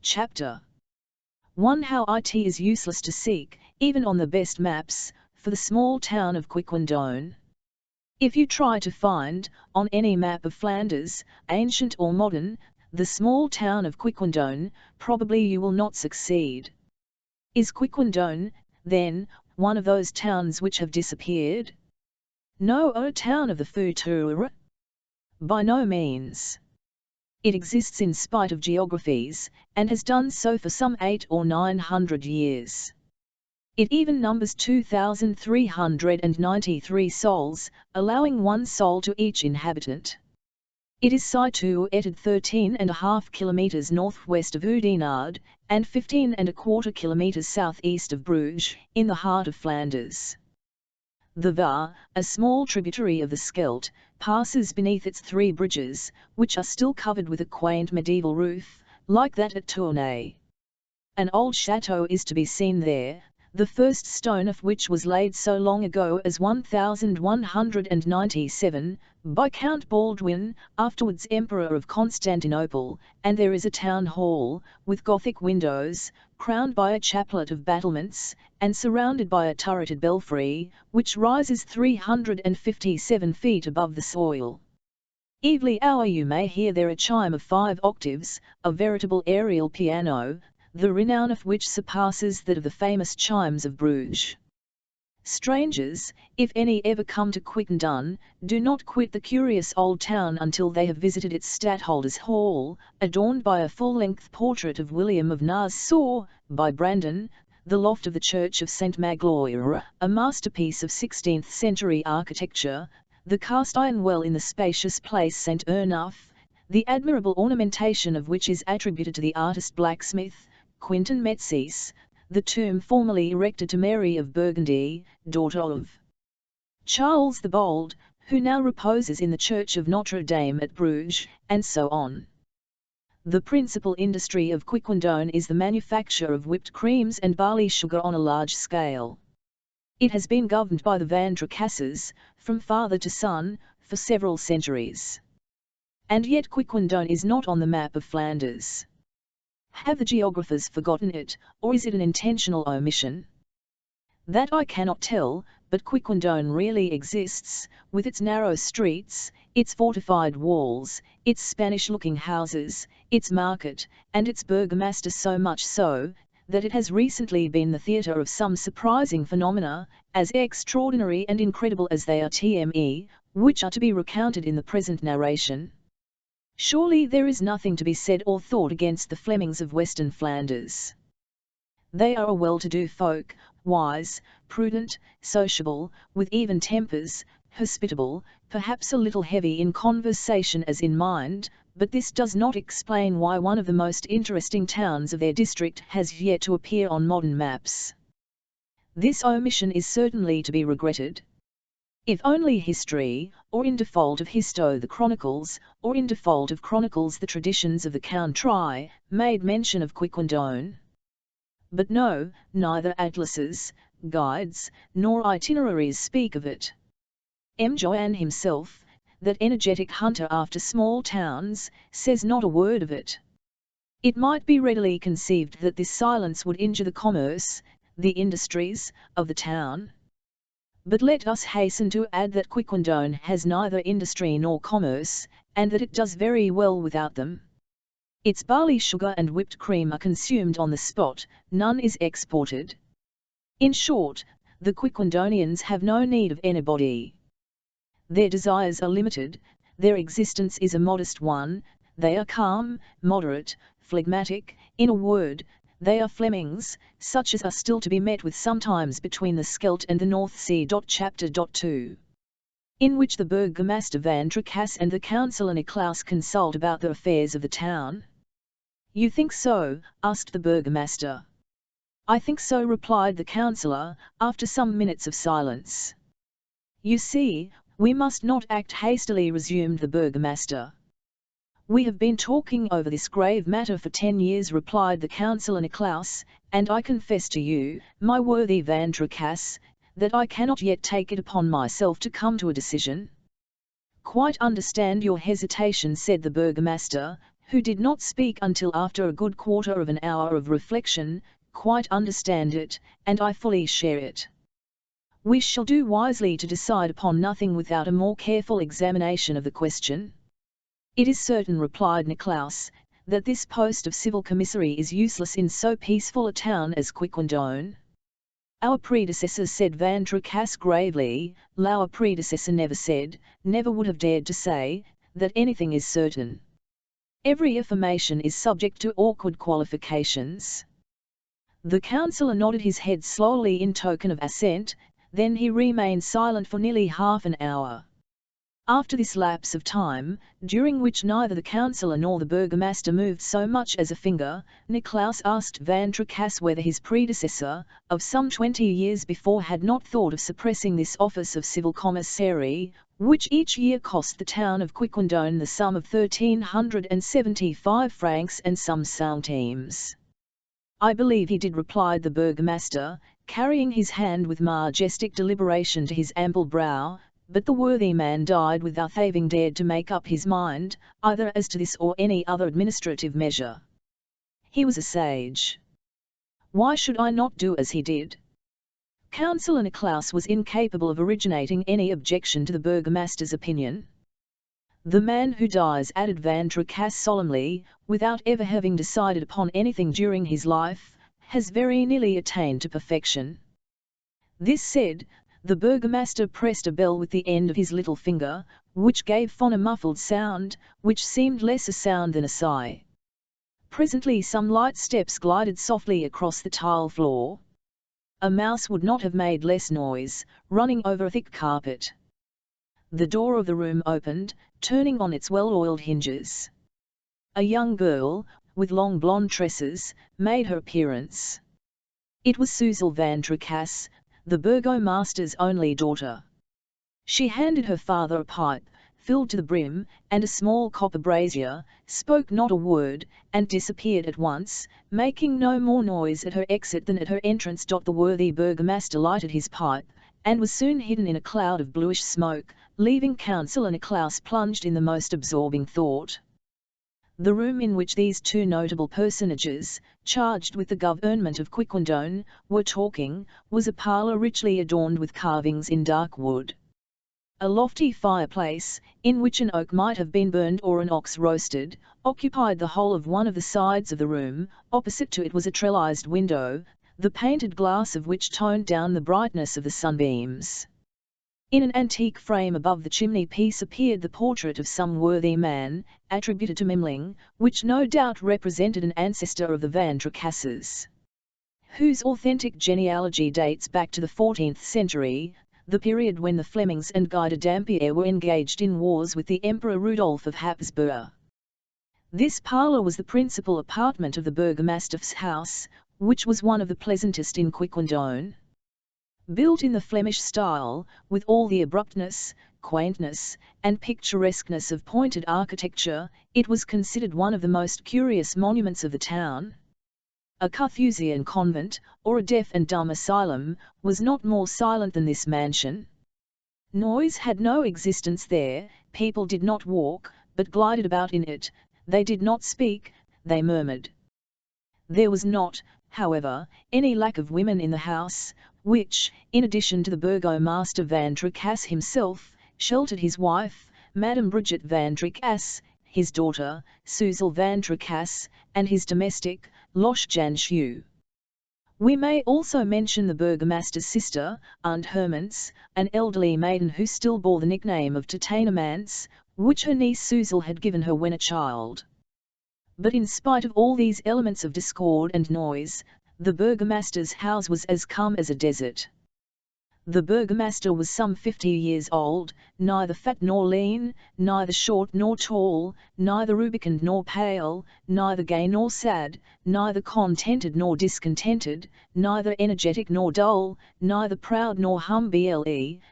Chapter 1. How it is useless to seek, even on the best maps, for the small town of Quiquendone. If you try to find, on any map of Flanders, ancient or modern, the small town of Quiquendone, probably you will not succeed. Is Quiquendone, then, one of those towns which have disappeared? No, a town of the future? By no means. It exists in spite of geographies, and has done so for some 800 or 900 years. It even numbers 2,393 souls, allowing one soul to each inhabitant. It is situated 13.5 kilometers northwest of Oudenaarde, and 15.25 kilometers southeast of Bruges, in the heart of Flanders. The Var, a small tributary of the Scheldt, passes beneath its 3 bridges, which are still covered with a quaint medieval roof, like that at Tournai. An old chateau is to be seen there, the first stone of which was laid so long ago as 1197, by Count Baldwin, afterwards Emperor of Constantinople, and there is a town hall, with Gothic windows, crowned by a chaplet of battlements, and surrounded by a turreted belfry, which rises 357 feet above the soil. Every hour you may hear there a chime of 5 octaves, a veritable aerial piano, the renown of which surpasses that of the famous chimes of Bruges. Strangers, if any ever come to Quiquendone, do not quit the curious old town until they have visited its stadholder's hall, adorned by a full-length portrait of William of Nassau, by Brandon, the loft of the Church of St. Magloire, a masterpiece of 16th-century architecture, the cast-iron well in the spacious place St. Ernulf, the admirable ornamentation of which is attributed to the artist blacksmith, Quintin Metsis, the tomb formerly erected to Mary of Burgundy, daughter of Charles the Bold, who now reposes in the Church of Notre Dame at Bruges, and so on. The principal industry of Quiquendone is the manufacture of whipped creams and barley sugar on a large scale. It has been governed by the Van Tricasses, from father to son, for several centuries. And yet Quiquendone is not on the map of Flanders. Have the geographers forgotten it, or is it an intentional omission? That I cannot tell, but Quiquendone really exists, with its narrow streets, its fortified walls, its Spanish-looking houses, its market, and its burgomaster, so much so, that it has recently been the theatre of some surprising phenomena, as extraordinary and incredible as they are which are to be recounted in the present narration. Surely there is nothing to be said or thought against the Flemings of Western Flanders. They are a well-to-do folk, wise, prudent, sociable, with even tempers, hospitable, perhaps a little heavy in conversation as in mind, but this does not explain why one of the most interesting towns of their district has yet to appear on modern maps. This omission is certainly to be regretted. If only history, or in default of histo the chronicles, or in default of chronicles the traditions of the country, made mention of Quiquendone. But no, neither atlases, guides, nor itineraries speak of it. M. Joanne himself, that energetic hunter after small towns, says not a word of it. It might be readily conceived that this silence would injure the commerce, the industries, of the town. But let us hasten to add that Quiquendone has neither industry nor commerce, and that it does very well without them. Its barley sugar and whipped cream are consumed on the spot, none is exported. In short, the Quiquendonians have no need of anybody. Their desires are limited, their existence is a modest one, they are calm, moderate, phlegmatic, in a word, they are Flemings, such as are still to be met with sometimes between the Scheldt and the North Sea. Chapter 2. In which the Burgomaster Van Tricasse and the Councillor Nicolaus consult about the affairs of the town. You think so? Asked the Burgomaster. I think so, replied the Councillor, after some minutes of silence. You see, we must not act hastily, resumed the Burgomaster. We have been talking over this grave matter for 10 years, replied the Councillor Nicolaus, and I confess to you, my worthy Van Tricasse, that I cannot yet take it upon myself to come to a decision. Quite understand your hesitation, said the Burgomaster, who did not speak until after a good quarter of an hour of reflection, quite understand it, and I fully share it. We shall do wisely to decide upon nothing without a more careful examination of the question. It is certain, replied Nicolaus, that this post of civil commissary is useless in so peaceful a town as Quiquendone. Our predecessor, said Van Tricasse gravely, our predecessor never said, never would have dared to say, that anything is certain. Every affirmation is subject to awkward qualifications. The counsellor nodded his head slowly in token of assent, then he remained silent for nearly half an hour. After this lapse of time, during which neither the counsellor nor the burgomaster moved so much as a finger, Nicolaus asked Van Tricasse whether his predecessor, of some 20 years before, had not thought of suppressing this office of civil commissary, which each year cost the town of Quiquendone the sum of 1,375 francs and some centimes. I believe he did, replied the burgomaster, carrying his hand with majestic deliberation to his ample brow, but the worthy man died without having dared to make up his mind, either as to this or any other administrative measure. He was a sage. Why should I not do as he did? Counsellor Nicolaus was incapable of originating any objection to the burgomaster's opinion. The man who dies, added Van Tricasse solemnly, without ever having decided upon anything during his life, has very nearly attained to perfection. This said, the burgomaster pressed a bell with the end of his little finger, which gave forth a muffled sound, which seemed less a sound than a sigh. Presently some light steps glided softly across the tile floor. A mouse would not have made less noise, running over a thick carpet. The door of the room opened, turning on its well-oiled hinges. A young girl, with long blonde tresses, made her appearance. It was Suzel Van Tricasse, the burgomaster's only daughter. She handed her father a pipe, filled to the brim, and a small copper brazier, spoke not a word, and disappeared at once, making no more noise at her exit than at her entrance. The worthy burgomaster lighted his pipe, and was soon hidden in a cloud of bluish smoke, leaving Counsellor Nicolaus plunged in the most absorbing thought. The room in which these two notable personages, charged with the government of Quiquendone, were talking, was a parlour richly adorned with carvings in dark wood. A lofty fireplace, in which an oak might have been burned or an ox roasted, occupied the whole of one of the sides of the room. Opposite to it was a trellised window, the painted glass of which toned down the brightness of the sunbeams. In an antique frame above the chimney-piece appeared the portrait of some worthy man, attributed to Memling, which no doubt represented an ancestor of the Van Tricasses, whose authentic genealogy dates back to the 14th century, the period when the Flemings and Guy de Dampierre were engaged in wars with the Emperor Rudolph of Habsburg. This parlour was the principal apartment of the burgomaster's house, which was one of the pleasantest in Quiquendone. Built in the Flemish style, with all the abruptness, quaintness, and picturesqueness of pointed architecture, it was considered one of the most curious monuments of the town. A Carthusian convent, or a deaf and dumb asylum, was not more silent than this mansion. Noise had no existence there, people did not walk, but glided about in it, they did not speak, they murmured. There was not, however, any lack of women in the house, which, in addition to the burgomaster Van Tricasse himself, sheltered his wife, Madame Brigitte Van Tricasse, his daughter, Suzel Van Tricasse, and his domestic, Loche Janchu. We may also mention the burgomaster's sister, Aunt Hermance, an elderly maiden who still bore the nickname of Titanomance, which her niece Suzel had given her when a child. But in spite of all these elements of discord and noise, the burgomaster's house was as calm as a desert. The burgomaster was some 50 years old, neither fat nor lean, neither short nor tall, neither rubicund nor pale, neither gay nor sad, neither contented nor discontented, neither energetic nor dull, neither proud nor humble,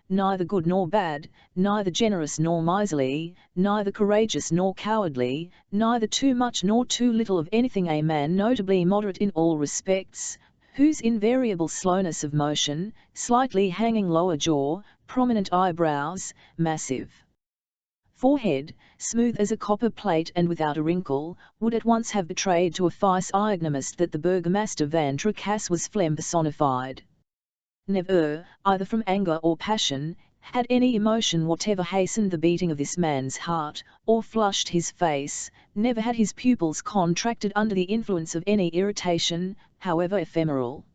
neither good nor bad, neither generous nor miserly, neither courageous nor cowardly, neither too much nor too little of anything, a man notably moderate in all respects, whose invariable slowness of motion, slightly hanging lower jaw, prominent eyebrows, massive forehead, smooth as a copper plate and without a wrinkle, would at once have betrayed to a physiognomist that the Burgomaster Van Tricasse was phlegm personified. Never, either from anger or passion, had any emotion whatever hastened the beating of this man's heart, or flushed his face. Never had his pupils contracted under the influence of any irritation, however ephemeral.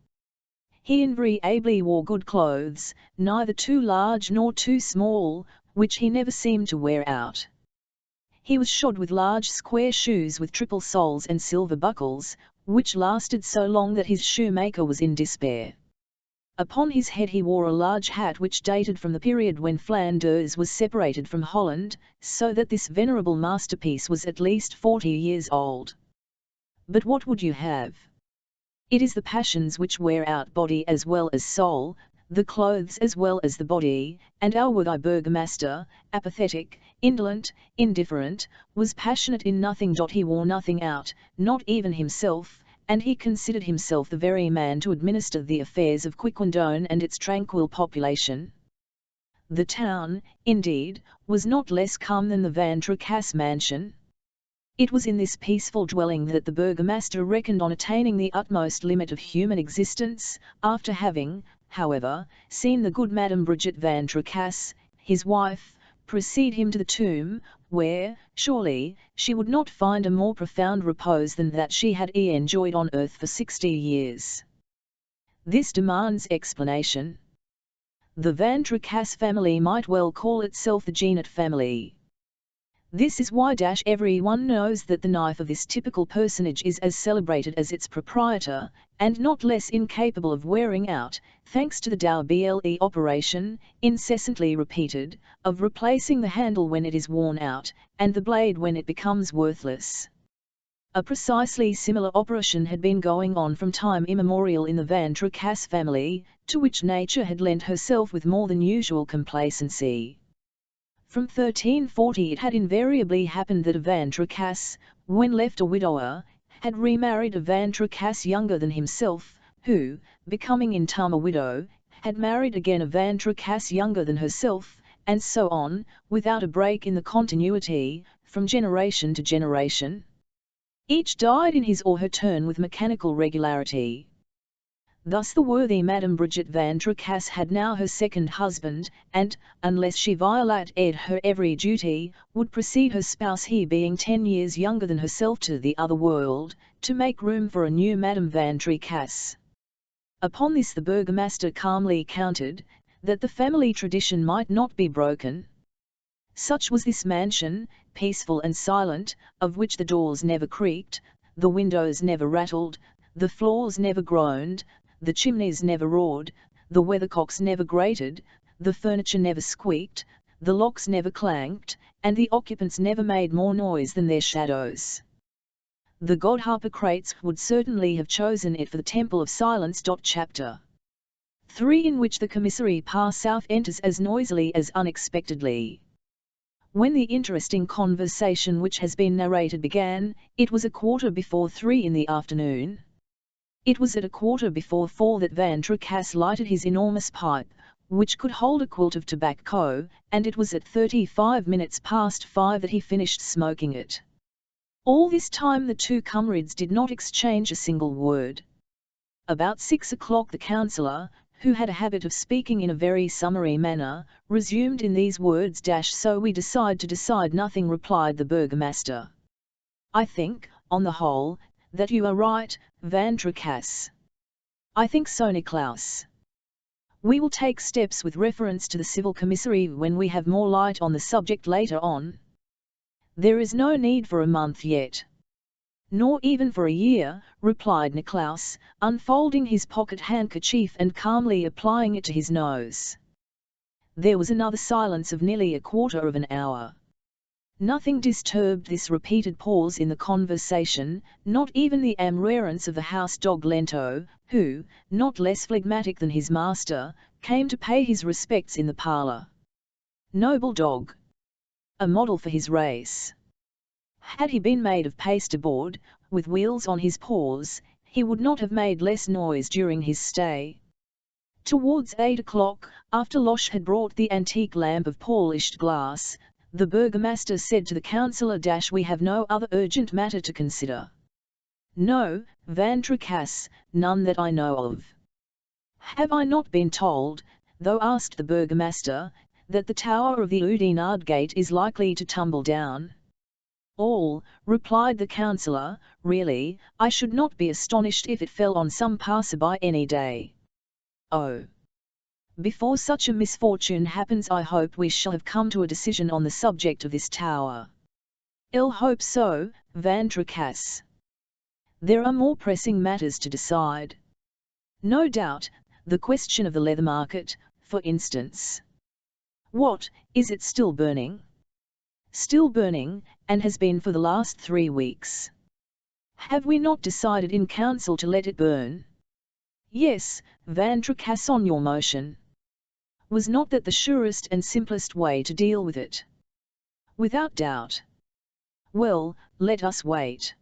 He invariably wore good clothes, neither too large nor too small, which he never seemed to wear out. He was shod with large square shoes with triple soles and silver buckles, which lasted so long that his shoemaker was in despair. Upon his head he wore a large hat which dated from the period when Flanders was separated from Holland, so that this venerable masterpiece was at least 40 years old. But what would you have? It is the passions which wear out body as well as soul, the clothes as well as the body, and our worthy burgomaster, apathetic, indolent, indifferent, was passionate in nothing. He wore nothing out, not even himself, and he considered himself the very man to administer the affairs of Quiquendone and its tranquil population. The town, indeed, was not less calm than the Van Tricasse mansion. It was in this peaceful dwelling that the burgomaster reckoned on attaining the utmost limit of human existence, after having, however, seen the good Madame Bridget Van Tricasse, his wife, precede him to the tomb, where, surely, she would not find a more profound repose than that she had enjoyed on earth for 60 years. This demands explanation. The Van Tricasse family might well call itself the Genet family. This is why everyone knows that the knife of this typical personage is as celebrated as its proprietor, and not less incapable of wearing out, thanks to the double operation, incessantly repeated, of replacing the handle when it is worn out, and the blade when it becomes worthless. A precisely similar operation had been going on from time immemorial in the Van Tricasse family, to which nature had lent herself with more than usual complacency. From 1340 it had invariably happened that a Van Tricasse, when left a widower, had remarried a Van Tricasse younger than himself, who, becoming in time a widow, had married again a Van Tricasse younger than herself, and so on, without a break in the continuity, from generation to generation. Each died in his or her turn with mechanical regularity. Thus the worthy Madame Bridget Van Tricasse had now her second husband, and, unless she violated her every duty, would precede her spouse, he being 10 years younger than herself, to the other world, to make room for a new Madame Van Tricasse. Upon this the burgomaster calmly counted, that the family tradition might not be broken. Such was this mansion, peaceful and silent, of which the doors never creaked, the windows never rattled, the floors never groaned, the chimneys never roared, the weathercocks never grated, the furniture never squeaked, the locks never clanked, and the occupants never made more noise than their shadows. The god Harpocrates would certainly have chosen it for the Temple of Silence. Chapter 3, in which the commissary par south enters as noisily as unexpectedly. When the interesting conversation which has been narrated began, it was 3:15 in the afternoon. It was at 4:15 that Van Tricasse lighted his enormous pipe, which could hold a quilt of tobacco, and it was at 5:35 that he finished smoking it. All this time the two comrades did not exchange a single word. About 6 o'clock the councillor, who had a habit of speaking in a very summary manner, resumed in these words: "So we decide to decide nothing," replied the burgomaster. "I think, on the whole, that you are right, Van Tricasse." "I think so, Nicolaus. We will take steps with reference to the civil commissary when we have more light on the subject later on. There is no need for a month yet." "Nor even for a year," replied Nicolaus, unfolding his pocket handkerchief and calmly applying it to his nose. There was another silence of nearly a quarter of an hour. Nothing disturbed this repeated pause in the conversation, not even the amourance of the house dog Lento, who, not less phlegmatic than his master, came to pay his respects in the parlour. Noble dog! A model for his race. Had he been made of pasteboard, with wheels on his paws, he would not have made less noise during his stay. Towards 8 o'clock, after Loche had brought the antique lamp of polished glass, The burgomaster said to the councillor, "We have no other urgent matter to consider." "No, Van Tricasse, none that I know of." "Have I not been told," though asked the burgomaster, "that the tower of the Oudenarde gate is likely to tumble down?" "All," replied the councillor, "really, I should not be astonished if it fell on some passer-by any day." "Oh! Before such a misfortune happens, I hope we shall have come to a decision on the subject of this tower." "I'll hope so, Van Tricasse. There are more pressing matters to decide." "No doubt, the question of the leather market, for instance." "What, is it still burning?" "Still burning, and has been for the last 3 weeks." "Have we not decided in council to let it burn?" "Yes, Van Tricasse, on your motion." "Was not that the surest and simplest way to deal with it?" "Without doubt." "Well, let us wait."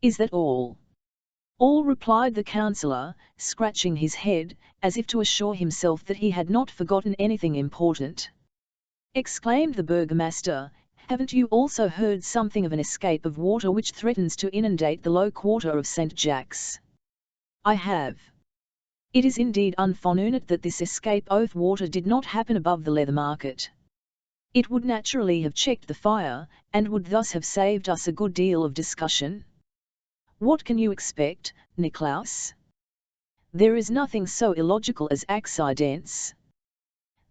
"Is that all?" "All," replied the councillor, scratching his head, as if to assure himself that he had not forgotten anything important. Exclaimed the burgomaster, "Haven't you also heard something of an escape of water which threatens to inundate the low quarter of St. Jacques?" "I have." "It is indeed unfortunate that this escape of water did not happen above the leather market. It would naturally have checked the fire, and would thus have saved us a good deal of discussion." "What can you expect, Niklaus? There is nothing so illogical as accidents.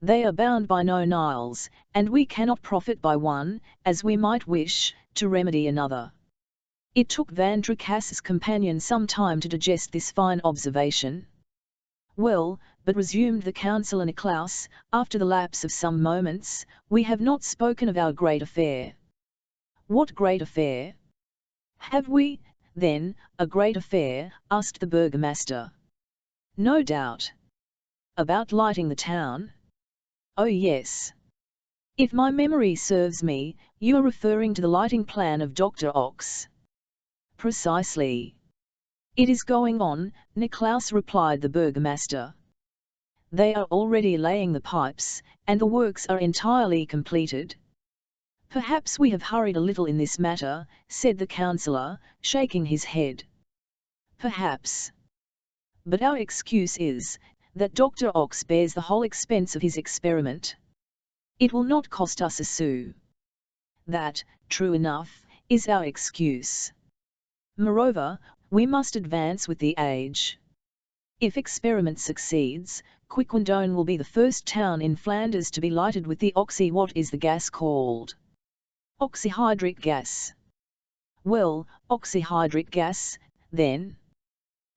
They are bound by no Niles, and we cannot profit by one, as we might wish, to remedy another." It took Van Tricasse's companion some time to digest this fine observation. "Well, but," resumed the councillor Niklaus, after the lapse of some moments, "we have not spoken of our great affair." "What great affair?" "Have we, then, a great affair?" asked the burgomaster. "No doubt." "About lighting the town?" "Oh yes. If my memory serves me, you are referring to the lighting plan of Dr. Ox." "Precisely." "It is going on," Niklaus replied the burgomaster. "They are already laying the pipes, and the works are entirely completed." "Perhaps we have hurried a little in this matter," said the councillor, shaking his head. "Perhaps. But our excuse is, that Dr. Ox bears the whole expense of his experiment. It will not cost us a sou. That, true enough, is our excuse. Moreover, we must advance with the age. If experiment succeeds, Quiquendone will be the first town in Flanders to be lighted with the what is the gas called?" "Oxyhydric gas." "Well, oxyhydric gas, then."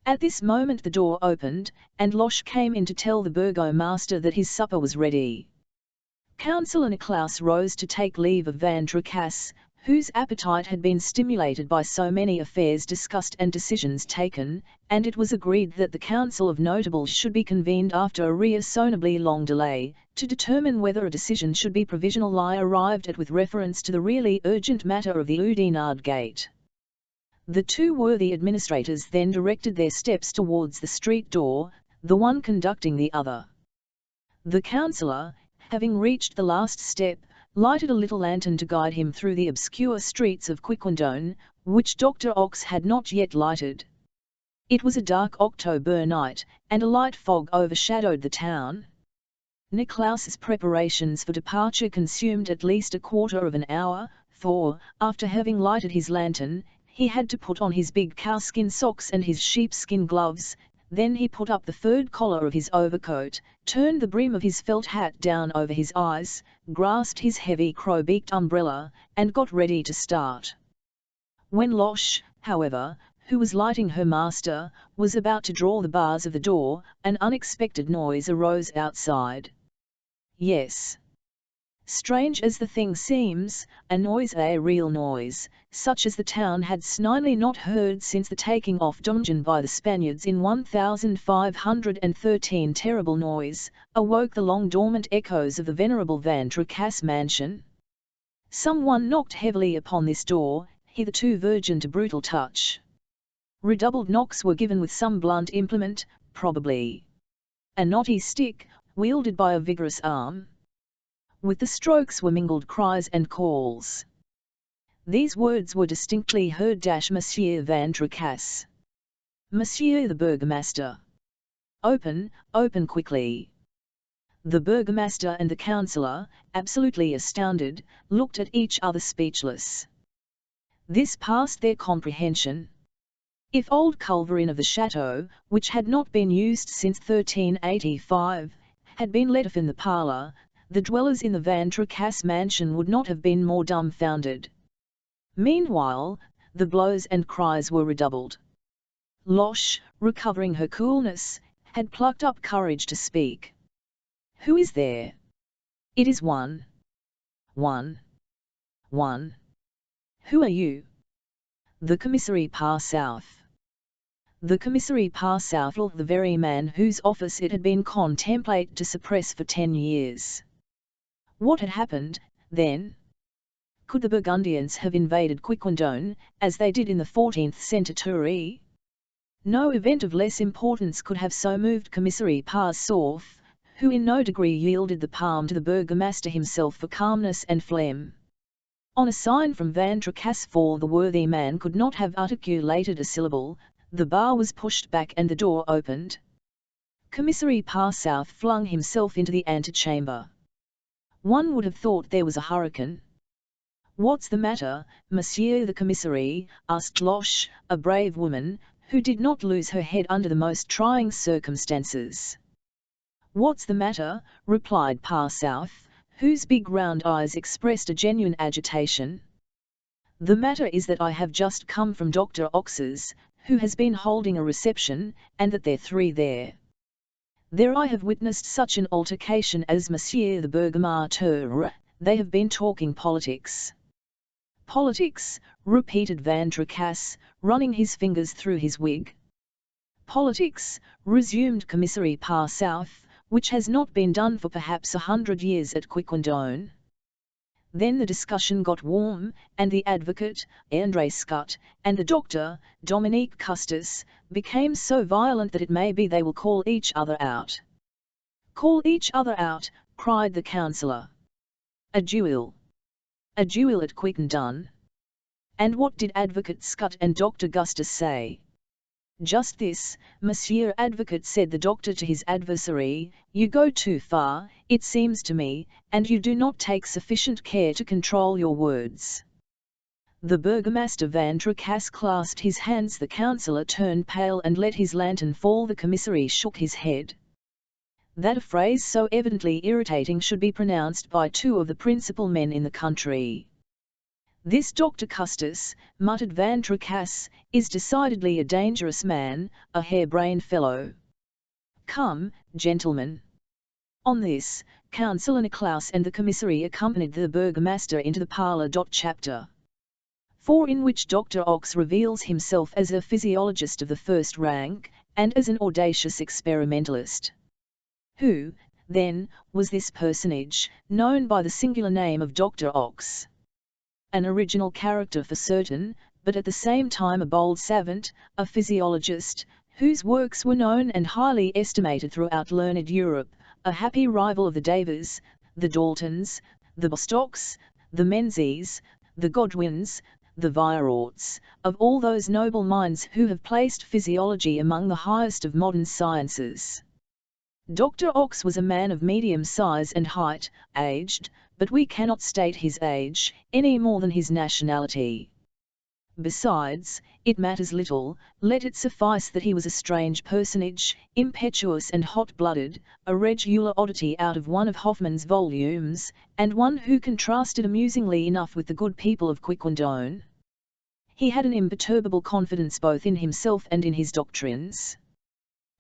At this moment the door opened, and Loche came in to tell the burgomaster that his supper was ready. Councillor Niklaus rose to take leave of Van Tricasse, whose appetite had been stimulated by so many affairs discussed and decisions taken, and it was agreed that the Council of Notables should be convened after a reasonably long delay, to determine whether a decision should be provisionally arrived at with reference to the really urgent matter of the Oudenarde gate. The two worthy administrators then directed their steps towards the street door, the one conducting the other. The councillor, having reached the last step, lighted a little lantern to guide him through the obscure streets of Quiquendone, which Dr. Ox had not yet lighted. It was a dark October night, and a light fog overshadowed the town. Niklaus's preparations for departure consumed at least a quarter of an hour, for, after having lighted his lantern, he had to put on his big cowskin socks and his sheepskin gloves. Then he put up the furred collar of his overcoat, turned the brim of his felt hat down over his eyes, grasped his heavy crow-beaked umbrella, and got ready to start. When Loche, however, who was lighting her master, was about to draw the bars of the door, an unexpected noise arose outside. Yes. Strange as the thing seems, a real noise, such as the town had snidely not heard since the taking off Donjon by the Spaniards in 1513. Terrible noise, awoke the long-dormant echoes of the venerable Van Tricasse mansion. Someone knocked heavily upon this door, hitherto virgin to brutal touch. Redoubled knocks were given with some blunt implement, probably a knotty stick, wielded by a vigorous arm. With the strokes were mingled cries and calls. These words were distinctly heard: Monsieur Van Tricasse. Monsieur the Burgomaster. Open, open quickly. The burgomaster and the councillor, absolutely astounded, looked at each other speechless. This passed their comprehension. If old culverin of the chateau, which had not been used since 1385, had been let off in the parlour, the dwellers in the Van Tricasse mansion would not have been more dumbfounded. Meanwhile, the blows and cries were redoubled. Loche, recovering her coolness, had plucked up courage to speak. "Who is there?" "It is one. One. Who are you?" "The commissary par south." The commissary par south, the very man whose office it had been contemplated to suppress for 10 years. What had happened, then? Could the Burgundians have invaded Quiquendone, as they did in the 14th century? No event of less importance could have so moved commissary par south, who in no degree yielded the palm to the burgomaster himself for calmness and phlegm. On a sign from Van Tricasse, for the worthy man could not have articulated a syllable, the bar was pushed back and the door opened. Commissary par south flung himself into the antechamber. One would have thought there was a hurricane. "What's the matter, Monsieur the Commissary?" asked Loche, a brave woman, who did not lose her head under the most trying circumstances. "What's the matter?" replied par south, whose big round eyes expressed a genuine agitation. "The matter is that I have just come from Dr. Ox's, who has been holding a reception, and that there are 3 there. There I have witnessed such an altercation as Monsieur the Burgomaster, they have been talking politics." "Politics?" repeated Van Tricasse, running his fingers through his wig. "Politics," resumed commissary par south, "which has not been done for perhaps 100 years at Quiquendone." Then the discussion got warm, and the advocate, André Scut, and the doctor, Dominique Custis, became so violent that it may be they will call each other out. "Call each other out," cried the councillor. "A duel. A duel at Quiquendone." "And what did Advocate Scut and Dr. Gustus say?" "Just this, Monsieur Advocate," said the doctor to his adversary, "you go too far, it seems to me, and you do not take sufficient care to control your words." The burgomaster Van Tricasse clasped his hands. The councillor turned pale and let his lantern fall. The commissary shook his head. That a phrase so evidently irritating should be pronounced by 2 of the principal men in the country. "This Dr. Custis," muttered Van Tricasse, "is decidedly a dangerous man, a harebrained fellow. Come, gentlemen." On this, Councillor Nicklaus and the commissary accompanied the burgomaster into the parlour. Chapter 4, in which Dr. Ox reveals himself as a physiologist of the first rank, and as an audacious experimentalist. Who, then, was this personage, known by the singular name of Dr. Ox? An original character for certain, but at the same time a bold savant, a physiologist, whose works were known and highly estimated throughout learned Europe, a happy rival of the Davers, the Daltons, the Bostocks, the Menzies, the Godwins, the Vierorts, of all those noble minds who have placed physiology among the highest of modern sciences. Dr. Ox was a man of medium size and height, aged, but we cannot state his age, any more than his nationality. Besides, it matters little, let it suffice that he was a strange personage, impetuous and hot-blooded, a regular oddity out of one of Hoffmann's volumes, and one who contrasted amusingly enough with the good people of Quiquendone. He had an imperturbable confidence both in himself and in his doctrines.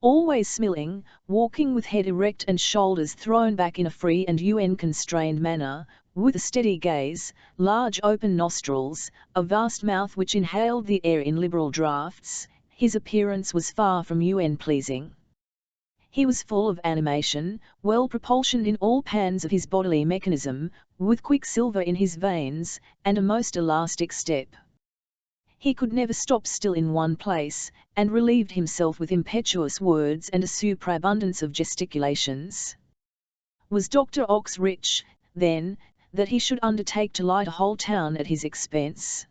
Always smiling, walking with head erect and shoulders thrown back in a free and unconstrained manner, with a steady gaze, large open nostrils, a vast mouth which inhaled the air in liberal draughts, his appearance was far from pleasing. He was full of animation, well propulsioned in all pans of his bodily mechanism, with quicksilver in his veins, and a most elastic step. He could never stop still in one place, and relieved himself with impetuous words and a superabundance of gesticulations. Was Dr. Ox rich? then, that he should undertake to light a whole town at his expense?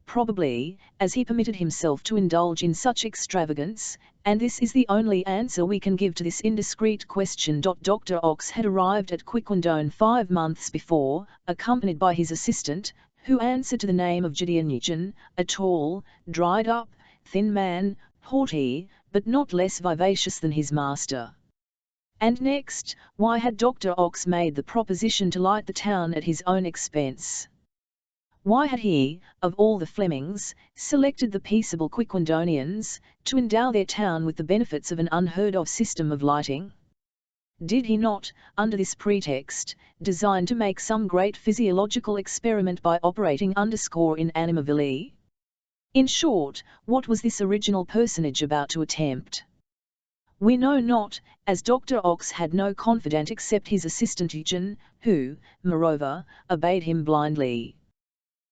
Probably, as he permitted himself to indulge in such extravagance, and this is the only answer we can give to this indiscreet question. Dr. Ox had arrived at Quiquendone 5 months before, accompanied by his assistant, who answered to the name of Gideon Nugent, a tall, dried-up, thin man, haughty, but not less vivacious than his master. And next, why had Dr. Ox made the proposition to light the town at his own expense? Why had he, of all the Flemings, selected the peaceable Quiquendonians, to endow their town with the benefits of an unheard-of system of lighting? Did he not, under this pretext, design to make some great physiological experiment by operating in anima vili? In short, what was this original personage about to attempt? We know not, as Dr. Ox had no confidant except his assistant Eugen, who, moreover, obeyed him blindly.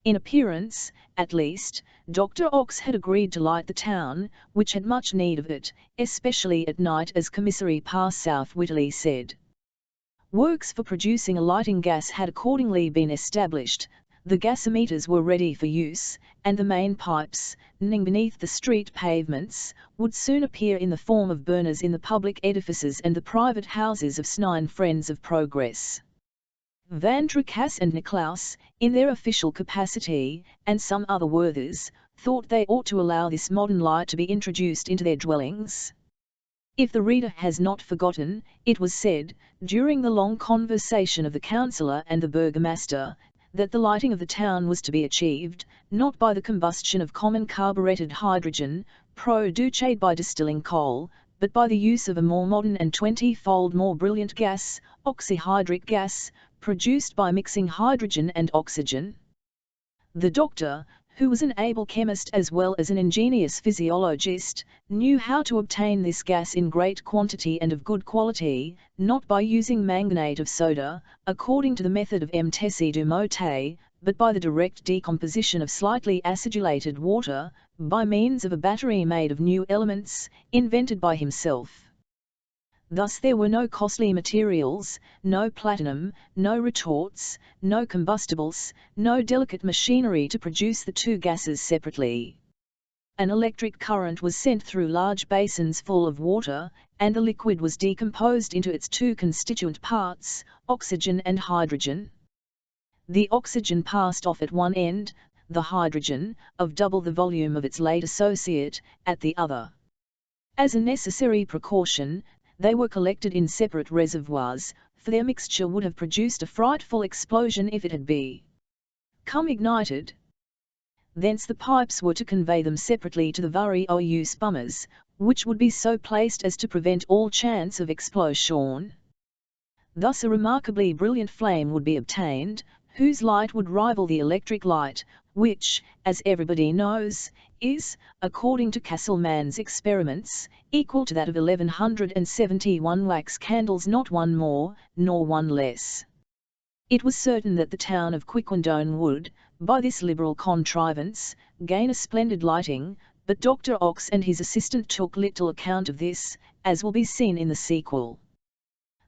In appearance, at least, Dr. Ox had agreed to light the town, which had much need of it, especially at night, as Commissary Parsouth wittily said. Works for producing a lighting gas had accordingly been established, the gasometers were ready for use, and the main pipes, running beneath the street pavements, would soon appear in the form of burners in the public edifices and the private houses of Snine Friends of Progress. Van Tricasse and Nicklaus, in their official capacity, and some other worthies, thought they ought to allow this modern light to be introduced into their dwellings. If the reader has not forgotten, it was said, during the long conversation of the councillor and the burgomaster, that the lighting of the town was to be achieved, not by the combustion of common carburetted hydrogen, produced by distilling coal, but by the use of a more modern and 20-fold more brilliant gas, oxyhydric gas, produced by mixing hydrogen and oxygen. The doctor, who was an able chemist as well as an ingenious physiologist, knew how to obtain this gas in great quantity and of good quality, not by using manganate of soda, according to the method of M. Tessie du Motet, but by the direct decomposition of slightly acidulated water, by means of a battery made of new elements, invented by himself. Thus there were no costly materials, no platinum, no retorts, no combustibles, no delicate machinery to produce the two gases separately. An electric current was sent through large basins full of water, and the liquid was decomposed into its two constituent parts, oxygen and hydrogen. The oxygen passed off at one end, the hydrogen, of double the volume of its late associate, at the other. As a necessary precaution, they were collected in separate reservoirs, for their mixture would have produced a frightful explosion if it had become ignited. Thence the pipes were to convey them separately to the various bummers, which would be so placed as to prevent all chance of explosion. Thus a remarkably brilliant flame would be obtained, whose light would rival the electric light, which, as everybody knows, is, according to Castelman's experiments, equal to that of 1171 wax candles, not one more, nor one less. It was certain that the town of Quiquendone would, by this liberal contrivance, gain a splendid lighting, but Dr. Ox and his assistant took little account of this, as will be seen in the sequel.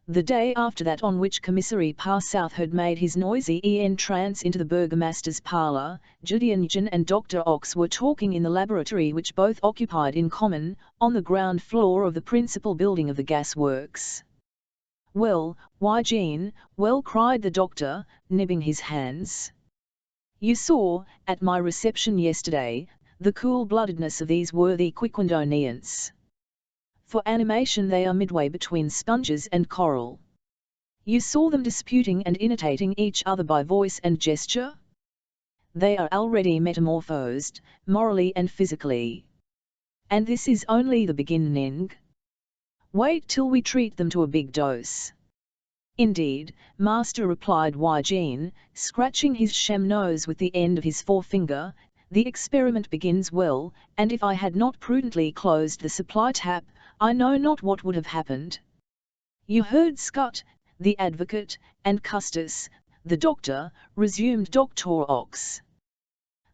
The day after that on which Commissary Parsouth had made his noisy entrance into the burgomaster's parlour, Gideon Nugent and Dr. Ox were talking in the laboratory which both occupied in common, on the ground floor of the principal building of the gas works. "Well, why, Jean, well," cried the doctor, nibbing his hands. "You saw, at my reception yesterday, the cool-bloodedness of these worthy Quiquendonians. For animation they are midway between sponges and coral. You saw them disputing and imitating each other by voice and gesture? They are already metamorphosed, morally and physically. And this is only the beginning. Wait till we treat them to a big dose." "Indeed, master," replied Jean, scratching his sham nose with the end of his forefinger, "the experiment begins well, and if I had not prudently closed the supply tap, I know not what would have happened. You heard Scott, the advocate, and Custis, the doctor," resumed Dr. Ox.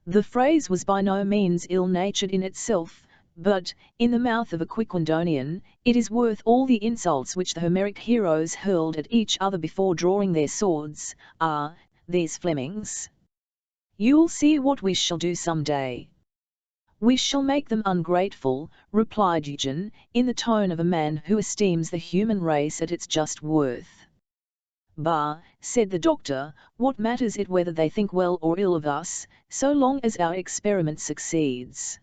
The phrase was by no means ill-natured in itself, But, in the mouth of a Quiquendonian, it is worth all the insults which the Homeric heroes hurled at each other before drawing their swords. Ah, these Flemings! You'll see what we shall do some day. We shall make them ungrateful, replied Eugen, in the tone of a man who esteems the human race at its just worth. Bah, said the doctor, what matters it whether they think well or ill of us, so long as our experiment succeeds?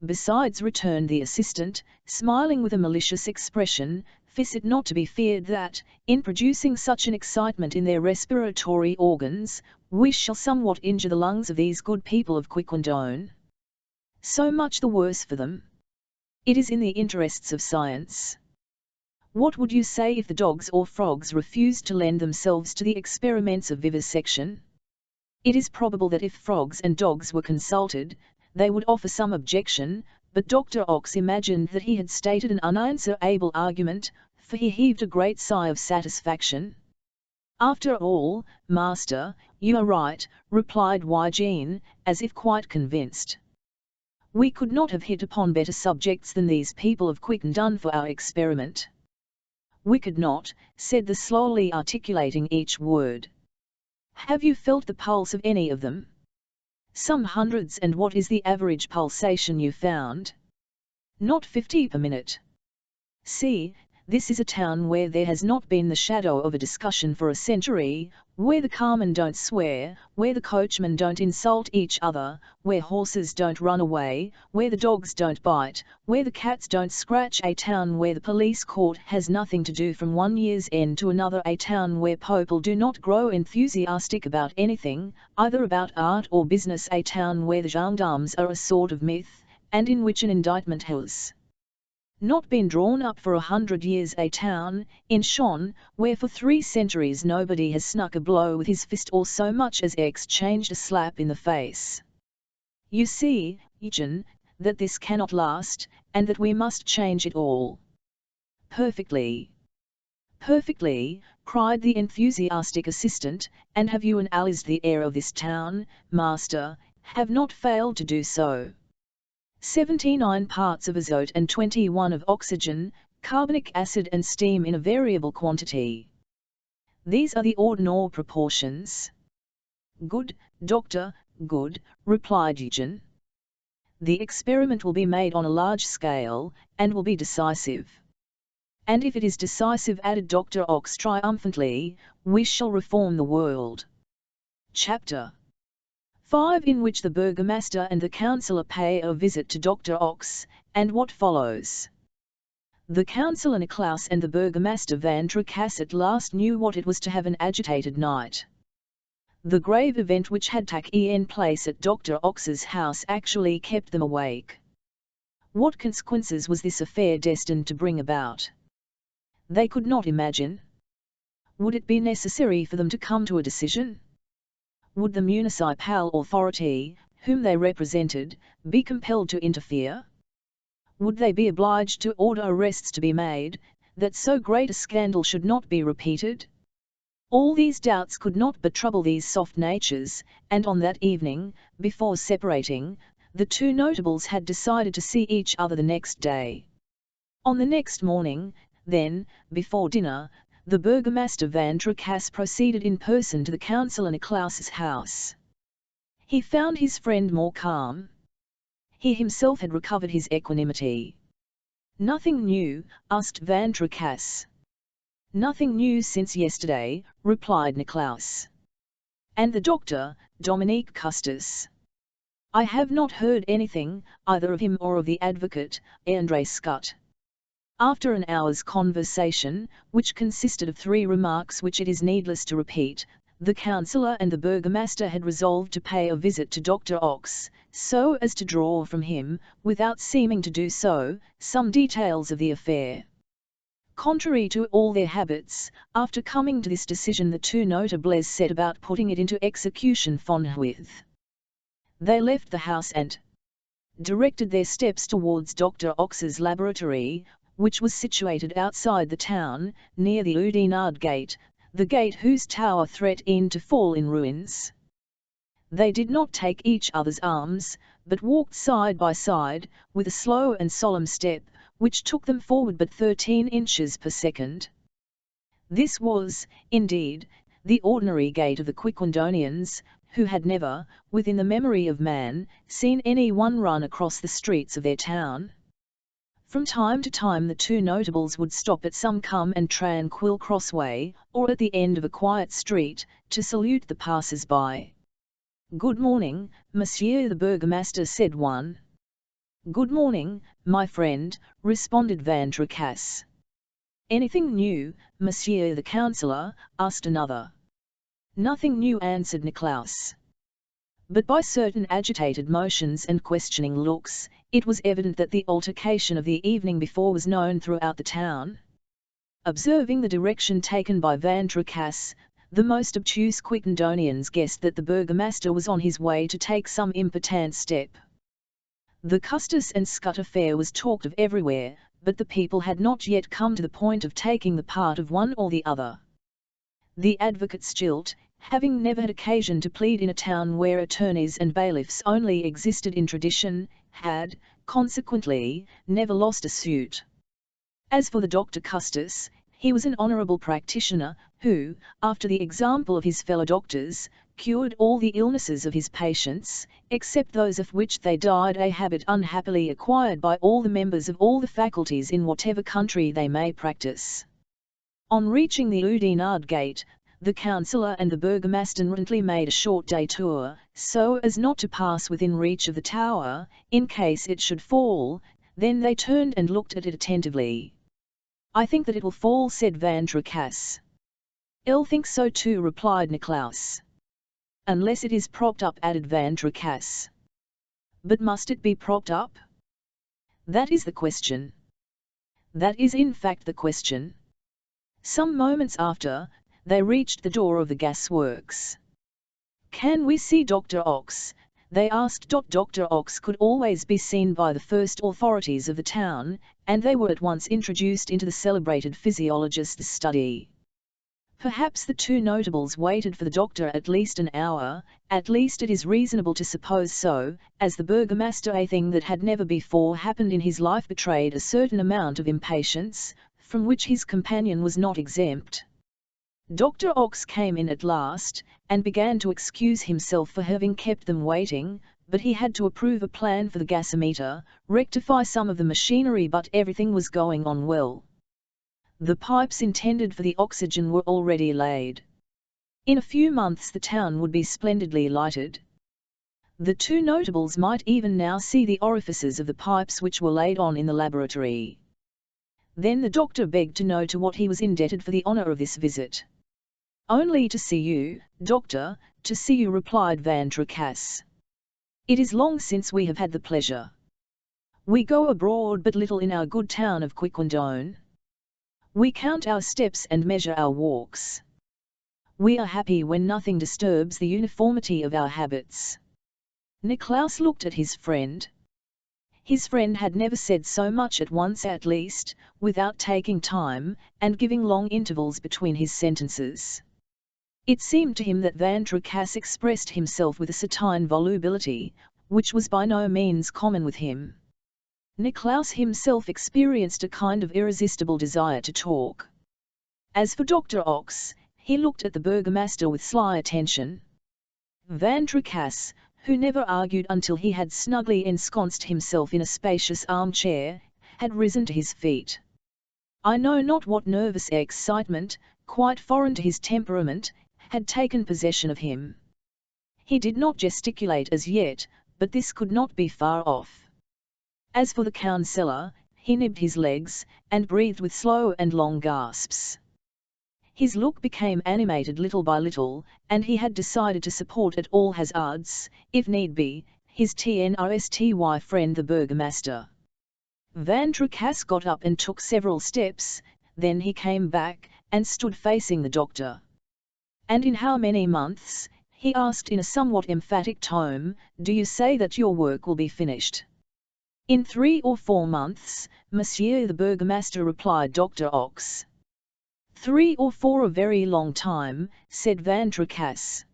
Besides, returned the assistant, smiling with a malicious expression, is it not to be feared that, in producing such an excitement in their respiratory organs, we shall somewhat injure the lungs of these good people of Quiquendone? So much the worse for them. It is in the interests of science. What would you say if the dogs or frogs refused to lend themselves to the experiments of vivisection? It is probable that if frogs and dogs were consulted, they would offer some objection, but Dr. Ox imagined that he had stated an unanswerable argument, for he heaved a great sigh of satisfaction. After all, master, you are right, replied Eugene, as if quite convinced. We could not have hit upon better subjects than these people of Quiquendone for our experiment. We could not, said the slowly articulating each word. Have you felt the pulse of any of them? Some hundreds. And what is the average pulsation you found? Not 50 per minute. See, this is a town where there has not been the shadow of a discussion for a century, where the carmen don't swear, where the coachmen don't insult each other, where horses don't run away, where the dogs don't bite, where the cats don't scratch, a town where the police court has nothing to do from one year's end to another, a town where people do not grow enthusiastic about anything, either about art or business, a town where the gendarmes are a sort of myth, and in which an indictment has not been drawn up for 100 years, a town, in short, where for 3 centuries nobody has snuck a blow with his fist or so much as exchanged a slap in the face. You see, Eugen, that this cannot last, and that we must change it all. Perfectly. Perfectly, cried the enthusiastic assistant, and have you analysed the air of this town, master? Have not failed to do so. 79 parts of azote and 21 of oxygen, carbonic acid and steam in a variable quantity. These are the ordinary proportions. Good, doctor, good, replied Eugen. The experiment will be made on a large scale, and will be decisive. And if it is decisive, added Dr. Ox triumphantly, we shall reform the world. Chapter 5, in which the burgomaster and the councillor pay a visit to Dr. Ox, and what follows. The councillor Nicolaus and the burgomaster Van Tricasse at last knew what it was to have an agitated night. The grave event which had taken place at Dr. Ox's house actually kept them awake. What consequences was this affair destined to bring about? They could not imagine. Would it be necessary for them to come to a decision? Would the municipal authority, whom they represented, be compelled to interfere? Would they be obliged to order arrests to be made, that so great a scandal should not be repeated? All these doubts could not but trouble these soft natures, and on that evening, before separating, the two notables had decided to see each other the next day. On the next morning, then, before dinner, the burgomaster Van Tricasse proceeded in person to the councillor Nicolaus's house. He found his friend more calm. He himself had recovered his equanimity. Nothing new? asked Van Tricasse. Nothing new since yesterday, replied Nicolaus. And the doctor, Dominique Custos? I have not heard anything, either of him or of the advocate, André Scott. After an hour's conversation, which consisted of 3 remarks which it is needless to repeat, the councillor and the burgomaster had resolved to pay a visit to Dr. Ox, so as to draw from him, without seeming to do so, some details of the affair. Contrary to all their habits, after coming to this decision the two notables set about putting it into execution forthwith. They left the house and directed their steps towards Dr. Ox's laboratory, which was situated outside the town, near the Oudenarde gate, the gate whose tower threatened to fall in ruins. They did not take each other's arms, but walked side by side, with a slow and solemn step, which took them forward but 13 inches per second. This was, indeed, the ordinary gait of the Quiquendonians, who had never, within the memory of man, seen any one run across the streets of their town. From time to time the two notables would stop at some calm and tranquil crossway, or at the end of a quiet street, to salute the passers-by. "Good morning, Monsieur the Burgomaster," said one. "Good morning, my friend," responded Van Tricasse. "Anything new, Monsieur the Councillor?" asked another. "Nothing new," answered Niklaus. But by certain agitated motions and questioning looks, it was evident that the altercation of the evening before was known throughout the town. Observing the direction taken by Van Tricasse, the most obtuse Quiquendonians guessed that the Burgomaster was on his way to take some important step. The Custos and Scut affair was talked of everywhere, but the people had not yet come to the point of taking the part of one or the other. The advocate Stilt, having never had occasion to plead in a town where attorneys and bailiffs only existed in tradition, had, consequently, never lost a suit. As for the Dr. Custos, he was an honourable practitioner, who, after the example of his fellow doctors, cured all the illnesses of his patients, except those of which they died, a habit unhappily acquired by all the members of all the faculties in whatever country they may practice. On reaching the Oudenarde gate, the councillor and the burgomaster urgently made a short détour, so as not to pass within reach of the tower, in case it should fall. Then they turned and looked at it attentively. "I think that it will fall," said Van Tricasse. "I'll think so too," replied Niklaus. "Unless it is propped up," added Van Tricasse. "But must it be propped up? That is the question." "That is in fact the question." Some moments after, they reached the door of the gas-works. "Can we see Dr. Ox?" they asked. Dr. Ox could always be seen by the first authorities of the town, and they were at once introduced into the celebrated physiologist's study. Perhaps the two notables waited for the doctor at least an hour, at least it is reasonable to suppose so, as the burgomaster, a thing that had never before happened in his life, betrayed a certain amount of impatience, from which his companion was not exempt. Dr. Ox came in at last, and began to excuse himself for having kept them waiting, but he had to approve a plan for the gasometer, rectify some of the machinery, but everything was going on well. The pipes intended for the oxygen were already laid. In a few months the town would be splendidly lighted. The two notables might even now see the orifices of the pipes which were laid on in the laboratory. Then the doctor begged to know to what he was indebted for the honour of this visit. "Only to see you, doctor, to see you," replied Van Tricasse. "It is long since we have had the pleasure. We go abroad but little in our good town of Quiquendone. We count our steps and measure our walks. We are happy when nothing disturbs the uniformity of our habits." Niklaus looked at his friend. His friend had never said so much at once, at least, without taking time, and giving long intervals between his sentences. It seemed to him that Van Tricasse expressed himself with a satine volubility, which was by no means common with him. Niklaus himself experienced a kind of irresistible desire to talk. As for Dr. Ox, he looked at the burgomaster with sly attention. Van Tricasse, who never argued until he had snugly ensconced himself in a spacious armchair, had risen to his feet. I know not what nervous excitement, quite foreign to his temperament, had taken possession of him. He did not gesticulate as yet, but this could not be far off. As for the councillor, he nibbed his legs, and breathed with slow and long gasps. His look became animated little by little, and he had decided to support at all hazards, if need be, his trusty friend the burgomaster. Van Tricasse got up and took several steps, then he came back, and stood facing the doctor. "And in how many months," he asked in a somewhat emphatic tone, "do you say that your work will be finished?" "In 3 or 4 months, Monsieur the burgomaster," replied Dr. Ox. 3 or 4 a very long time," said Van Tricasse.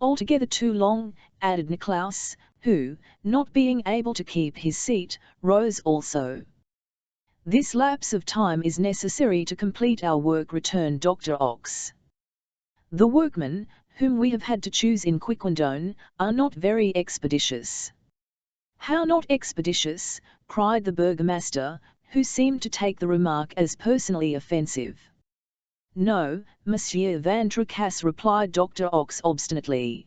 "Altogether too long," added Niklaus, who, not being able to keep his seat, rose also. "This lapse of time is necessary to complete our work," returned Dr. Ox. "The workmen, whom we have had to choose in Quiquendone, are not very expeditious." "How not expeditious?" cried the burgomaster, who seemed to take the remark as personally offensive. "No, Monsieur Van Tricasse," replied Dr. Ox obstinately.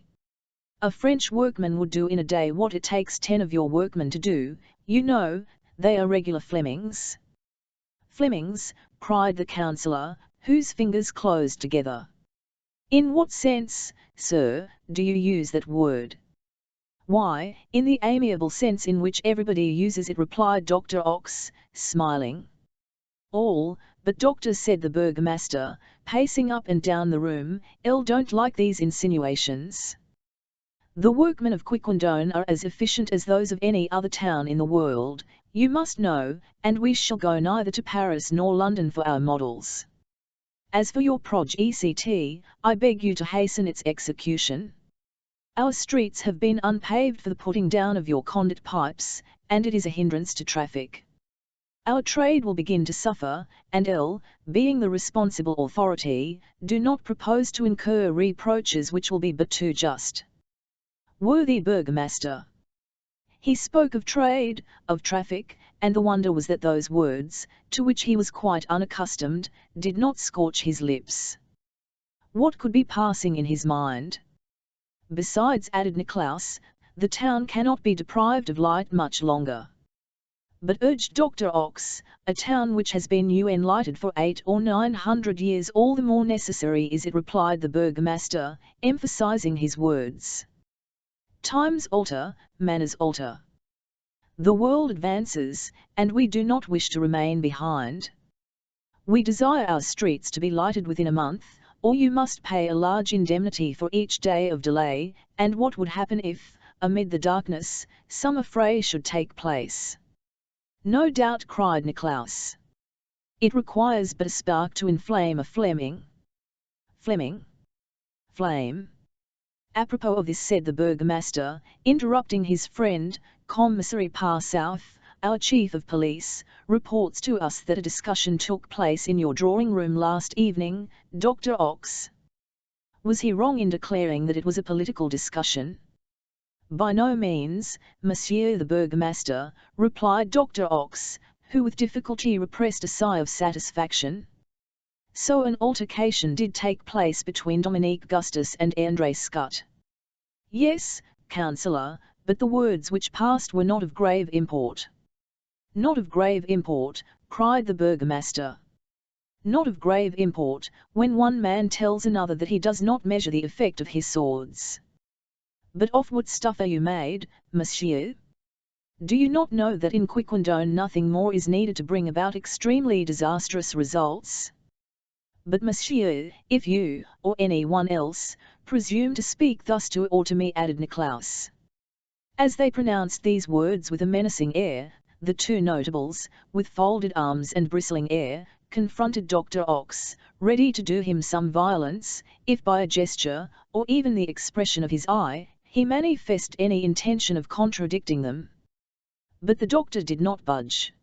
"A French workman would do in a day what it takes 10 of your workmen to do. You know, they are regular Flemings." "Flemings!" cried the counsellor, whose fingers closed together. "In what sense, sir, do you use that word?" "Why, in the amiable sense in which everybody uses it," replied Dr. Ox, smiling. "All, but doctor," said the burgomaster, pacing up and down the room, "don't like these insinuations. The workmen of Quiquendone are as efficient as those of any other town in the world, you must know, and we shall go neither to Paris nor London for our models. As for your project, I beg you to hasten its execution. Our streets have been unpaved for the putting down of your conduit pipes, and it is a hindrance to traffic. Our trade will begin to suffer, and being the responsible authority, do not propose to incur reproaches which will be but too just." "Worthy burgomaster." He spoke of trade, of traffic, and the wonder was that those words, to which he was quite unaccustomed, did not scorch his lips. What could be passing in his mind? "Besides," added Niklaus, "the town cannot be deprived of light much longer." "But," urged Dr. Ox, "a town which has been lighted for 800 or 900 years, all the more necessary is it," replied the burgomaster, emphasizing his words. "Times alter, manners alter. The world advances, and we do not wish to remain behind. We desire our streets to be lighted within a month, or you must pay a large indemnity for each day of delay, and what would happen if, amid the darkness, some affray should take place?" "No doubt," cried Niklaus. "It requires but a spark to inflame a Fleming." "Fleming? Flame?" "Apropos of this," said the burgomaster, interrupting his friend, "Commissary Parsouth, our chief of police, reports to us that a discussion took place in your drawing-room last evening, Dr. Ox. Was he wrong in declaring that it was a political discussion?" "By no means, Monsieur the burgomaster," replied Dr. Ox, who with difficulty repressed a sigh of satisfaction. "So an altercation did take place between Dominique Gustus and André Scott?" "Yes, counsellor, but the words which passed were not of grave import." "Not of grave import," cried the burgomaster. "Not of grave import, when one man tells another that he does not measure the effect of his swords. But of what stuff are you made, monsieur? Do you not know that in Quiquendone nothing more is needed to bring about extremely disastrous results?" "But monsieur, if you, or any one else, presume to speak thus to or to me," added Niklaus. As they pronounced these words with a menacing air, the two notables, with folded arms and bristling hair, confronted Dr. Ox, ready to do him some violence, if by a gesture, or even the expression of his eye, he manifested any intention of contradicting them. But the doctor did not budge.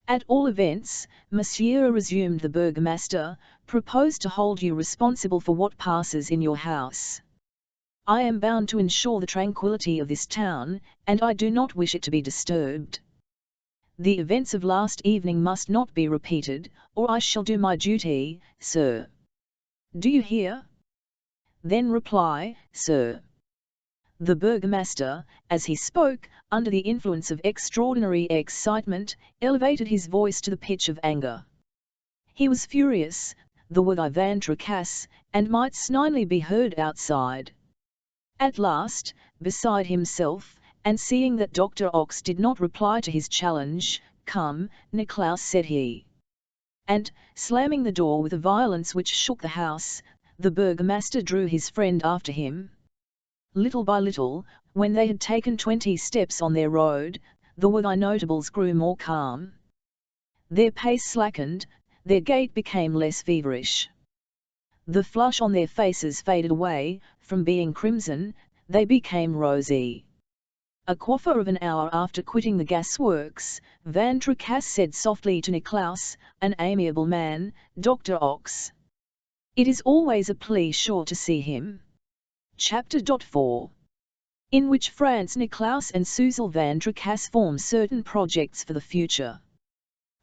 "At all events, monsieur," resumed the burgomaster, "propose to hold you responsible for what passes in your house. I am bound to ensure the tranquillity of this town, and I do not wish it to be disturbed. The events of last evening must not be repeated, or I shall do my duty, sir. Do you hear? Then reply, sir." The burgomaster, as he spoke, under the influence of extraordinary excitement, elevated his voice to the pitch of anger. He was furious, the worthy Van Tricasse, and might snidely be heard outside. At last, beside himself, and seeing that Dr. Ox did not reply to his challenge, "Come, Niklaus," said he. And, slamming the door with a violence which shook the house, the burgomaster drew his friend after him. Little by little, when they had taken 20 steps on their road, the worthy notables grew more calm. Their pace slackened, their gait became less feverish. The flush on their faces faded away, from being crimson, they became rosy. A quarter of an hour after quitting the gasworks, Van Tricasse said softly to Nicklaus, an amiable man, Dr. Ox. It is always a plea sure to see him. Chapter 4. In which Franz Nicklaus and Suzel Van Tricasse form certain projects for the future.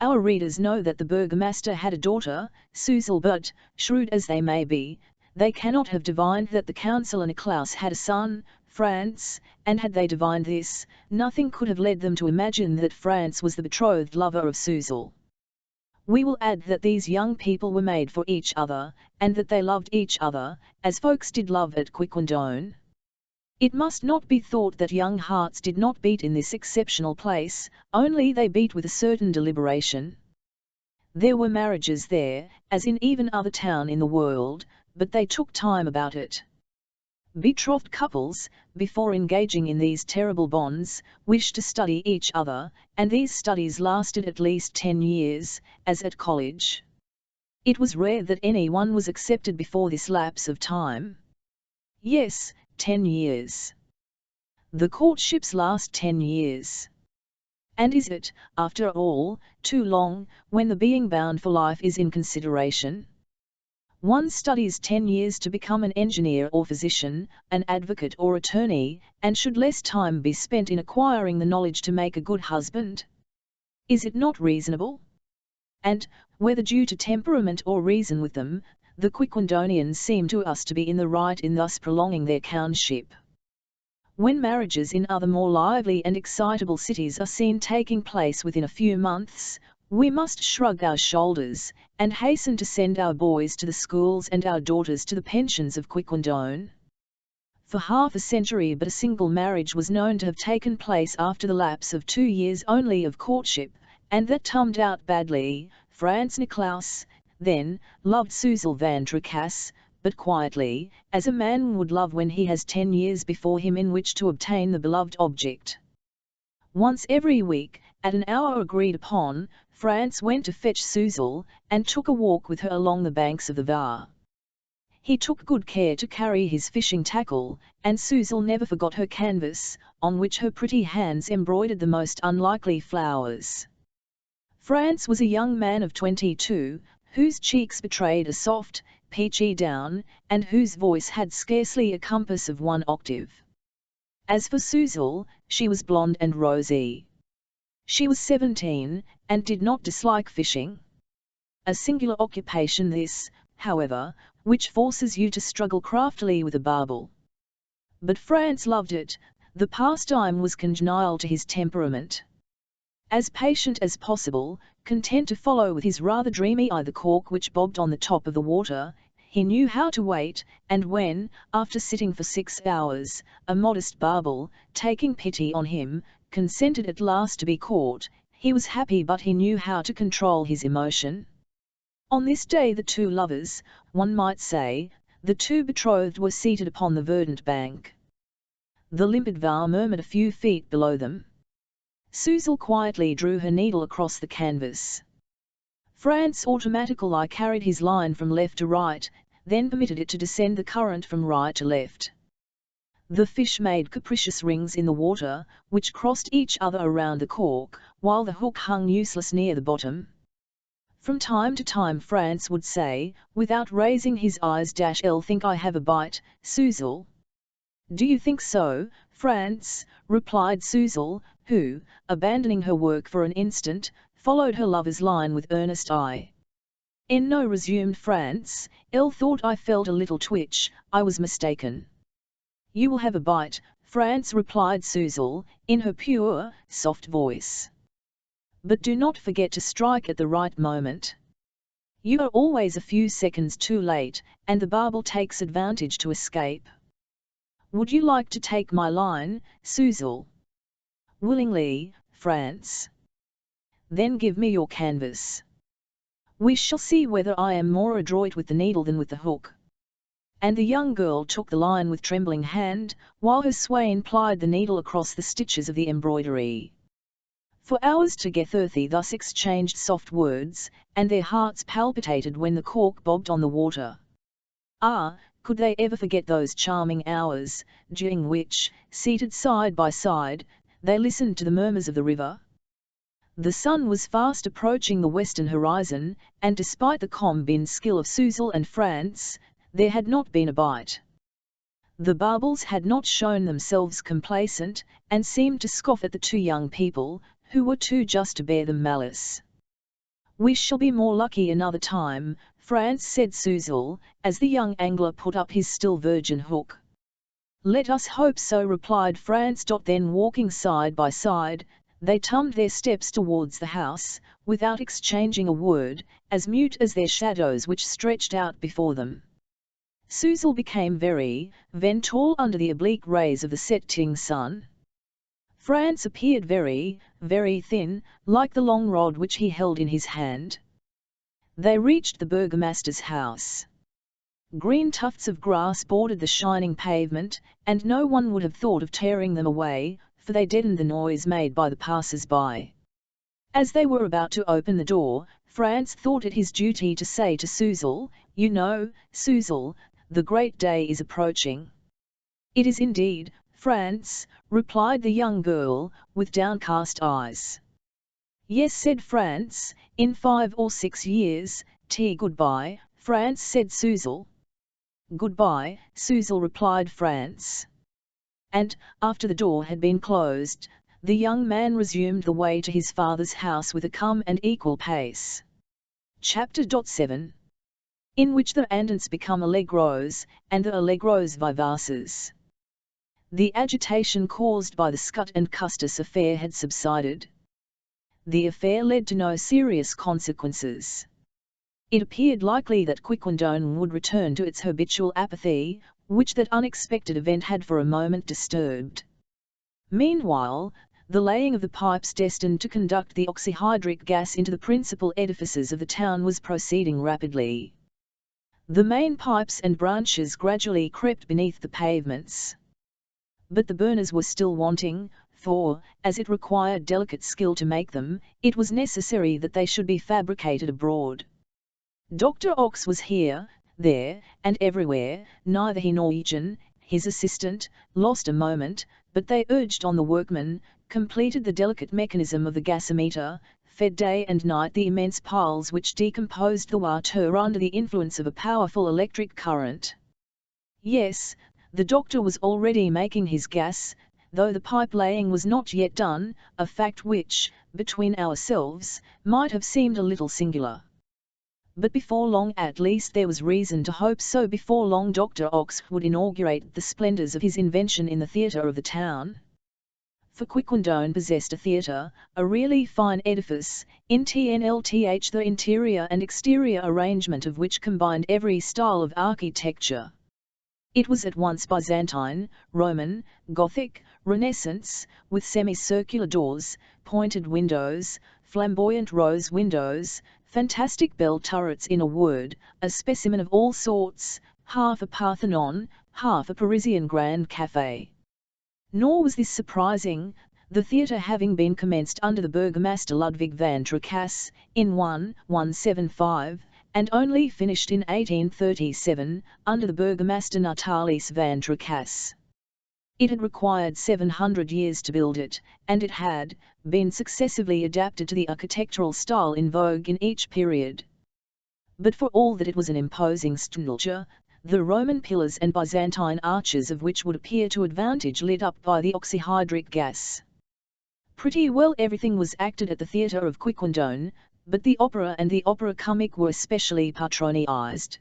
Our readers know that the burgomaster had a daughter, Suzel, but, shrewd as they may be, they cannot have divined that the councillor Nicklaus had a son, Franz, and had they divined this, nothing could have led them to imagine that Franz was the betrothed lover of Suzel. We will add that these young people were made for each other, and that they loved each other, as folks did love at Quiquendone. It must not be thought that young hearts did not beat in this exceptional place, only they beat with a certain deliberation. There were marriages there, as in even other town in the world, but they took time about it. Betrothed couples, before engaging in these terrible bonds, wished to study each other, and these studies lasted at least 10 years, as at college. It was rare that any one was accepted before this lapse of time. Yes, 10 years. The courtships last 10 years. And is it, after all, too long, when the being bound for life is in consideration? One studies 10 years to become an engineer or physician, an advocate or attorney, and should less time be spent in acquiring the knowledge to make a good husband? Is it not reasonable? And, whether due to temperament or reason with them, the Quiquendonians seem to us to be in the right in thus prolonging their countship. When marriages in other more lively and excitable cities are seen taking place within a few months, we must shrug our shoulders, and hasten to send our boys to the schools and our daughters to the pensions of Quiquendone. For half a century but a single marriage was known to have taken place after the lapse of 2 years only of courtship, and that turned out badly. Franz Nicklaus, then, loved Suzel Van Tricasse, but quietly, as a man would love when he has 10 years before him in which to obtain the beloved object. Once every week, at an hour agreed upon, Franz went to fetch Suzel, and took a walk with her along the banks of the Var. He took good care to carry his fishing tackle, and Suzel never forgot her canvas, on which her pretty hands embroidered the most unlikely flowers. Franz was a young man of 22, whose cheeks betrayed a soft, peachy down, and whose voice had scarcely a compass of 1 octave. As for Suzel, she was blonde and rosy. She was 17, and did not dislike fishing. A singular occupation this, however, which forces you to struggle craftily with a barbel. But Franz loved it, the pastime was congenial to his temperament. As patient as possible, content to follow with his rather dreamy eye the cork which bobbed on the top of the water, he knew how to wait, and when, after sitting for 6 hours, a modest barbel, taking pity on him, consented at last to be caught, he was happy, but he knew how to control his emotion. On this day the two lovers, one might say, the two betrothed, were seated upon the verdant bank. The limpid Var murmured a few feet below them. Suzel quietly drew her needle across the canvas. Franz automatically carried his line from left to right, then permitted it to descend the current from right to left. The fish made capricious rings in the water, which crossed each other around the cork, while the hook hung useless near the bottom. From time to time Franz would say, without raising his eyes, "I'll think I have a bite, Suzel." "Do you think so, Franz?" replied Suzel, who, abandoning her work for an instant, followed her lover's line with earnest eye. "No," resumed Franz, thought I felt a little twitch, I was mistaken." "You will have a bite, Franz," replied Suzel, in her pure, soft voice. "But do not forget to strike at the right moment. You are always a few seconds too late, and the barbel takes advantage to escape. Would you like to take my line, Suzel?" "Willingly, Franz." "Then give me your canvas. We shall see whether I am more adroit with the needle than with the hook." And the young girl took the line with trembling hand, while her swain plied the needle across the stitches of the embroidery. For hours together they thus exchanged soft words, and their hearts palpitated when the cork bobbed on the water. "Ah, Could they ever forget those charming hours, during which, seated side by side, they listened to the murmurs of the river? The sun was fast approaching the western horizon, and despite the combined skill of Suzel and France, there had not been a bite. The barbels had not shown themselves complacent, and seemed to scoff at the two young people, who were too just to bear them malice. "We shall be more lucky another time," France said Suzel, as the young angler put up his still virgin hook. "Let us hope so," replied France. Then walking side by side, they turned their steps towards the house, without exchanging a word, as mute as their shadows which stretched out before them. Suzel became very tall under the oblique rays of the setting sun. France appeared very thin, like the long rod which he held in his hand. They reached the burgomaster's house. Green tufts of grass bordered the shining pavement, and no one would have thought of tearing them away, for they deadened the noise made by the passers-by. As they were about to open the door, France thought it his duty to say to Suzel, "You know, Suzel, the great day is approaching." "It is indeed, France," replied the young girl, with downcast eyes. "Yes," said France, "in 5 or 6 years, goodbye," France said Suzel. "Goodbye," Suzel replied France. And, after the door had been closed, the young man resumed the way to his father's house with a calm and equal pace. Chapter 7. In which the andants become allegros, and the allegros vivaces. The agitation caused by the Scut and Custis affair had subsided. The affair led to no serious consequences. It appeared likely that Quiquendone would return to its habitual apathy, which that unexpected event had for a moment disturbed. Meanwhile, the laying of the pipes destined to conduct the oxyhydric gas into the principal edifices of the town was proceeding rapidly. The main pipes and branches gradually crept beneath the pavements. But the burners were still wanting, for, as it required delicate skill to make them, it was necessary that they should be fabricated abroad. Dr. Ox was here, there, and everywhere. Neither he nor Eugen, his assistant, lost a moment, but they urged on the workmen, completed the delicate mechanism of the gasometer, fed day and night the immense piles which decomposed the water under the influence of a powerful electric current. Yes, the doctor was already making his gas, though the pipe laying was not yet done, a fact which, between ourselves, might have seemed a little singular. But before long, at least there was reason to hope so, before long Dr. Ox would inaugurate the splendours of his invention in the theatre of the town. For Quiquendone possessed a theatre, a really fine edifice, in TNLTH, the interior and exterior arrangement of which combined every style of architecture. It was at once Byzantine, Roman, Gothic, Renaissance, with semicircular doors, pointed windows, flamboyant rose windows, fantastic bell turrets, in a word, a specimen of all sorts, half a Parthenon, half a Parisian Grand Café. Nor was this surprising, the theatre having been commenced under the burgomaster Ludwig van Tricasse, in 1175, and only finished in 1837, under the burgomaster Natalis van Tricasse. It had required 700 years to build it, and it had been successively adapted to the architectural style in vogue in each period. But for all that it was an imposing structure, the Roman pillars and Byzantine arches of which would appear to advantage lit up by the oxyhydric gas. Pretty well everything was acted at the theatre of Quiquendone, but the opera and the opera comique were especially patronized.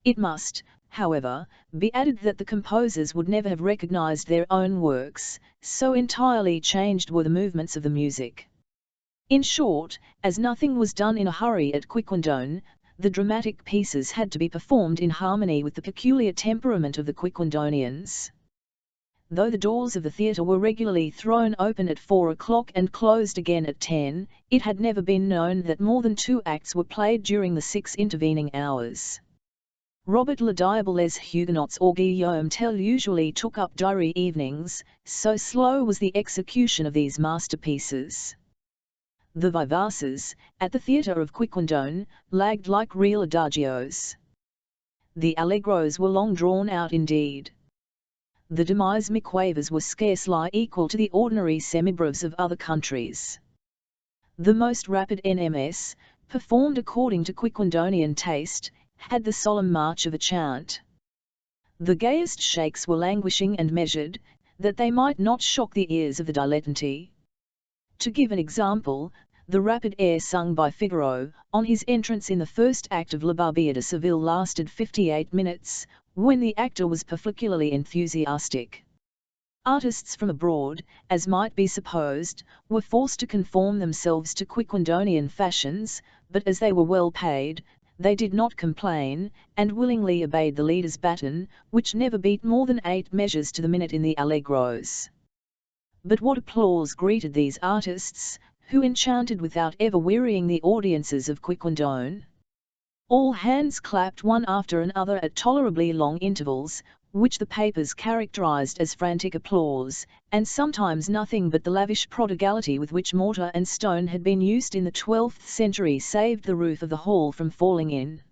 It must, however, be added that the composers would never have recognized their own works, so entirely changed were the movements of the music. In short, as nothing was done in a hurry at Quiquendone, the dramatic pieces had to be performed in harmony with the peculiar temperament of the Quiquendonians. Though the doors of the theatre were regularly thrown open at 4 o'clock and closed again at 10, it had never been known that more than 2 acts were played during the 6 intervening hours. Robert le Diable les Huguenots or Guillaume Tell usually took up diary evenings, so slow was the execution of these masterpieces. The vivaces, at the theatre of Quiquendone, lagged like real adagios. The allegros were long drawn out indeed. The demise quavers were scarcely equal to the ordinary semibreves of other countries. The most rapid NMS, performed according to Quiquendonian taste, had the solemn march of a chant. The gayest shakes were languishing and measured, that they might not shock the ears of the dilettante. To give an example, the rapid air sung by Figaro, on his entrance in the first act of La Barbiere de Seville lasted 58 minutes, when the actor was particularly enthusiastic. Artists from abroad, as might be supposed, were forced to conform themselves to Quiquendonian fashions, but as they were well paid, they did not complain, and willingly obeyed the leader's baton, which never beat more than 8 measures to the minute in the allegros. But what applause greeted these artists, who enchanted without ever wearying the audiences of Quiquendone! All hands clapped one after another at tolerably long intervals, which the papers characterized as frantic applause, and sometimes nothing but the lavish prodigality with which mortar and stone had been used in the 12th century saved the roof of the hall from falling in.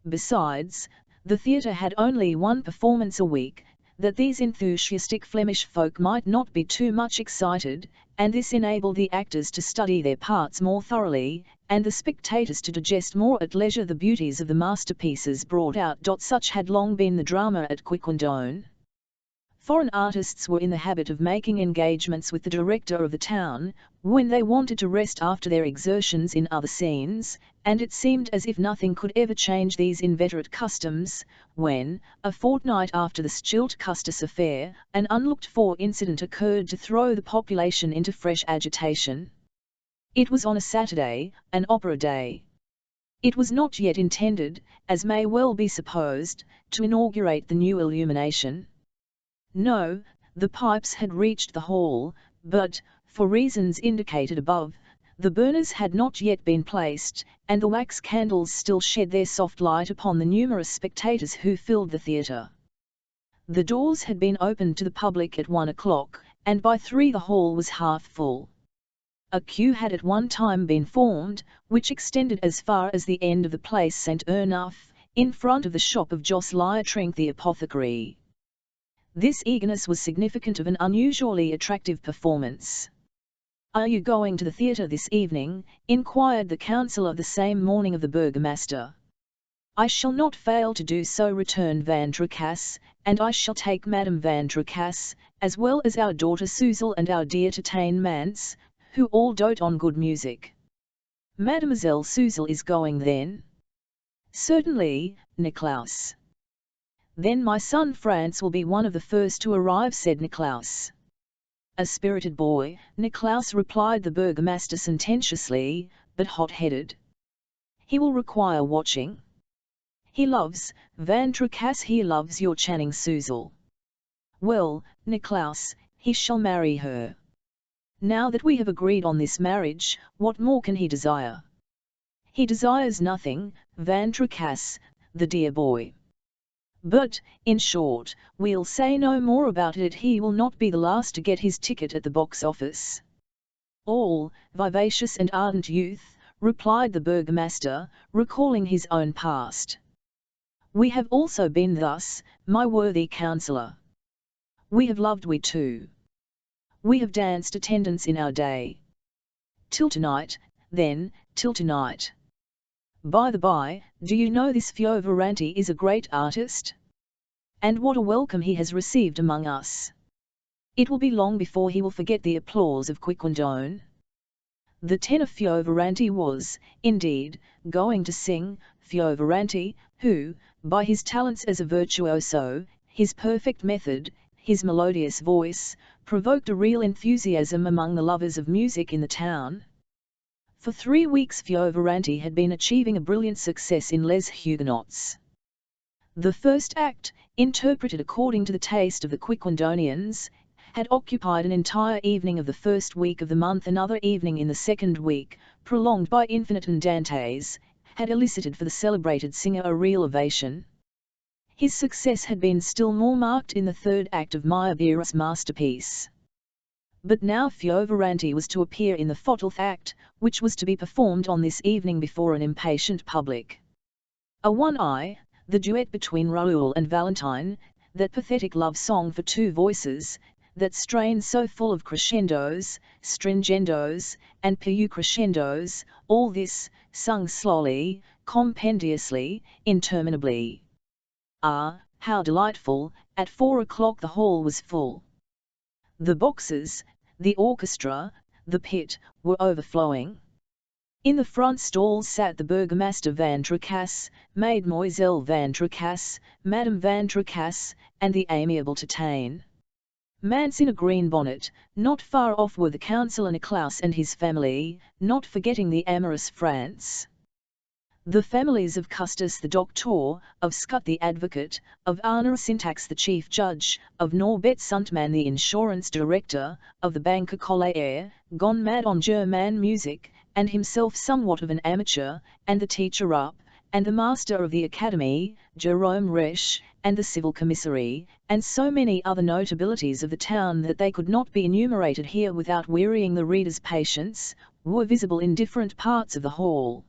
Besides, the theatre had only one performance a week, that these enthusiastic Flemish folk might not be too much excited, and this enabled the actors to study their parts more thoroughly, and the spectators to digest more at leisure the beauties of the masterpieces brought out. Such had long been the drama at Quiquendone. Foreign artists were in the habit of making engagements with the director of the town, when they wanted to rest after their exertions in other scenes, and it seemed as if nothing could ever change these inveterate customs, when, a fortnight after the Stilt-Custis affair, an unlooked-for incident occurred to throw the population into fresh agitation. It was on a Saturday, an opera day. It was not yet intended, as may well be supposed, to inaugurate the new illumination. No, the pipes had reached the hall, but, for reasons indicated above, the burners had not yet been placed, and the wax candles still shed their soft light upon the numerous spectators who filled the theatre. The doors had been opened to the public at 1 o'clock, and by 3 the hall was half full. A queue had at one time been formed, which extended as far as the end of the Place Saint-Ernuph, in front of the shop of Jos Lietrinck the apothecary. This eagerness was significant of an unusually attractive performance. "Are you going to the theatre this evening?" inquired the councillor the same morning of the burgomaster. "I shall not fail to do so," returned Van Tricasse, "and I shall take Madame Van Tricasse, as well as our daughter Suzel and our dear Titane Mance, who all dote on good music." "Mademoiselle Suzel is going then?" "Certainly, Niklaus." "Then my son France will be one of the first to arrive," said Niklaus. "A spirited boy," Niklaus replied the burgomaster sententiously, but hot-headed. "He will require watching. He loves, Van Tricasse, he loves your Channing Suzel. Well, Niklaus, he shall marry her. Now that we have agreed on this marriage, what more can he desire?" "He desires nothing, Van Tricasse, the dear boy. But, in short, we'll say no more about it. He will not be the last to get his ticket at the box office." "All vivacious and ardent youth," replied the burgomaster, recalling his own past. "We have also been thus, my worthy councillor. We have loved, we too. We have danced attendance in our day. Till tonight, then, till tonight. By the by, do you know this Fiovaranti is a great artist? And what a welcome he has received among us! It will be long before he will forget the applause of Quiquendone." The tenor Fiovaranti was, indeed, going to sing, Fiovaranti, who, by his talents as a virtuoso, his perfect method, his melodious voice, provoked a real enthusiasm among the lovers of music in the town. For 3 weeks Fiovaranti had been achieving a brilliant success in Les Huguenots. The first act, interpreted according to the taste of the Quiquendonians, had occupied an entire evening of the first week of the month. Another evening in the second week, prolonged by infinite andantes, had elicited for the celebrated singer a real ovation. His success had been still more marked in the third act of Meyerbeer's masterpiece. But now Fiovaranti was to appear in the 4th act, which was to be performed on this evening before an impatient public. A one-eye, the duet between Raoul and Valentine, that pathetic love song for two voices, that strain so full of crescendos, stringendos, and piu crescendos, all this, sung slowly, compendiously, interminably. Ah, how delightful! At 4 o'clock the hall was full. The boxes, the orchestra, the pit, were overflowing. In the front stalls sat the Burgomaster Van Tricasse, Mademoiselle Van Tricasse, Madame Van Tricasse, and the amiable Titane. Mance in a green bonnet. Not far off were the Councillor Nicklaus and his family, not forgetting the amorous France. The families of Custis the doctor, of Scott the advocate, of Arna Syntax the chief judge, of Norbert Suntman the insurance director, of the banker Collier, gone mad on German music, and himself somewhat of an amateur, and the teacher Rupp, and the master of the academy, Jerome Resch, and the civil commissary, and so many other notabilities of the town that they could not be enumerated here without wearying the reader's patience, were visible in different parts of the hall.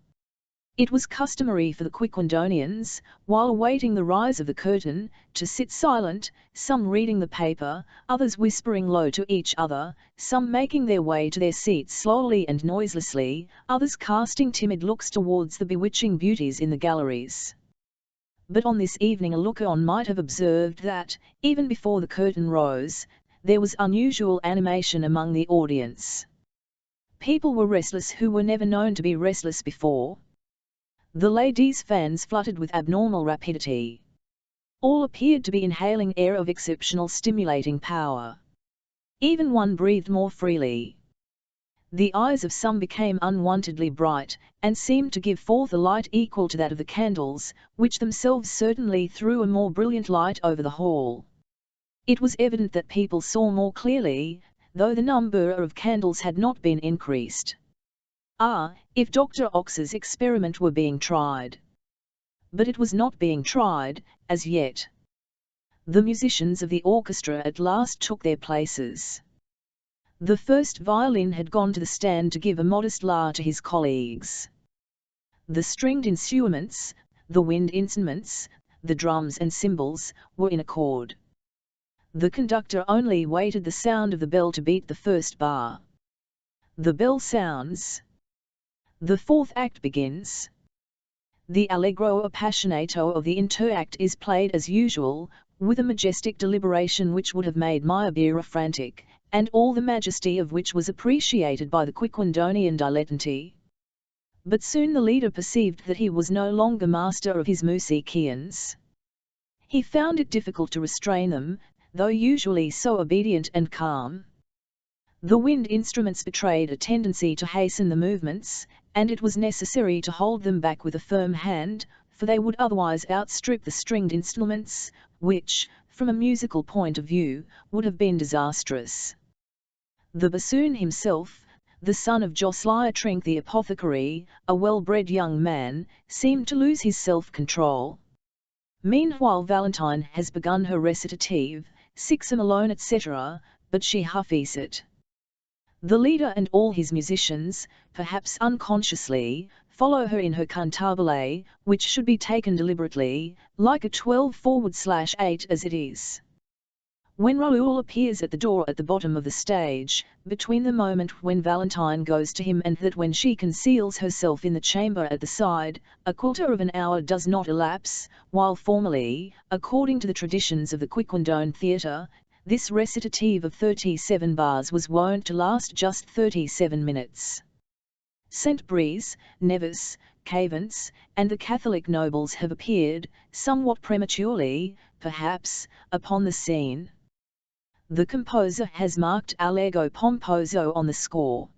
It was customary for the Quiquendonians, while awaiting the rise of the curtain, to sit silent, some reading the paper, others whispering low to each other, some making their way to their seats slowly and noiselessly, others casting timid looks towards the bewitching beauties in the galleries. But on this evening a looker-on might have observed that, even before the curtain rose, there was unusual animation among the audience. People were restless who were never known to be restless before. The ladies' fans fluttered with abnormal rapidity. All appeared to be inhaling air of exceptional stimulating power. Even one breathed more freely. The eyes of some became unwontedly bright, and seemed to give forth a light equal to that of the candles, which themselves certainly threw a more brilliant light over the hall. It was evident that people saw more clearly, though the number of candles had not been increased. Ah, if Dr. Ox's experiment were being tried! But it was not being tried, as yet. The musicians of the orchestra at last took their places. The first violin had gone to the stand to give a modest la to his colleagues. The stringed instruments, the wind instruments, the drums and cymbals, were in accord. The conductor only waited the sound of the bell to beat the first bar. The bell sounds. The fourth act begins. The allegro appassionato of the interact is played as usual, with a majestic deliberation which would have made Meyerbeer frantic, and all the majesty of which was appreciated by the Quiquendonian dilettante. But soon the leader perceived that he was no longer master of his musicians. He found it difficult to restrain them, though usually so obedient and calm. The wind instruments betrayed a tendency to hasten the movements, and it was necessary to hold them back with a firm hand, for they would otherwise outstrip the stringed instruments, which, from a musical point of view, would have been disastrous. The bassoon himself, the son of Josiah Trink the apothecary, a well-bred young man, seemed to lose his self-control. Meanwhile Valentine has begun her recitative, Sixam alone etc., but she huffies it. The leader and all his musicians, perhaps unconsciously, follow her in her cantabile, which should be taken deliberately, like a 12/8 as it is. When Raoul appears at the door at the bottom of the stage, between the moment when Valentine goes to him and that when she conceals herself in the chamber at the side, a quarter of an hour does not elapse, while formerly, according to the traditions of the Quiquendone theatre, this recitative of 37 bars was wont to last just 37 minutes. St. Brice, Nevis, Cavance, and the Catholic nobles have appeared, somewhat prematurely, perhaps, upon the scene. The composer has marked allegro pomposo on the score.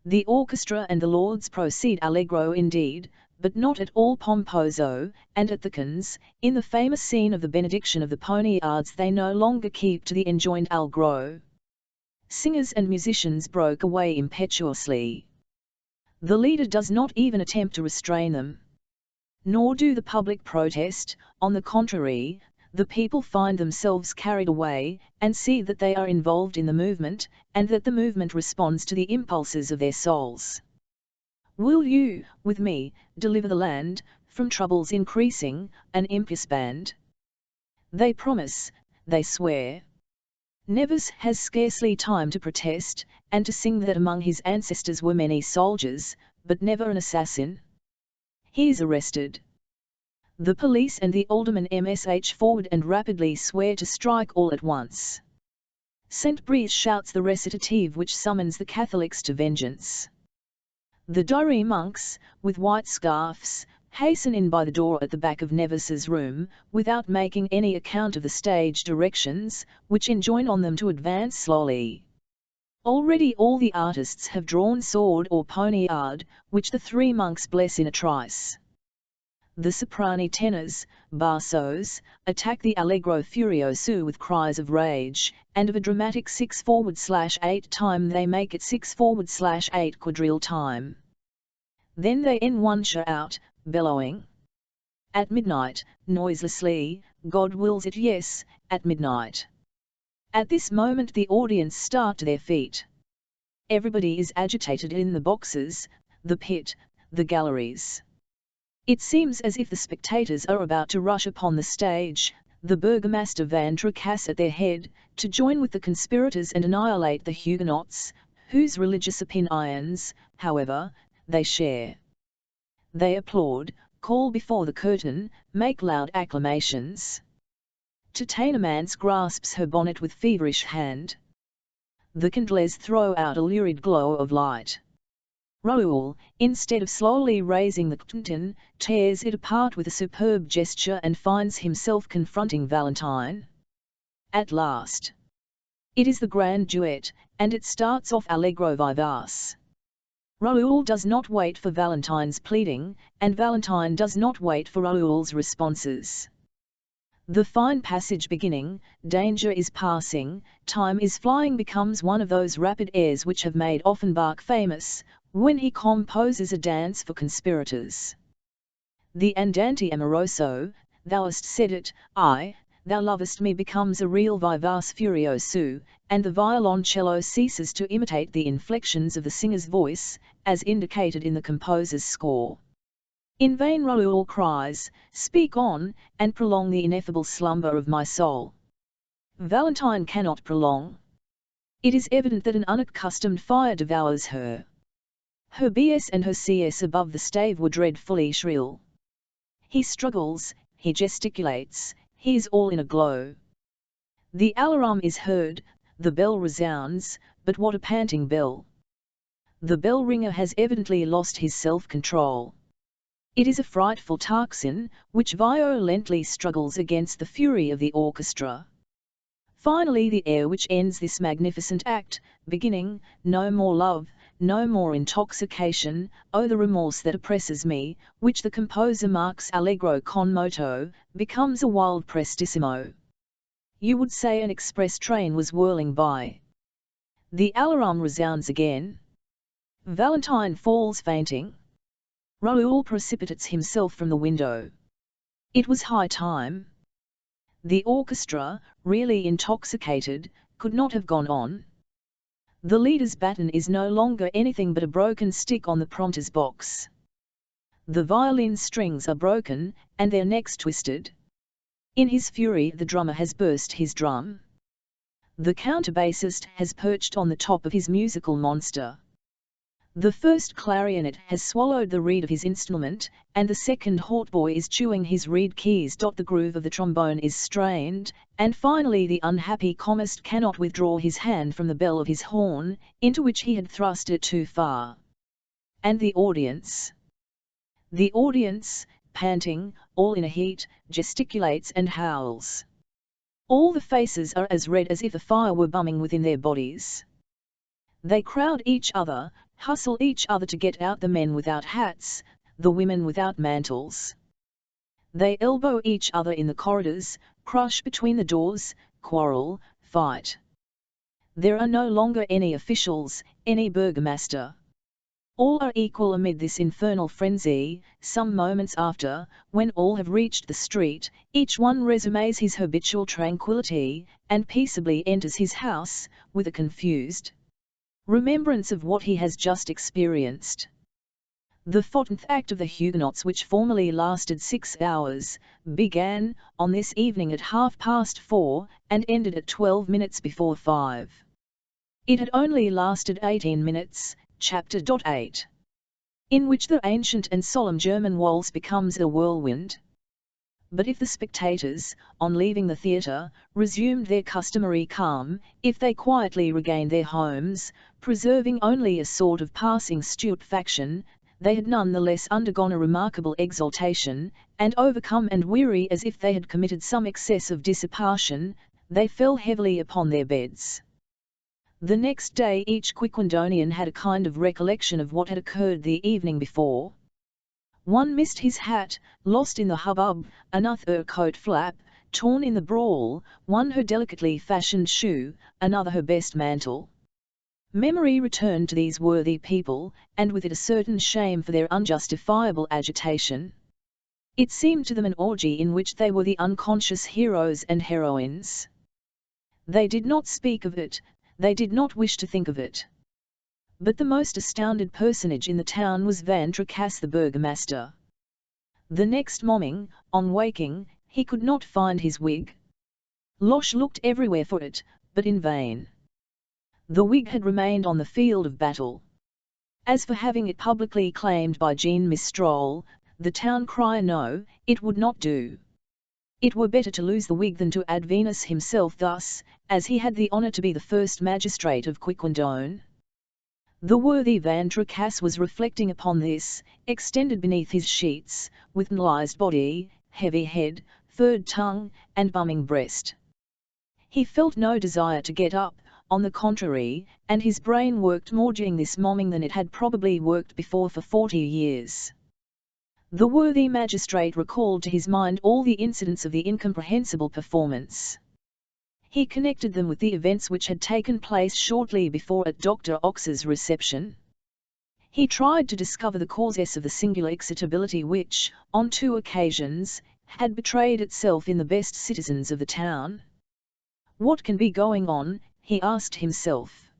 The orchestra and the lords proceed allegro indeed, but not at all pomposo, and at the cans, in the famous scene of the benediction of the poniards they no longer keep to the enjoined allegro. Singers and musicians broke away impetuously. The leader does not even attempt to restrain them. Nor do the public protest, on the contrary, the people find themselves carried away, and see that they are involved in the movement, and that the movement responds to the impulses of their souls. Will you, with me, deliver the land, from troubles increasing, an impious band. They promise, they swear. Nevers has scarcely time to protest, and to sing that among his ancestors were many soldiers, but never an assassin. He is arrested. The police and the alderman msh forward and rapidly swear to strike all at once. St. Brice shouts the recitative which summons the Catholics to vengeance. The Diary monks, with white scarfs, hasten in by the door at the back of Nevers's room, without making any account of the stage directions, which enjoin on them to advance slowly. Already all the artists have drawn sword or poniard, which the three monks bless in a trice. The soprani tenors, bassos, attack the allegro furioso with cries of rage, and of a dramatic 6/8 time they make it 6/8 quadrille time. Then they in one shout, bellowing. At midnight, noiselessly, God wills it, yes, at midnight. At this moment the audience start to their feet. Everybody is agitated in the boxes, the pit, the galleries. It seems as if the spectators are about to rush upon the stage, the Burgomaster Van Tricasse at their head, to join with the conspirators and annihilate the Huguenots, whose religious opinions, however, they share. They applaud, call before the curtain, make loud acclamations. Titania grasps her bonnet with feverish hand. The candles throw out a lurid glow of light. Raoul, instead of slowly raising the curtain, tears it apart with a superb gesture and finds himself confronting Valentine. At last. It is the grand duet, and it starts off allegro vivace. Raoul does not wait for Valentine's pleading, and Valentine does not wait for Raoul's responses. The fine passage beginning, danger is passing, time is flying becomes one of those rapid airs which have made Offenbach famous, when he composes a dance for conspirators. The andante amoroso, thou hast said it, thou lovest me becomes a real vivace furioso, and the violoncello ceases to imitate the inflections of the singer's voice, as indicated in the composer's score. In vain Raoul cries, speak on, and prolong the ineffable slumber of my soul. Valentine cannot prolong. It is evident that an unaccustomed fire devours her. Her BS and her CS above the stave were dreadfully shrill. He struggles, he gesticulates, he is all in a glow. The alarum is heard, the bell resounds, but what a panting bell! The bell ringer has evidently lost his self-control. It is a frightful tocsin, which violently struggles against the fury of the orchestra. Finally the air which ends this magnificent act, beginning, no more love, no more intoxication, oh the remorse that oppresses me, which the composer marks allegro con moto, becomes a wild prestissimo. You would say an express train was whirling by. The alarum resounds again. Valentine falls fainting. Raoul precipitates himself from the window. It was high time. The orchestra, really intoxicated, could not have gone on. The leader's baton is no longer anything but a broken stick on the prompter's box. The violin strings are broken, and their necks twisted. In his fury the drummer has burst his drum. The counterbassist has perched on the top of his musical monster. The first clarionet has swallowed the reed of his instrument, and the second hautboy is chewing his reed keys. The groove of the trombone is strained, and finally the unhappy commist cannot withdraw his hand from the bell of his horn, into which he had thrust it too far. And the audience? The audience, panting, all in a heat, gesticulates and howls. All the faces are as red as if a fire were bumming within their bodies. They crowd each other, hustle each other to get out the men without hats, the women without mantles. They elbow each other in the corridors, crush between the doors, quarrel, fight. There are no longer any officials, any burgomaster. All are equal amid this infernal frenzy. Some moments after, when all have reached the street, each one resumes his habitual tranquillity, and peaceably enters his house, with a confused remembrance of what he has just experienced. The 14th act of the Huguenots, which formerly lasted 6 hours, began on this evening at 4:30 and ended at 12 minutes before 5. It had only lasted 18 minutes, chapter 8, in which the ancient and solemn German waltz becomes a whirlwind. But if the spectators, on leaving the theatre, resumed their customary calm, if they quietly regained their homes, preserving only a sort of passing stupefaction, they had none the less undergone a remarkable exaltation, and overcome and weary as if they had committed some excess of dissipation, they fell heavily upon their beds. The next day each Quiquendonian had a kind of recollection of what had occurred the evening before. One missed his hat, lost in the hubbub, another her coat flap, torn in the brawl, one her delicately fashioned shoe, another her best mantle. Memory returned to these worthy people, and with it a certain shame for their unjustifiable agitation. It seemed to them an orgy in which they were the unconscious heroes and heroines. They did not speak of it, they did not wish to think of it. But the most astounded personage in the town was Van Tricasse the burgomaster. The next morning, on waking, he could not find his wig. Loche looked everywhere for it, but in vain. The wig had remained on the field of battle. As for having it publicly claimed by Jean Mistrol, the town crier, no, it would not do. It were better to lose the wig than to add Venus himself thus, as he had the honour to be the first magistrate of Quiquendone. The worthy Van Tricasse was reflecting upon this, extended beneath his sheets, with analysed body, heavy head, furred tongue, and bumming breast. He felt no desire to get up, on the contrary, and his brain worked more during this morning than it had probably worked before for 40 years. The worthy magistrate recalled to his mind all the incidents of the incomprehensible performance. He connected them with the events which had taken place shortly before at Dr. Ox's reception. He tried to discover the causes of the singular excitability which, on 2 occasions, had betrayed itself in the best citizens of the town. What can be going on, he asked himself.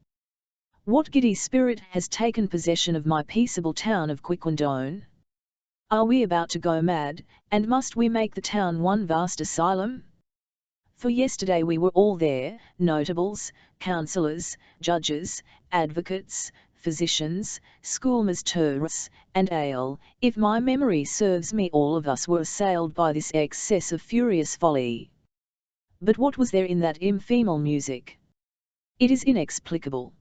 What giddy spirit has taken possession of my peaceable town of Quiquendone? Are we about to go mad, and must we make the town one vast asylum? For yesterday we were all there, notables, councillors, judges, advocates, physicians, schoolmasters, and ale, if my memory serves me, all of us were assailed by this excess of furious folly. But what was there in that infernal music? It is inexplicable.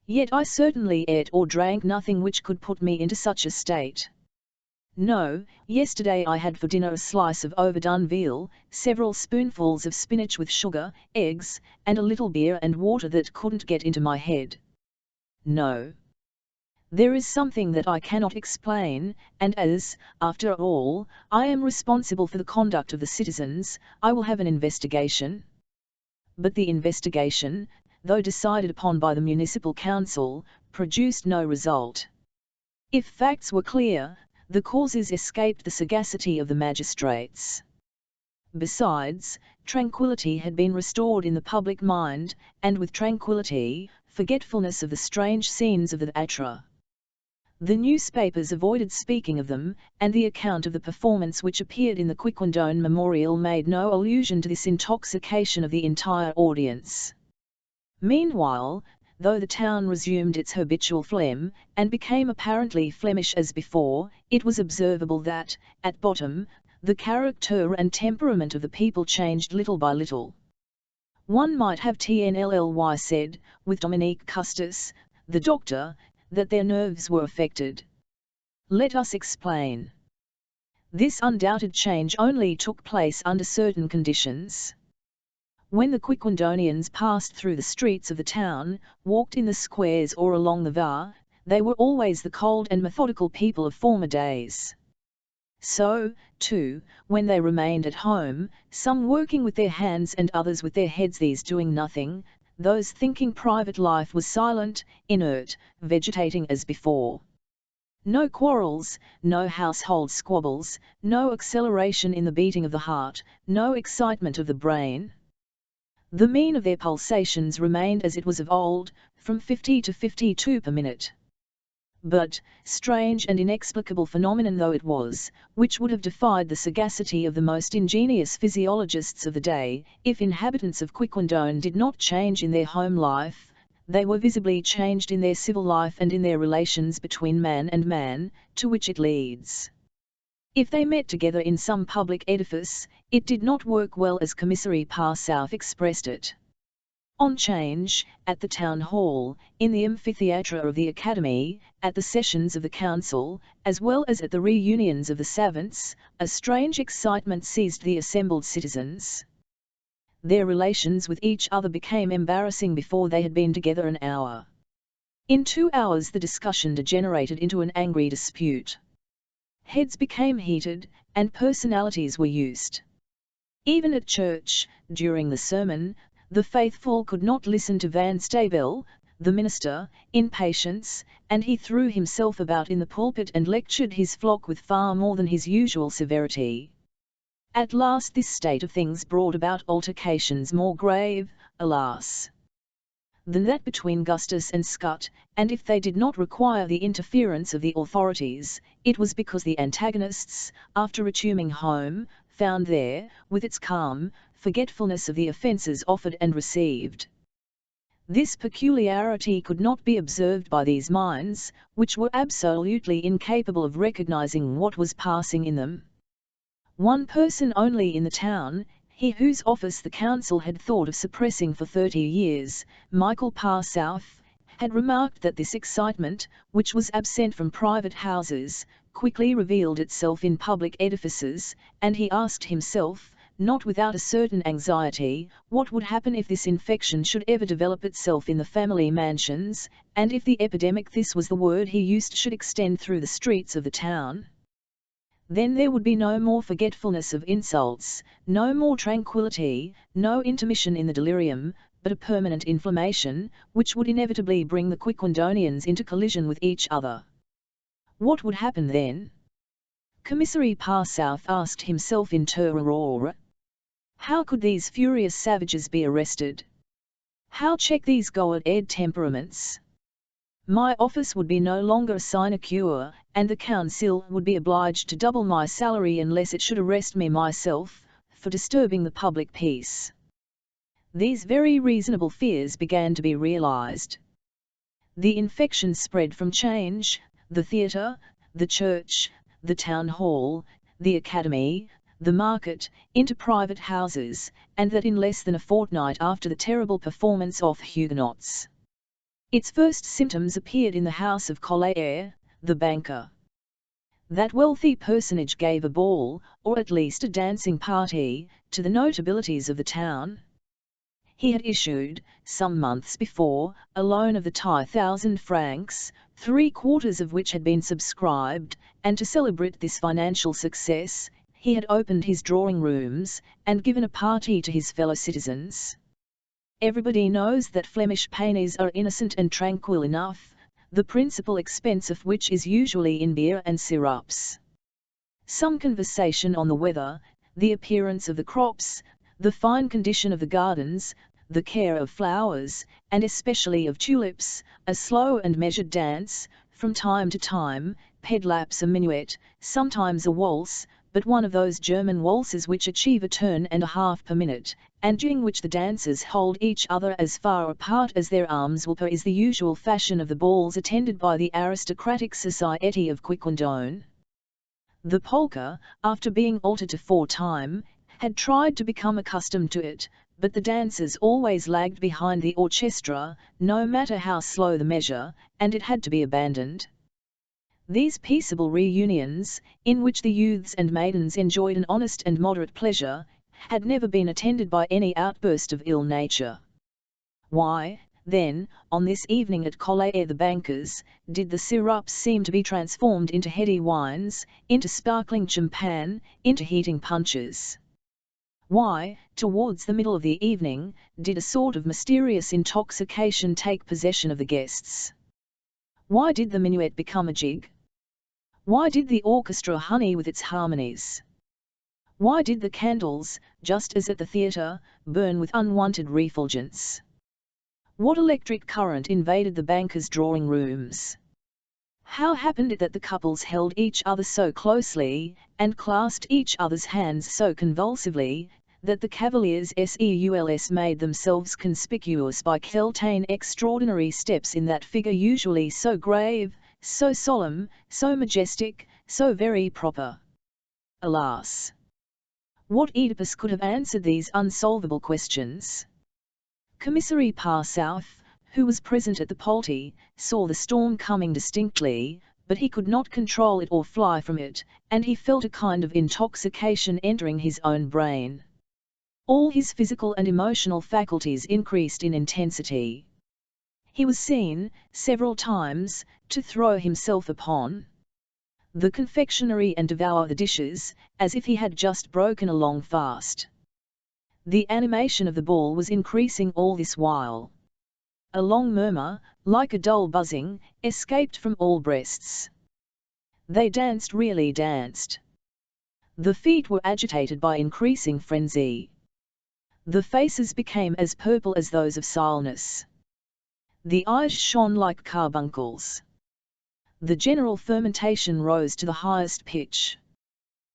Yet I certainly ate or drank nothing which could put me into such a state. No, yesterday I had for dinner a slice of overdone veal, several spoonfuls of spinach with sugar, eggs, and a little beer and water that couldn't get into my head. No. There is something that I cannot explain, and as, after all, I am responsible for the conduct of the citizens, I will have an investigation. But the investigation, though decided upon by the municipal council, produced no result. If facts were clear, the causes escaped the sagacity of the magistrates. Besides, tranquillity had been restored in the public mind, and with tranquillity, forgetfulness of the strange scenes of the theatre. The newspapers avoided speaking of them, and the account of the performance which appeared in the Quiquendone Memorial made no allusion to this intoxication of the entire audience. Meanwhile, though the town resumed its habitual phlegm, and became apparently Flemish as before, it was observable that, at bottom, the character and temperament of the people changed little by little. One might have TNLLY said, with Dominique Custis, the doctor, that their nerves were affected. Let us explain. This undoubted change only took place under certain conditions. When the Quiquendonians passed through the streets of the town, walked in the squares or along the Var, they were always the cold and methodical people of former days. So, too, when they remained at home, some working with their hands and others with their heads, these doing nothing, those thinking private life was silent, inert, vegetating as before. No quarrels, no household squabbles, no acceleration in the beating of the heart, no excitement of the brain. The mean of their pulsations remained as it was of old, from 50 to 52 per minute. but, strange and inexplicable phenomenon though it was, which would have defied the sagacity of the most ingenious physiologists of the day, if inhabitants of Quiquendone did not change in their home life, they were visibly changed in their civil life and in their relations between man and man, to which it leads. If they met together in some public edifice, it did not work well as Commissary Parsouth expressed it. On 'Change, at the Town Hall, in the amphitheatre of the Academy, at the sessions of the Council, as well as at the reunions of the savants, a strange excitement seized the assembled citizens. Their relations with each other became embarrassing before they had been together an hour. In 2 hours the discussion degenerated into an angry dispute. Heads became heated, and personalities were used. Even at church, during the sermon, the faithful could not listen to Van Stabel, the minister, in patience, and he threw himself about in the pulpit and lectured his flock with far more than his usual severity. At last this state of things brought about altercations more grave, alas, than that between Gustus and Scott, and if they did not require the interference of the authorities, it was because the antagonists, after returning home, found there, with its calm, forgetfulness of the offences offered and received. This peculiarity could not be observed by these minds, which were absolutely incapable of recognizing what was passing in them. One person only in the town, he whose office the council had thought of suppressing for 30 years, Michael Parsouth, had remarked that this excitement, which was absent from private houses, quickly revealed itself in public edifices, and he asked himself, not without a certain anxiety, what would happen if this infection should ever develop itself in the family mansions, and if the epidemic, this was the word he used, should extend through the streets of the town. Then there would be no more forgetfulness of insults, no more tranquillity, no intermission in the delirium, but a permanent inflammation, which would inevitably bring the Quiquendonians into collision with each other. What would happen then? Commissary Parsouth asked himself in terror. How could these furious savages be arrested? How check these go-at-ed temperaments? My office would be no longer a sinecure, and the council would be obliged to double my salary unless it should arrest me myself, for disturbing the public peace. These very reasonable fears began to be realized. The infection spread from Change, the theatre, the church, the town hall, the academy, the market, into private houses, and that in less than a fortnight after the terrible performance of Huguenots. Its first symptoms appeared in the house of Collier, the banker. That wealthy personage gave a ball, or at least a dancing party, to the notabilities of the town. He had issued, some months before, a loan of the 10,000 francs, 3/4 of which had been subscribed, and to celebrate this financial success, he had opened his drawing rooms, and given a party to his fellow citizens. Everybody knows that Flemish pennies are innocent and tranquil enough, the principal expense of which is usually in beer and syrups. Some conversation on the weather, the appearance of the crops, the fine condition of the gardens, the care of flowers, and especially of tulips, a slow and measured dance, from time to time, pedlaps, a minuet, sometimes a waltz, but one of those German waltzes which achieve a turn and a half per minute, and during which the dancers hold each other as far apart as their arms will per, is the usual fashion of the balls attended by the aristocratic society of Quiquendone. The polka, after being altered to 4-time, had tried to become accustomed to it, but the dancers always lagged behind the orchestra, no matter how slow the measure, and it had to be abandoned. These peaceable reunions, in which the youths and maidens enjoyed an honest and moderate pleasure, had never been attended by any outburst of ill nature. Why, then, on this evening at Collier the banker's, did the syrups seem to be transformed into heady wines, into sparkling champagne, into heating punches? Why, towards the middle of the evening, did a sort of mysterious intoxication take possession of the guests? Why did the minuet become a jig? Why did the orchestra honey with its harmonies? Why did the candles, just as at the theatre, burn with unwonted refulgence? What electric current invaded the banker's drawing rooms? How happened it that the couples held each other so closely, and clasped each other's hands so convulsively, that the cavaliers SEULS made themselves conspicuous by taking extraordinary steps in that figure usually so grave, so solemn, so majestic, so very proper? Alas! What Oedipus could have answered these unsolvable questions? Commissary Parsouth, who was present at the poultry, saw the storm coming distinctly, but he could not control it or fly from it, and he felt a kind of intoxication entering his own brain. All his physical and emotional faculties increased in intensity. He was seen, several times, to throw himself upon the confectionery and devour the dishes, as if he had just broken a long fast. The animation of the ball was increasing all this while. A long murmur, like a dull buzzing, escaped from all breasts. They danced, really danced. The feet were agitated by increasing frenzy. The faces became as purple as those of Silenus. The eyes shone like carbuncles. The general fermentation rose to the highest pitch.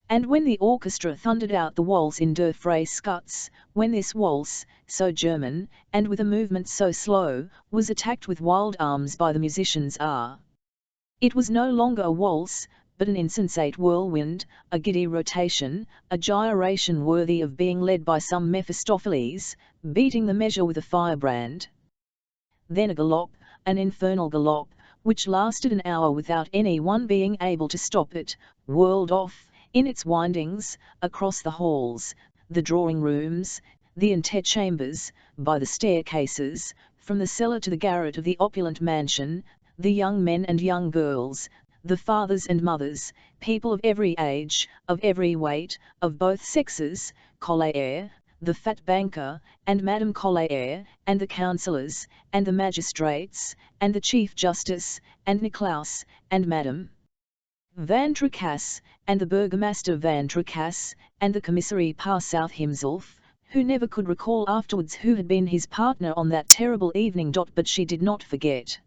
And when the orchestra thundered out the waltz in Der Freischütz, when this waltz, so German, and with a movement so slow, was attacked with wild arms by the musicians, it was no longer a waltz, but an insensate whirlwind, a giddy rotation, a gyration worthy of being led by some Mephistopheles, beating the measure with a firebrand. Then a galop, an infernal galop, which lasted an hour without any one being able to stop it, whirled off, in its windings, across the halls, the drawing-rooms, the antechambers, by the staircases, from the cellar to the garret of the opulent mansion, the young men and young girls, the fathers and mothers, people of every age, of every weight, of both sexes, Collier, the fat banker, and Madame Collier, and the councillors, and the magistrates, and the Chief Justice, and Nicolaus, and Madame Van Tricasse, and the Burgomaster Van Tricasse, and the Commissary Parsouth himself, who never could recall afterwards who had been his partner on that terrible evening. But she did not forget.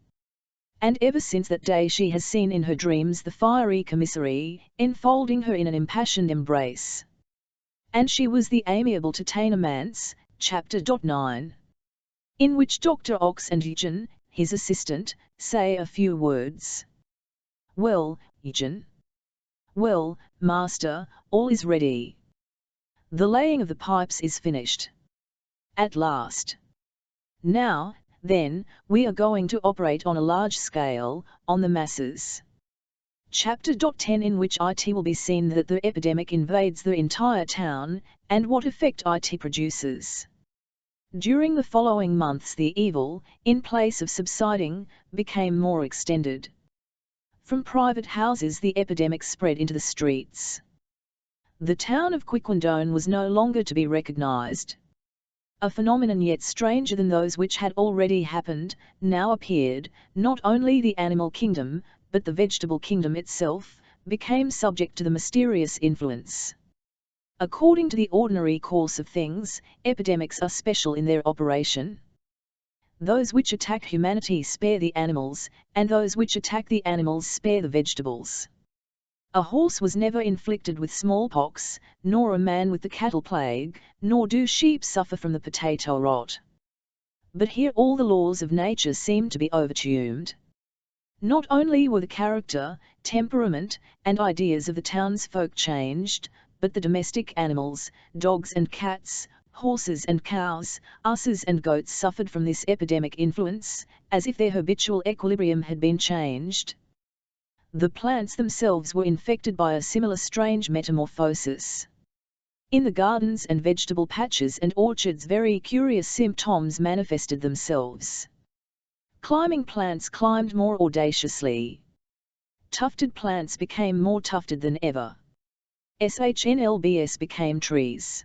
And ever since that day she has seen in her dreams the fiery commissary, enfolding her in an impassioned embrace. And she was the amiable Titanomance, chapter 9. In which Dr. Ox and Eugen, his assistant, say a few words. Well, Eugen? Well, master, all is ready. The laying of the pipes is finished. At last. Now, then, we are going to operate on a large scale, on the masses. Chapter 10, in which it will be seen that the epidemic invades the entire town, and what effect it produces. During the following months the evil, in place of subsiding, became more extended. From private houses the epidemic spread into the streets. The town of Quiquendone was no longer to be recognized. A phenomenon yet stranger than those which had already happened, now appeared. Not only the animal kingdom, but the vegetable kingdom itself, became subject to the mysterious influence. According to the ordinary course of things, epidemics are special in their operation. Those which attack humanity spare the animals, and those which attack the animals spare the vegetables. A horse was never inflicted with smallpox, nor a man with the cattle plague, nor do sheep suffer from the potato rot. But here all the laws of nature seemed to be overtuned. Not only were the character, temperament, and ideas of the townsfolk changed, but the domestic animals, dogs and cats, horses and cows, asses and goats suffered from this epidemic influence, as if their habitual equilibrium had been changed. The plants themselves were infected by a similar strange metamorphosis. In the gardens and vegetable patches and orchards very curious symptoms manifested themselves. Climbing plants climbed more audaciously. Tufted plants became more tufted than ever. SHNLBS became trees.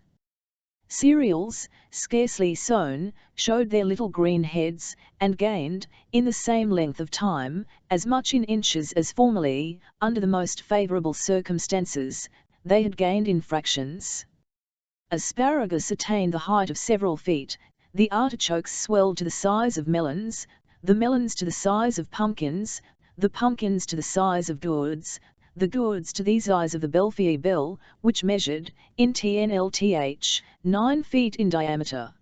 Cereals, scarcely sown, showed their little green heads, and gained, in the same length of time, as much in inches as formerly, under the most favourable circumstances, they had gained in fractions. Asparagus attained the height of several feet, the artichokes swelled to the size of melons, the melons to the size of pumpkins, the pumpkins to the size of gourds, the gourds to the size of the Belfier bell, which measured, in TNLTH, 9 feet in diameter.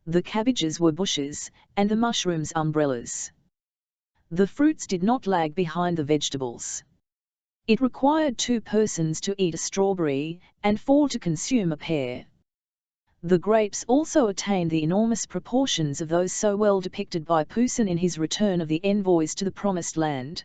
The cabbages were bushes, and the mushrooms umbrellas. The fruits did not lag behind the vegetables. It required 2 persons to eat a strawberry, and 4 to consume a pear. The grapes also attained the enormous proportions of those so well depicted by Poussin in his Return of the Envoys to the Promised Land.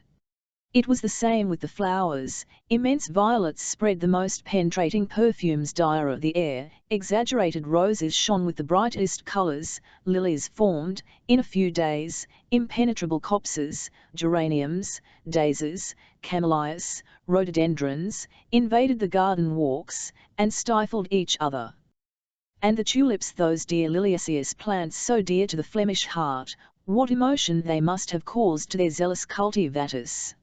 It was the same with the flowers. Immense violets spread the most penetrating perfumes dire of the air, exaggerated roses shone with the brightest colours, lilies formed, in a few days, impenetrable copses, geraniums, daisies, camellias, rhododendrons, invaded the garden walks, and stifled each other. And the tulips, those dear liliaceous plants so dear to the Flemish heart, what emotion they must have caused to their zealous cultivators!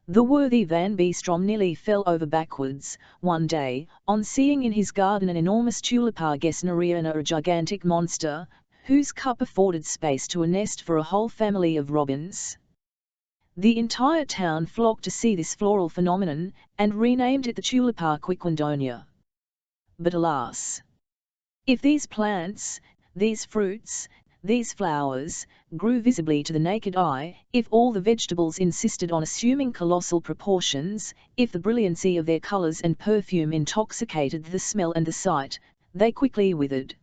The worthy Van Beestrom nearly fell over backwards, one day, on seeing in his garden an enormous Tulipa gesneriana, a gigantic monster, whose cup afforded space to a nest for a whole family of robins. The entire town flocked to see this floral phenomenon, and renamed it the Tulipa quiquendonia. But alas! If these plants, these fruits, these flowers, grew visibly to the naked eye, if all the vegetables insisted on assuming colossal proportions, if the brilliancy of their colours and perfume intoxicated the smell and the sight, they quickly withered.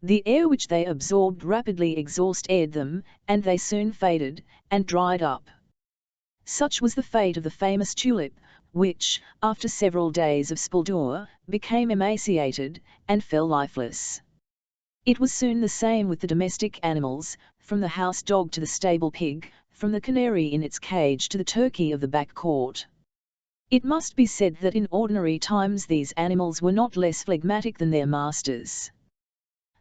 The air which they absorbed rapidly exhausted them, and they soon faded, and dried up. Such was the fate of the famous tulip, which, after several days of splendour, became emaciated, and fell lifeless. It was soon the same with the domestic animals, from the house dog to the stable pig, from the canary in its cage to the turkey of the back court. It must be said that in ordinary times these animals were not less phlegmatic than their masters.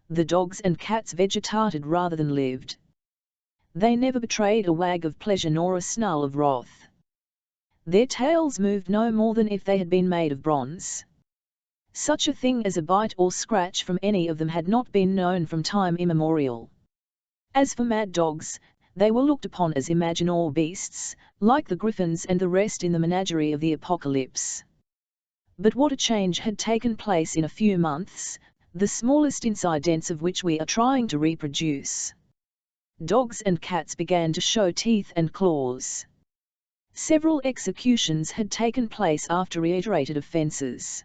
The dogs and cats vegetated rather than lived. They never betrayed a wag of pleasure nor a snarl of wrath. Their tails moved no more than if they had been made of bronze. Such a thing as a bite or scratch from any of them had not been known from time immemorial. As for mad dogs, they were looked upon as imaginary beasts, like the griffins and the rest in the menagerie of the Apocalypse. But what a change had taken place in a few months, the smallest incidents of which we are trying to reproduce. Dogs and cats began to show teeth and claws. Several executions had taken place after reiterated offences.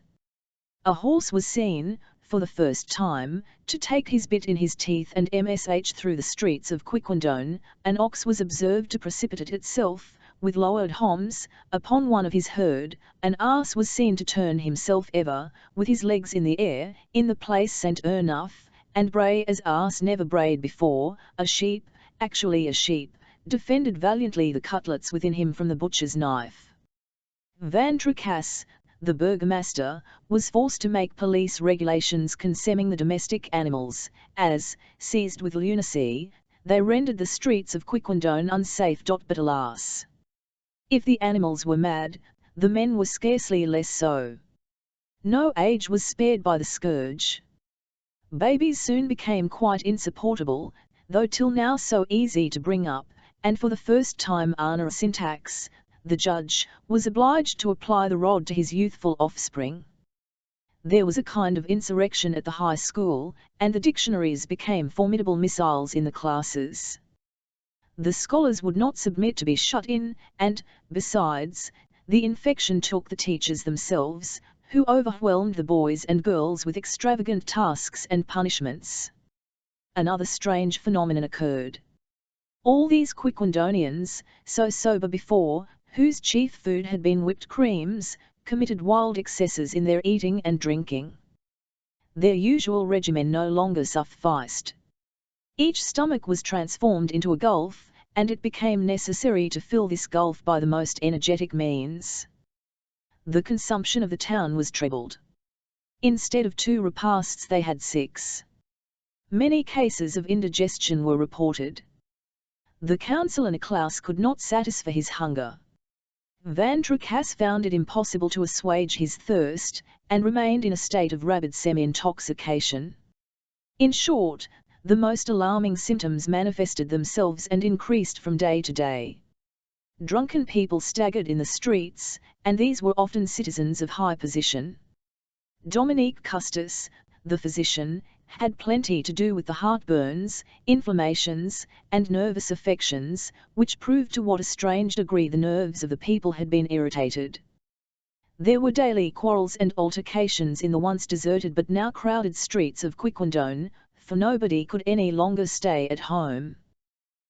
A horse was seen, for the first time, to take his bit in his teeth and msh through the streets of Quiquendone. An ox was observed to precipitate itself, with lowered homs, upon one of his herd. An ass was seen to turn himself ever, with his legs in the air, in the place St. Ernuph, and bray as ass never brayed before. A sheep, actually a sheep, defended valiantly the cutlets within him from the butcher's knife. Van Tricasse, the burgomaster, was forced to make police regulations concerning the domestic animals, as, seized with lunacy, they rendered the streets of Quiquendone unsafe. But alas! If the animals were mad, the men were scarcely less so. No age was spared by the scourge. Babies soon became quite insupportable, though till now so easy to bring up, and for the first time Arna Syntax, the judge, was obliged to apply the rod to his youthful offspring. There was a kind of insurrection at the high school, and the dictionaries became formidable missiles in the classes. The scholars would not submit to be shut in, and, besides, the infection took the teachers themselves, who overwhelmed the boys and girls with extravagant tasks and punishments. Another strange phenomenon occurred. All these Quiquendonians, so sober before, whose chief food had been whipped creams, committed wild excesses in their eating and drinking. Their usual regimen no longer sufficed. Each stomach was transformed into a gulf, and it became necessary to fill this gulf by the most energetic means. The consumption of the town was trebled. Instead of 2 repasts they had 6. Many cases of indigestion were reported. The councillor Nicolaus could not satisfy his hunger. Van Tricasse found it impossible to assuage his thirst, and remained in a state of rabid semi-intoxication. In short, the most alarming symptoms manifested themselves and increased from day to day. Drunken people staggered in the streets, and these were often citizens of high position. Dominique Custis, the physician, had plenty to do with the heartburns, inflammations, and nervous affections, which proved to what a strange degree the nerves of the people had been irritated. There were daily quarrels and altercations in the once deserted but now crowded streets of Quiquendone, for nobody could any longer stay at home.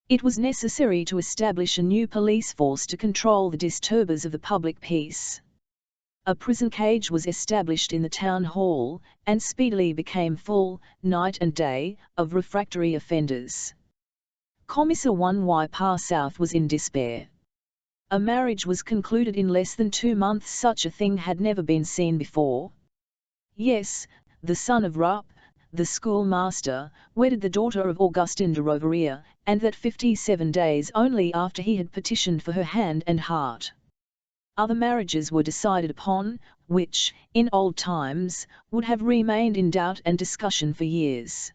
It was necessary to establish a new police force to control the disturbers of the public peace. A prison cage was established in the town hall, and speedily became full, night and day, of refractory offenders. Commissar 1Y Parsouth was in despair. A marriage was concluded in less than 2 months. Such a thing had never been seen before. Yes, the son of Rupp, the schoolmaster, wedded the daughter of Augustin de Rovere, and that 57 days only after he had petitioned for her hand and heart. Other marriages were decided upon, which, in old times, would have remained in doubt and discussion for years.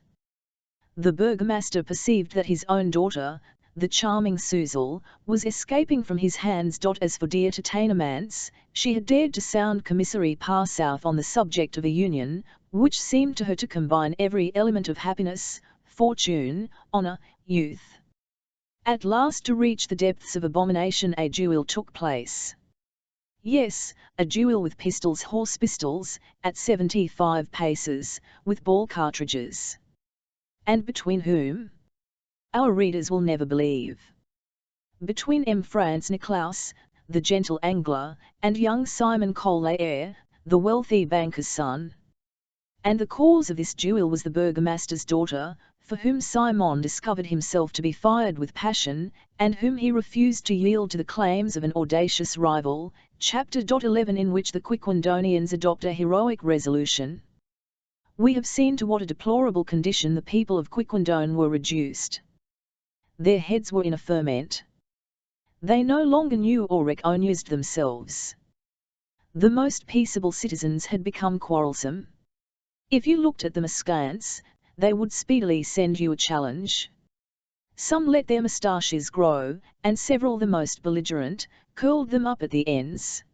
The burgomaster perceived that his own daughter, the charming Suzel, was escaping from his hands. As for dear Titanomance, she had dared to sound Commissary Parsouth on the subject of a union, which seemed to her to combine every element of happiness, fortune, honour, youth. At last, to reach the depths of abomination, a duel took place. Yes, a duel with pistols, horse pistols, at 75 paces, with ball cartridges. And between whom? Our readers will never believe. Between M. Franz Niklaus, the gentle angler, and young Simon Collier, the wealthy banker's son. And the cause of this duel was the burgomaster's daughter, for whom Simon discovered himself to be fired with passion, and whom he refused to yield to the claims of an audacious rival. Chapter 11, in which the Quiquendonians adopt a heroic resolution. We have seen to what a deplorable condition the people of Quiquendone were reduced. Their heads were in a ferment. They no longer knew or recognized themselves. The most peaceable citizens had become quarrelsome. If you looked at them askance, they would speedily send you a challenge. Some let their moustaches grow, and several, the most belligerent, curled them up at the ends.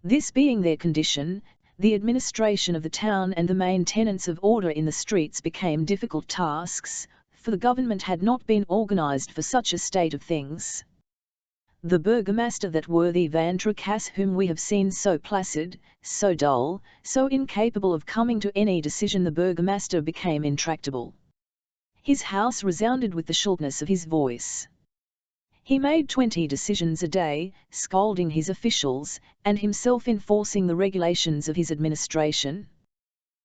This being their condition, the administration of the town and the maintenance of order in the streets became difficult tasks, for the government had not been organized for such a state of things. The burgomaster, that worthy Van Tricasse whom we have seen so placid, so dull, so incapable of coming to any decision, the burgomaster became intractable. His house resounded with the sharpness of his voice. He made 20 decisions a day, scolding his officials, and himself enforcing the regulations of his administration.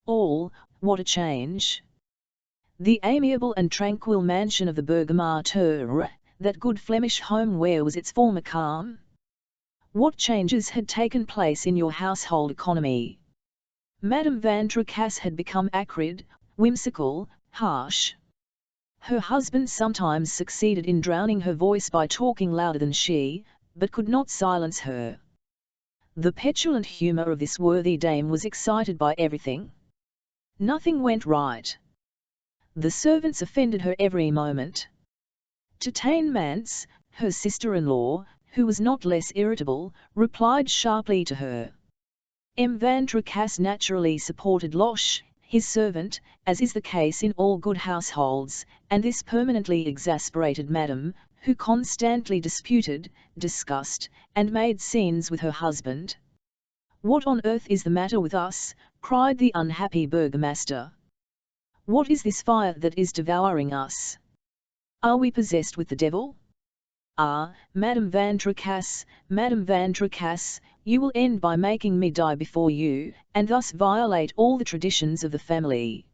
All, what a change! The amiable and tranquil mansion of the burgomaster, that good Flemish home, where was its former calm? What changes had taken place in your household economy? Madame Van Tricasse had become acrid, whimsical, harsh. Her husband sometimes succeeded in drowning her voice by talking louder than she, but could not silence her. The petulant humour of this worthy dame was excited by everything. Nothing went right. The servants offended her every moment. Titanomance, her sister-in-law, who was not less irritable, replied sharply to her. M. Van Tricasse naturally supported Loche, his servant, as is the case in all good households, and this permanently exasperated Madame, who constantly disputed, discussed, and made scenes with her husband. "What on earth is the matter with us?" cried the unhappy burgomaster. "What is this fire that is devouring us? Are we possessed with the devil? Ah, Madame Van Tricasse, you will end by making me die before you, and thus violate all the traditions of the family."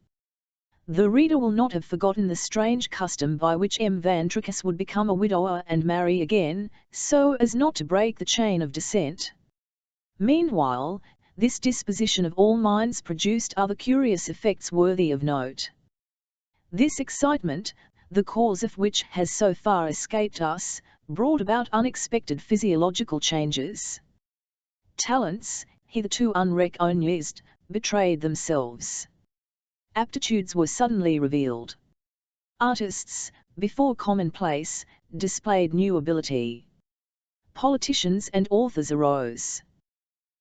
The reader will not have forgotten the strange custom by which M. Van Tricasse would become a widower and marry again, so as not to break the chain of descent. Meanwhile, this disposition of all minds produced other curious effects worthy of note. This excitement, the cause of which has so far escaped us, brought about unexpected physiological changes. Talents, hitherto unrecognized, betrayed themselves. Aptitudes were suddenly revealed. Artists, before commonplace, displayed new ability. politicians and authors arose.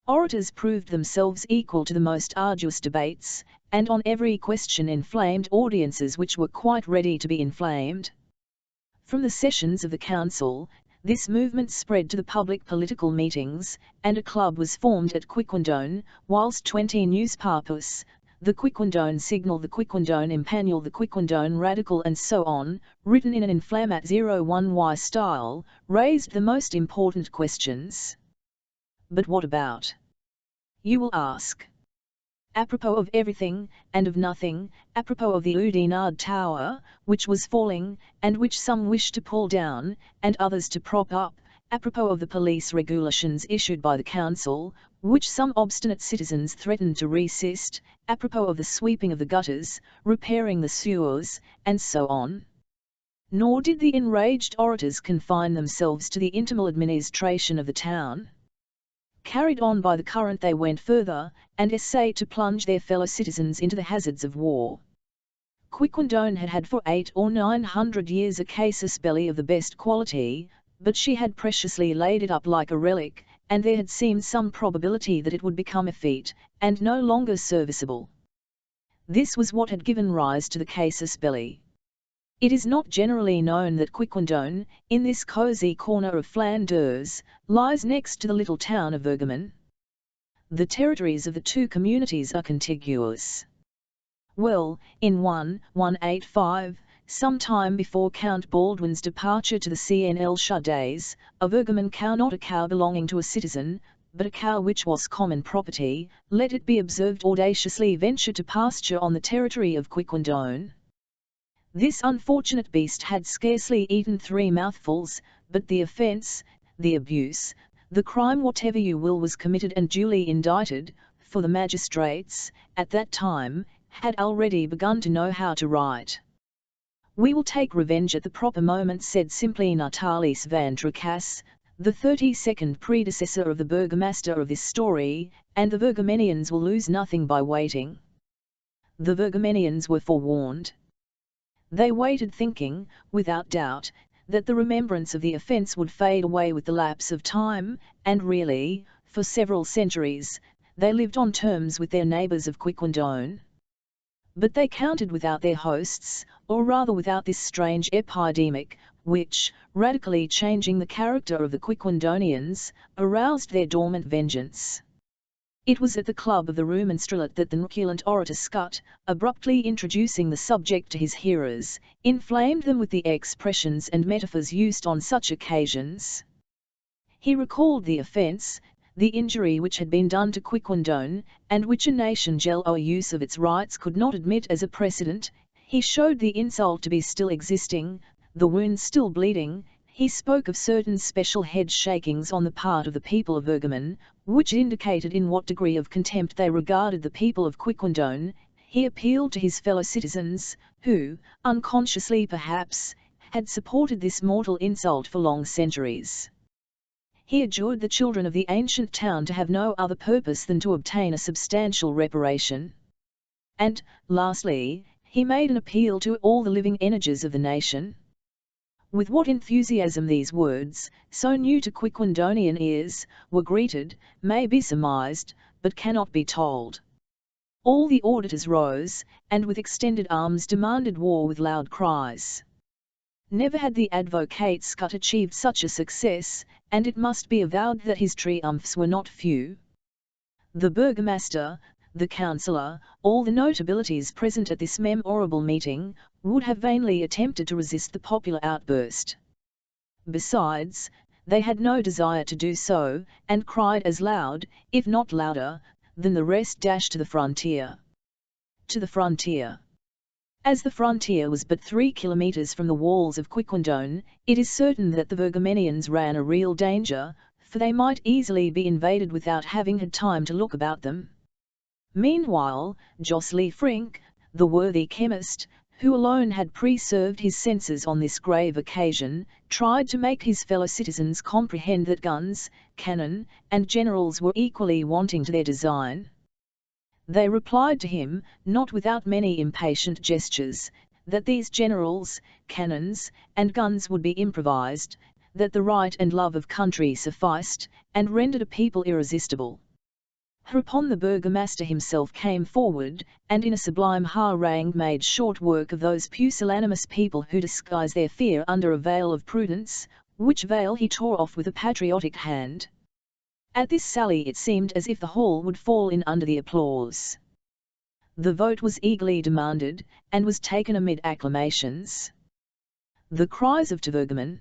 Orators proved themselves equal to the most arduous debates, and on every question inflamed audiences which were quite ready to be inflamed. From the sessions of the council, this movement spread to the public political meetings, and a club was formed at Quiquendone, whilst 20 newspapers, the Quiquendone Signal, the Quiquendone Impanel, the Quiquendone Radical and so on, written in an inflamat 01Y style, raised the most important questions. But what about? You will ask. Apropos of everything, and of nothing, apropos of the Oudinard Tower, which was falling, and which some wished to pull down, and others to prop up, apropos of the police regulations issued by the council, which some obstinate citizens threatened to resist, apropos of the sweeping of the gutters, repairing the sewers, and so on. Nor did the enraged orators confine themselves to the internal administration of the town. Carried on by the current, they went further, and essayed to plunge their fellow citizens into the hazards of war. Quiquendone had had for 800 or 900 years a casus belli of the best quality, but she had preciously laid it up like a relic, and there had seemed some probability that it would become effete, and no longer serviceable. This was what had given rise to the casus belli. It is not generally known that Quiquendone, in this cosy corner of Flanders, lies next to the little town of Vergamen. The territories of the two communities are contiguous. Well, in 185, some time before Count Baldwin's departure to the CNL days, a Vergamen cow, not a cow belonging to a citizen, but a cow which was common property, let it be observed, audaciously ventured to pasture on the territory of Quiquendone. This unfortunate beast had scarcely eaten 3 mouthfuls, but the offence, the abuse, the crime, whatever you will, was committed and duly indicted, for the magistrates, at that time, had already begun to know how to write. "We will take revenge at the proper moment," said simply Natalis van Tricasse, the 32nd predecessor of the burgomaster of this story, "and the Vergamenians will lose nothing by waiting." The Vergamenians were forewarned. They waited, thinking, without doubt, that the remembrance of the offence would fade away with the lapse of time, and really, for several centuries, they lived on terms with their neighbours of Quiquendone. But they counted without their hosts, or rather without this strange epidemic, which, radically changing the character of the Quiquendonians, aroused their dormant vengeance. It was at the club of the Remonstrant that the truculent orator Scott, abruptly introducing the subject to his hearers, inflamed them with the expressions and metaphors used on such occasions. He recalled the offence, the injury which had been done to Quiquendone, and which a nation jealous use of its rights could not admit as a precedent. He showed the insult to be still existing, the wound still bleeding. He spoke of certain special head-shakings on the part of the people of Vergamen, which indicated in what degree of contempt they regarded the people of Quiquendone. He appealed to his fellow citizens, who, unconsciously perhaps, had supported this mortal insult for long centuries. He adjured the children of the ancient town to have no other purpose than to obtain a substantial reparation. And, lastly, he made an appeal to all the living energies of the nation. With what enthusiasm these words, so new to Quiquendonian ears, were greeted, may be surmised, but cannot be told. All the auditors rose, and with extended arms demanded war with loud cries. Never had the advocate Scott achieved such a success, and it must be avowed that his triumphs were not few. The burgomaster, the councillor, all the notabilities present at this memorable meeting, would have vainly attempted to resist the popular outburst. Besides, they had no desire to do so, and cried as loud, if not louder, than the rest, "Dash to the frontier! To the frontier!" As the frontier was but 3 kilometres from the walls of Quiquendone, it is certain that the Vergamenians ran a real danger, for they might easily be invaded without having had time to look about them. Meanwhile, Josely Frink, the worthy chemist, who alone had preserved his senses on this grave occasion, tried to make his fellow citizens comprehend that guns, cannon, and generals were equally wanting to their design. They replied to him, not without many impatient gestures, that these generals, cannons, and guns would be improvised, that the right and love of country sufficed, and rendered a people irresistible. Hereupon the burgomaster himself came forward, and in a sublime harangue made short work of those pusillanimous people who disguise their fear under a veil of prudence, which veil he tore off with a patriotic hand. At this sally it seemed as if the hall would fall in under the applause. The vote was eagerly demanded, and was taken amid acclamations. The cries of Tvurgaman,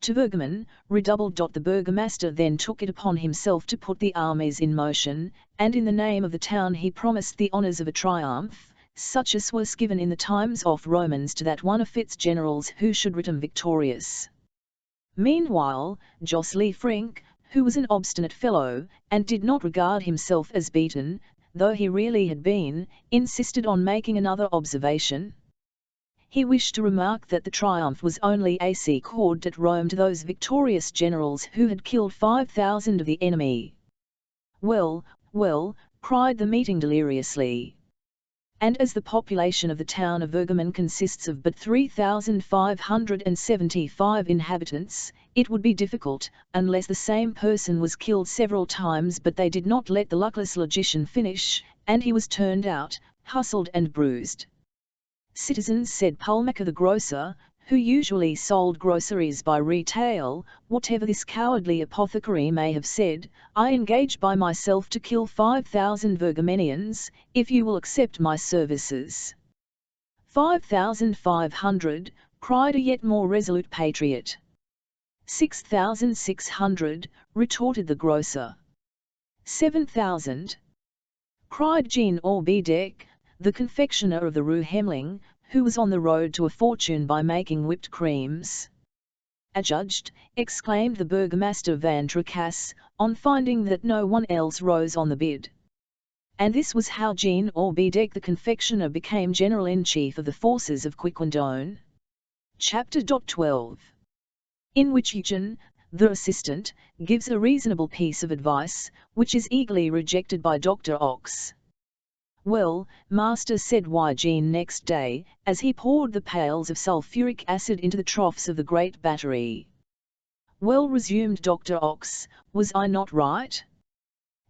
Tvurgaman, redoubled. The burgomaster then took it upon himself to put the armies in motion, and in the name of the town he promised the honours of a triumph, such as was given in the times of Romans to that one of its generals who should return victorious. Meanwhile, Josely Frink, who was an obstinate fellow, and did not regard himself as beaten, though he really had been, insisted on making another observation. He wished to remark that the triumph was only a secord at Rome to those victorious generals who had killed 5,000 of the enemy. Well, well, cried the meeting deliriously. And as the population of the town of Virgamen consists of but 3,575 inhabitants, it would be difficult, unless the same person was killed several times, but they did not let the luckless logician finish, and he was turned out, hustled and bruised. Citizens, said Pulmacher the grocer, who usually sold groceries by retail, whatever this cowardly apothecary may have said, I engage by myself to kill 5,000 Virgamenians, if you will accept my services. 5,500, cried a yet more resolute patriot. 6,600, retorted the grocer. 7,000, cried Jean Orbedec, the confectioner of the Rue Hemling, who was on the road to a fortune by making whipped creams. Adjudged, exclaimed the burgomaster Van Tricasse, on finding that no one else rose on the bid. And this was how Jean Orbedec the confectioner became general-in-chief of the forces of Quiquendone. Chapter 12. In which Eugen, the assistant, gives a reasonable piece of advice, which is eagerly rejected by Dr. Ox. Well, master, said Jean next day, as he poured the pails of sulphuric acid into the troughs of the great battery. Well, resumed Dr. Ox, was I not right?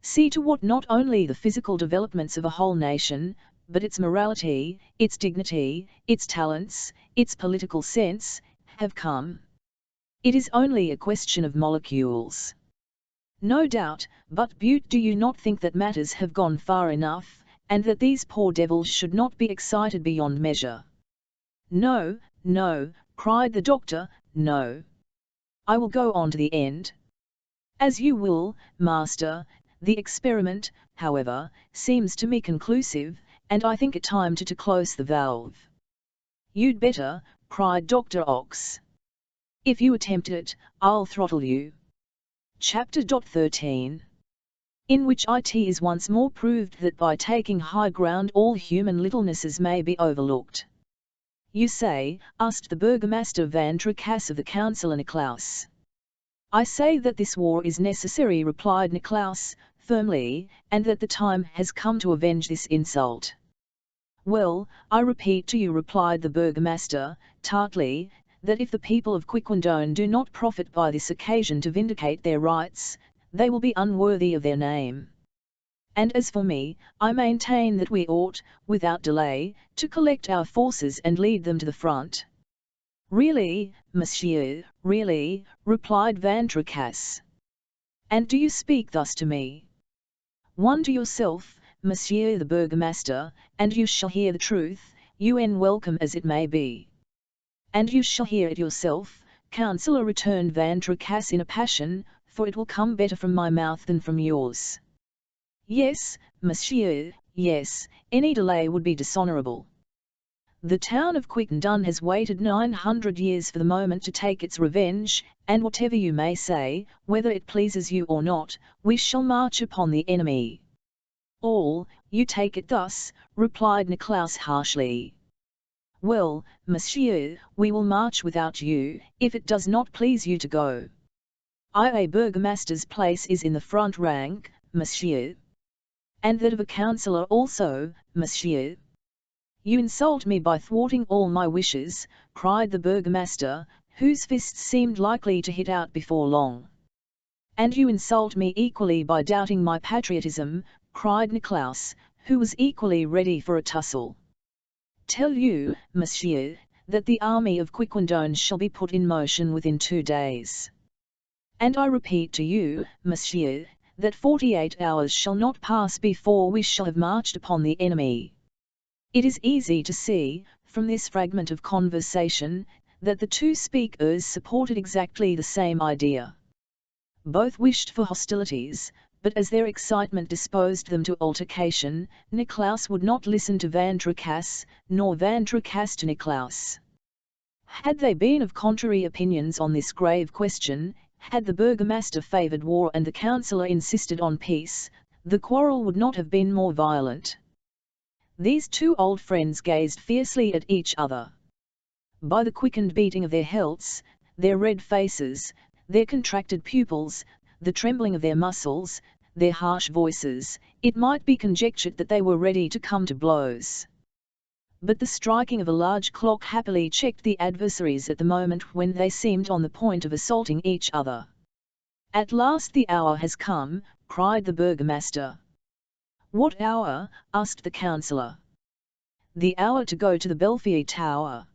See to what not only the physical developments of a whole nation, but its morality, its dignity, its talents, its political sense, have come. It is only a question of molecules. No doubt, but Butte, do you not think that matters have gone far enough, and that these poor devils should not be excited beyond measure? No, no, cried the doctor, no. I will go on to the end. As you will, master. The experiment, however, seems to me conclusive, and I think it time to close the valve. You'd better, cried Dr. Ox. If you attempt it, I'll throttle you. Chapter 13. In which it is once more proved that by taking high ground all human littlenesses may be overlooked. You say, asked the burgomaster Van Tricasse of the councillor Nicklaus. I say that this war is necessary, replied Nicklaus, firmly, and that the time has come to avenge this insult. Well, I repeat to you, replied the burgomaster, tartly, that if the people of Quiquendone do not profit by this occasion to vindicate their rights, they will be unworthy of their name. And as for me, I maintain that we ought, without delay, to collect our forces and lead them to the front. Really, monsieur, really, replied Van Tricasse. And do you speak thus to me? One to yourself, monsieur the burgomaster, and you shall hear the truth, un welcome as it may be. And you shall hear it yourself, councillor, returned Van Tricasse in a passion, for it will come better from my mouth than from yours. Yes, monsieur, yes, any delay would be dishonourable. The town of Quiquendone has waited 900 years for the moment to take its revenge, and whatever you may say, whether it pleases you or not, we shall march upon the enemy. All, you take it thus, replied Nicklaus harshly. Well, monsieur, we will march without you, if it does not please you to go. A burgomaster's place is in the front rank, monsieur. And that of a councillor also, monsieur. You insult me by thwarting all my wishes, cried the burgomaster, whose fists seemed likely to hit out before long. "And you insult me equally by doubting my patriotism," cried Niklaus, who was equally ready for a tussle. "Tell you, monsieur, that the army of Quiquendone shall be put in motion within 2 days. And I repeat to you, monsieur, that 48 hours shall not pass before we shall have marched upon the enemy." It is easy to see, from this fragment of conversation, that the two speakers supported exactly the same idea. Both wished for hostilities, but as their excitement disposed them to altercation, Niklaus would not listen to Van Tricasse, nor Van Tricasse to Niklaus. Had they been of contrary opinions on this grave question, had the burgomaster favoured war and the councillor insisted on peace, the quarrel would not have been more violent. These two old friends gazed fiercely at each other. By the quickened beating of their hilts, their red faces, their contracted pupils, the trembling of their muscles, their harsh voices, it might be conjectured that they were ready to come to blows. But the striking of a large clock happily checked the adversaries at the moment when they seemed on the point of assaulting each other. "At last the hour has come," cried the burgomaster. "What hour?" asked the councillor. "The hour to go to the Belfier Tower.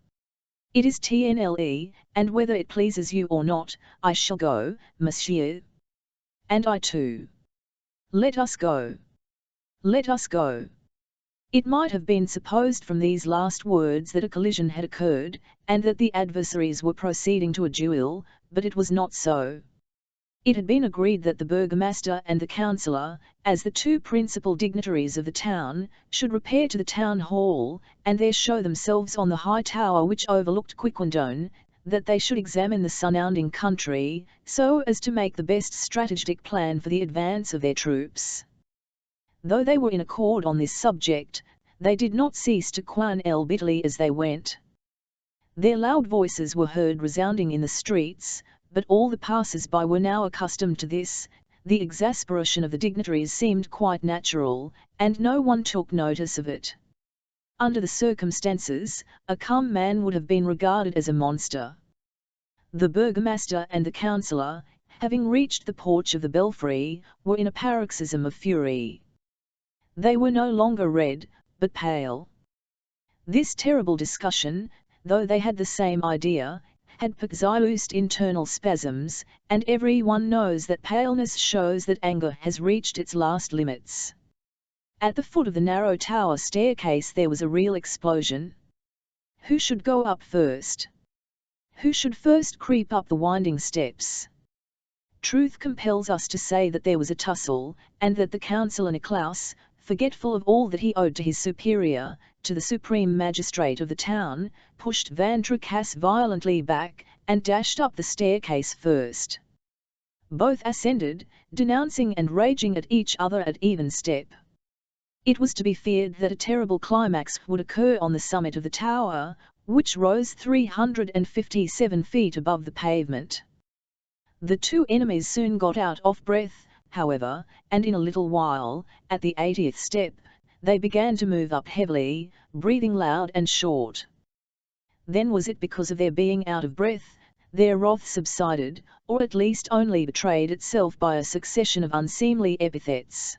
It is TNLE, and whether it pleases you or not, I shall go, monsieur." "And I too." "Let us go. Let us go." It might have been supposed from these last words that a collision had occurred, and that the adversaries were proceeding to a duel, but it was not so. It had been agreed that the burgomaster and the councillor, as the two principal dignitaries of the town, should repair to the town hall, and there show themselves on the high tower which overlooked Quiquendone, that they should examine the surrounding country, so as to make the best strategic plan for the advance of their troops. Though they were in accord on this subject, they did not cease to quarrel bitterly as they went. Their loud voices were heard resounding in the streets, but all the passers-by were now accustomed to this. The exasperation of the dignitaries seemed quite natural, and no one took notice of it. Under the circumstances, a calm man would have been regarded as a monster. The burgomaster and the councillor, having reached the porch of the belfry, were in a paroxysm of fury. They were no longer red, but pale. This terrible discussion, though they had the same idea, had produced internal spasms, and every one knows that paleness shows that anger has reached its last limits. At the foot of the narrow tower staircase there was a real explosion. Who should go up first? Who should first creep up the winding steps? Truth compels us to say that there was a tussle, and that the councillor Niklaus, forgetful of all that he owed to his superior, to the supreme magistrate of the town, pushed Van Tricasse violently back, and dashed up the staircase first. Both ascended, denouncing and raging at each other at even step. It was to be feared that a terrible climax would occur on the summit of the tower, which rose 357 feet above the pavement. The two enemies soon got out of breath, however, and in a little while, at the 80th step, they began to move up heavily, breathing loud and short. Then was it because of their being out of breath, their wrath subsided, or at least only betrayed itself by a succession of unseemly epithets.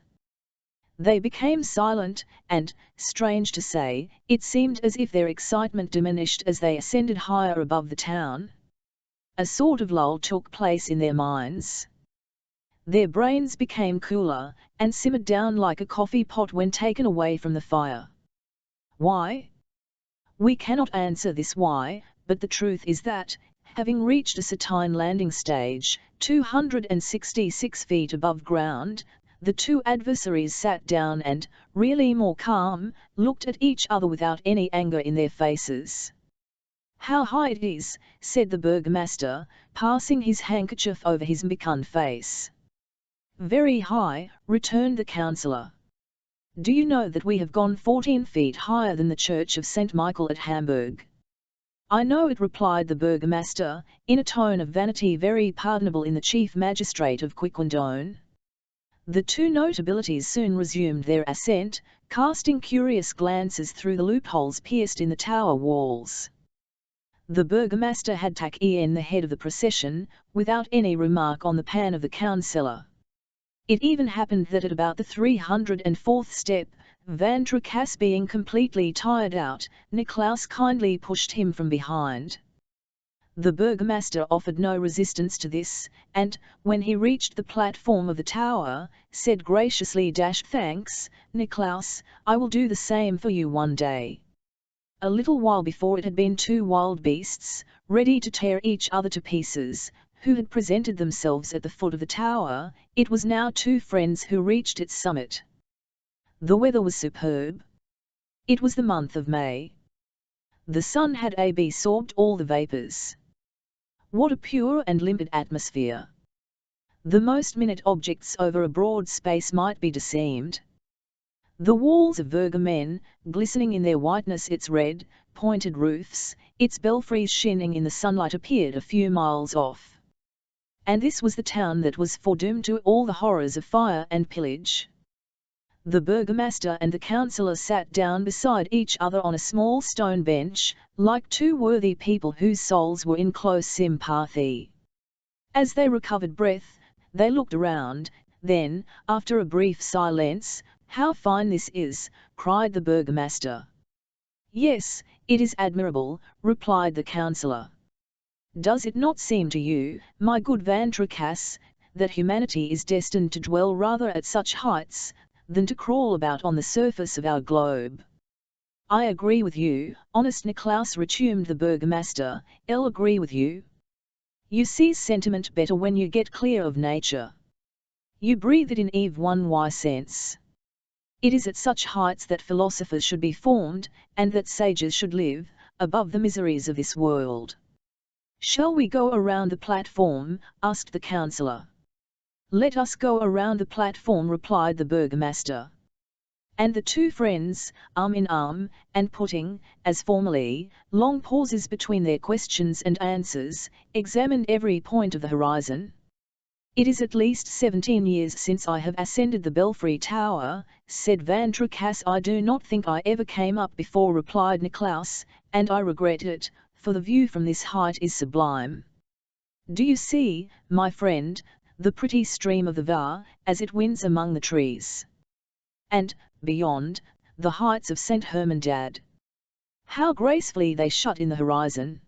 They became silent, and, strange to say, it seemed as if their excitement diminished as they ascended higher above the town. A sort of lull took place in their minds. Their brains became cooler, and simmered down like a coffee pot when taken away from the fire. Why? We cannot answer this why, but the truth is that, having reached a certain landing stage, 266 feet above ground, the two adversaries sat down and, really more calm, looked at each other without any anger in their faces. "How high it is," said the burgomaster, passing his handkerchief over his becund face. "Very high," returned the councillor. "Do you know that we have gone 14 feet higher than the church of St. Michael at Hamburg?" "I know it," replied the burgomaster, in a tone of vanity very pardonable in the chief magistrate of Quiquendone. The two notabilities soon resumed their ascent, casting curious glances through the loopholes pierced in the tower walls. The burgomaster had taken the head of the procession, without any remark on the pan of the councillor. It even happened that at about the 304th step, Van Tricasse being completely tired out, Nicolaus kindly pushed him from behind. The burgomaster offered no resistance to this, and, when he reached the platform of the tower, said graciously, "Thanks, Nicolaus, I will do the same for you one day." A little while before it had been two wild beasts, ready to tear each other to pieces, who had presented themselves at the foot of the tower. It was now two friends who reached its summit. The weather was superb. It was the month of May. The sun had absorbed all the vapours. What a pure and limpid atmosphere! The most minute objects over a broad space might be discerned. The walls of Vergamen, glistening in their whiteness, its red, pointed roofs, its belfries shining in the sunlight, appeared a few miles off. And this was the town that was foredoomed to all the horrors of fire and pillage. The burgomaster and the councillor sat down beside each other on a small stone bench, like two worthy people whose souls were in close sympathy. As they recovered breath, they looked around, then, after a brief silence, "How fine this is!" cried the burgomaster. "Yes, it is admirable," replied the councillor. "Does it not seem to you, my good Van Tricasse, that humanity is destined to dwell rather at such heights, than to crawl about on the surface of our globe?" "I agree with you, honest Nicolaus," resumed the burgomaster, "I'll agree with you. You see sentiment better when you get clear of nature. You breathe it in Eve one why sense. It is at such heights that philosophers should be formed, and that sages should live, above the miseries of this world." "Shall we go around the platform?" asked the councillor. "Let us go around the platform," replied the burgomaster. And the two friends, arm in arm, and putting, as formerly, long pauses between their questions and answers, examined every point of the horizon. "It is at least 17 years since I have ascended the belfry tower," said Van Tricasse. "I do not think I ever came up before," replied Nicolaus, "and I regret it, for the view from this height is sublime. Do you see, my friend, the pretty stream of the Var, as it winds among the trees? And, beyond, the heights of St. Hermandad. How gracefully they shut in the horizon!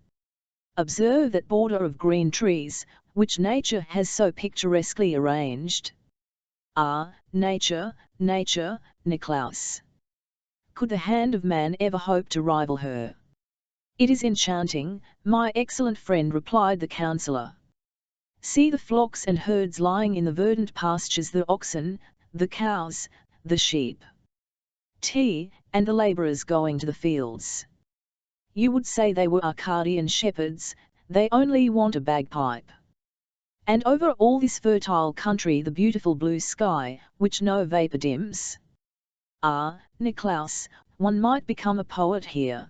Observe that border of green trees, which nature has so picturesquely arranged. Ah, nature, nature, Nicolaus! Could the hand of man ever hope to rival her?" "It is enchanting, my excellent friend," replied the councillor. "See the flocks and herds lying in the verdant pastures, the oxen, the cows, the sheep, and the labourers going to the fields. You would say they were Arcadian shepherds, they only want a bagpipe. And over all this fertile country the beautiful blue sky, which no vapour dims. Ah, Nicolaus, one might become a poet here.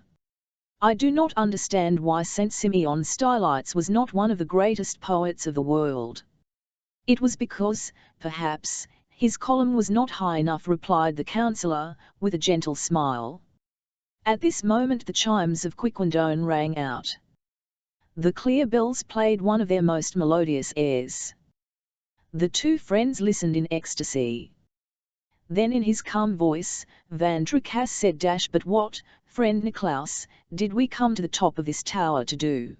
I do not understand why Saint Simeon Stylites was not one of the greatest poets of the world. It was because, perhaps, his column was not high enough," replied the councillor, with a gentle smile. At this moment the chimes of Quiquendone rang out. The clear bells played one of their most melodious airs. The two friends listened in ecstasy. Then in his calm voice, Van Tricasse said, "But what, friend Nicolaus, did we come to the top of this tower to do?"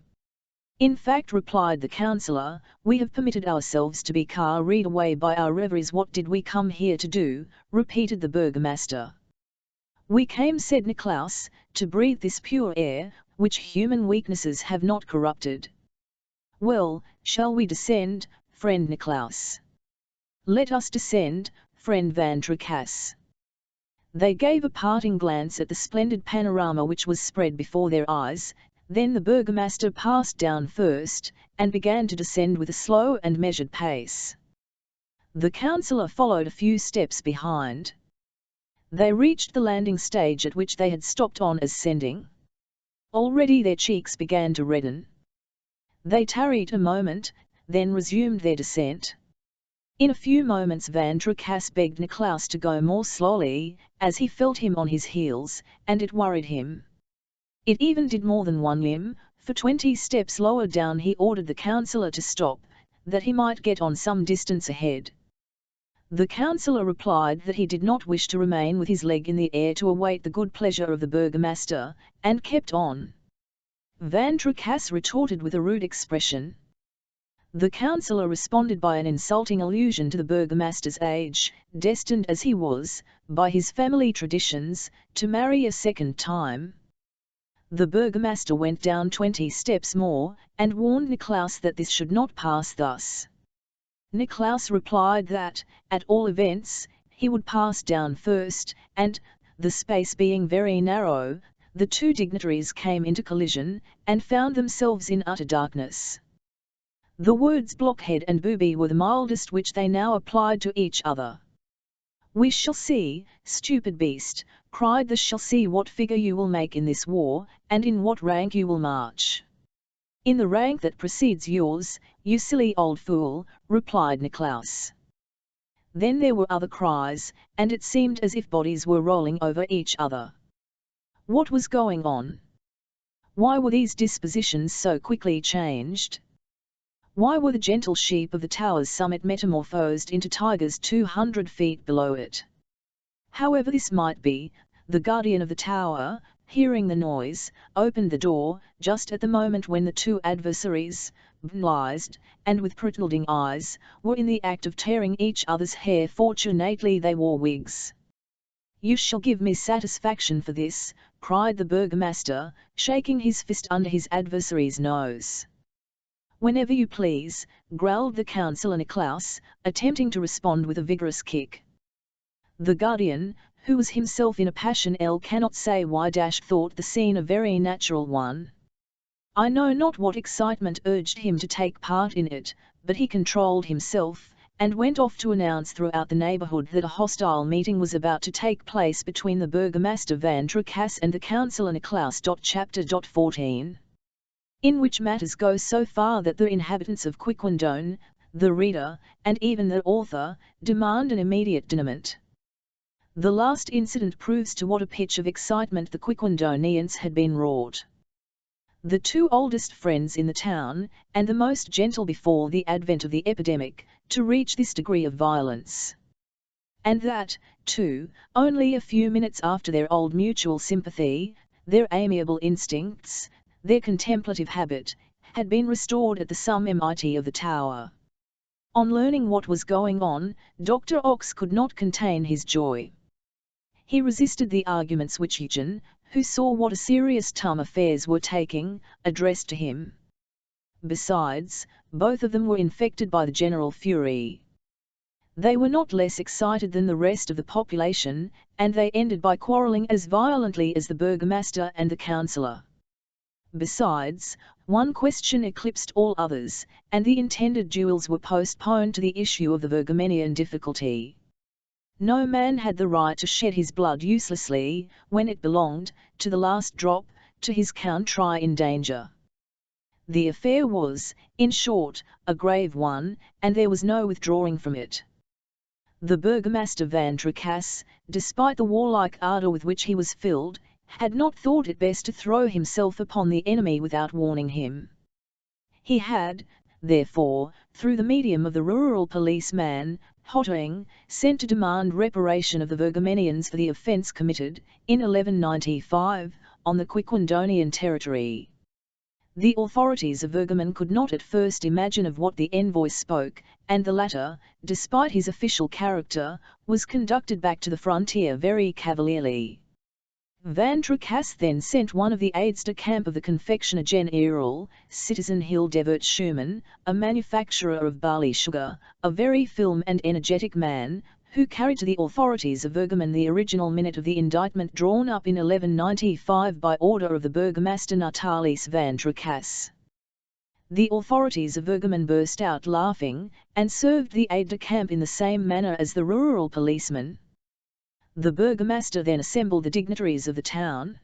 "In fact," replied the councillor, "we have permitted ourselves to be carried away by our reveries." "What did we come here to do?" repeated the burgomaster. "We came," said Nicolaus, "to breathe this pure air, which human weaknesses have not corrupted." "Well, shall we descend, friend Nicolaus?" "Let us descend, friend Van Tricasse." They gave a parting glance at the splendid panorama which was spread before their eyes, then the burgomaster passed down first, and began to descend with a slow and measured pace. The councillor followed a few steps behind. They reached the landing stage at which they had stopped on ascending. Already their cheeks began to redden. They tarried a moment, then resumed their descent. In a few moments Van Tricasse begged Nicolaus to go more slowly, as he felt him on his heels, and it worried him. It even did more than one limb, For 20 steps lower down he ordered the councillor to stop, that he might get on some distance ahead. The councillor replied that he did not wish to remain with his leg in the air to await the good pleasure of the burgomaster, and kept on. Van Tricasse retorted with a rude expression. The councillor responded by an insulting allusion to the burgomaster's age, destined as he was, by his family traditions, to marry a second time. The burgomaster went down 20 steps more, and warned Nicolaus that this should not pass thus. Nicolaus replied that, at all events, he would pass down first, and, the space being very narrow, the two dignitaries came into collision, and found themselves in utter darkness. The words blockhead and booby were the mildest which they now applied to each other. "We shall see, stupid beast," cried the "shall see what figure you will make in this war, and in what rank you will march." "In the rank that precedes yours, you silly old fool," replied Nicolaus. Then there were other cries, and it seemed as if bodies were rolling over each other. What was going on? Why were these dispositions so quickly changed? Why were the gentle sheep of the tower's summit metamorphosed into tigers 200 feet below it? However this might be, the guardian of the tower, hearing the noise, opened the door, just at the moment when the two adversaries, blized, and with protruding eyes, were in the act of tearing each other's hair. Fortunately they wore wigs. "You shall give me satisfaction for this," cried the burgomaster, shaking his fist under his adversary's nose. "Whenever you please," growled the councillor Nicolaus, attempting to respond with a vigorous kick. The guardian, who was himself in a passion, cannot say why, thought the scene a very natural one. I know not what excitement urged him to take part in it, but he controlled himself, and went off to announce throughout the neighbourhood that a hostile meeting was about to take place between the burgomaster Van Tricasse and the councillor Nicolaus. Chapter 14. In which matters go so far that the inhabitants of Quiquendone, the reader, and even the author, demand an immediate denouement. The last incident proves to what a pitch of excitement the Quiquendonians had been wrought. The two oldest friends in the town, and the most gentle before the advent of the epidemic, to reach this degree of violence. And that, too, only a few minutes after their old mutual sympathy, their amiable instincts, their contemplative habit, had been restored at the summit of the tower. On learning what was going on, Dr. Ox could not contain his joy. He resisted the arguments which Eugen, who saw what a serious turn affairs were taking, addressed to him. Besides, both of them were infected by the general fury. They were not less excited than the rest of the population, and they ended by quarrelling as violently as the burgomaster and the councillor. Besides, one question eclipsed all others, and the intended duels were postponed to the issue of the Vergamenian difficulty. No man had the right to shed his blood uselessly, when it belonged, to the last drop, to his country in danger. The affair was, in short, a grave one, and there was no withdrawing from it. The burgomaster Van Tricasse, despite the warlike ardour with which he was filled, had not thought it best to throw himself upon the enemy without warning him. He had, therefore, through the medium of the rural policeman, Hottering, sent to demand reparation of the Vergamenians for the offence committed, in 1195, on the Quiquendonian territory. The authorities of Vergamen could not at first imagine of what the envoy spoke, and the latter, despite his official character, was conducted back to the frontier very cavalierly. Van Tricasse then sent one of the aides-de-camp of the confectioner general, citizen Hildevert Schumann, a manufacturer of barley sugar, a very firm and energetic man, who carried to the authorities of Vergamen the original minute of the indictment drawn up in 1195 by order of the burgomaster Natalis Van Tricasse. The authorities of Vergamen burst out laughing, and served the aide-de-camp in the same manner as the rural policeman. The burgomaster then assembled the dignitaries of the town.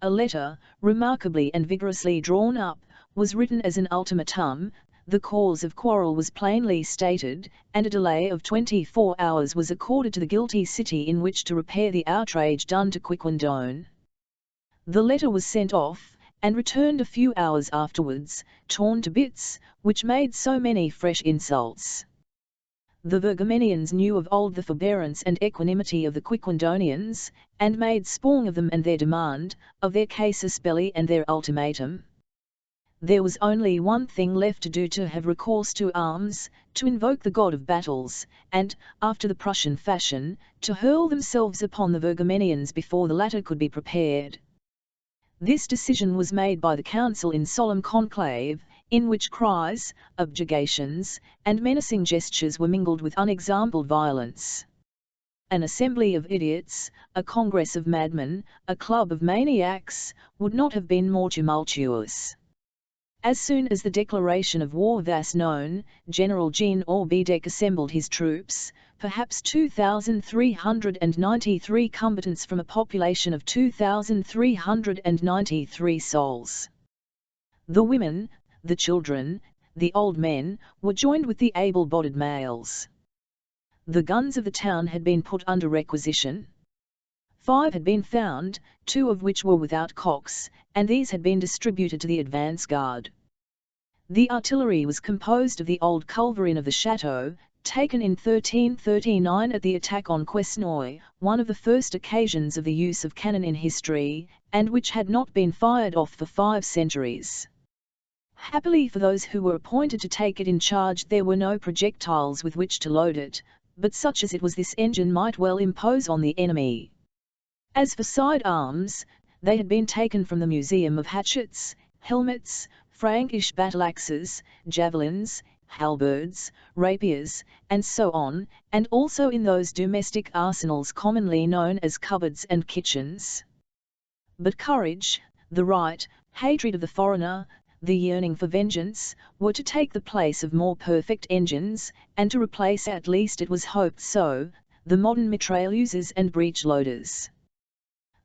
A letter, remarkably and vigorously drawn up, was written as an ultimatum, the cause of quarrel was plainly stated, and a delay of 24 hours was accorded to the guilty city in which to repair the outrage done to Quiquendone. The letter was sent off, and returned a few hours afterwards, torn to bits, which made so many fresh insults. The Virgamenians knew of old the forbearance and equanimity of the Quiquendonians, and made spawn of them and their demand, of their casus belli and their ultimatum. There was only one thing left to do: to have recourse to arms, to invoke the god of battles, and, after the Prussian fashion, to hurl themselves upon the Virgamenians before the latter could be prepared. This decision was made by the council in solemn conclave, in which cries, objurgations, and menacing gestures were mingled with unexampled violence. An assembly of idiots, a congress of madmen, a club of maniacs, would not have been more tumultuous. As soon as the declaration of war was known, General Jean-Orbedec assembled his troops, perhaps 2,393 combatants from a population of 2,393 souls. The women, the children, the old men, were joined with the able-bodied males. The guns of the town had been put under requisition. 5 had been found, 2 of which were without cocks, and these had been distributed to the advance guard. The artillery was composed of the old culverin of the chateau, taken in 1339 at the attack on Quesnoy, one of the first occasions of the use of cannon in history, and which had not been fired off for 5 centuries. Happily for those who were appointed to take it in charge, there were no projectiles with which to load it, but such as it was, this engine might well impose on the enemy. As for side arms, they had been taken from the museum of hatchets, helmets, Frankish battle-axes, javelins, halberds, rapiers, and so on, and also in those domestic arsenals commonly known as cupboards and kitchens. But courage, the right, hatred of the foreigner, the yearning for vengeance, were to take the place of more perfect engines, and to replace, at least it was hoped so, the modern mitrailleuses and breech-loaders.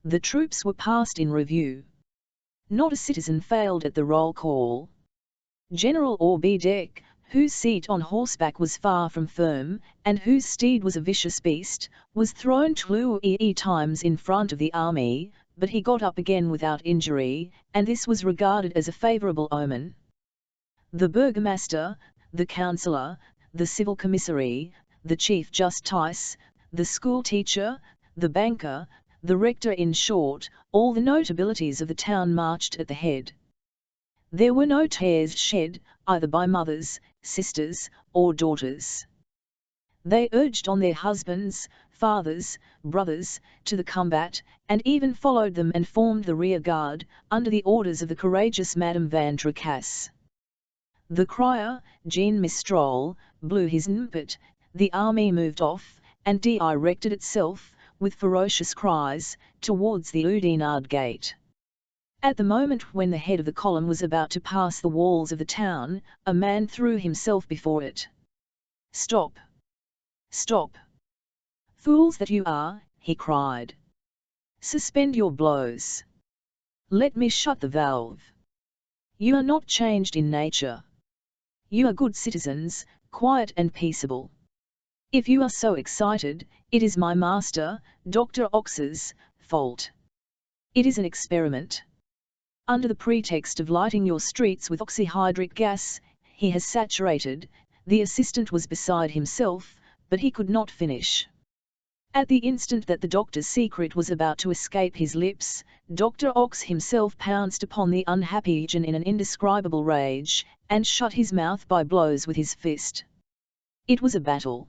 The troops were passed in review. Not a citizen failed at the roll call. General Orbedec, whose seat on horseback was far from firm, and whose steed was a vicious beast, was thrown 2 times in front of the army, but he got up again without injury, and this was regarded as a favourable omen. The burgomaster, the councillor, the civil commissary, the chief justice, the school teacher, the banker, the rector, in short, all the notabilities of the town marched at the head. There were no tears shed, either by mothers, sisters, or daughters. They urged on their husbands, fathers, brothers, to the combat, and even followed them and formed the rear guard, under the orders of the courageous Madame Van Tricasse. The crier, Jean Mistrol, blew his trumpet, the army moved off, and directed itself, with ferocious cries, towards the Oudenarde gate. At the moment when the head of the column was about to pass the walls of the town, a man threw himself before it. "Stop! Stop! Fools that you are," he cried. "Suspend your blows. Let me shut the valve. You are not changed in nature. You are good citizens, quiet and peaceable. If you are so excited, it is my master, Dr. Ox's, fault. It is an experiment. Under the pretext of lighting your streets with oxyhydric gas, he has saturated." The assistant was beside himself, but he could not finish. At the instant that the doctor's secret was about to escape his lips, Dr. Ox himself pounced upon the unhappy Jean in an indescribable rage, and shut his mouth by blows with his fist. It was a battle.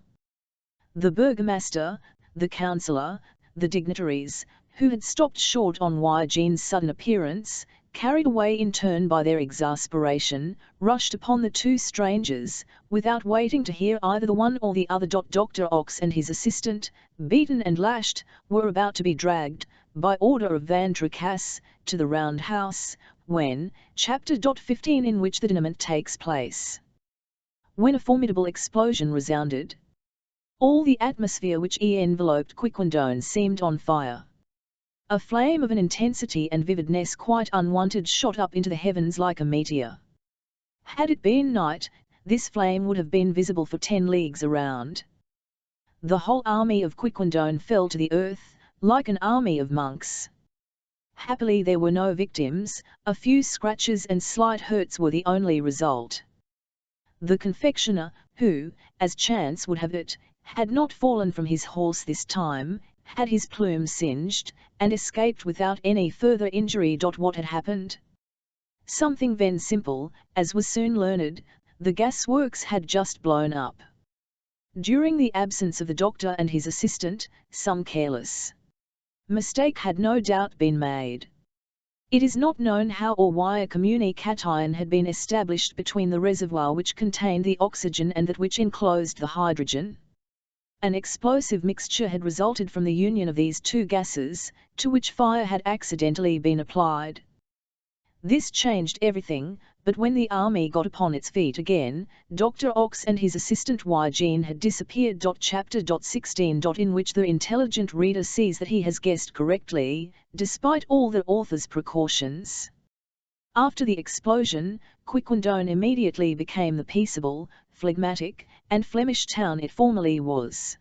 The burgomaster, the councillor, the dignitaries, who had stopped short on Jean's sudden appearance, carried away in turn by their exasperation, rushed upon the 2 strangers, without waiting to hear either the one or the other. Dr. Ox and his assistant, beaten and lashed, were about to be dragged, by order of Van Tricasse, to the round house, when, Chapter 15, in which the denouement takes place. When a formidable explosion resounded, all the atmosphere which enveloped Quiquendone seemed on fire. A flame of an intensity and vividness quite unwonted shot up into the heavens like a meteor. Had it been night, this flame would have been visible for 10 leagues around. The whole army of Quiquendone fell to the earth, like an army of monks. Happily there were no victims, a few scratches and slight hurts were the only result. The confectioner, who, as chance would have it, had not fallen from his horse this time, had his plume singed, and escaped without any further injury. What had happened? Something then simple, as was soon learned, the gas-works had just blown up. During the absence of the doctor and his assistant, some careless mistake had no doubt been made. It is not known how or why a communication had been established between the reservoir which contained the oxygen and that which enclosed the hydrogen. An explosive mixture had resulted from the union of these two gases, to which fire had accidentally been applied. This changed everything, but when the army got upon its feet again, Dr. Ox and his assistant Eugene had disappeared. Chapter 16. In which the intelligent reader sees that he has guessed correctly, despite all the author's precautions. After the explosion, Quiquendone immediately became the peaceable, phlegmatic, and Flemish town it formerly was.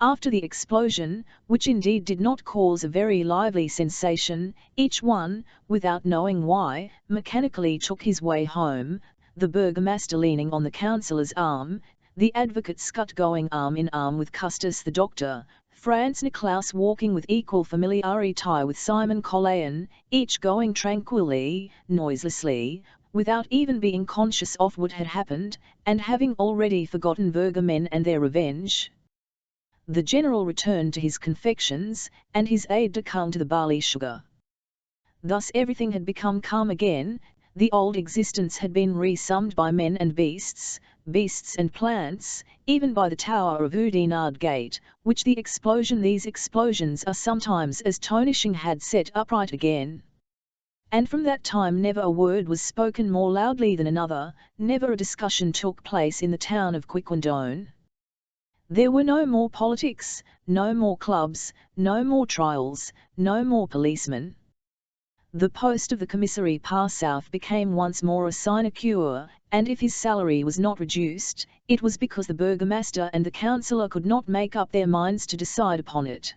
After the explosion, which indeed did not cause a very lively sensation, each one, without knowing why, mechanically took his way home, the burgomaster leaning on the councillor's arm, the advocate Scut going arm in arm with Custis the doctor, Franz Niklaus walking with equal familiarity with Simon Colayan, each going tranquilly, noiselessly, without even being conscious of what had happened, and having already forgotten burgomen and their revenge. The general returned to his confections, and his aide-de-camp to the barley sugar. Thus everything had become calm again, the old existence had been re-summed by men and beasts, beasts and plants, even by the tower of Oudenarde Gate, which these explosions are sometimes as astonishing had set upright again. And from that time never a word was spoken more loudly than another, never a discussion took place in the town of Quiquendone. There were no more politics, no more clubs, no more trials, no more policemen. The post of the commissary par south became once more a sinecure, and if his salary was not reduced, it was because the burgomaster and the councillor could not make up their minds to decide upon it.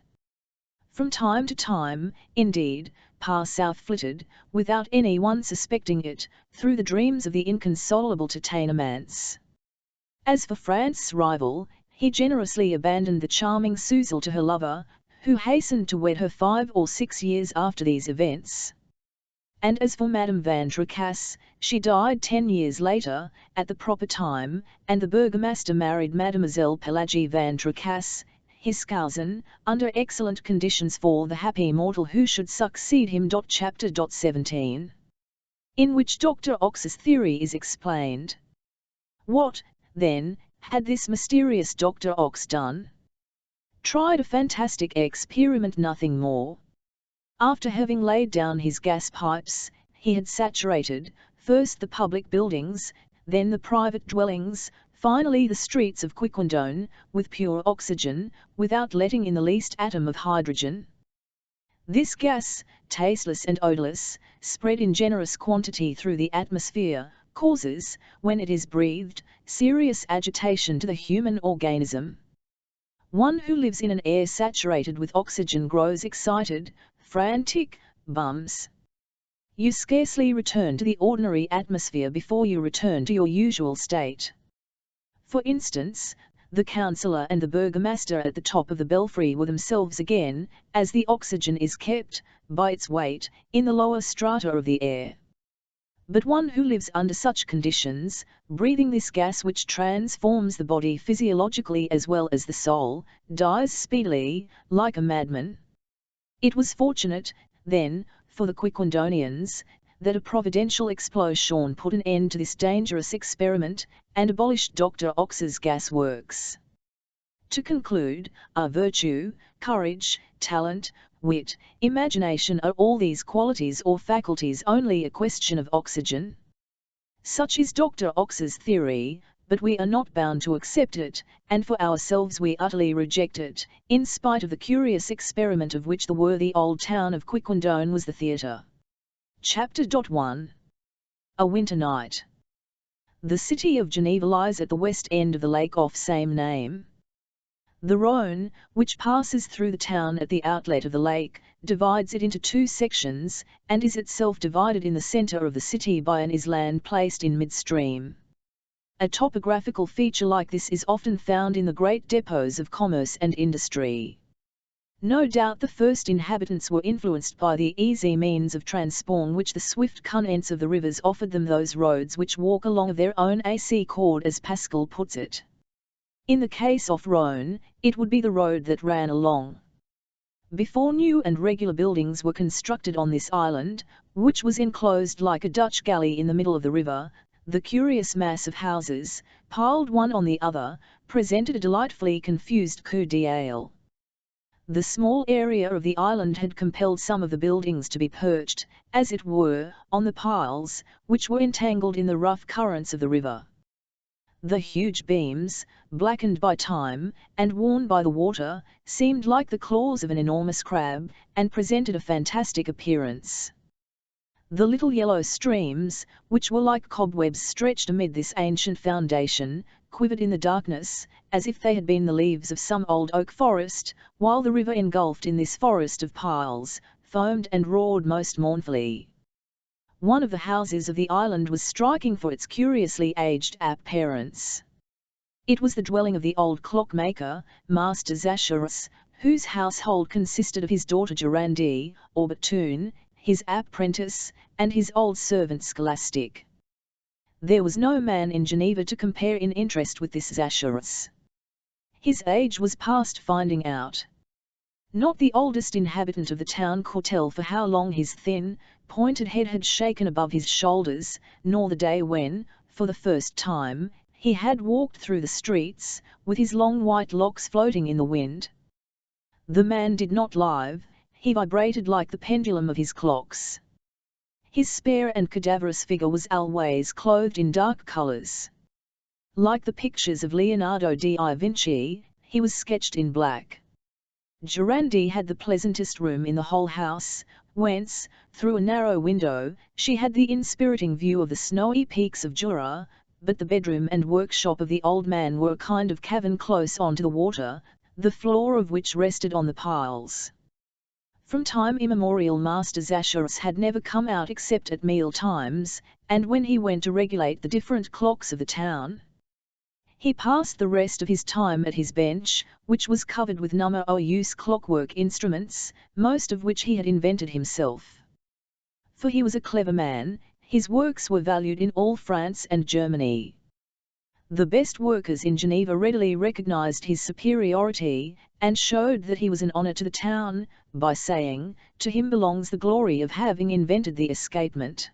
From time to time, indeed, par south flitted, without any one suspecting it, through the dreams of the inconsolable Titanomance. As for France's rival, he generously abandoned the charming Suzel to her lover, who hastened to wed her 5 or 6 years after these events. And as for Madame Van Tricasse, she died 10 years later, at the proper time, and the burgomaster married Mademoiselle Pelagie Van Tricasse, Hiskausen, under excellent conditions for the happy mortal who should succeed him. Chapter 17. In which Dr. Ox's theory is explained. What, then, had this mysterious Dr. Ox done? Tried a fantastic experiment, nothing more. After having laid down his gas pipes, he had saturated, first the public buildings, then the private dwellings, finally the streets of Quiquendone, with pure oxygen, without letting in the least atom of hydrogen. This gas, tasteless and odorless, spread in generous quantity through the atmosphere, causes, when it is breathed, serious agitation to the human organism. One who lives in an air saturated with oxygen grows excited, frantic, bums. You scarcely return to the ordinary atmosphere before you return to your usual state. For instance, the councillor and the burgomaster at the top of the belfry were themselves again, as the oxygen is kept, by its weight, in the lower strata of the air. But one who lives under such conditions, breathing this gas which transforms the body physiologically as well as the soul, dies speedily, like a madman. It was fortunate, then, for the Quiquendonians, that a providential explosion put an end to this dangerous experiment, and abolished Dr. Ox's gas works. To conclude, are virtue, courage, talent, wit, imagination, are all these qualities or faculties only a question of oxygen? Such is Dr. Ox's theory, but we are not bound to accept it, and for ourselves we utterly reject it, in spite of the curious experiment of which the worthy old town of Quiquendone was the theatre. Chapter 1. A Winter Night. The city of Geneva lies at the west end of the lake of same name. The Rhône, which passes through the town at the outlet of the lake, divides it into two sections, and is itself divided in the centre of the city by an island placed in midstream. A topographical feature like this is often found in the great depots of commerce and industry. No doubt the first inhabitants were influenced by the easy means of transport which the swift currents of the rivers offered them, those roads which walk along of their own accord, as Pascal puts it. In the case of Rhône, it would be the road that ran along. Before new and regular buildings were constructed on this island, which was enclosed like a Dutch galley in the middle of the river, the curious mass of houses, piled one on the other, presented a delightfully confused coup d'œil. The small area of the island had compelled some of the buildings to be perched, as it were, on the piles, which were entangled in the rough currents of the river. The huge beams, blackened by time, and worn by the water, seemed like the claws of an enormous crab, and presented a fantastic appearance. The little yellow streams, which were like cobwebs stretched amid this ancient foundation, quivered in the darkness, as if they had been the leaves of some old oak forest, while the river engulfed in this forest of piles, foamed and roared most mournfully. One of the houses of the island was striking for its curiously aged appearance. It was the dwelling of the old clockmaker, Master Zacharias, whose household consisted of his daughter Durande, or Batoon, his apprentice, and his old servant Scholastic. There was no man in Geneva to compare in interest with this Zacharias. His age was past finding out. Not the oldest inhabitant of the town could tell for how long his thin, pointed head had shaken above his shoulders, nor the day when, for the first time, he had walked through the streets, with his long white locks floating in the wind. The man did not live, he vibrated like the pendulum of his clocks. His spare and cadaverous figure was always clothed in dark colours. Like the pictures of Leonardo da Vinci, he was sketched in black. Durande had the pleasantest room in the whole house, whence, through a narrow window, she had the inspiriting view of the snowy peaks of Jura, but the bedroom and workshop of the old man were a kind of cavern close on to the water, the floor of which rested on the piles. From time immemorial Master Zacharias had never come out except at meal times, and when he went to regulate the different clocks of the town. He passed the rest of his time at his bench, which was covered with number-o-use clockwork instruments, most of which he had invented himself. For he was a clever man, his works were valued in all France and Germany. The best workers in Geneva readily recognized his superiority, and showed that he was an honor to the town, by saying, "To him belongs the glory of having invented the escapement."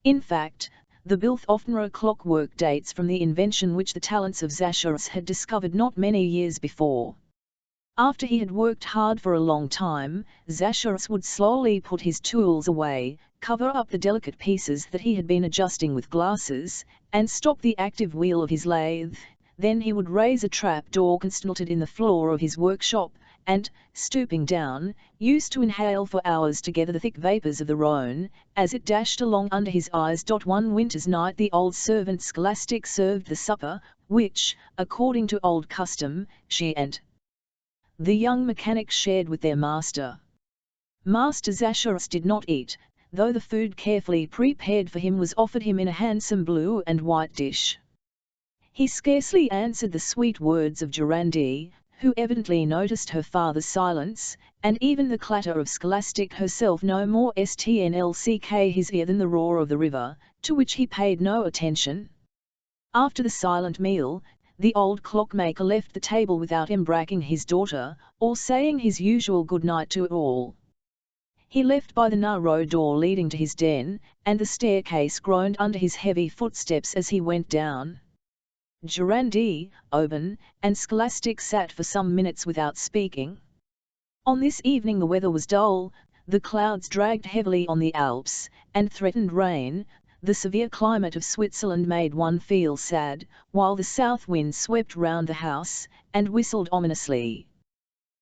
In fact, the Bilth-Offenroth clockwork dates from the invention which the talents of Zacharias had discovered not many years before. After he had worked hard for a long time, Zacharias would slowly put his tools away, cover up the delicate pieces that he had been adjusting with glasses, and stop the active wheel of his lathe. Then he would raise a trap-door concealed in the floor of his workshop, and, stooping down, used to inhale for hours together the thick vapours of the Rhône, as it dashed along under his eyes. One winter's night the old servant Scholastic served the supper, which, according to old custom, she and the young mechanic shared with their master. Master Zacharias did not eat, though the food carefully prepared for him was offered him in a handsome blue and white dish. He scarcely answered the sweet words of Durande, who evidently noticed her father's silence, and even the clatter of Scholastic herself no more stnlck his ear than the roar of the river, to which he paid no attention. After the silent meal, the old clockmaker left the table without embracing his daughter, or saying his usual good night to all. He left by the narrow door leading to his den, and the staircase groaned under his heavy footsteps as he went down. Durande, Aubin, and Scholastic sat for some minutes without speaking. On this evening the weather was dull, the clouds dragged heavily on the Alps, and threatened rain. The severe climate of Switzerland made one feel sad, while the south wind swept round the house, and whistled ominously.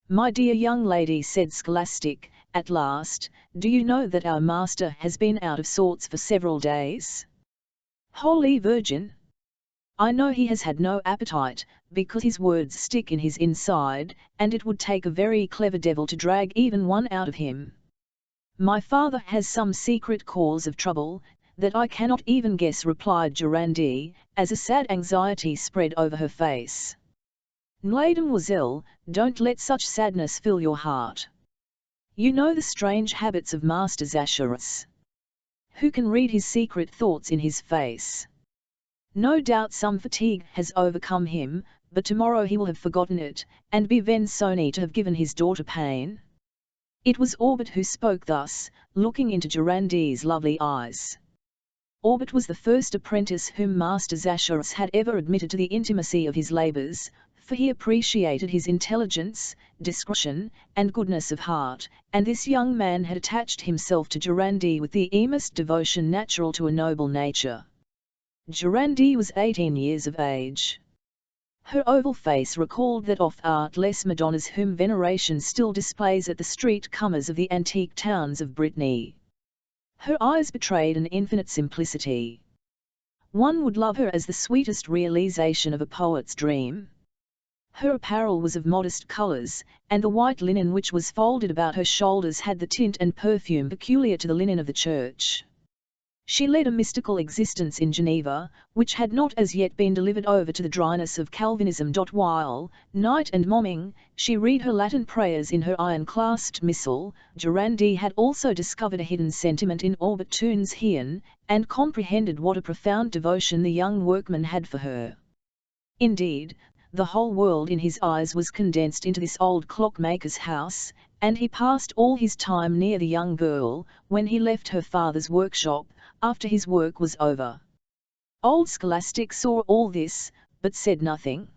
"My dear young lady," said Scholastic, at last, "do you know that our master has been out of sorts for several days?" "Holy Virgin! I know he has had no appetite, because his words stick in his inside, and it would take a very clever devil to drag even one out of him. My father has some secret cause of trouble, that I cannot even guess, replied Durande, as a sad anxiety spread over her face. Mademoiselle, don't let such sadness fill your heart. You know the strange habits of Master Zacharas. Who can read his secret thoughts in his face? No doubt some fatigue has overcome him, but tomorrow he will have forgotten it, and be sorry to have given his daughter pain. It was Orbit who spoke thus, looking into Durande's lovely eyes. Orbit was the first apprentice whom Master Zacharas had ever admitted to the intimacy of his labours, for he appreciated his intelligence, discretion, and goodness of heart, and this young man had attached himself to Durande with the earnest devotion natural to a noble nature. Durande was 18 years of age. Her oval face recalled that of artless Madonnas whom veneration still displays at the street-corners of the antique towns of Brittany. Her eyes betrayed an infinite simplicity. One would love her as the sweetest realization of a poet's dream. Her apparel was of modest colours, and the white linen which was folded about her shoulders had the tint and perfume peculiar to the linen of the church. She led a mystical existence in Geneva, which had not as yet been delivered over to the dryness of Calvinism. While, night and morning, she read her Latin prayers in her iron-clasped missal, Durande had also discovered a hidden sentiment in Orbit Toon's Heian, and comprehended what a profound devotion the young workman had for her. Indeed, the whole world in his eyes was condensed into this old clockmaker's house, and he passed all his time near the young girl, when he left her father's workshop, after his work was over. Old Scholastic saw all this, but said nothing.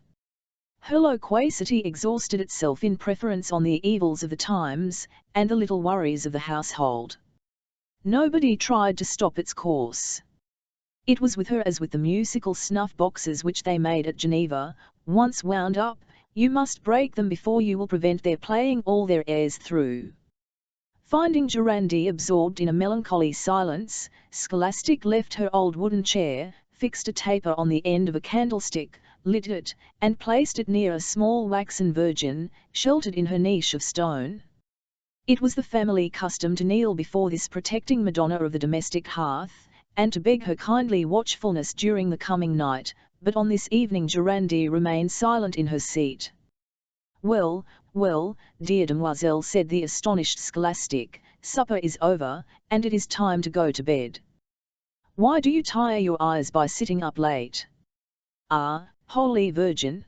Her loquacity exhausted itself in preference on the evils of the times, and the little worries of the household. Nobody tried to stop its course. It was with her as with the musical snuff-boxes which they made at Geneva, once wound up, you must break them before you will prevent their playing all their airs through. Finding Durande absorbed in a melancholy silence, Scholastic left her old wooden chair, fixed a taper on the end of a candlestick, lit it, and placed it near a small waxen Virgin, sheltered in her niche of stone. It was the family custom to kneel before this protecting Madonna of the domestic hearth, and to beg her kindly watchfulness during the coming night, but on this evening Durande remained silent in her seat. Well, well, dear demoiselle, said the astonished Scholastic, supper is over, and it is time to go to bed. Why do you tire your eyes by sitting up late? Ah, Holy Virgin!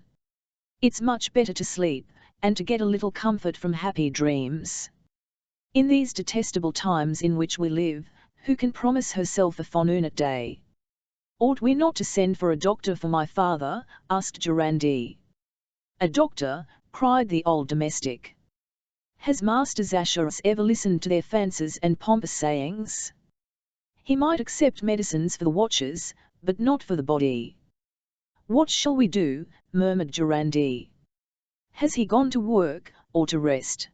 It's much better to sleep, and to get a little comfort from happy dreams. In these detestable times in which we live, who can promise herself a fortune day? Ought we not to send for a doctor for my father? Asked Durande. A doctor? Cried the old domestic. Has Master Zacharas ever listened to their fancies and pompous sayings? He might accept medicines for the watches, but not for the body. What shall we do? Murmured Durande. Has he gone to work, or to rest?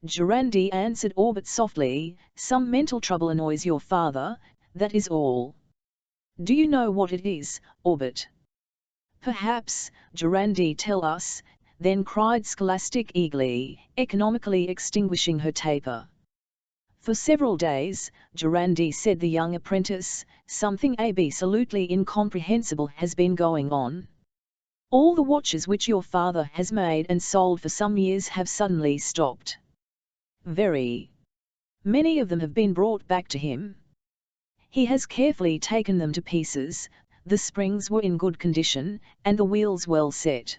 Durande answered Orbit softly, some mental trouble annoys your father, that is all. Do you know what it is, Orbit? Perhaps, Durande, tell us, then cried Scholastic eagerly, economically extinguishing her taper. For several days, Durande, said the young apprentice, something absolutely incomprehensible has been going on. All the watches which your father has made and sold for some years have suddenly stopped. Very many of them have been brought back to him. He has carefully taken them to pieces, the springs were in good condition, and the wheels well set.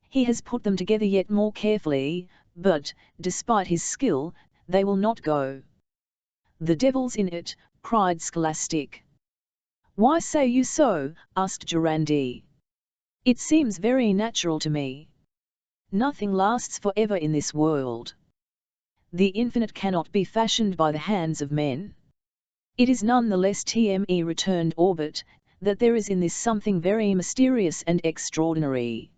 He has put them together yet more carefully, but, despite his skill, they will not go. The devil's in it, cried Scholastic. Why say you so? Asked Durande. It seems very natural to me. Nothing lasts forever in this world. The infinite cannot be fashioned by the hands of men. It is none the less TME, returned Orbit, that there is in this something very mysterious and extraordinary.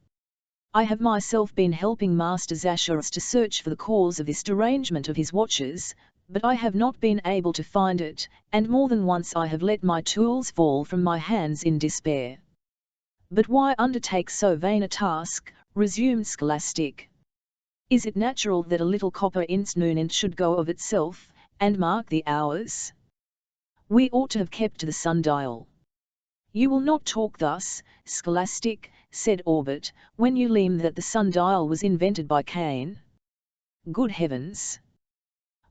I have myself been helping Master Zacharas to search for the cause of this derangement of his watches, but I have not been able to find it, and more than once I have let my tools fall from my hands in despair. "But why undertake so vain a task?" resumed Scholastic. "Is it natural that a little copper instrument should go of itself, and mark the hours? We ought to have kept to the sundial." "You will not talk thus, Scholastic," said Orbit, "when you learn that the sundial was invented by Cain. Good heavens!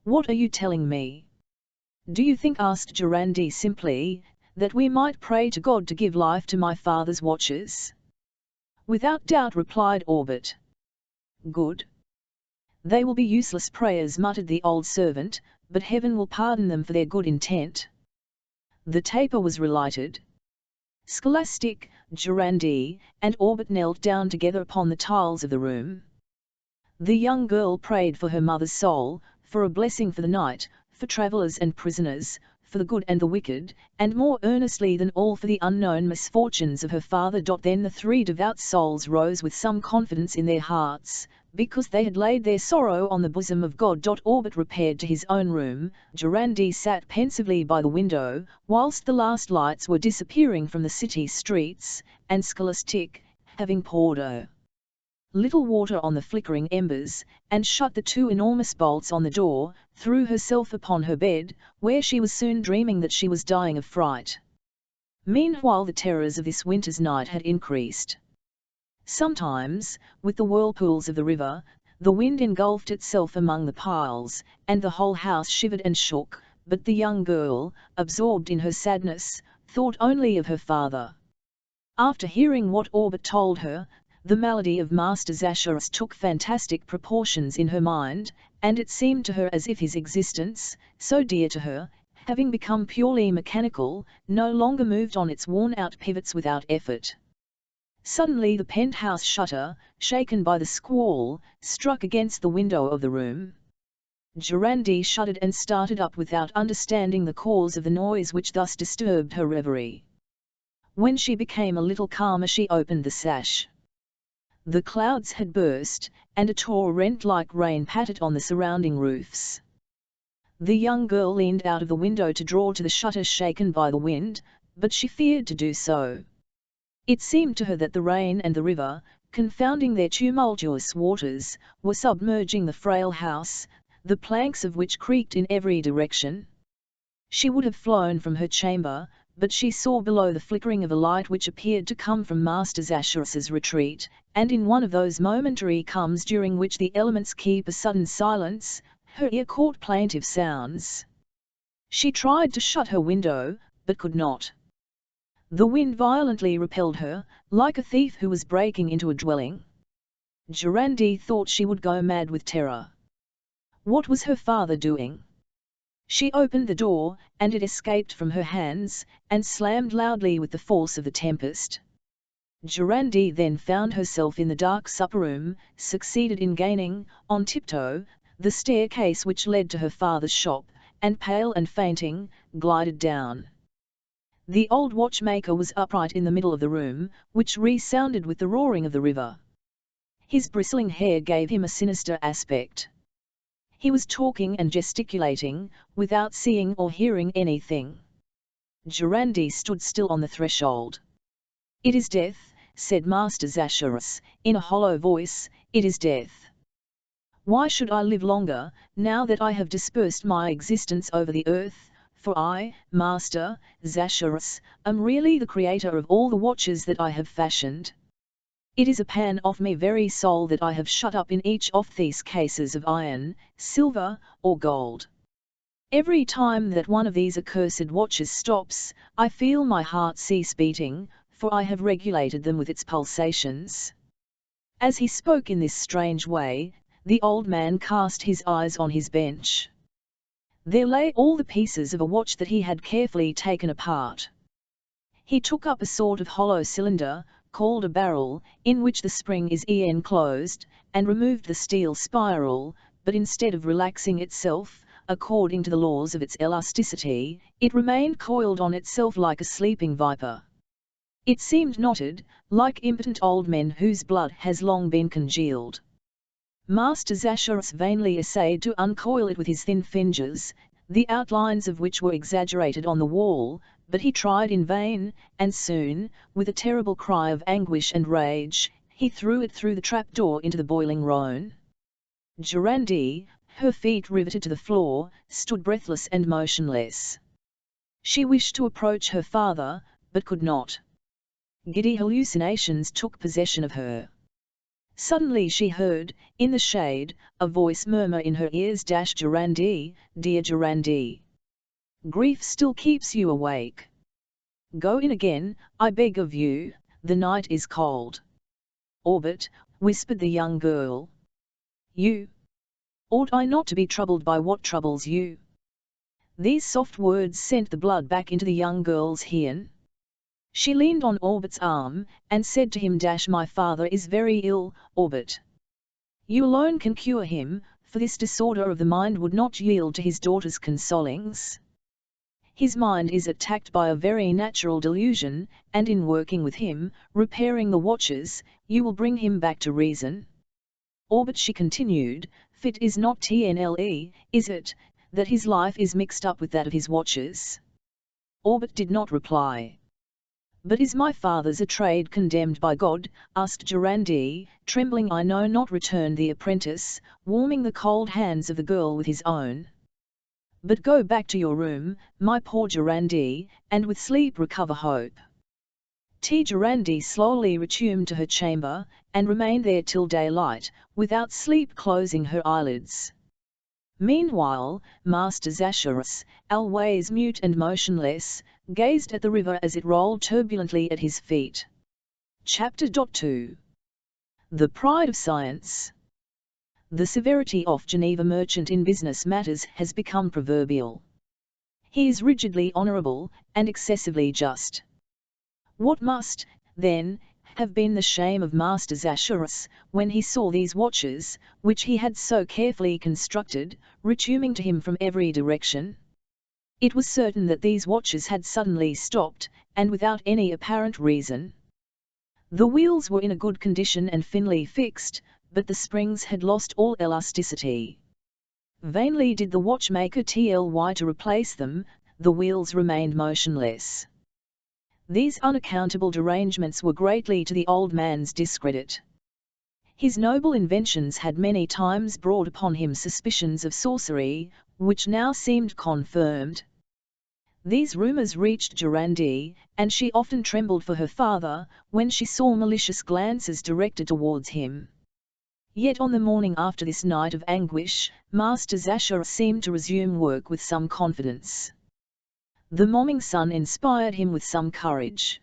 What are you telling me?" "Do you think," asked Durandi simply, "that we might pray to God to give life to my father's watches?" "Without doubt," replied Orbit. "Good. They will be useless prayers," muttered the old servant, "but heaven will pardon them for their good intent." The taper was relighted. Scholastic, Durandi, and Orbit knelt down together upon the tiles of the room. The young girl prayed for her mother's soul, for a blessing for the night, for travellers and prisoners, for the good and the wicked, and more earnestly than all for the unknown misfortunes of her father. Then the three devout souls rose with some confidence in their hearts, because they had laid their sorrow on the bosom of God. Orbit repaired to his own room. Durandi sat pensively by the window, whilst the last lights were disappearing from the city streets, and Scholastic, having poured a little water on the flickering embers, and shut the two enormous bolts on the door, threw herself upon her bed, where she was soon dreaming that she was dying of fright. Meanwhile the terrors of this winter's night had increased. Sometimes, with the whirlpools of the river, the wind engulfed itself among the piles, and the whole house shivered and shook, but the young girl, absorbed in her sadness, thought only of her father. After hearing what Orbit told her, the malady of Master Zacharis took fantastic proportions in her mind, and it seemed to her as if his existence, so dear to her, having become purely mechanical, no longer moved on its worn-out pivots without effort. Suddenly the penthouse shutter, shaken by the squall, struck against the window of the room. Durandi shuddered and started up without understanding the cause of the noise which thus disturbed her reverie. When she became a little calmer she opened the sash. The clouds had burst, and a torrent like rain pattered on the surrounding roofs. The young girl leaned out of the window to draw to the shutter shaken by the wind, but she feared to do so. It seemed to her that the rain and the river, confounding their tumultuous waters, were submerging the frail house, the planks of which creaked in every direction. She would have flown from her chamber, but she saw below the flickering of a light which appeared to come from Master Zacharis's retreat, and in one of those momentary calms during which the elements keep a sudden silence, her ear caught plaintive sounds. She tried to shut her window, but could not. The wind violently repelled her, like a thief who was breaking into a dwelling. Durandi thought she would go mad with terror. What was her father doing? She opened the door, and it escaped from her hands, and slammed loudly with the force of the tempest. Durandi then found herself in the dark supper-room, succeeded in gaining, on tiptoe, the staircase which led to her father's shop, and pale and fainting, glided down. The old watchmaker was upright in the middle of the room, which resounded with the roaring of the river. His bristling hair gave him a sinister aspect. He was talking and gesticulating, without seeing or hearing anything. Durandi stood still on the threshold. "It is death," said Master Zacharis, in a hollow voice, "it is death. Why should I live longer, now that I have dispersed my existence over the earth, for I, Master Zacharis, am really the creator of all the watches that I have fashioned. It is a pan of my very soul that I have shut up in each of these cases of iron, silver, or gold. Every time that one of these accursed watches stops, I feel my heart cease beating, for I have regulated them with its pulsations." As he spoke in this strange way, the old man cast his eyes on his bench. There lay all the pieces of a watch that he had carefully taken apart. He took up a sort of hollow cylinder, called a barrel, in which the spring is enclosed, and removed the steel spiral, but instead of relaxing itself, according to the laws of its elasticity, it remained coiled on itself like a sleeping viper. It seemed knotted, like impotent old men whose blood has long been congealed. Master Zacharis vainly essayed to uncoil it with his thin fingers, the outlines of which were exaggerated on the wall, But he tried in vain, and soon, with a terrible cry of anguish and rage, he threw it through the trapdoor into the boiling Rhone. Durande, her feet riveted to the floor, stood breathless and motionless. She wished to approach her father, but could not. Giddy hallucinations took possession of her. Suddenly she heard, in the shade, a voice murmur in her ears, Durande, dear Durande. Grief still keeps you awake. Go in again, I beg of you, the night is cold. Orbit, whispered the young girl. You? Ought I not to be troubled by what troubles you? These soft words sent the blood back into the young girl's heart. She leaned on Orbit's arm, and said to him, My father is very ill, Orbit. You alone can cure him, for this disorder of the mind would not yield to his daughter's consolings. His mind is attacked by a very natural delusion, and in working with him, repairing the watches, you will bring him back to reason. Orbit, she continued, fit is not TNLE, is it, that his life is mixed up with that of his watches? Orbit did not reply. But is my father's a trade condemned by God? Asked Durande, trembling. I know not, returned the apprentice, warming the cold hands of the girl with his own. But go back to your room, my poor Durande, and with sleep recover hope. Durande slowly returned to her chamber, and remained there till daylight, without sleep, closing her eyelids. Meanwhile, Master Zacharas, always mute and motionless, gazed at the river as it rolled turbulently at his feet. Chapter 2. The Pride of Science. The severity of Geneva merchant in business matters has become proverbial. He is rigidly honourable, and excessively just. What must, then, have been the shame of Master Zacharas, when he saw these watches, which he had so carefully constructed, returning to him from every direction? It was certain that these watches had suddenly stopped, and without any apparent reason. The wheels were in a good condition and finely fixed, but the springs had lost all elasticity. Vainly did the watchmaker try to replace them, the wheels remained motionless. These unaccountable derangements were greatly to the old man's discredit. His noble inventions had many times brought upon him suspicions of sorcery, which now seemed confirmed. These rumours reached Durande, and she often trembled for her father, when she saw malicious glances directed towards him. Yet on the morning after this night of anguish, Master Zacharas seemed to resume work with some confidence. The morning sun inspired him with some courage.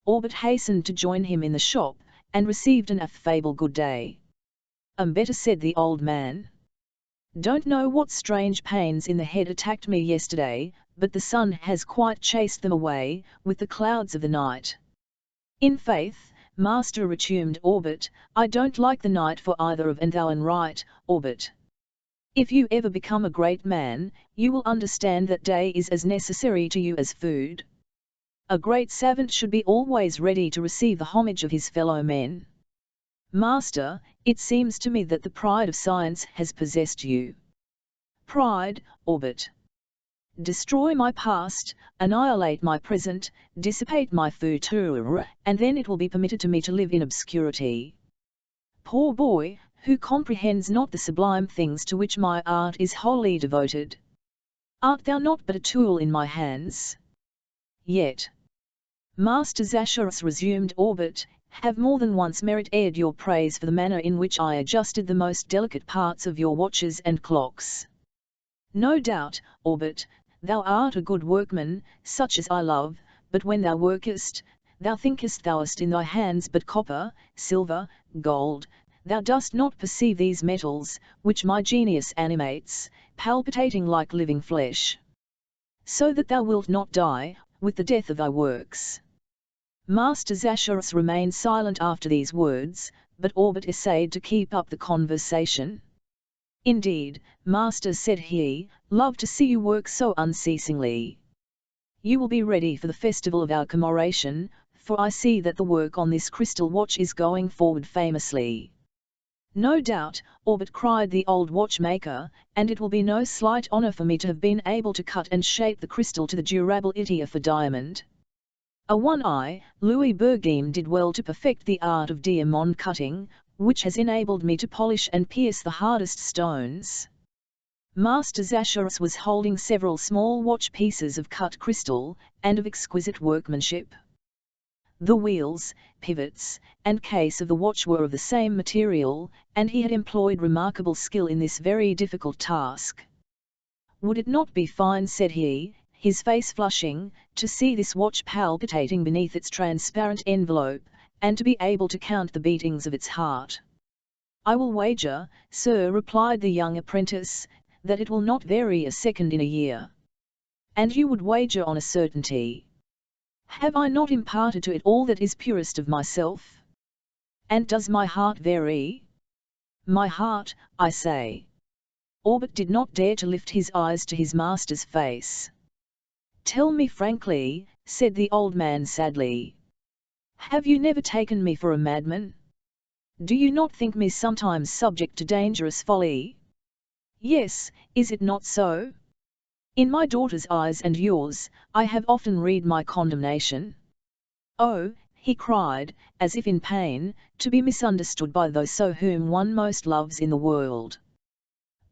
Orbit hastened to join him in the shop, and received an affable good day. Better, said the old man. Don't know what strange pains in the head attacked me yesterday, but the sun has quite chased them away, with the clouds of the night. In faith, master, returned Orbit, I don't like the night for either of, and thou and right, Orbit. If you ever become a great man, you will understand that day is as necessary to you as food. A great savant should be always ready to receive the homage of his fellow men. Master, it seems to me that the pride of science has possessed you. Pride, Orbit. Destroy my past, annihilate my present, dissipate my future, and then it will be permitted to me to live in obscurity. Poor boy, who comprehends not the sublime things to which my art is wholly devoted. Art thou not but a tool in my hands? Yet, Master Zacharas, resumed Orbit, have more than once merited your praise for the manner in which I adjusted the most delicate parts of your watches and clocks. No doubt, Orbit, thou art a good workman, such as I love, but when thou workest, thou thinkest thou hast in thy hands but copper, silver, gold. Thou dost not perceive these metals, which my genius animates, palpitating like living flesh. So that thou wilt not die, with the death of thy works. Master Zacharas remained silent after these words, but Orbit essayed to keep up the conversation. Indeed, master, said he, love to see you work so unceasingly. You will be ready for the festival of our commemoration, for I see that the work on this crystal watch is going forward famously. No doubt, Orbit, cried the old watchmaker, and it will be no slight honour for me to have been able to cut and shape the crystal to the durability of a diamond. A one-eye, Louis Berguin did well to perfect the art of diamond cutting, which has enabled me to polish and pierce the hardest stones. Master Zacharos was holding several small watch pieces of cut crystal, and of exquisite workmanship. The wheels, pivots, and case of the watch were of the same material, and he had employed remarkable skill in this very difficult task. "Would it not be fine," said he, his face flushing, "to see this watch palpitating beneath its transparent envelope, and to be able to count the beatings of its heart?" "I will wager, sir," replied the young apprentice, "that it will not vary a second in a year." "And you would wager on a certainty?" "Have I not imparted to it all that is purest of myself?" "And does my heart vary?" "My heart, I say." Orbit did not dare to lift his eyes to his master's face. "Tell me frankly," said the old man sadly. "Have you never taken me for a madman? Do you not think me sometimes subject to dangerous folly?" "Yes, is it not so? In my daughter's eyes and yours, I have often read my condemnation." "Oh," he cried, as if in pain, "to be misunderstood by those whom one most loves in the world!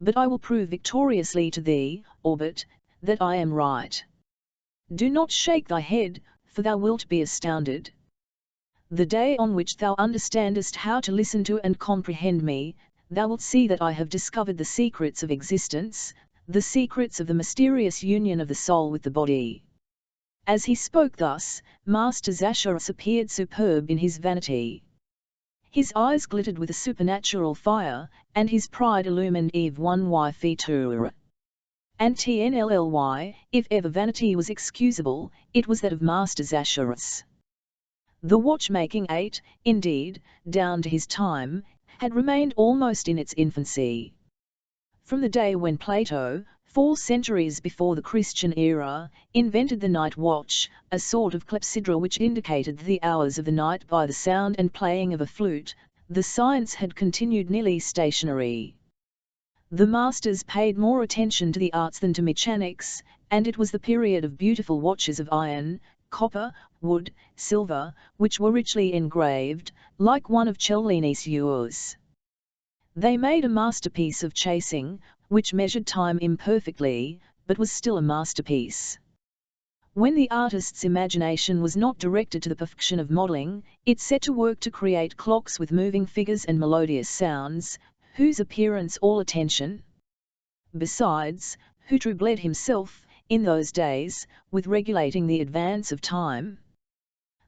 But I will prove victoriously to thee, Orbit, that I am right. Do not shake thy head, for thou wilt be astounded. The day on which thou understandest how to listen to and comprehend me, thou wilt see that I have discovered the secrets of existence, the secrets of the mysterious union of the soul with the body." As he spoke thus, Master Zacharos appeared superb in his vanity. His eyes glittered with a supernatural fire, and his pride illumined Eve one y and TNLLY, if ever vanity was excusable, it was that of Master Zacharos. The watchmaking age, indeed, down to his time, had remained almost in its infancy. From the day when Plato, 4 centuries before the Christian era, invented the night watch, a sort of clepsydra which indicated the hours of the night by the sound and playing of a flute, the science had continued nearly stationary. The masters paid more attention to the arts than to mechanics, and it was the period of beautiful watches of iron, copper, wood, silver, which were richly engraved, like one of Cellini's yours. They made a masterpiece of chasing, which measured time imperfectly, but was still a masterpiece. When the artist's imagination was not directed to the perfection of modelling, it set to work to create clocks with moving figures and melodious sounds, whose appearance all attention. Besides, who troubled himself, in those days, with regulating the advance of time?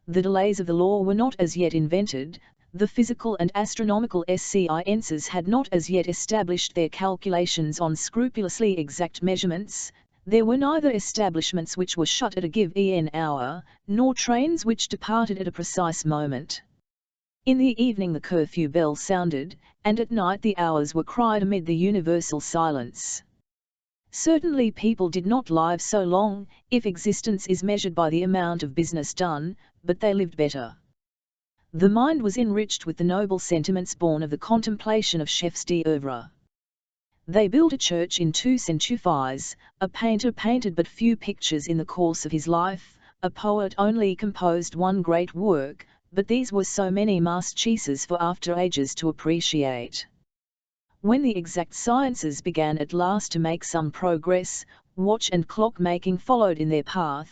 The delays of the law were not as yet invented, the physical and astronomical sciences had not as yet established their calculations on scrupulously exact measurements, there were neither establishments which were shut at a given hour, nor trains which departed at a precise moment. In the evening the curfew bell sounded, and at night the hours were cried amid the universal silence. Certainly people did not live so long, if existence is measured by the amount of business done, but they lived better. The mind was enriched with the noble sentiments born of the contemplation of chefs d'oeuvre. They built a church in 2 centuries, a painter painted but few pictures in the course of his life, a poet only composed one great work, but these were so many masterpieces for after ages to appreciate. When the exact sciences began at last to make some progress, watch and clock making followed in their path,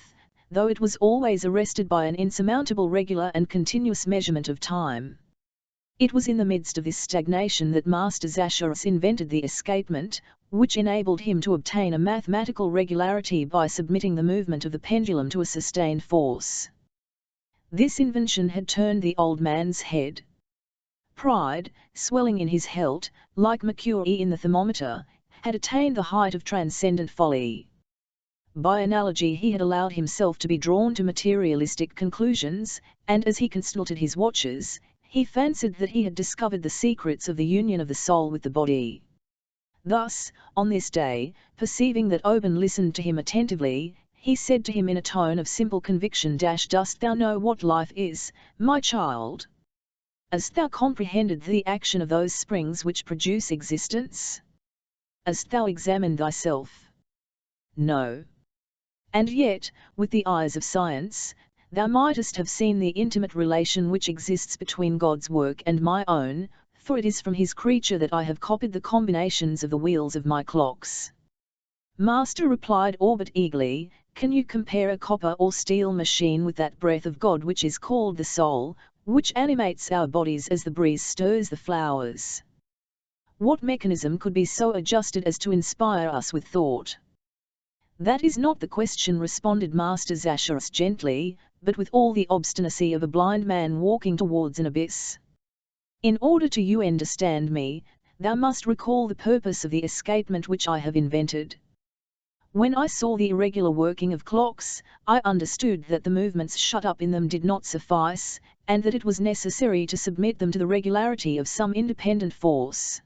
though it was always arrested by an insurmountable regular and continuous measurement of time. It was in the midst of this stagnation that Master Zacharos invented the escapement, which enabled him to obtain a mathematical regularity by submitting the movement of the pendulum to a sustained force. This invention had turned the old man's head. Pride, swelling in his hilt, like mercury in the thermometer, had attained the height of transcendent folly. By analogy he had allowed himself to be drawn to materialistic conclusions, and as he consulted his watches, he fancied that he had discovered the secrets of the union of the soul with the body. Thus, on this day, perceiving that Oban listened to him attentively, he said to him in a tone of simple conviction, "Dost thou know what life is, my child?" Hast thou comprehended the action of those springs which produce existence? Hast thou examined thyself? No. And yet, with the eyes of science, thou mightest have seen the intimate relation which exists between God's work and my own, for it is from his creature that I have copied the combinations of the wheels of my clocks. Master, replied Orbit eagerly, can you compare a copper or steel machine with that breath of God which is called the soul, which animates our bodies as the breeze stirs the flowers? What mechanism could be so adjusted as to inspire us with thought? That is not the question, responded Master Zacharias gently, but with all the obstinacy of a blind man walking towards an abyss. In order to you understand me, thou must recall the purpose of the escapement which I have invented. When I saw the irregular working of clocks, I understood that the movements shut up in them did not suffice, and that it was necessary to submit them to the regularity of some independent force.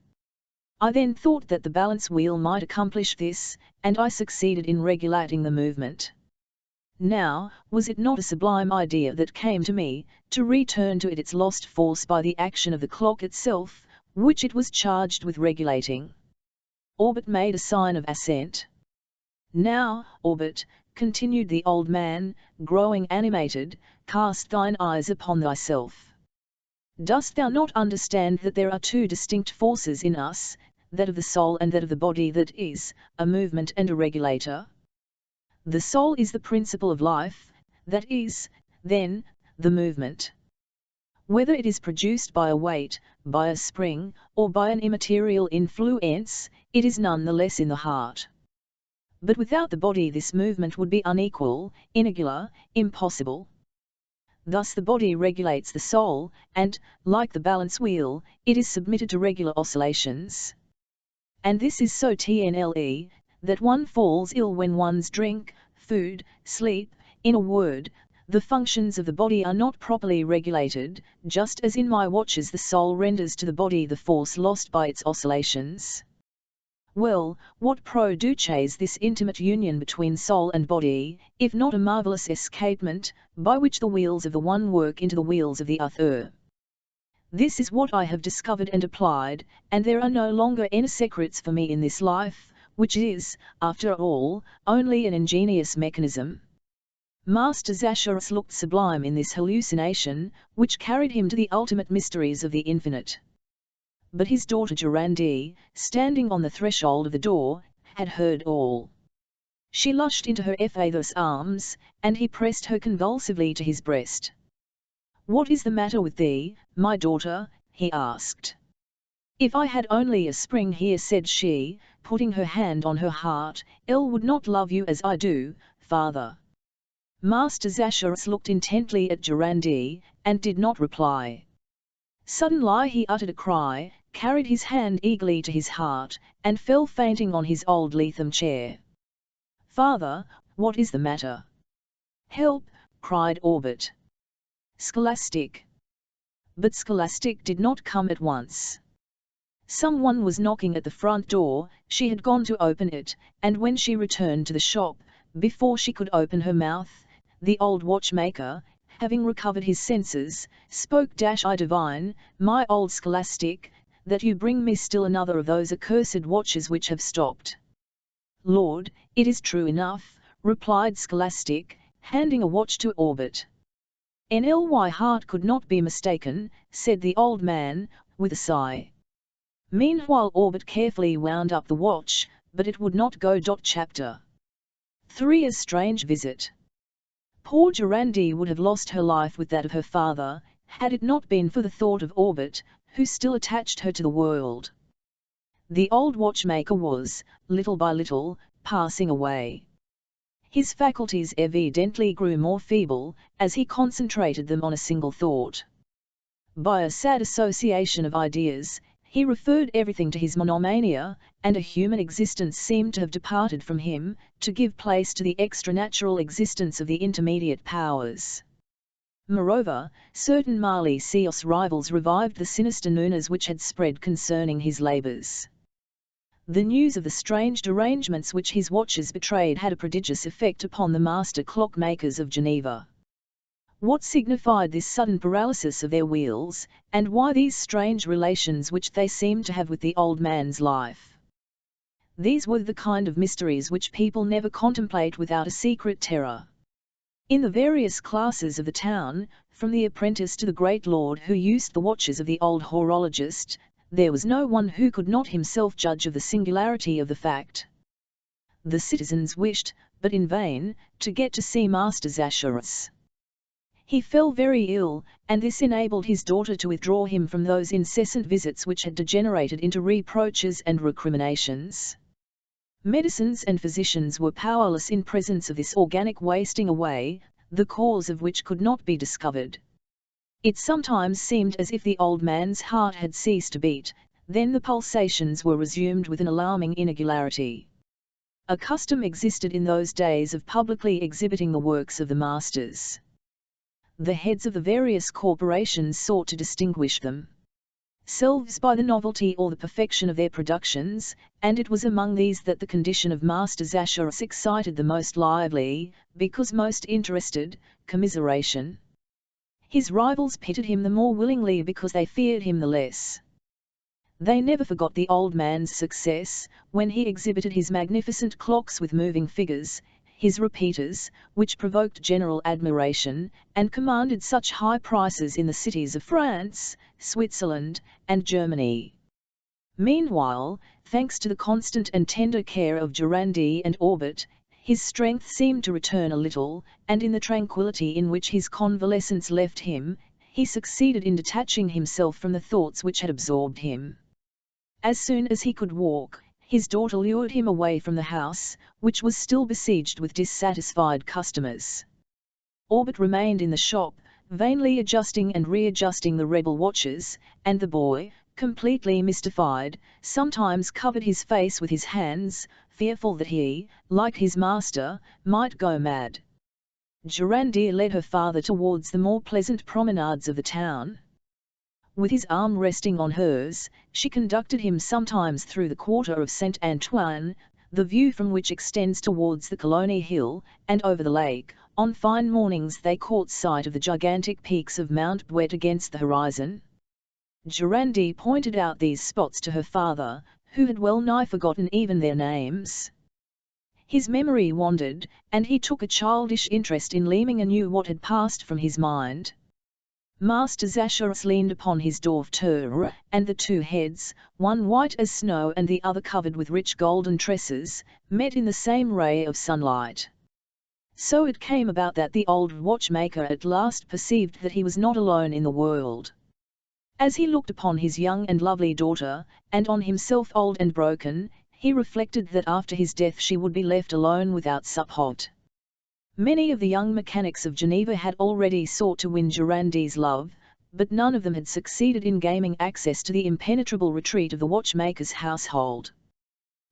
I then thought that the balance wheel might accomplish this, and I succeeded in regulating the movement. Now, was it not a sublime idea that came to me, to return to it its lost force by the action of the clock itself, which it was charged with regulating? Orbit made a sign of assent. Now, Orbit, continued the old man, growing animated, cast thine eyes upon thyself. Dost thou not understand that there are two distinct forces in us, that of the soul and that of the body, that is, a movement and a regulator? The soul is the principle of life, that is, then, the movement. Whether it is produced by a weight, by a spring, or by an immaterial influence, it is none the less in the heart. But without the body this movement would be unequal, irregular, impossible. Thus the body regulates the soul, and, like the balance wheel, it is submitted to regular oscillations. And this is so TNLE, that one falls ill when one's drink, food, sleep, in a word, the functions of the body are not properly regulated, just as in my watches the soul renders to the body the force lost by its oscillations. Well, what produces this intimate union between soul and body, if not a marvellous escapement, by which the wheels of the one work into the wheels of the other? This is what I have discovered and applied, and there are no longer any secrets for me in this life, which is, after all, only an ingenious mechanism. Master Zacharias looked sublime in this hallucination, which carried him to the ultimate mysteries of the infinite. But his daughter Durande, standing on the threshold of the door, had heard all. She lushed into her father's arms, and he pressed her convulsively to his breast. "What is the matter with thee, my daughter?" he asked. "If I had only a spring here," said she, putting her hand on her heart, "Elle would not love you as I do, father." Master Zacharias looked intently at Durande, and did not reply. Suddenly he uttered a cry, carried his hand eagerly to his heart, and fell fainting on his old Leatham chair. "Father, what is the matter?" "Help!" cried Orbit. "Scholastic." But Scholastic did not come at once. Someone was knocking at the front door. She had gone to open it, and when she returned to the shop, before she could open her mouth, the old watchmaker, having recovered his senses, spoke. "I divine, my old Scholastic, that you bring me still another of those accursed watches which have stopped." "Lord, it is true enough," replied Scholastic, handing a watch to Orbit. "NLY heart could not be mistaken," said the old man, with a sigh. Meanwhile Orbit carefully wound up the watch, but it would not go. Chapter 3: A strange visit. Poor Durande would have lost her life with that of her father, had it not been for the thought of Orbit, who still attached her to the world. The old watchmaker was, little by little, passing away. His faculties evidently grew more feeble, as he concentrated them on a single thought. By a sad association of ideas, he referred everything to his monomania, and a human existence seemed to have departed from him, to give place to the extranatural existence of the intermediate powers. Moreover, certain malicious rivals revived the sinister news which had spread concerning his labours. The news of the strange derangements which his watches betrayed had a prodigious effect upon the master clockmakers of Geneva. What signified this sudden paralysis of their wheels, and why these strange relations which they seemed to have with the old man's life? These were the kind of mysteries which people never contemplate without a secret terror. In the various classes of the town, from the apprentice to the great lord who used the watches of the old horologist, there was no one who could not himself judge of the singularity of the fact. The citizens wished, but in vain, to get to see Master Zacharias. He fell very ill, and this enabled his daughter to withdraw him from those incessant visits which had degenerated into reproaches and recriminations. Medicines and physicians were powerless in presence of this organic wasting away, the cause of which could not be discovered. It sometimes seemed as if the old man's heart had ceased to beat, then the pulsations were resumed with an alarming irregularity. A custom existed in those days of publicly exhibiting the works of the masters. The heads of the various corporations sought to distinguish themselves by the novelty or the perfection of their productions, and it was among these that the condition of Master Zacharias excited the most lively, because most interested, commiseration. His rivals pitied him the more willingly because they feared him the less. They never forgot the old man's success, when he exhibited his magnificent clocks with moving figures, his repeaters, which provoked general admiration, and commanded such high prices in the cities of France, Switzerland, and Germany. Meanwhile, thanks to the constant and tender care of Durande and Orbit, his strength seemed to return a little, and in the tranquillity in which his convalescence left him, he succeeded in detaching himself from the thoughts which had absorbed him. As soon as he could walk, his daughter lured him away from the house, which was still besieged with dissatisfied customers. Orbit remained in the shop, vainly adjusting and readjusting the rebel watches, and the boy, completely mystified, sometimes covered his face with his hands, fearful that he, like his master, might go mad. Durande led her father towards the more pleasant promenades of the town. With his arm resting on hers, she conducted him sometimes through the quarter of Saint Antoine, the view from which extends towards the Colony Hill, and over the lake. On fine mornings they caught sight of the gigantic peaks of Mount Bouet against the horizon. Durande pointed out these spots to her father, who had well nigh forgotten even their names. His memory wandered, and he took a childish interest in learning anew what had passed from his mind. Master Zacharias leaned upon his dorfteur, and the two heads, one white as snow and the other covered with rich golden tresses, met in the same ray of sunlight. So it came about that the old watchmaker at last perceived that he was not alone in the world. As he looked upon his young and lovely daughter, and on himself old and broken, he reflected that after his death she would be left alone without support. Many of the young mechanics of Geneva had already sought to win Durande's love, but none of them had succeeded in gaining access to the impenetrable retreat of the watchmaker's household.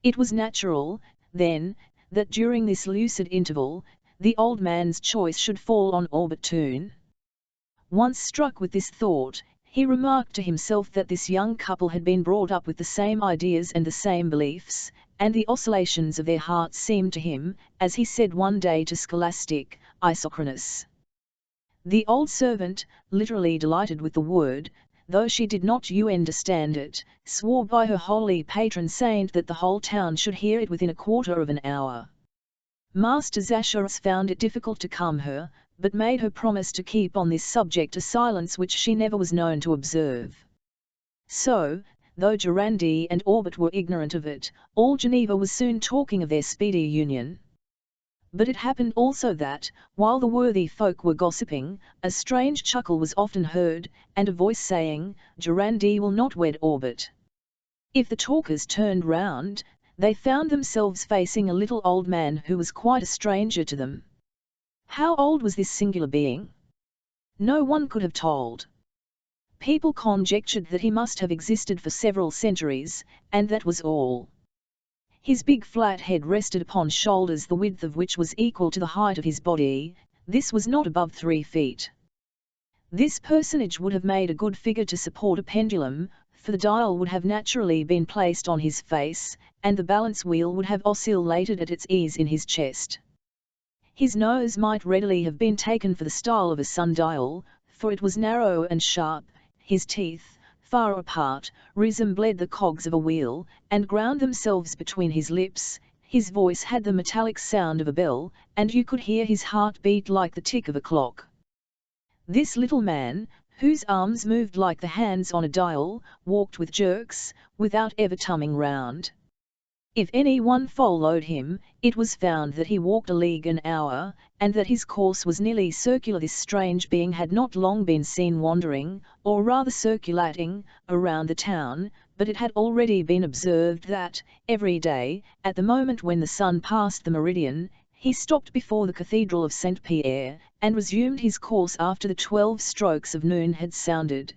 It was natural, then, that during this lucid interval, the old man's choice should fall on Orbit. Once struck with this thought, he remarked to himself that this young couple had been brought up with the same ideas and the same beliefs, and the oscillations of their hearts seemed to him, as he said one day to scholastic Isochronous. The old servant, literally delighted with the word, though she did not understand it, swore by her holy patron saint that the whole town should hear it within a quarter of an hour. Master Zacharias found it difficult to calm her, but made her promise to keep on this subject a silence which she never was known to observe. So, though Durande and Orbit were ignorant of it, all Geneva was soon talking of their speedy union. But it happened also that, while the worthy folk were gossiping, a strange chuckle was often heard, and a voice saying, "Durande will not wed Orbit." If the talkers turned round, they found themselves facing a little old man who was quite a stranger to them. How old was this singular being? No one could have told. People conjectured that he must have existed for several centuries, and that was all. His big flat head rested upon shoulders the width of which was equal to the height of his body. This was not above 3 feet. This personage would have made a good figure to support a pendulum, for the dial would have naturally been placed on his face, and the balance wheel would have oscillated at its ease in his chest. His nose might readily have been taken for the style of a sundial, for it was narrow and sharp. His teeth, far apart, resembled the cogs of a wheel, and ground themselves between his lips. His voice had the metallic sound of a bell, and you could hear his heart beat like the tick of a clock. This little man, whose arms moved like the hands on a dial, walked with jerks, without ever turning round. If any one followed him, it was found that he walked a league an hour, and that his course was nearly circular. This strange being had not long been seen wandering, or rather circulating, around the town, but it had already been observed that, every day, at the moment when the sun passed the meridian, he stopped before the Cathedral of St. Pierre, and resumed his course after the 12 strokes of noon had sounded.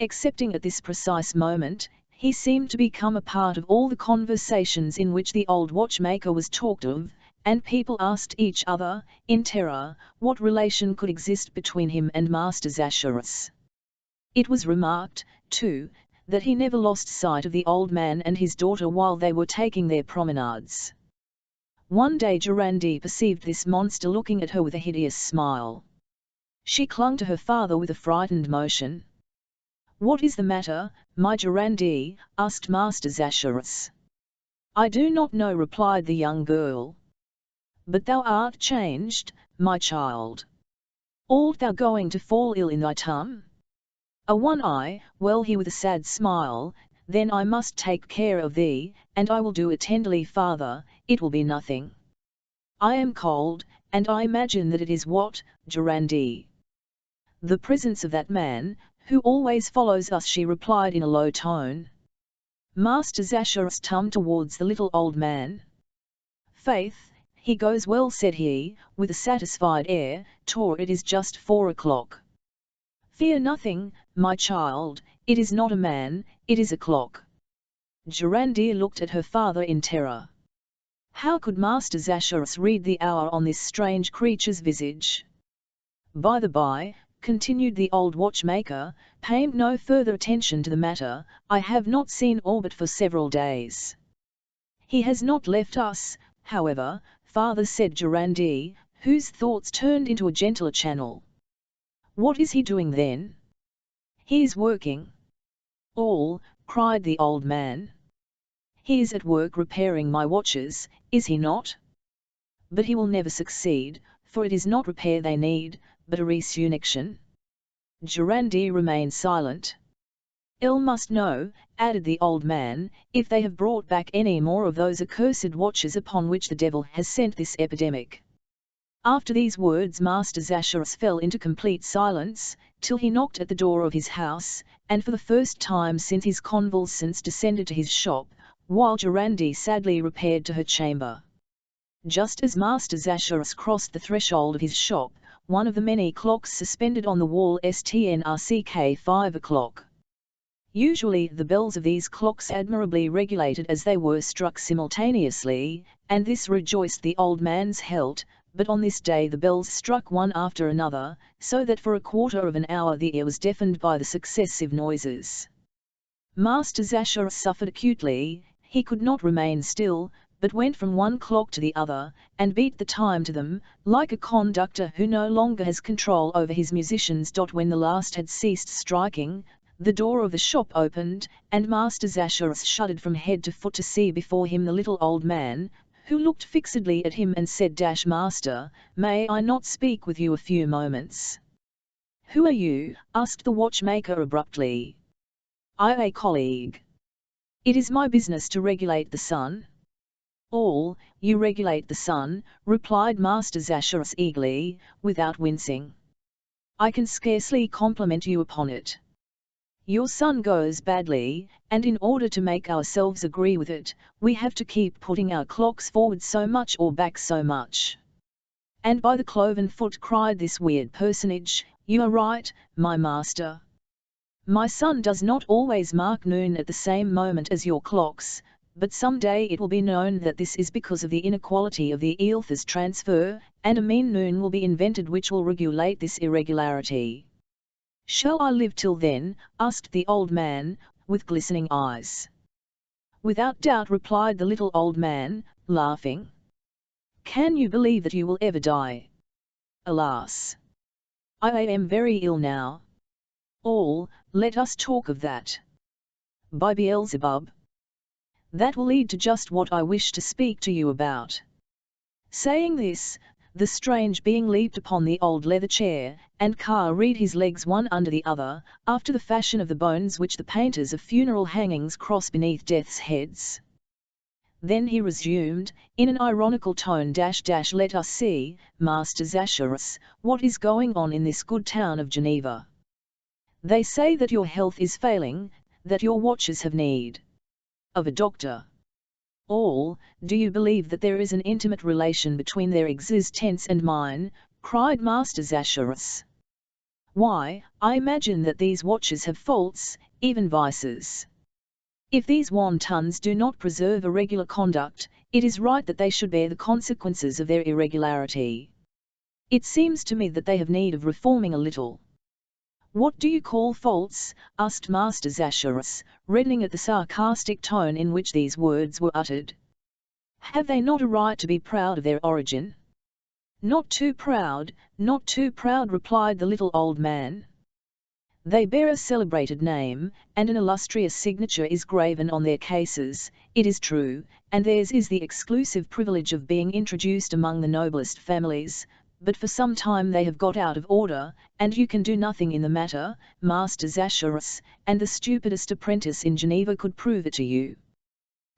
Excepting at this precise moment, he seemed to become a part of all the conversations in which the old watchmaker was talked of, and people asked each other, in terror, what relation could exist between him and Master Zacharias. It was remarked, too, that he never lost sight of the old man and his daughter while they were taking their promenades. One day Durande perceived this monster looking at her with a hideous smile. She clung to her father with a frightened motion. "What is the matter, my Durande?" asked Master Zacharias. "I do not know," replied the young girl. "But thou art changed, my child. Art thou going to fall ill in thy tongue?" "A one-eye, well," he with a sad smile, "then I must take care of thee, and I will do it tenderly, father, it will be nothing. I am cold, and I imagine that it is what, Durande?" "The presence of that man, who always follows us," she replied in a low tone. Master Zacharias turned towards the little old man. "Faith, he goes well," said he, with a satisfied air, "tor it is just 4 o'clock. Fear nothing, my child, it is not a man, it is a clock." Durande looked at her father in terror. How could Master Zacharias read the hour on this strange creature's visage? "By the by," continued the old watchmaker, paying no further attention to the matter, "I have not seen Orbit for several days." "He has not left us, however, father," said Durande, whose thoughts turned into a gentler channel. "What is he doing then?" "He is working." "All," cried the old man. "He is at work repairing my watches, is he not? But he will never succeed, for it is not repair they need, but a resurrection." Durande remained silent. "Il must know," added the old man, "if they have brought back any more of those accursed watches upon which the devil has sent this epidemic." After these words Master Zacharias fell into complete silence, till he knocked at the door of his house, and for the first time since his convalescence descended to his shop, while Durande sadly repaired to her chamber. Just as Master Zacharias crossed the threshold of his shop, one of the many clocks suspended on the wall struck 5 o'clock. Usually the bells of these clocks admirably regulated as they were struck simultaneously, and this rejoiced the old man's health, but on this day the bells struck one after another, so that for a quarter of an hour the ear was deafened by the successive noises. Master Zacharias suffered acutely. He could not remain still, but went from one clock to the other, and beat the time to them, like a conductor who no longer has control over his musicians. When the last had ceased striking, the door of the shop opened, and Master Zacharias shuddered from head to foot to see before him the little old man, who looked fixedly at him and said, "Master, may I not speak with you a few moments?" "Who are you?" asked the watchmaker abruptly. "I a colleague. It is my business to regulate the sun." "All, you regulate the sun," replied Master Zacharias eagerly, without wincing. "I can scarcely compliment you upon it. Your sun goes badly, and in order to make ourselves agree with it, we have to keep putting our clocks forward so much or back so much." "And by the cloven foot," cried this weird personage, "you are right, my master. My sun does not always mark noon at the same moment as your clocks, but some day it will be known that this is because of the inequality of the Earth's transfer, and a mean noon will be invented which will regulate this irregularity." "Shall I live till then?" asked the old man, with glistening eyes. "Without doubt," replied the little old man, laughing. Can you believe that you will ever die? Alas! I am very ill now. All, let us talk of that. By Beelzebub. That will lead to just what I wish to speak to you about. Saying this, the strange being leaped upon the old leather chair, and carried his legs one under the other, after the fashion of the bones which the painters of funeral hangings cross beneath death's heads. Then he resumed, in an ironical tone, let us see, Master Zacharias, what is going on in this good town of Geneva. They say that your health is failing, that your watches have need of a doctor. All, do you believe that there is an intimate relation between their existence and mine? Cried Master Zacharias. Why, I imagine that these watches have faults, even vices. If these wantons do not preserve a regular conduct, it is right that they should bear the consequences of their irregularity. It seems to me that they have need of reforming a little. What do you call faults? Asked Master Zacharias, reddening at the sarcastic tone in which these words were uttered. Have they not a right to be proud of their origin? Not too proud, replied the little old man. They bear a celebrated name, and an illustrious signature is graven on their cases, it is true, and theirs is the exclusive privilege of being introduced among the noblest families, but for some time they have got out of order, and you can do nothing in the matter, Master Zacharias, and the stupidest apprentice in Geneva could prove it to you.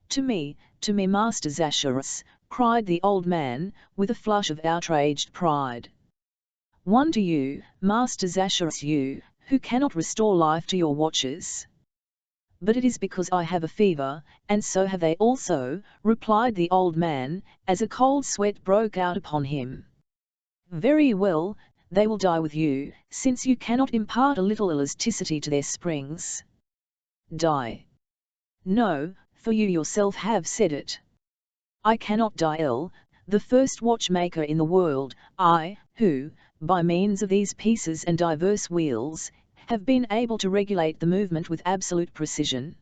To me, Master Zacharias, cried the old man, with a flush of outraged pride. One to you, Master Zacharias, you, who cannot restore life to your watches. But it is because I have a fever, and so have they also, replied the old man, as a cold sweat broke out upon him. Very well, they will die with you, since you cannot impart a little elasticity to their springs. Die? No, for you yourself have said it. I cannot die ill, the first watchmaker in the world, I, who, by means of these pieces and diverse wheels, have been able to regulate the movement with absolute precision.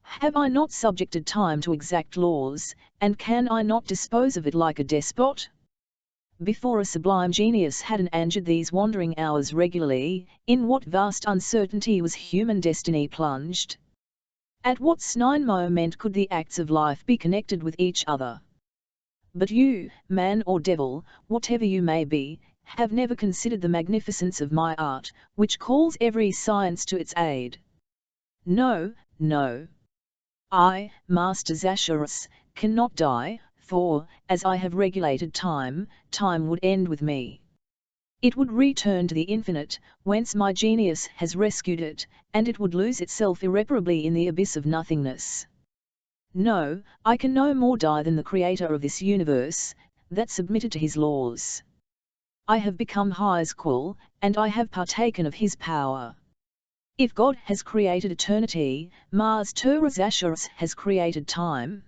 Have I not subjected time to exact laws, and can I not dispose of it like a despot? Before a sublime genius had engendered these wandering hours regularly, in what vast uncertainty was human destiny plunged? At what snine moment could the acts of life be connected with each other? But you, man or devil, whatever you may be, have never considered the magnificence of my art, which calls every science to its aid. No, no. I, Master Zacharias, cannot die, for, as I have regulated time, time would end with me. It would return to the infinite, whence my genius has rescued it, and it would lose itself irreparably in the abyss of nothingness. No, I can no more die than the creator of this universe, that submitted to his laws. I have become his equal, and I have partaken of his power. If God has created eternity, Master Zacharias has created time.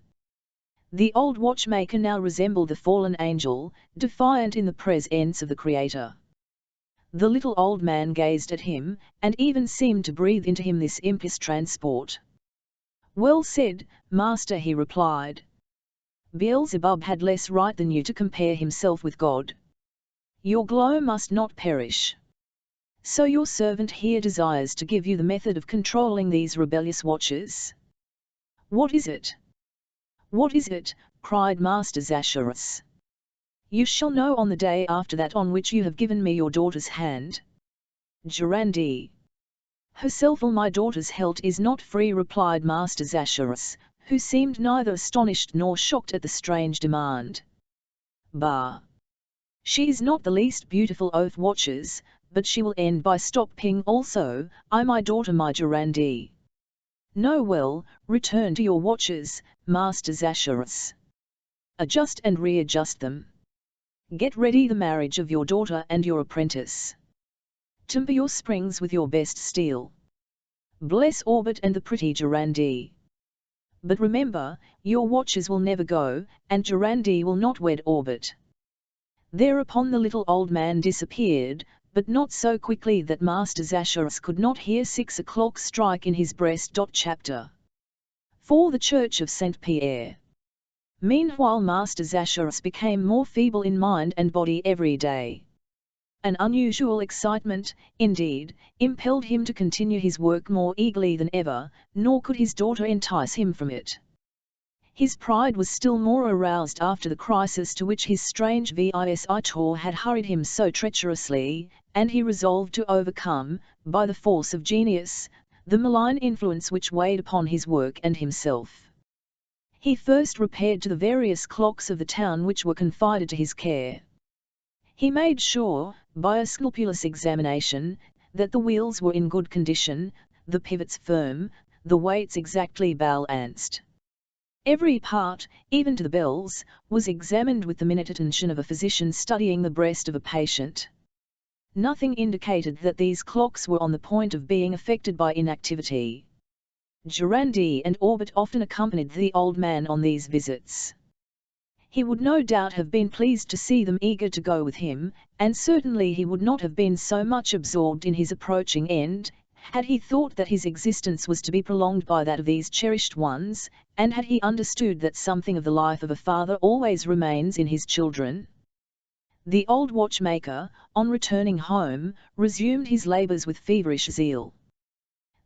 The old watchmaker now resembled the fallen angel, defiant in the presence of the Creator. The little old man gazed at him, and even seemed to breathe into him this impious transport. Well said, Master, he replied. Beelzebub had less right than you to compare himself with God. Your glow must not perish. So your servant here desires to give you the method of controlling these rebellious watches. What is it? What is it? Cried Master Zacharias. You shall know on the day after that on which you have given me your daughter's hand. Durande. Herself my daughter's health is not free, replied Master Zacharias, who seemed neither astonished nor shocked at the strange demand. Bah! She is not the least beautiful of watches, but she will end by stopping also, my daughter, my Durande. No, well, return to your watches, Master Zacharias. Adjust and readjust them. Get ready the marriage of your daughter and your apprentice. Temper your springs with your best steel. Bless Orbit and the pretty Durande. But remember, your watches will never go, and Durande will not wed Orbit. Thereupon the little old man disappeared, but not so quickly that Master Zacharias could not hear 6 o'clock strike in his breast. Chapter 4. The Church of Saint Pierre. Meanwhile Master Zacharias became more feeble in mind and body every day. An unusual excitement, indeed, impelled him to continue his work more eagerly than ever, nor could his daughter entice him from it. His pride was still more aroused after the crisis to which his strange visitor had hurried him so treacherously, and he resolved to overcome, by the force of genius, the malign influence which weighed upon his work and himself. He first repaired to the various clocks of the town which were confided to his care. He made sure, by a scrupulous examination, that the wheels were in good condition, the pivots firm, the weights exactly balanced. Every part, even to the bells, was examined with the minute attention of a physician studying the breast of a patient. Nothing indicated that these clocks were on the point of being affected by inactivity. Durand and Orbit often accompanied the old man on these visits. He would no doubt have been pleased to see them eager to go with him, and certainly he would not have been so much absorbed in his approaching end, had he thought that his existence was to be prolonged by that of these cherished ones, and had he understood that something of the life of a father always remains in his children. The old watchmaker, on returning home, resumed his labours with feverish zeal.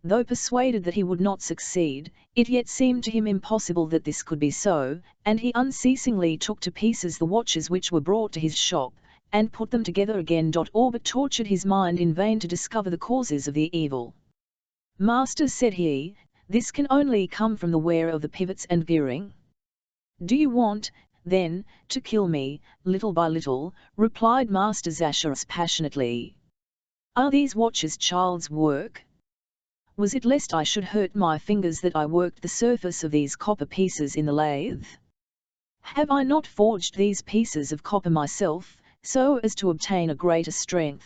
Though persuaded that he would not succeed, it yet seemed to him impossible that this could be so, and he unceasingly took to pieces the watches which were brought to his shop, and put them together again. Orbit tortured his mind in vain to discover the causes of the evil. "Master," said he, "this can only come from the wear of the pivots and gearing." "Do you want, then, to kill me, little by little?" replied Master Zacharias passionately. "Are these watches child's work? Was it lest I should hurt my fingers that I worked the surface of these copper pieces in the lathe? Have I not forged these pieces of copper myself, so as to obtain a greater strength?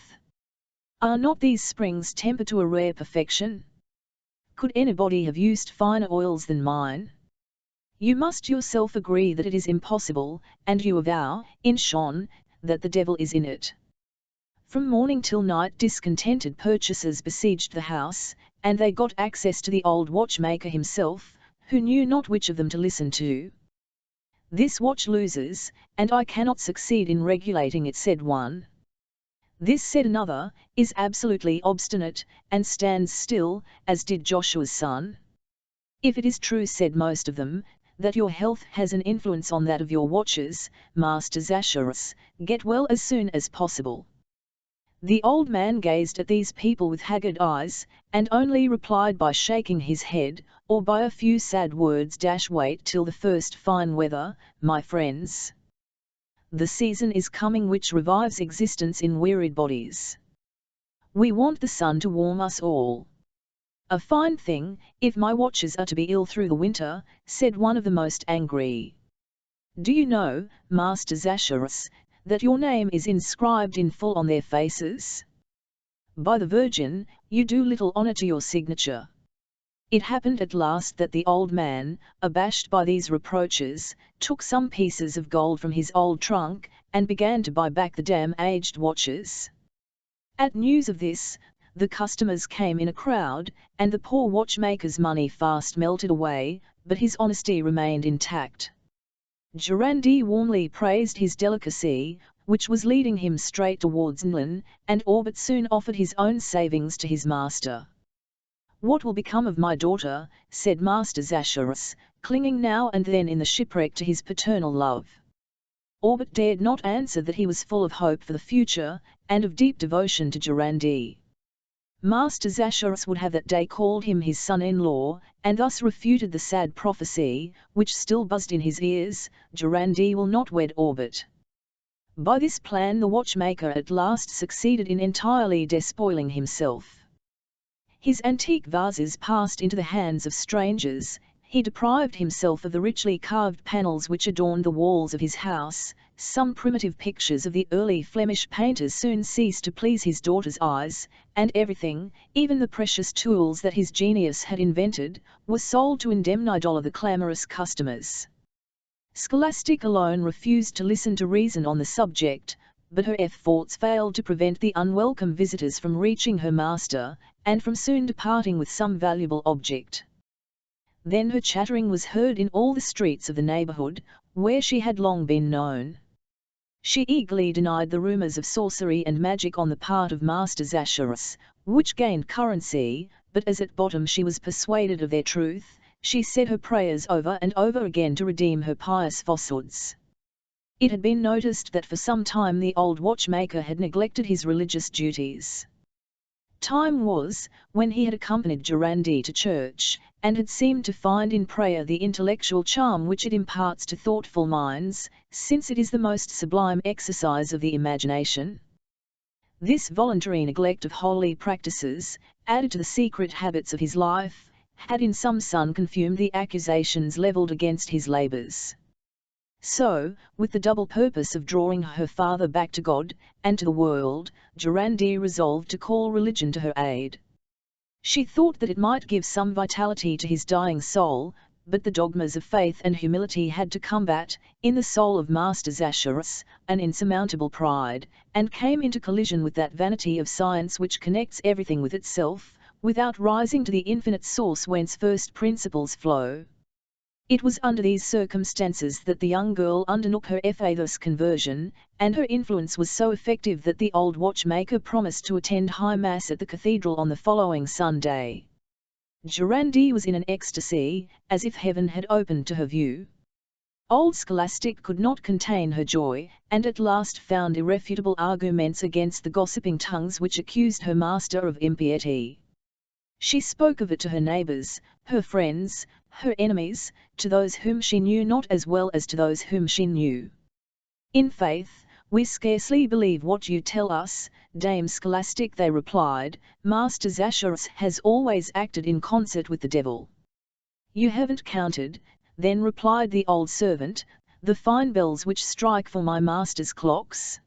Are not these springs tempered to a rare perfection? Could anybody have used finer oils than mine? You must yourself agree that it is impossible, and you avow, in shon, that the devil is in it." From morning till night discontented purchasers besieged the house, and they got access to the old watchmaker himself, who knew not which of them to listen to. "This watch loses, and I cannot succeed in regulating it," said one. "This," said another, "is absolutely obstinate, and stands still, as did Joshua's son." "If it is true," said most of them, "that your health has an influence on that of your watches, Master Zacharias, get well as soon as possible." The old man gazed at these people with haggard eyes, and only replied by shaking his head, or by a few sad words. "Wait till the first fine weather, my friends. The season is coming which revives existence in wearied bodies. We want the sun to warm us all." "A fine thing, if my watches are to be ill through the winter," said one of the most angry. "Do you know, Master Zacharias, that your name is inscribed in full on their faces? By the Virgin, you do little honour to your signature." It happened at last that the old man, abashed by these reproaches, took some pieces of gold from his old trunk, and began to buy back the damaged watches. At news of this, the customers came in a crowd, and the poor watchmaker's money fast melted away, but his honesty remained intact. Durand warmly praised his delicacy, which was leading him straight towards England, and Orbit soon offered his own savings to his master. "What will become of my daughter?" said Master Zacharias, clinging now and then in the shipwreck to his paternal love. Orbit dared not answer that he was full of hope for the future, and of deep devotion to Durand. Master Zacharias would have that day called him his son-in-law, and thus refuted the sad prophecy, which still buzzed in his ears: "Durand will not wed Orbit." By this plan the watchmaker at last succeeded in entirely despoiling himself. His antique vases passed into the hands of strangers, he deprived himself of the richly carved panels which adorned the walls of his house. Some primitive pictures of the early Flemish painters soon ceased to please his daughter's eyes, and everything, even the precious tools that his genius had invented, was sold to indemnify the clamorous customers. Scholastic alone refused to listen to reason on the subject, but her efforts failed to prevent the unwelcome visitors from reaching her master, and from soon departing with some valuable object. Then her chattering was heard in all the streets of the neighbourhood, where she had long been known. She eagerly denied the rumors of sorcery and magic on the part of Master Zacharias, which gained currency, but as at bottom she was persuaded of their truth, she said her prayers over and over again to redeem her pious falsehoods. It had been noticed that for some time the old watchmaker had neglected his religious duties. Time was, when he had accompanied Durande to church, and had seemed to find in prayer the intellectual charm which it imparts to thoughtful minds, since it is the most sublime exercise of the imagination. This voluntary neglect of holy practices, added to the secret habits of his life, had in some son confirmed the accusations levelled against his labours. So, with the double purpose of drawing her father back to God, and to the world, Durande resolved to call religion to her aid. She thought that it might give some vitality to his dying soul, but the dogmas of faith and humility had to combat, in the soul of Master Zacharias, an insurmountable pride, and came into collision with that vanity of science which connects everything with itself, without rising to the infinite source whence first principles flow. It was under these circumstances that the young girl undertook her faithless conversion, and her influence was so effective that the old watchmaker promised to attend High Mass at the cathedral on the following Sunday. Durande was in an ecstasy, as if heaven had opened to her view. Old Scholastic could not contain her joy, and at last found irrefutable arguments against the gossiping tongues which accused her master of impiety. She spoke of it to her neighbours, her friends, her enemies, to those whom she knew not as well as to those whom she knew. "In faith, we scarcely believe what you tell us, Dame Scholastic," they replied. "Master Zacharias has always acted in concert with the devil." "You haven't counted," then replied the old servant, "the fine bells which strike for my master's clocks.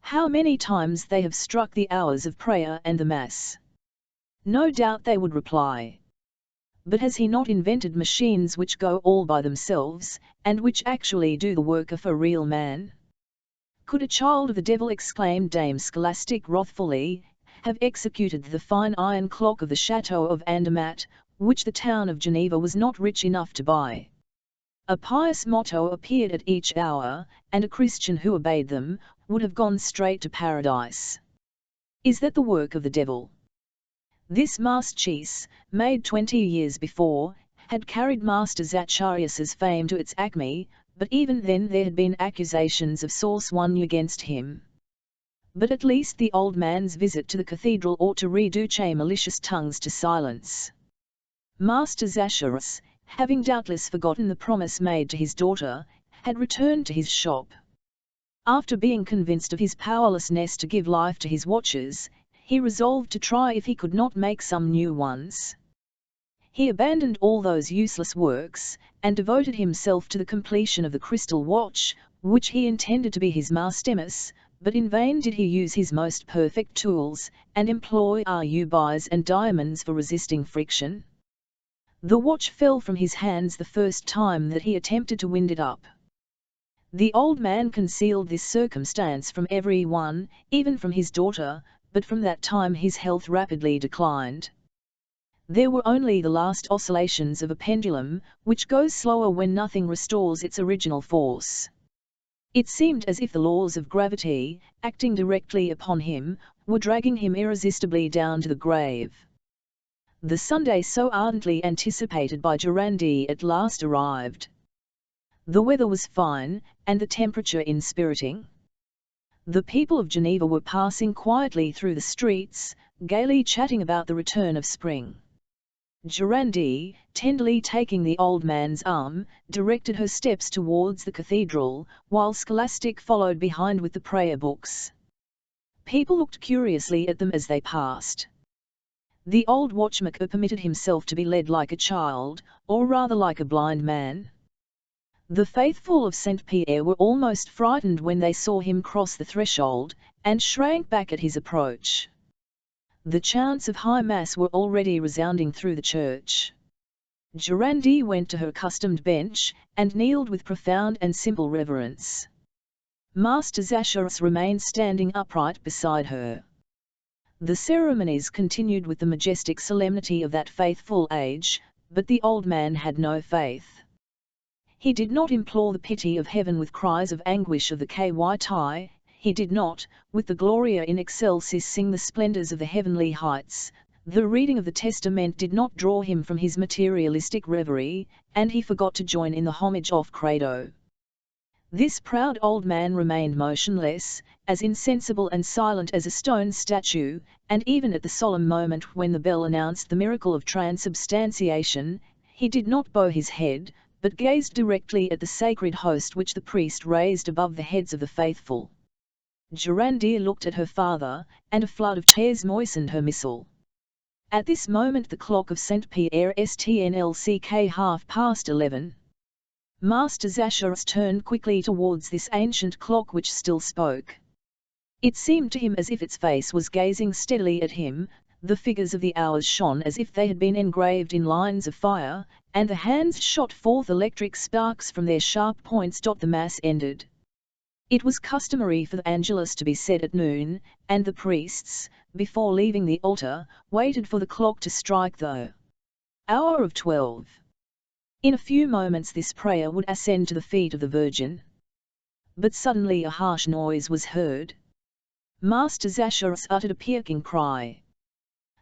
How many times they have struck the hours of prayer and the Mass." "No doubt," they would reply. "But has he not invented machines which go all by themselves, and which actually do the work of a real man?" "Could a child of the devil," exclaimed Dame Scholastic wrathfully, "have executed the fine iron clock of the Chateau of Andermatt, which the town of Geneva was not rich enough to buy? A pious motto appeared at each hour, and a Christian who obeyed them, would have gone straight to paradise. Is that the work of the devil?" This masterpiece, made 20 years before, had carried Master Zacharias's fame to its acme, but even then there had been accusations of sorcery against him. But at least the old man's visit to the cathedral ought to reduce malicious tongues to silence. Master Zacharias, having doubtless forgotten the promise made to his daughter, had returned to his shop. After being convinced of his powerlessness to give life to his watches, he resolved to try if he could not make some new ones. He abandoned all those useless works, and devoted himself to the completion of the crystal watch, which he intended to be his masterpiece, but in vain did he use his most perfect tools, and employ rubies and diamonds for resisting friction. The watch fell from his hands the first time that he attempted to wind it up. The old man concealed this circumstance from every one, even from his daughter, but from that time his health rapidly declined. There were only the last oscillations of a pendulum, which goes slower when nothing restores its original force. It seemed as if the laws of gravity, acting directly upon him, were dragging him irresistibly down to the grave. The Sunday so ardently anticipated by Durande at last arrived. The weather was fine, and the temperature inspiriting. The people of Geneva were passing quietly through the streets, gaily chatting about the return of spring. Durande, tenderly taking the old man's arm, directed her steps towards the cathedral, while Scholastic followed behind with the prayer books. People looked curiously at them as they passed. The old watchmaker permitted himself to be led like a child, or rather like a blind man. The faithful of Saint Pierre were almost frightened when they saw him cross the threshold, and shrank back at his approach. The chants of High Mass were already resounding through the church. Durande went to her accustomed bench, and kneeled with profound and simple reverence. Master Zacharias remained standing upright beside her. The ceremonies continued with the majestic solemnity of that faithful age, but the old man had no faith. He did not implore the pity of heaven with cries of anguish of the Kyt, he did not, with the Gloria in excelsis sing the splendors of the heavenly heights. The reading of the Testament did not draw him from his materialistic reverie, and he forgot to join in the homage of Credo. This proud old man remained motionless, as insensible and silent as a stone statue, and even at the solemn moment when the bell announced the miracle of transubstantiation, he did not bow his head, but gazed directly at the sacred host which the priest raised above the heads of the faithful. Durande looked at her father, and a flood of tears moistened her missal. At this moment the clock of St. Pierre Stnlck 11:30. Master Zacharias turned quickly towards this ancient clock which still spoke. It seemed to him as if its face was gazing steadily at him, the figures of the hours shone as if they had been engraved in lines of fire, and the hands shot forth electric sparks from their sharp points. The Mass ended. It was customary for the Angelus to be said at noon, and the priests, before leaving the altar, waited for the clock to strike the hour of 12. In a few moments this prayer would ascend to the feet of the Virgin. But suddenly a harsh noise was heard. Master Zacharias uttered a piercing cry.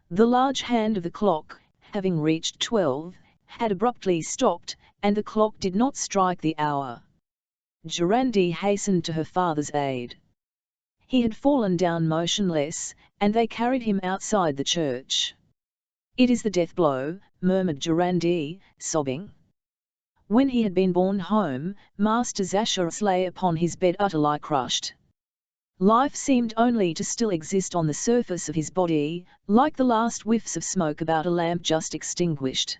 The large hand of the clock, having reached 12, had abruptly stopped, and the clock did not strike the hour. Durande hastened to her father's aid. He had fallen down motionless, and they carried him outside the church. "It is the death blow," murmured Durande, sobbing. When he had been borne home, Master Zacharias lay upon his bed utterly crushed. Life seemed only to still exist on the surface of his body, like the last whiffs of smoke about a lamp just extinguished.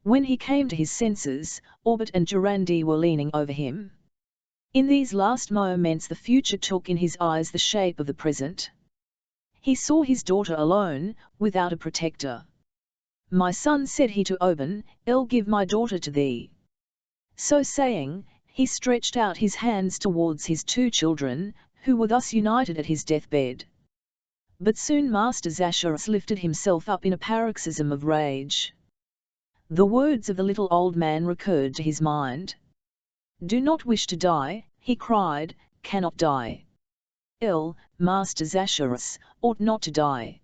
When he came to his senses, Orbit and Durande were leaning over him. In these last moments the future took in his eyes the shape of the present. He saw his daughter alone, without a protector. "My son," said he to Oban, "I'll give my daughter to thee." So saying, he stretched out his hands towards his two children, who were thus united at his deathbed. But soon Master Zacharias lifted himself up in a paroxysm of rage. The words of the little old man recurred to his mind. "Do not wish to die," he cried, "cannot die. Master Zacharias, ought not to die.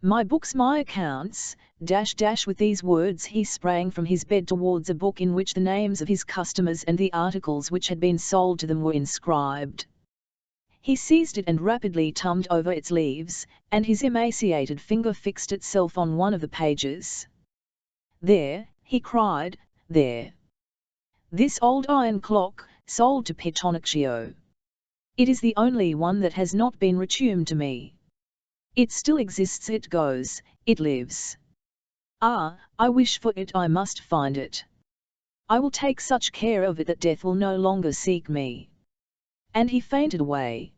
My books, my accounts, .. With these words he sprang from his bed towards a book in which the names of his customers and the articles which had been sold to them were inscribed. He seized it and rapidly thumbed over its leaves, and his emaciated finger fixed itself on one of the pages. "There," he cried, "there. This old iron clock, sold to Petronaccio. It is the only one that has not been returned to me. It still exists, it goes, it lives. Ah, I wish for it, I must find it. I will take such care of it that death will no longer seek me." And he fainted away.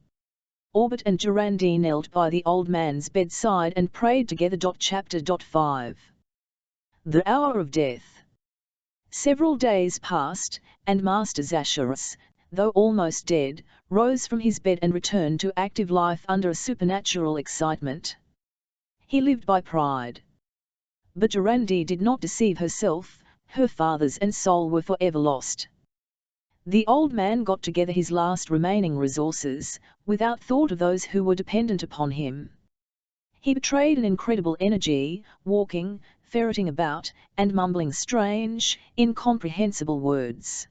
Orbit and Durande knelt by the old man's bedside and prayed together. Chapter 5. The hour of death. Several days passed, and Master Zacharias, though almost dead, rose from his bed and returned to active life under a supernatural excitement. He lived by pride. But Durande did not deceive herself, her fathers and soul were forever lost. The old man got together his last remaining resources, without thought of those who were dependent upon him. He betrayed an incredible energy, walking, ferreting about, and mumbling strange, incomprehensible words.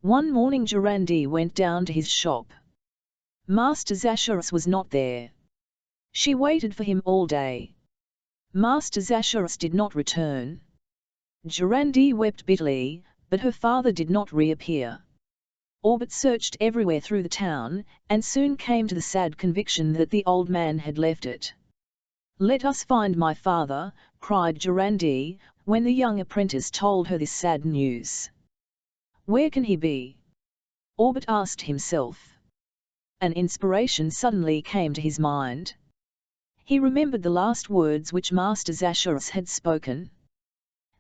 One morning Durande went down to his shop. Master Zacharias was not there. She waited for him all day. Master Zacharias did not return. Durande wept bitterly, but her father did not reappear. Orbit searched everywhere through the town, and soon came to the sad conviction that the old man had left it. "Let us find my father," cried Durande, when the young apprentice told her this sad news. "Where can he be?" Orbit asked himself. An inspiration suddenly came to his mind. He remembered the last words which Master Zacharias had spoken.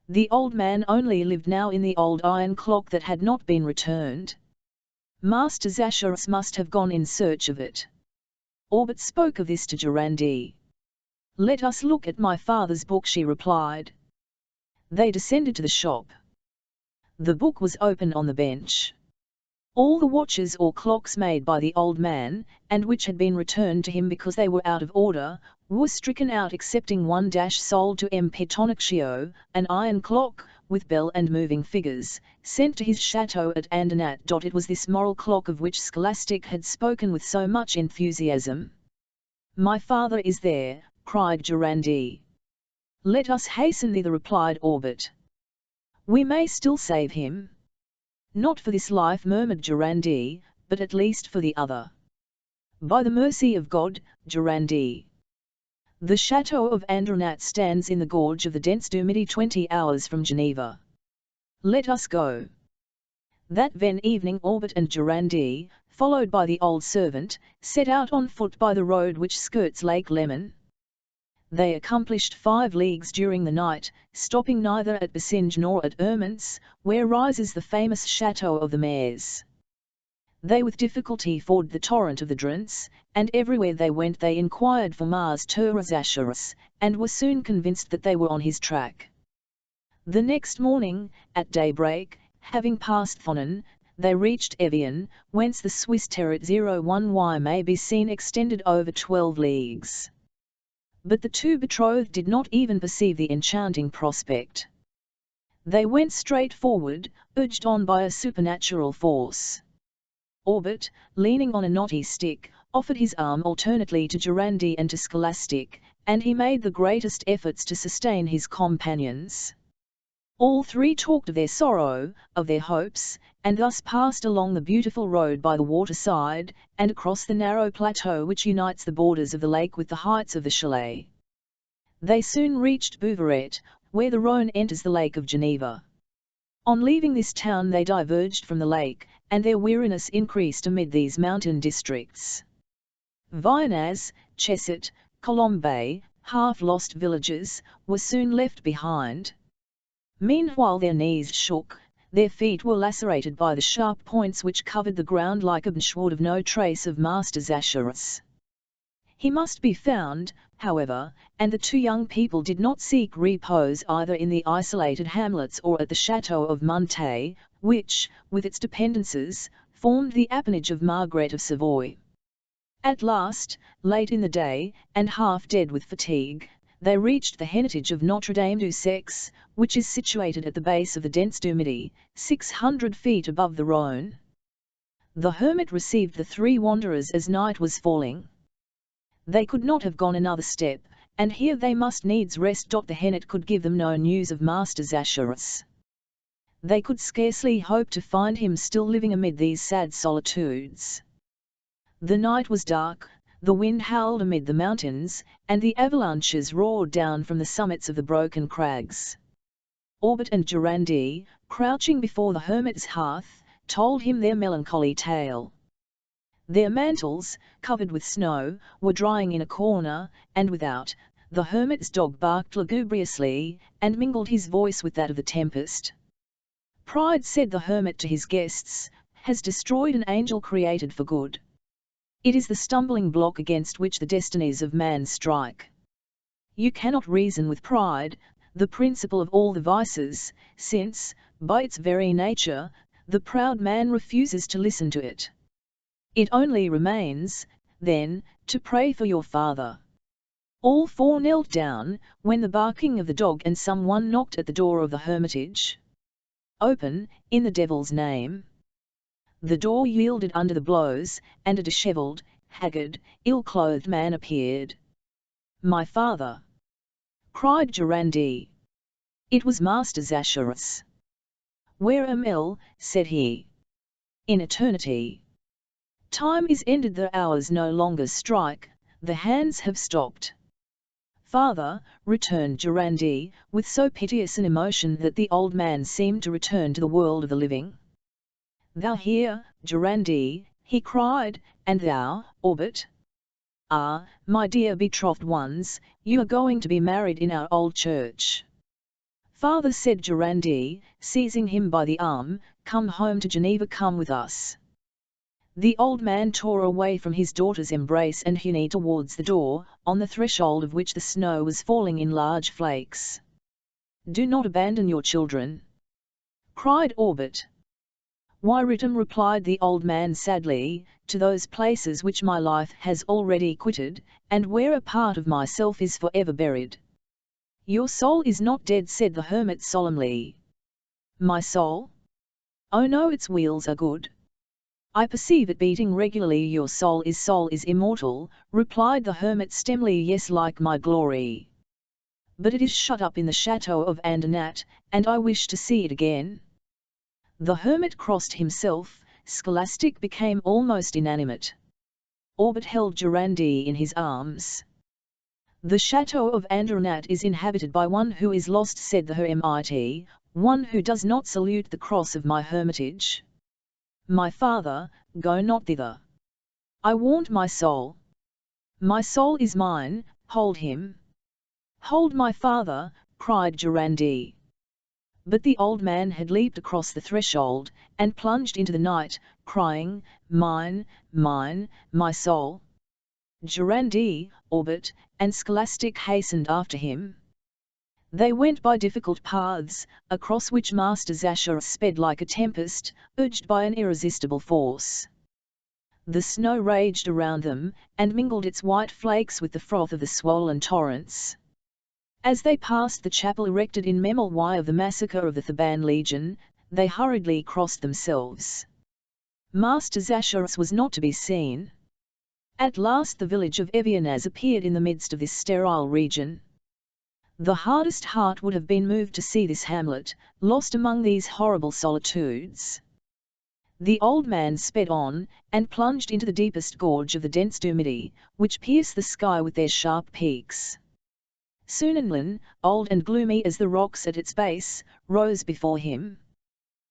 The old man only lived now in the old iron clock that had not been returned. Master Zacharias must have gone in search of it. Orbit spoke of this to Durande. "Let us look at my father's book," she replied. They descended to the shop. The book was open on the bench. All the watches or clocks made by the old man, and which had been returned to him because they were out of order, were stricken out excepting one sold to M. Petonaccio, an iron clock, with bell and moving figures, sent to his chateau at Andernat. It was this moral clock of which Scholastic had spoken with so much enthusiasm. "My father is there," cried Durandi. "Let us hasten thither," replied Orbit. "We may still save him." "Not for this life," murmured Durandi, "but at least for the other." "By the mercy of God, Durandi." The chateau of Andernat stands in the gorge of the Dents du Midi 20 hours from Geneva. "Let us go." That then evening Orbit and Durandi, followed by the old servant, set out on foot by the road which skirts Lake Leman. They accomplished 5 leagues during the night, stopping neither at Bassinge nor at Erments, where rises the famous chateau of the Mares. They with difficulty forded the torrent of the Drance, and everywhere they went they inquired for Mars Terrazacharis, and were soon convinced that they were on his track. The next morning, at daybreak, having passed Thonon, they reached Evian, whence the Swiss Terret 01Y may be seen extended over 12 leagues. But the two betrothed did not even perceive the enchanting prospect. They went straight forward, urged on by a supernatural force. Orbit, leaning on a knotty stick, offered his arm alternately to Durandi and to Scholastic, and he made the greatest efforts to sustain his companions. All three talked of their sorrow, of their hopes, and thus passed along the beautiful road by the waterside, and across the narrow plateau which unites the borders of the lake with the heights of the chalet. They soon reached Bouveret, where the Rhône enters the Lake of Geneva. On leaving this town they diverged from the lake, and their weariness increased amid these mountain districts. Vionnaz, Chesset, Colombay, half-lost villages, were soon left behind. Meanwhile their knees shook, their feet were lacerated by the sharp points which covered the ground like a benchwood of no trace of Master Zacharis. He must be found, however, and the two young people did not seek repose either in the isolated hamlets or at the chateau of Montet, which, with its dependences, formed the appanage of Margaret of Savoy. At last, late in the day, and half dead with fatigue, they reached the hermitage of Notre Dame du Sex, which is situated at the base of the Dents du Midi, 600 feet above the Rhône. The hermit received the three wanderers as night was falling. They could not have gone another step, and here they must needs rest. The hermit could give them no news of Master Zacharis. They could scarcely hope to find him still living amid these sad solitudes. The night was dark, the wind howled amid the mountains, and the avalanches roared down from the summits of the broken crags. Orbit and Durandi, crouching before the hermit's hearth, told him their melancholy tale. Their mantles, covered with snow, were drying in a corner, and without, the hermit's dog barked lugubriously, and mingled his voice with that of the tempest. "Pride," said the hermit to his guests, "has destroyed an angel created for good. It is the stumbling block against which the destinies of man strike. You cannot reason with pride, the principal of all the vices, since, by its very nature, the proud man refuses to listen to it. It only remains, then, to pray for your father." All four knelt down, when the barking of the dog and someone knocked at the door of the hermitage. "Open, in the devil's name." The door yielded under the blows, and a dishevelled, haggard, ill-clothed man appeared. "My father!" cried Durandi. It was Master Zacharis. "Where am I?" said he. "In eternity. Time is ended, the hours no longer strike, the hands have stopped." "Father," returned Durandi, with so piteous an emotion that the old man seemed to return to the world of the living. "Thou here, Durandi," he cried, "and thou, Orbit? Ah, my dear betrothed ones, you are going to be married in our old church." "Father," said Durandi, seizing him by the arm, "come home to Geneva, come with us." The old man tore away from his daughter's embrace and hurried towards the door, on the threshold of which the snow was falling in large flakes. "Do not abandon your children," cried Orbit. Why, Ritum, replied the old man sadly, to those places which my life has already quitted, and where a part of myself is for ever buried. Your soul is not dead, said the hermit solemnly. My soul? Oh no, its wheels are good. I perceive it beating regularly. Your soul is immortal, replied the hermit stemmily. Yes, like my glory. But it is shut up in the chateau of Andernat, and I wish to see it again. The hermit crossed himself, Scholastic became almost inanimate. Orbit held Durande in his arms. The chateau of Andernat is inhabited by one who is lost, said the hermit, one who does not salute the cross of my hermitage. My father, go not thither. I warned my soul. My soul is mine, hold him. Hold my father, cried Durande. But the old man had leaped across the threshold, and plunged into the night, crying, Mine, mine, my soul. Durande, Orbit, and Scholastic hastened after him. They went by difficult paths, across which Master Zasher sped like a tempest, urged by an irresistible force. The snow raged around them, and mingled its white flakes with the froth of the swollen torrents. As they passed the chapel erected in memory of the massacre of the Theban legion, they hurriedly crossed themselves. Master Zasher was not to be seen. At last the village of Evianaz appeared in the midst of this sterile region. The hardest heart would have been moved to see this hamlet, lost among these horrible solitudes. The old man sped on, and plunged into the deepest gorge of the dense Dumidi, which pierced the sky with their sharp peaks. Soon inland, old and gloomy as the rocks at its base, rose before him.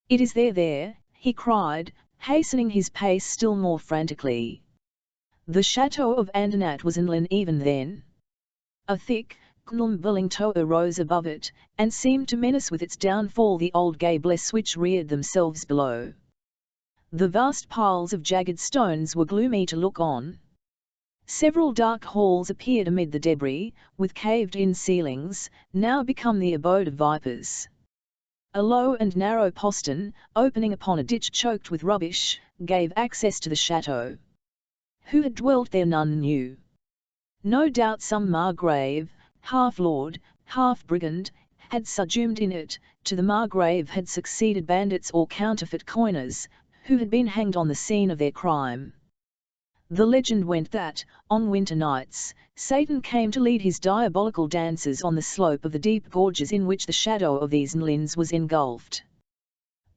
It is there, he cried, hastening his pace still more frantically. The chateau of Andernat was inland even then. A thick, crumbling tower rose above it, and seemed to menace with its downfall the old gables which reared themselves below. The vast piles of jagged stones were gloomy to look on. Several dark halls appeared amid the debris, with caved-in ceilings, now become the abode of vipers. A low and narrow postern, opening upon a ditch choked with rubbish, gave access to the chateau. Who had dwelt there none knew. No doubt some margrave, half-lord, half-brigand, had subsumed in it. To the margrave had succeeded bandits or counterfeit coiners, who had been hanged on the scene of their crime. The legend went that, on winter nights, Satan came to lead his diabolical dances on the slope of the deep gorges in which the shadow of these nlins was engulfed.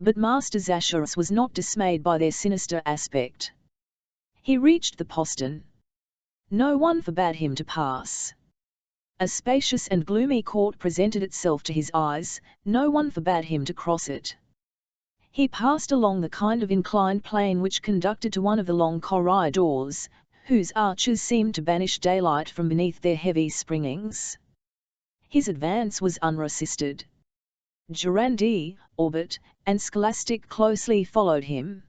But Master Zasher was not dismayed by their sinister aspect. He reached the postern. No one forbade him to pass. A spacious and gloomy court presented itself to his eyes, no one forbade him to cross it. He passed along the kind of inclined plane which conducted to one of the long corridors, whose arches seemed to banish daylight from beneath their heavy springings. His advance was unresisted. Durande, Orbit, and Scholastic closely followed him.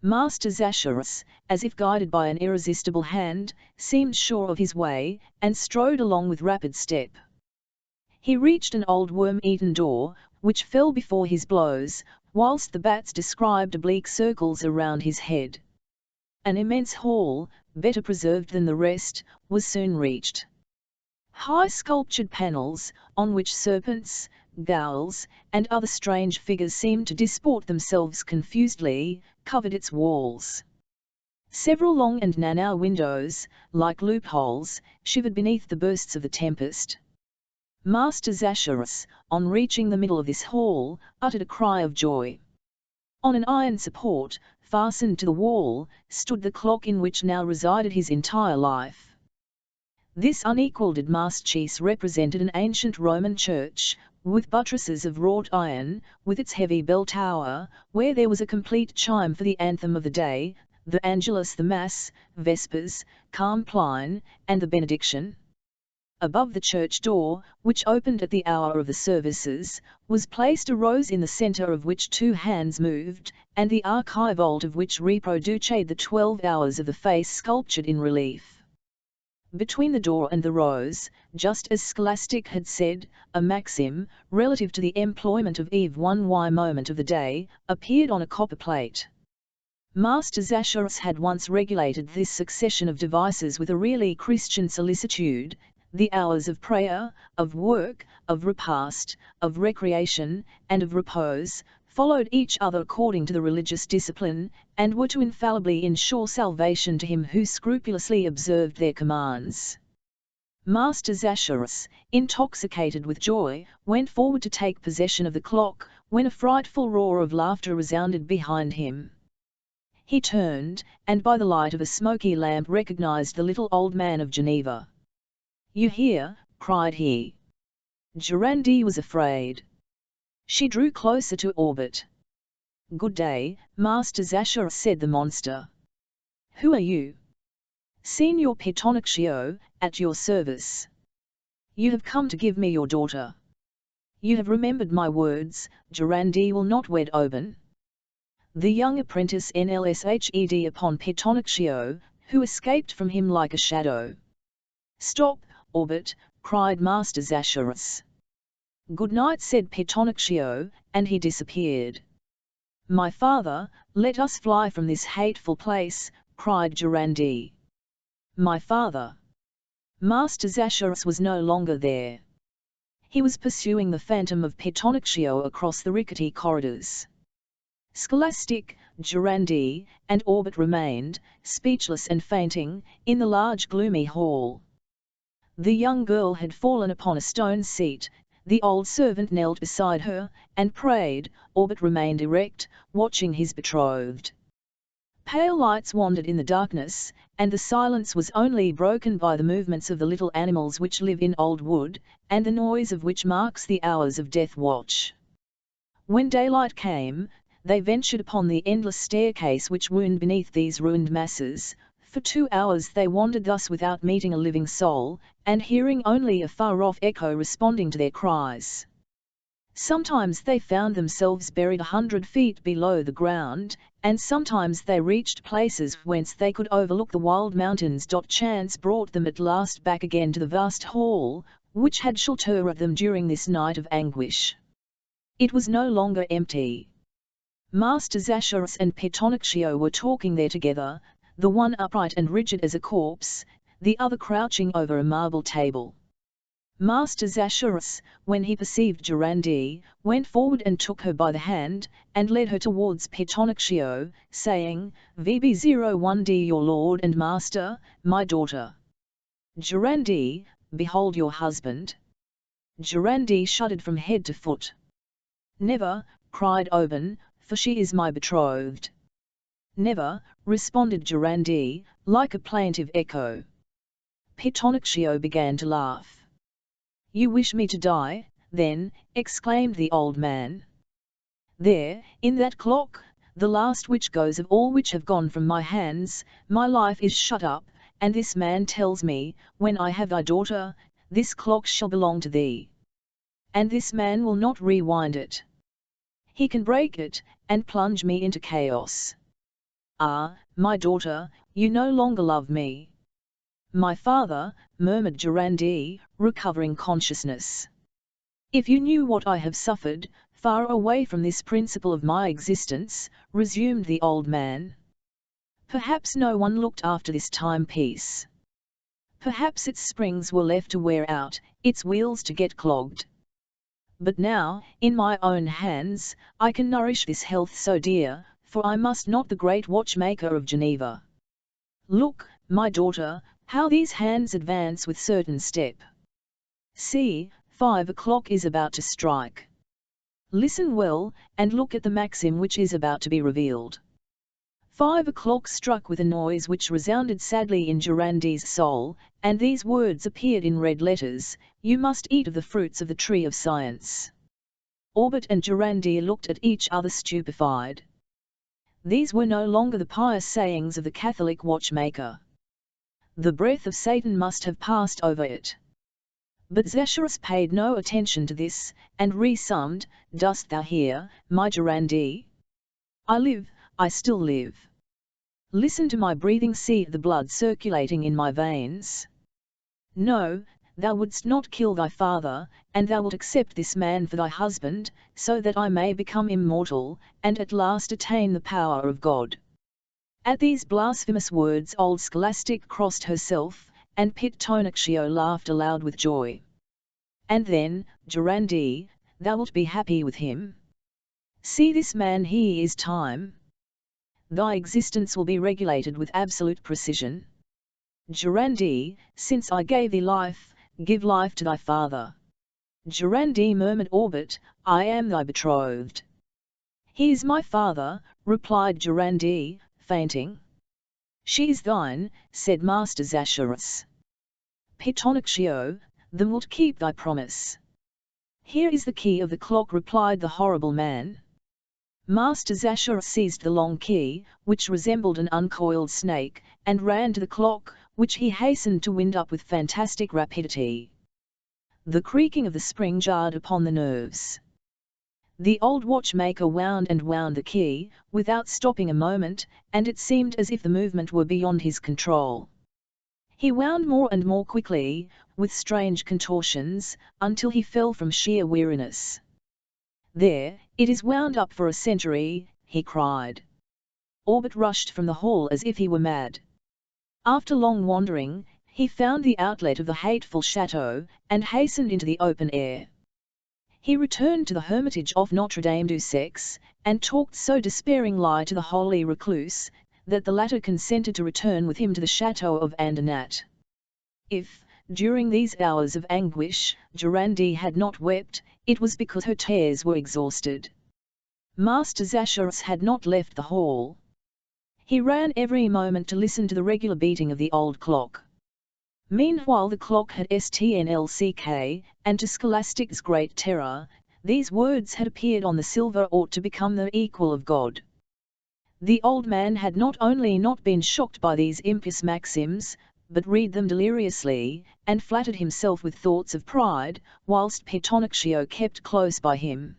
Master Zasher, as if guided by an irresistible hand, seemed sure of his way, and strode along with rapid step. He reached an old worm-eaten door, which fell before his blows, whilst the bats described oblique circles around his head. An immense hall, better preserved than the rest, was soon reached. High sculptured panels, on which serpents, ghouls, and other strange figures seemed to disport themselves confusedly, covered its walls. Several long and narrow windows, like loopholes, shivered beneath the bursts of the tempest. Master Zasher, on reaching the middle of this hall, uttered a cry of joy. On an iron support, fastened to the wall, stood the clock in which now resided his entire life. This unequalled masterpiece represented an ancient Roman church, with buttresses of wrought iron, with its heavy bell tower, where there was a complete chime for the anthem of the day, the Angelus, the Mass, Vespers, Compline, and the Benediction. Above the church door, which opened at the hour of the services, was placed a rose in the centre of which 2 hands moved, and the archivolt of which reproduced the 12 hours of the face sculptured in relief. Between the door and the rose, just as Scholastic had said, a maxim, relative to the employment of Eve 1 moment of the day, appeared on a copper plate. Master Zacharias had once regulated this succession of devices with a really Christian solicitude. The hours of prayer, of work, of repast, of recreation, and of repose, followed each other according to the religious discipline, and were to infallibly ensure salvation to him who scrupulously observed their commands. Master Zacharias, intoxicated with joy, went forward to take possession of the clock, when a frightful roar of laughter resounded behind him. He turned, and by the light of a smoky lamp recognized the little old man of Geneva. "You hear?" cried he. Durande was afraid. She drew closer to Orbit. "Good day, Master Zacharias," said the monster. "Who are you?" "Signor Petronaccio, at your service." "You have come to give me your daughter." "You have remembered my words, Durande will not wed Oban." The young apprentice NLSHED upon Petronaccio, who escaped from him like a shadow. "Stop, Orbit," cried Master Zacharias. "Good night," said Petronaccio, and he disappeared. "My father, let us fly from this hateful place," cried Durande. "My father." Master Zacharias was no longer there. He was pursuing the phantom of Petronaccio across the rickety corridors. Scholastic, Durande, and Orbit remained, speechless and fainting, in the large gloomy hall. The young girl had fallen upon a stone seat, the old servant knelt beside her, and prayed. Orbit remained erect, watching his betrothed. Pale lights wandered in the darkness, and the silence was only broken by the movements of the little animals which live in old wood, and the noise of which marks the hours of death watch. When daylight came, they ventured upon the endless staircase which wound beneath these ruined masses. For 2 hours they wandered thus without meeting a living soul, and hearing only a far-off echo responding to their cries. Sometimes they found themselves buried 100 feet below the ground, and sometimes they reached places whence they could overlook the wild mountains. Chance brought them at last back again to the vast hall, which had sheltered them during this night of anguish. It was no longer empty. Master Zacharias and Petronaccio were talking there together, the one upright and rigid as a corpse, the other crouching over a marble table. Master Zacharias, when he perceived Durande, went forward and took her by the hand, and led her towards Petronaccio, saying, "VB01D, your lord and master, my daughter." "Durande, behold your husband." Durande shuddered from head to foot. "Never," cried Oban, "for she is my betrothed." "Never," responded Durande, like a plaintive echo. Petronaccio began to laugh. "You wish me to die, then?" exclaimed the old man. "There, in that clock, the last which goes of all which have gone from my hands, my life is shut up, and this man tells me, when I have thy daughter, this clock shall belong to thee. And this man will not rewind it. He can break it, and plunge me into chaos. Ah, my daughter, you no longer love me." "My father," murmured Durande, recovering consciousness. "If you knew what I have suffered, far away from this principle of my existence," resumed the old man. "Perhaps no one looked after this timepiece. Perhaps its springs were left to wear out, its wheels to get clogged. But now, in my own hands, I can nourish this health so dear, for I must not the great watchmaker of Geneva. Look, my daughter, how these hands advance with certain step. See, 5 o'clock is about to strike. Listen well, and look at the maxim which is about to be revealed." 5 o'clock struck with a noise which resounded sadly in Durande's soul, and these words appeared in red letters: "You must eat of the fruits of the tree of science." Orbit and Durande looked at each other stupefied. These were no longer the pious sayings of the Catholic watchmaker. The breath of Satan must have passed over it. But Zacharias paid no attention to this, and resummed, "Dost thou hear, my Durande? I live, I still live. Listen to my breathing, see the blood circulating in my veins. No, thou wouldst not kill thy father, and thou wilt accept this man for thy husband, so that I may become immortal, and at last attain the power of God." At these blasphemous words old Scholastic crossed herself, and Pitonaccio laughed aloud with joy. "And then, Durande, thou wilt be happy with him? See this man, he is time. Thy existence will be regulated with absolute precision. Durande, since I gave thee life, give life to thy father." "Durande," murmured Orbit, "I am thy betrothed." "He is my father," replied Durande, fainting. "She is thine," said Master Zacharis. "Pitonaccio, then wilt keep thy promise." "Here is the key of the clock," replied the horrible man. Master Zacharis seized the long key, which resembled an uncoiled snake, and ran to the clock, which he hastened to wind up with fantastic rapidity. The creaking of the spring jarred upon the nerves. The old watchmaker wound and wound the key, without stopping a moment, and it seemed as if the movement were beyond his control. He wound more and more quickly, with strange contortions, until he fell from sheer weariness. "There, it is wound up for a century," he cried. Orbit rushed from the hall as if he were mad. After long wandering, he found the outlet of the hateful chateau, and hastened into the open air. He returned to the hermitage of Notre Dame du Sex, and talked so despairingly to the holy recluse, that the latter consented to return with him to the chateau of Andernat. If, during these hours of anguish, Durande had not wept, it was because her tears were exhausted. Master Zacharis had not left the hall. He ran every moment to listen to the regular beating of the old clock. Meanwhile the clock had stnlck, and to Scholastic's great terror, these words had appeared on the silver: "ought to become the equal of God." The old man had not only not been shocked by these impious maxims, but read them deliriously, and flattered himself with thoughts of pride, whilst Pitonaccio kept close by him.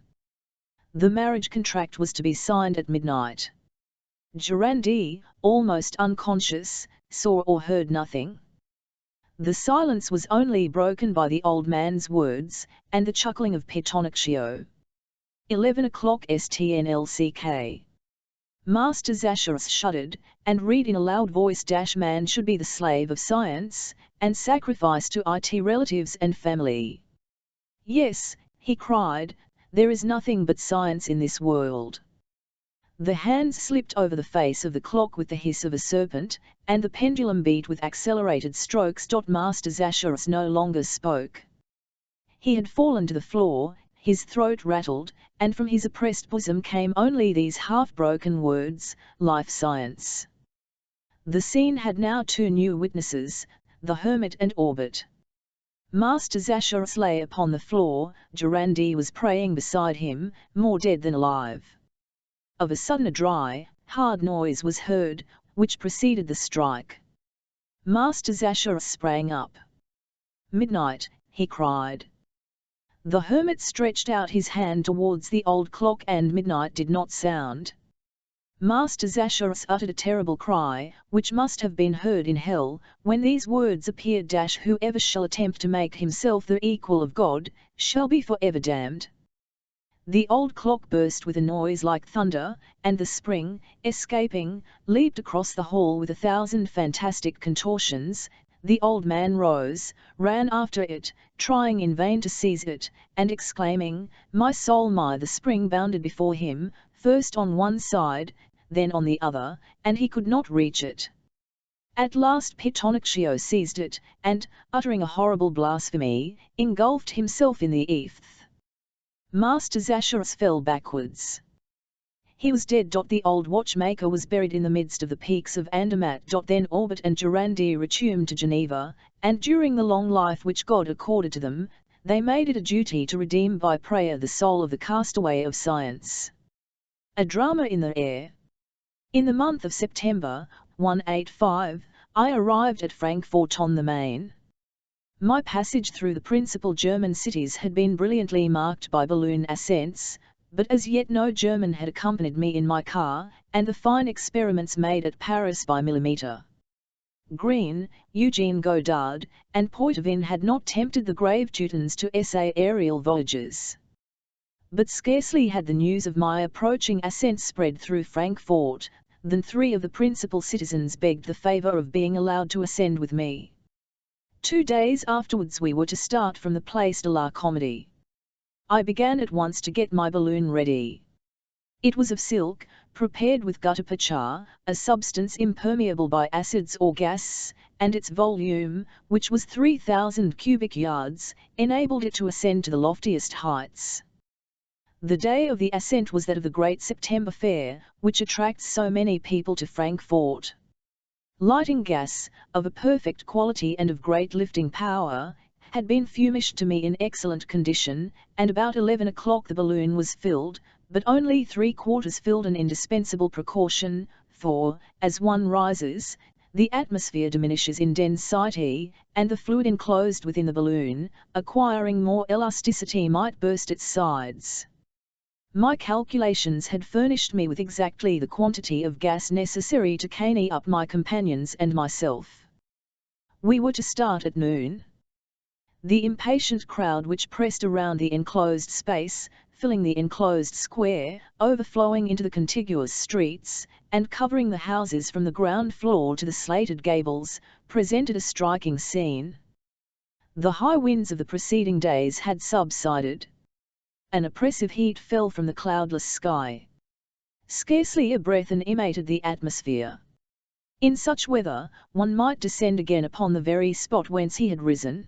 The marriage contract was to be signed at midnight. Durande, almost unconscious, saw or heard nothing. The silence was only broken by the old man's words, and the chuckling of Pitonaccio. 11 o'clock stnlck. Master Zacharis shuddered, and read in a loud voice: "Man should be the slave of science, and sacrifice to it relatives and family." "Yes," he cried, "there is nothing but science in this world." The hands slipped over the face of the clock with the hiss of a serpent, and the pendulum beat with accelerated strokes. Master Zacharis no longer spoke. He had fallen to the floor, his throat rattled, and from his oppressed bosom came only these half-broken words: "Life science." The scene had now two new witnesses, the hermit and Orbit. Master Zacharis lay upon the floor, Durande was praying beside him, more dead than alive. Of a sudden a dry, hard noise was heard, which preceded the strike. Master Zacharis sprang up. "Midnight," he cried. The hermit stretched out his hand towards the old clock, and midnight did not sound. Master Zacharis uttered a terrible cry, which must have been heard in hell, when these words appeared: "Whoever shall attempt to make himself the equal of God, shall be forever damned." The old clock burst with a noise like thunder, and the spring, escaping, leaped across the hall with 1,000 fantastic contortions. The old man rose, ran after it, trying in vain to seize it, and exclaiming, "My soul, my!" The spring bounded before him, first on one side, then on the other, and he could not reach it. At last Pitonaccio seized it, and, uttering a horrible blasphemy, engulfed himself in the earth. Master Zacharis fell backwards. He was dead. The old watchmaker was buried in the midst of the peaks of Andermatt. Then Orbit and Durande returned to Geneva, and during the long life which God accorded to them, they made it a duty to redeem by prayer the soul of the castaway of science. A drama in the air. In the month of September, 185, I arrived at Frankfort on the Main. My passage through the principal German cities had been brilliantly marked by balloon ascents, but as yet no German had accompanied me in my car, and the fine experiments made at Paris by millimetre Green, Eugene Godard, and Poitevin had not tempted the grave Teutons to essay aerial voyages. But scarcely had the news of my approaching ascent spread through Frankfort, than 3 of the principal citizens begged the favour of being allowed to ascend with me. 2 days afterwards we were to start from the Place de la Comédie. I began at once to get my balloon ready. It was of silk, prepared with gutta percha, a substance impermeable by acids or gas, and its volume, which was 3,000 cubic yards, enabled it to ascend to the loftiest heights. The day of the ascent was that of the great September Fair, which attracts so many people to Frankfort. Lighting gas, of a perfect quality and of great lifting power, had been furnished to me in excellent condition, and about 11 o'clock the balloon was filled, but only 3/4 filled, an indispensable precaution, for, as one rises, the atmosphere diminishes in density, and the fluid enclosed within the balloon, acquiring more elasticity, might burst its sides. My calculations had furnished me with exactly the quantity of gas necessary to caney up my companions and myself. We were to start at noon. The impatient crowd which pressed around the enclosed space, filling the enclosed square, overflowing into the contiguous streets, and covering the houses from the ground floor to the slated gables, presented a striking scene. The high winds of the preceding days had subsided. An oppressive heat fell from the cloudless sky. Scarcely a breath animated the atmosphere. In such weather, one might descend again upon the very spot whence he had risen.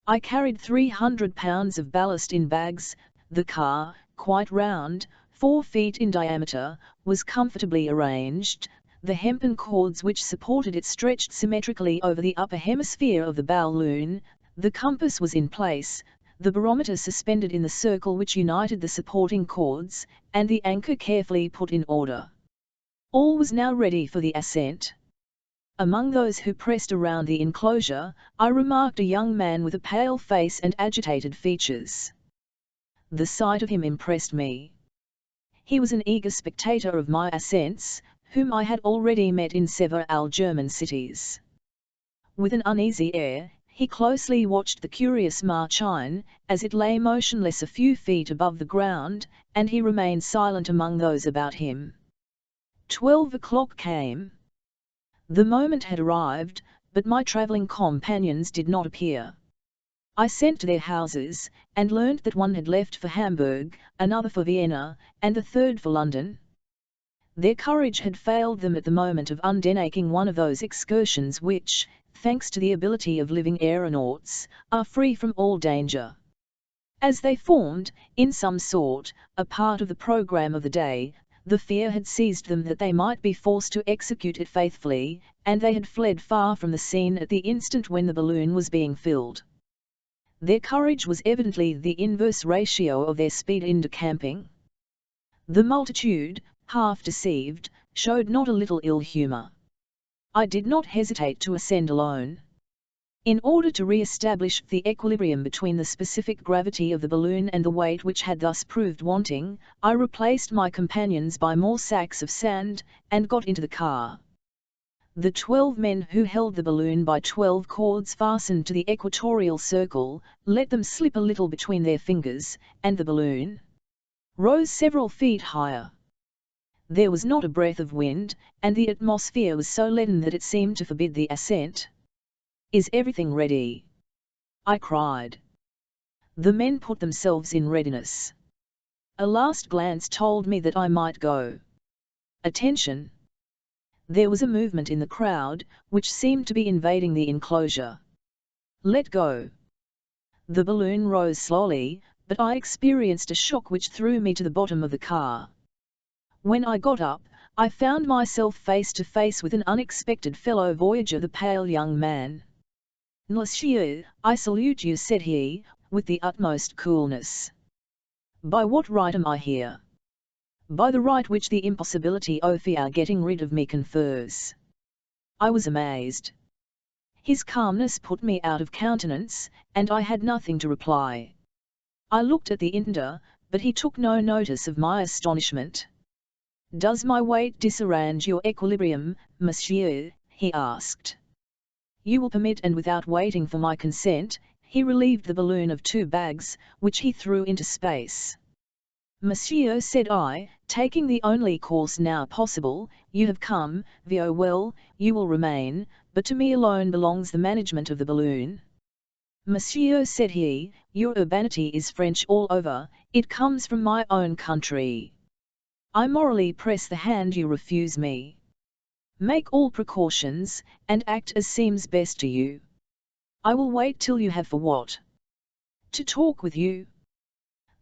I carried 300 pounds of ballast in bags. The car, quite round, 4 feet in diameter, was comfortably arranged. The hempen cords which supported it stretched symmetrically over the upper hemisphere of the balloon. The compass was in place, the barometer suspended in the circle which united the supporting cords, and the anchor carefully put in order. All was now ready for the ascent. Among those who pressed around the enclosure, I remarked a young man with a pale face and agitated features. The sight of him impressed me. He was an eager spectator of my ascents, whom I had already met in several German cities. With an uneasy air, he closely watched the curious machine, as it lay motionless a few feet above the ground, and he remained silent among those about him. 12 o'clock came. The moment had arrived, but my travelling companions did not appear. I sent to their houses, and learnt that one had left for Hamburg, another for Vienna, and the third for London. Their courage had failed them at the moment of undertaking one of those excursions which, thanks to the ability of living aeronauts, are free from all danger. As they formed, in some sort, a part of the programme of the day, the fear had seized them that they might be forced to execute it faithfully, and they had fled far from the scene at the instant when the balloon was being filled. Their courage was evidently the inverse ratio of their speed in decamping. The multitude, half deceived, showed not a little ill humour. I did not hesitate to ascend alone. In order to re-establish the equilibrium between the specific gravity of the balloon and the weight which had thus proved wanting, I replaced my companions by more sacks of sand, and got into the car. The 12 men who held the balloon by 12 cords fastened to the equatorial circle, let them slip a little between their fingers, and the balloon rose several feet higher. There was not a breath of wind, and the atmosphere was so leaden that it seemed to forbid the ascent. "Is everything ready?" I cried. The men put themselves in readiness. A last glance told me that I might go. Attention! There was a movement in the crowd, which seemed to be invading the enclosure. Let go! The balloon rose slowly, but I experienced a shock which threw me to the bottom of the car. When I got up, I found myself face to face with an unexpected fellow voyager, the pale young man. "Monsieur, I salute you," said he, with the utmost coolness. "By what right am I here?" "By the right which the impossibility of your getting rid of me confers." I was amazed. His calmness put me out of countenance, and I had nothing to reply. I looked at the intendant, but he took no notice of my astonishment. "Does my weight disarrange your equilibrium, monsieur?" he asked. You will permit, and without waiting for my consent, he relieved the balloon of 2 bags, which he threw into space. Monsieur, said I, taking the only course now possible, you have come, well, you will remain, but to me alone belongs the management of the balloon. Monsieur, said he, your urbanity is French all over, it comes from my own country. I morally press the hand you refuse me. Make all precautions, and act as seems best to you. I will wait till you have for what? To talk with you.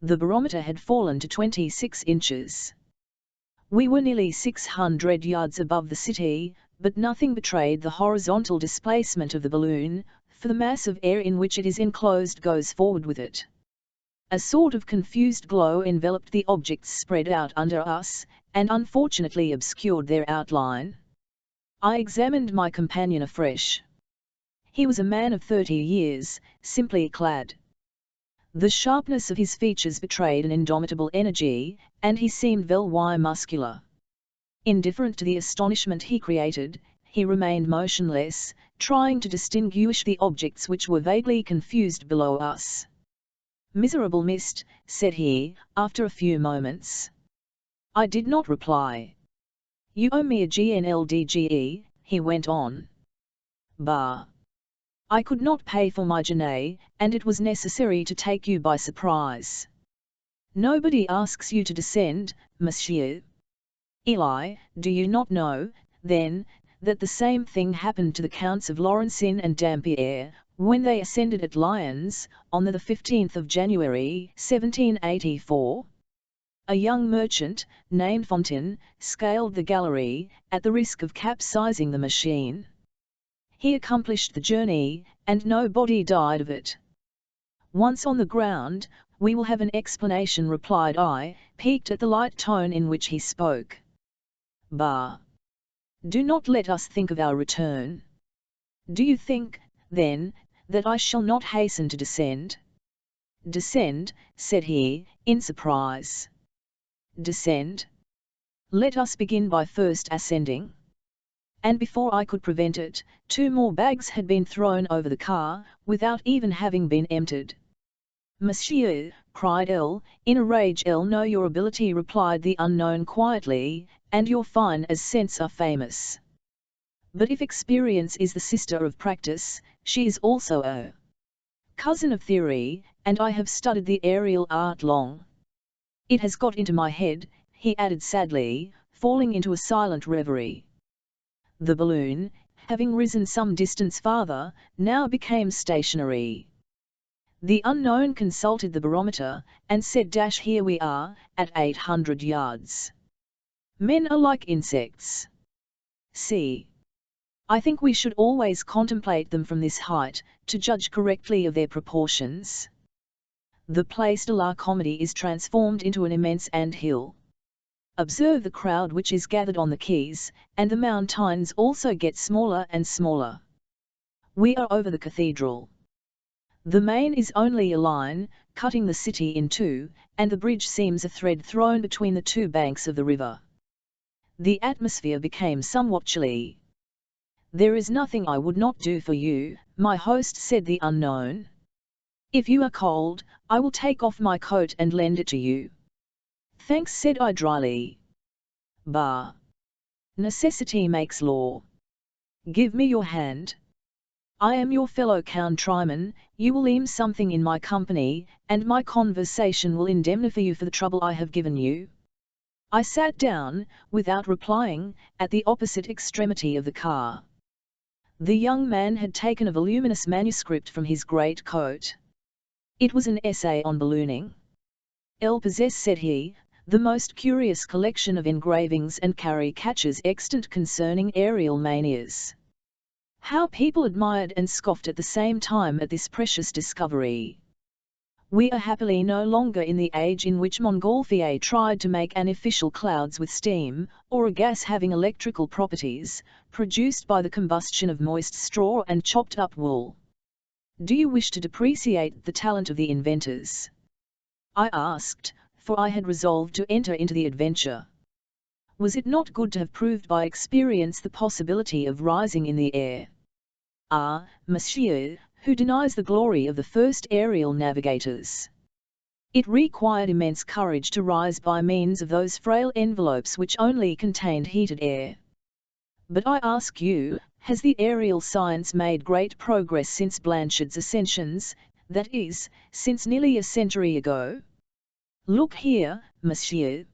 The barometer had fallen to 26 inches. We were nearly 600 yards above the city, but nothing betrayed the horizontal displacement of the balloon, for the mass of air in which it is enclosed goes forward with it. A sort of confused glow enveloped the objects spread out under us, and unfortunately obscured their outline. I examined my companion afresh. He was a man of 30 years, simply clad. The sharpness of his features betrayed an indomitable energy, and he seemed very muscular. Indifferent to the astonishment he created, he remained motionless, trying to distinguish the objects which were vaguely confused below us. Miserable mist, said he, after a few moments. I did not reply. You owe me a GNLDGE, he went on. Bah! I could not pay for my genet, and it was necessary to take you by surprise. Nobody asks you to descend, monsieur. Eli, do you not know, then, that the same thing happened to the Counts of Laurencin and Dampierre, when they ascended at Lyons, on the 15th of January, 1784? A young merchant, named Fontaine, scaled the gallery, at the risk of capsizing the machine. He accomplished the journey, and nobody died of it. Once on the ground, we will have an explanation, replied I, piqued at the light tone in which he spoke. Bah! Do not let us think of our return. Do you think, then, that I shall not hasten to descend? Descend, said he, in surprise. Descend? Let us begin by first ascending. And before I could prevent it, 2 more bags had been thrown over the car, without even having been emptied. Monsieur, cried L, in a rage. Know your ability, replied the unknown quietly, and your fine ascents are famous. But if experience is the sister of practice, she is also a cousin of theory, and I have studied the aerial art long. It has got into my head, he added sadly, falling into a silent reverie. The balloon, having risen some distance farther, now became stationary. The unknown consulted the barometer, and said, Here we are, at 800 yards. Men are like insects. See. I think we should always contemplate them from this height, to judge correctly of their proportions. The Place de la Comédie is transformed into an immense ant-hill. Observe the crowd which is gathered on the quays, and the mountains also get smaller and smaller. We are over the cathedral. The Main is only a line, cutting the city in 2, and the bridge seems a thread thrown between the 2 banks of the river. The atmosphere became somewhat chilly. There is nothing I would not do for you, my host, said the unknown. If you are cold, I will take off my coat and lend it to you. Thanks, said I dryly. Bah! Necessity makes law. Give me your hand. I am your fellow countryman, you will earn something in my company, and my conversation will indemnify you for the trouble I have given you. I sat down, without replying, at the opposite extremity of the car. The young man had taken a voluminous manuscript from his great coat. It was an essay on ballooning. "El possess," said he, "the most curious collection of engravings and caricatures extant concerning aerial manias." How people admired and scoffed at the same time at this precious discovery! We are happily no longer in the age in which Montgolfier tried to make artificial clouds with steam, or a gas having electrical properties, produced by the combustion of moist straw and chopped up wool. Do you wish to depreciate the talent of the inventors? I asked, for I had resolved to enter into the adventure. Was it not good to have proved by experience the possibility of rising in the air? monsieur, who denies the glory of the first aerial navigators. It required immense courage to rise by means of those frail envelopes which only contained heated air. But I ask you, has the aerial science made great progress since Blanchard's ascensions, that is, since nearly a century ago? Look here, monsieur.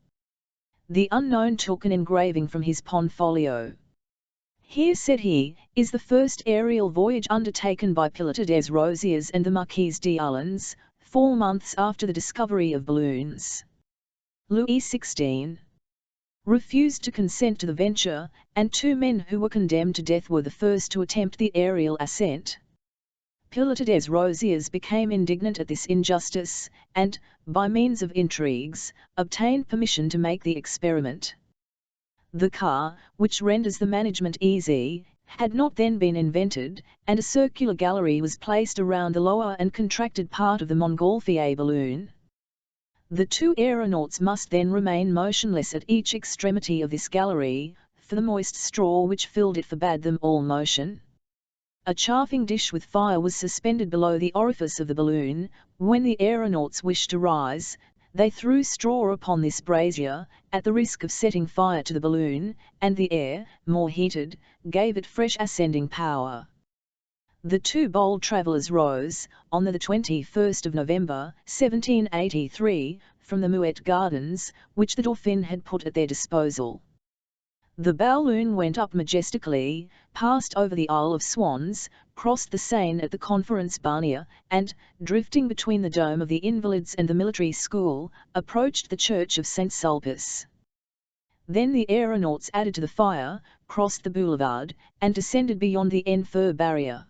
The unknown took an engraving from his portfolio. Here, said he, is the first aerial voyage undertaken by Pilote des Rosiers and the Marquise d'Arlans, 4 months after the discovery of balloons. Louis XVI refused to consent to the venture, and 2 men who were condemned to death were the first to attempt the aerial ascent. Pilote des Rosiers became indignant at this injustice, and, by means of intrigues, obtained permission to make the experiment. The car, which renders the management easy, had not then been invented, and a circular gallery was placed around the lower and contracted part of the Montgolfier balloon. The 2 aeronauts must then remain motionless at each extremity of this gallery, for the moist straw which filled it forbade them all motion. A chafing dish with fire was suspended below the orifice of the balloon. When the aeronauts wished to rise, they threw straw upon this brazier, at the risk of setting fire to the balloon, and the air, more heated, gave it fresh ascending power. The 2 bold travellers rose, on the 21st of November, 1783, from the Muette Gardens, which the Dauphin had put at their disposal. The balloon went up majestically, passed over the Isle of Swans, crossed the Seine at the Conference Barnier, and, drifting between the dome of the Invalids and the military school, approached the church of St. Sulpice. Then the aeronauts added to the fire, crossed the boulevard, and descended beyond the Enfer barrier.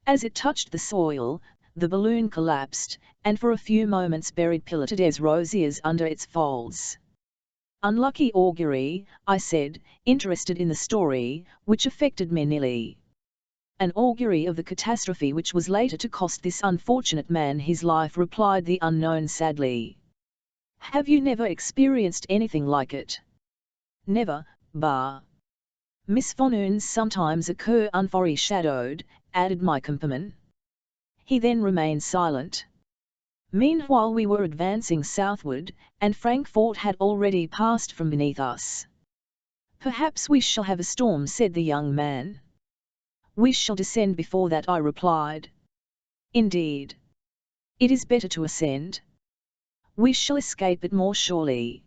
As it touched the soil, the balloon collapsed, and for a few moments buried Pilote des Rosiers under its folds. Unlucky augury, I said, interested in the story, which affected me nearly. An augury of the catastrophe which was later to cost this unfortunate man his life, replied the unknown sadly. Have you never experienced anything like it? Never, bah. Misfortunes sometimes occur unforeshadowed, added my companion. He then remained silent. Meanwhile we were advancing southward, and Frankfort had already passed from beneath us. Perhaps we shall have a storm, said the young man. We shall descend before that, I replied. Indeed. It is better to ascend. We shall escape it more surely.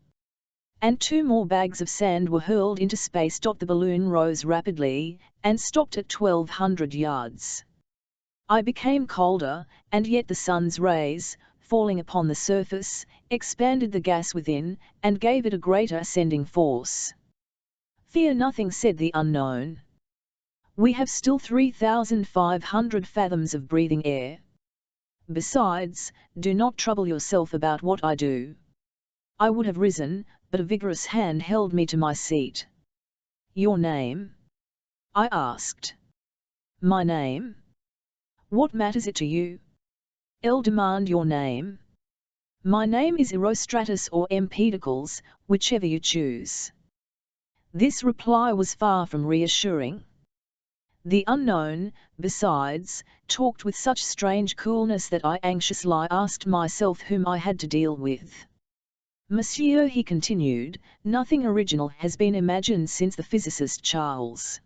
And 2 more bags of sand were hurled into space. The balloon rose rapidly, and stopped at 1200 yards. I became colder, and yet the sun's rays, falling upon the surface, expanded the gas within, and gave it a greater ascending force. Fear nothing, said the unknown. We have still 3,500 fathoms of breathing air. Besides, do not trouble yourself about what I do. I would have risen, but a vigorous hand held me to my seat. Your name? I asked. My name? What matters it to you? I'll demand your name. My name is Erostratus or Empedocles, whichever you choose. This reply was far from reassuring. The unknown, besides, talked with such strange coolness that I anxiously asked myself whom I had to deal with. Monsieur, he continued, nothing original has been imagined since the physicist Charles.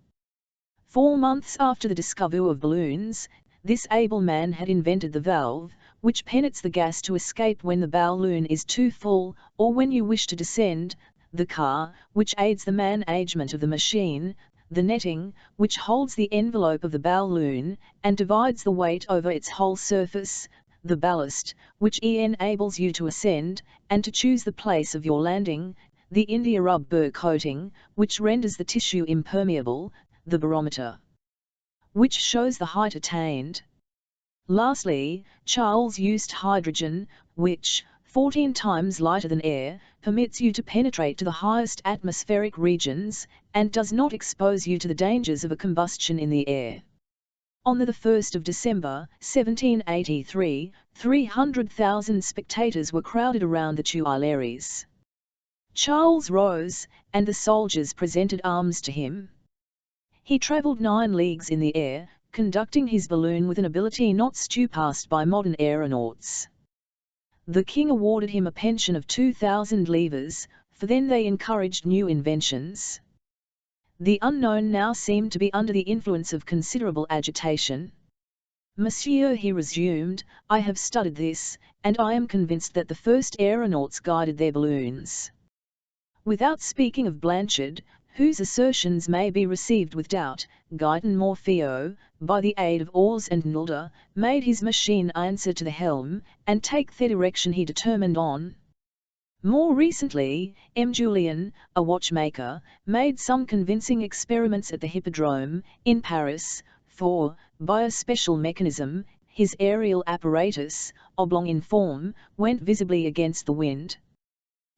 4 months after the discovery of balloons, this able man had invented the valve, which penetrates the gas to escape when the balloon is too full, or when you wish to descend, the car, which aids the management of the machine, the netting, which holds the envelope of the balloon, and divides the weight over its whole surface, the ballast, which enables you to ascend, and to choose the place of your landing, the India rubber coating, which renders the tissue impermeable, the barometer, which shows the height attained. Lastly, Charles used hydrogen, which, 14 times lighter than air, permits you to penetrate to the highest atmospheric regions, and does not expose you to the dangers of a combustion in the air. On the 1st of December, 1783, 300,000 spectators were crowded around the Tuileries. Charles rose, and the soldiers presented arms to him. He travelled 9 leagues in the air, conducting his balloon with an ability not surpassed by modern aeronauts. The king awarded him a pension of 2,000 livres, for then they encouraged new inventions. The unknown now seemed to be under the influence of considerable agitation. Monsieur, he resumed, I have studied this, and I am convinced that the first aeronauts guided their balloons. Without speaking of Blanchard, whose assertions may be received with doubt, Guyton Morpheo, by the aid of oars and Nulda, made his machine answer to the helm, and take the direction he determined on. More recently, M. Julien, a watchmaker, made some convincing experiments at the Hippodrome, in Paris, for, by a special mechanism, his aerial apparatus, oblong in form, went visibly against the wind.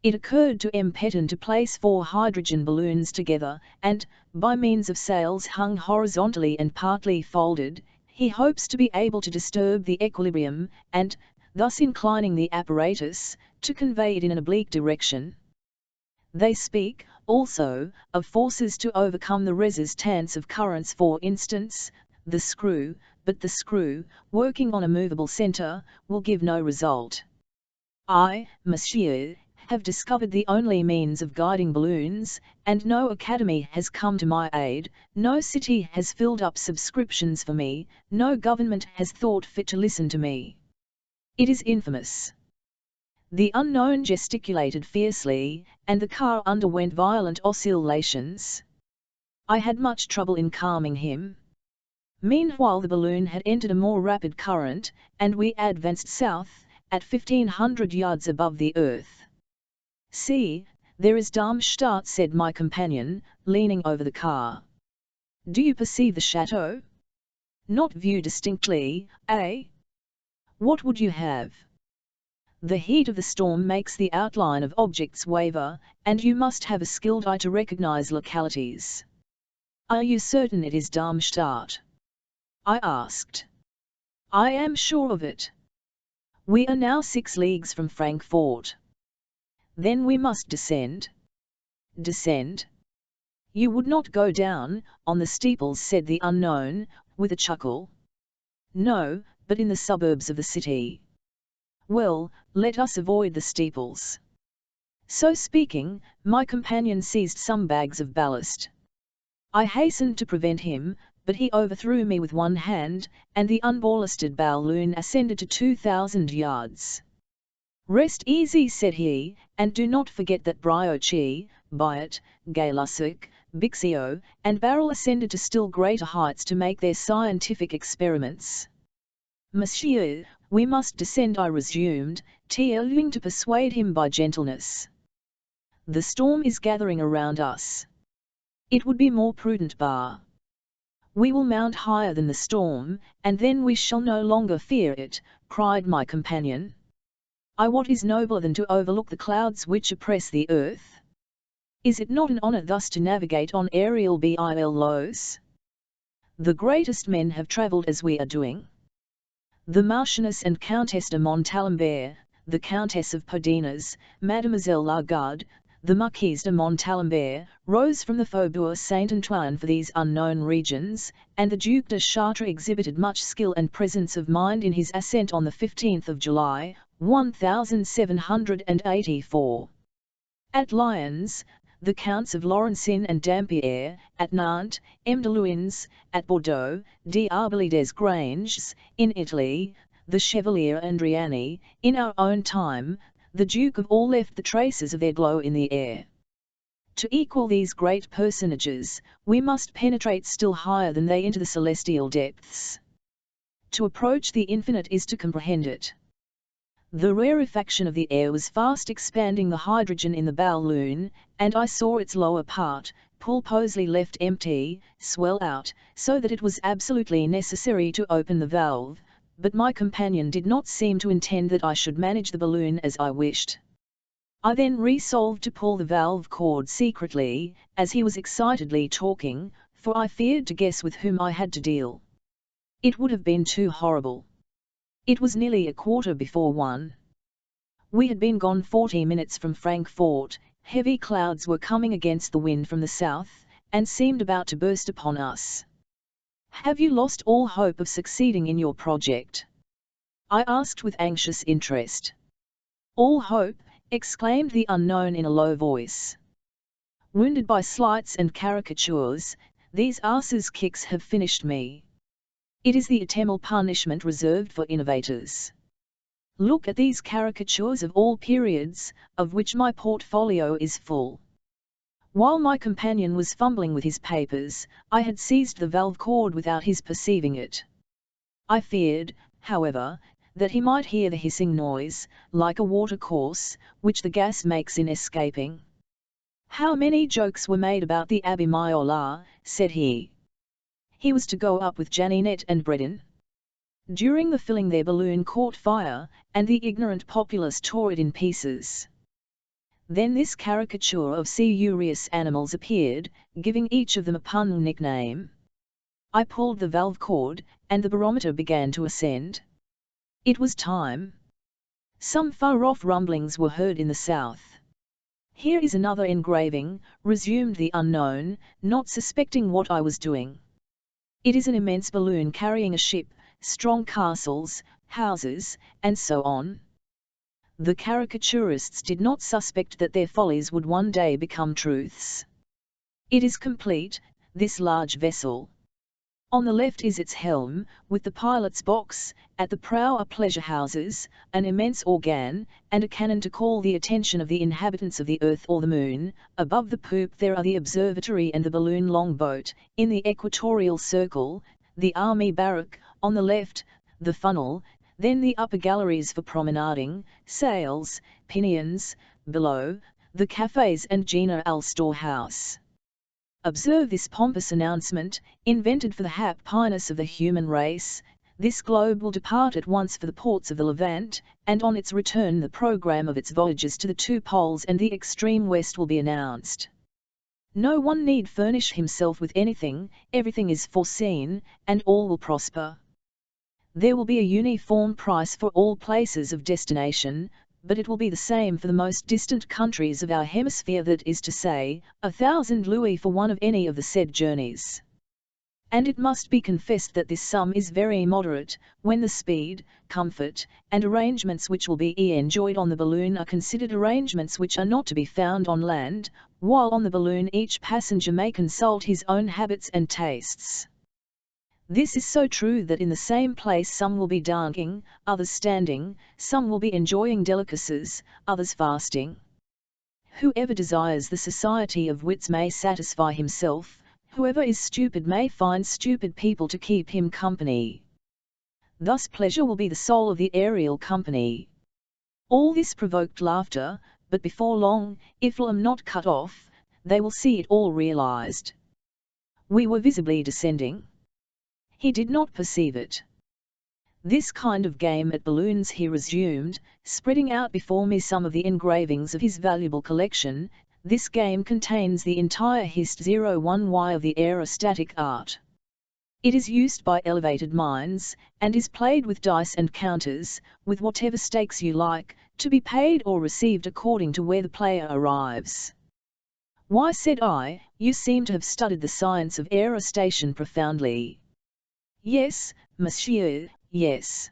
It occurred to M. Pétain to place 4 hydrogen balloons together, and, by means of sails hung horizontally and partly folded, he hopes to be able to disturb the equilibrium, and, thus inclining the apparatus, to convey it in an oblique direction. They speak, also, of forces to overcome the resistance of currents, for instance, the screw, but the screw, working on a movable centre, will give no result. I, monsieur, have discovered the only means of guiding balloons, and no academy has come to my aid, no city has filled up subscriptions for me, no government has thought fit to listen to me. It is infamous. The unknown gesticulated fiercely, and the car underwent violent oscillations. I had much trouble in calming him. Meanwhile the balloon had entered a more rapid current, and we advanced south, at 1,500 yards above the earth. See, there is Darmstadt, said my companion, leaning over the car. Do you perceive the chateau? Not view distinctly, eh? What would you have? The heat of the storm makes the outline of objects waver, and you must have a skilled eye to recognize localities. Are you certain it is Darmstadt? I asked. I am sure of it. We are now 6 leagues from Frankfort. Then we must descend. Descend? You would not go down, on the steeples, said the unknown, with a chuckle. No, but in the suburbs of the city. Well, let us avoid the steeples. So speaking, my companion seized some bags of ballast. I hastened to prevent him, but he overthrew me with one hand, and the unballasted balloon ascended to 2,000 yards. Rest easy, said he, and do not forget that Brioche, Biot, Gay-Lussac, Bixio, and Barrel ascended to still greater heights to make their scientific experiments. Monsieur, we must descend, I resumed, trying to persuade him by gentleness. The storm is gathering around us. It would be more prudent, Bar. We will mount higher than the storm, and then we shall no longer fear it, cried my companion. What is nobler than to overlook the clouds which oppress the earth? Is it not an honour thus to navigate on aerial billows? The greatest men have travelled as we are doing. The Marchioness and Countess de Montalembert, the Countess of Podenas, Mademoiselle Lagarde, the Marquise de Montalembert, rose from the Faubourg Saint-Antoine for these unknown regions, and the Duc de Chartres exhibited much skill and presence of mind in his ascent on the 15th of July, 1784. At Lyons, the Counts of Laurencin and Dampierre, at Nantes, M. de Luynes, at Bordeaux, d'Arbely des Granges, in Italy, the Chevalier Andriani, in our own time, the Duke of all left the traces of their glow in the air. To equal these great personages, we must penetrate still higher than they into the celestial depths. To approach the infinite is to comprehend it. The rarefaction of the air was fast expanding the hydrogen in the balloon, and I saw its lower part, pulposely left empty, swell out, so that it was absolutely necessary to open the valve, but my companion did not seem to intend that I should manage the balloon as I wished. I then resolved to pull the valve cord secretly, as he was excitedly talking, for I feared to guess with whom I had to deal. It would have been too horrible. It was nearly 1:15. We had been gone 40 minutes from Frankfort, heavy clouds were coming against the wind from the south, and seemed about to burst upon us. Have you lost all hope of succeeding in your project? I asked with anxious interest. All hope, exclaimed the unknown in a low voice. Wounded by slights and caricatures, these asses' kicks have finished me. It is the eternal punishment reserved for innovators. Look at these caricatures of all periods, of which my portfolio is full. While my companion was fumbling with his papers, I had seized the valve cord without his perceiving it. I feared, however, that he might hear the hissing noise, like a watercourse, which the gas makes in escaping. How many jokes were made about the Abbé Miola, said he. He was to go up with Janinette and Bredin. During the filling their balloon caught fire, and the ignorant populace tore it in pieces. Then this caricature of Ceurious animals appeared, giving each of them a pun nickname. I pulled the valve cord, and the barometer began to ascend. It was time. Some far-off rumblings were heard in the south. Here is another engraving, resumed the unknown, not suspecting what I was doing. It is an immense balloon carrying a ship, strong castles, houses, and so on. The caricaturists did not suspect that their follies would one day become truths. It is complete, this large vessel. On the left is its helm, with the pilot's box, at the prow are pleasure houses, an immense organ, and a cannon to call the attention of the inhabitants of the earth or the moon. Above the poop there are the observatory and the balloon longboat, in the equatorial circle, the army barrack, on the left, the funnel, then the upper galleries for promenading, sails, pinions, below, the cafes and general storehouse. Observe this pompous announcement, invented for the happiness of the human race. This globe will depart at once for the ports of the Levant, and on its return the program of its voyages to the two poles and the extreme west will be announced. No one need furnish himself with anything, everything is foreseen, and all will prosper. There will be a uniform price for all places of destination, but it will be the same for the most distant countries of our hemisphere, that is to say, 1,000 louis for one of any of the said journeys. And it must be confessed that this sum is very moderate, when the speed, comfort, and arrangements which will be enjoyed on the balloon are considered arrangements which are not to be found on land, while on the balloon each passenger may consult his own habits and tastes. This is so true that in the same place some will be dancing, others standing, some will be enjoying delicacies, others fasting. Whoever desires the society of wits may satisfy himself, whoever is stupid may find stupid people to keep him company. Thus pleasure will be the soul of the aerial company. All this provoked laughter, but before long, if I am not cut off, they will see it all realized. We were visibly descending. He did not perceive it. This kind of game at balloons, he resumed, spreading out before me some of the engravings of his valuable collection, this game contains the entire Hist 01Y of the aerostatic art. It is used by elevated minds, and is played with dice and counters, with whatever stakes you like, to be paid or received according to where the player arrives. Why, said I, you seem to have studied the science of aerostation profoundly. Yes, monsieur, yes.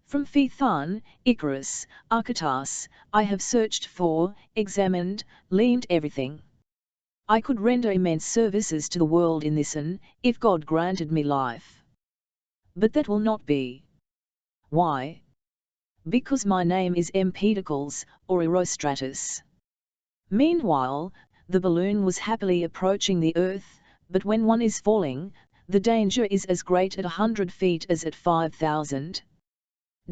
From Phaethon, Icarus, Archytas, I have searched for, examined, learned everything. I could render immense services to the world in this, and, if God granted me life. But that will not be. Why? Because my name is Empedocles, or Erostratus. Meanwhile, the balloon was happily approaching the earth, but when one is falling, the danger is as great at 100 feet as at 5,000.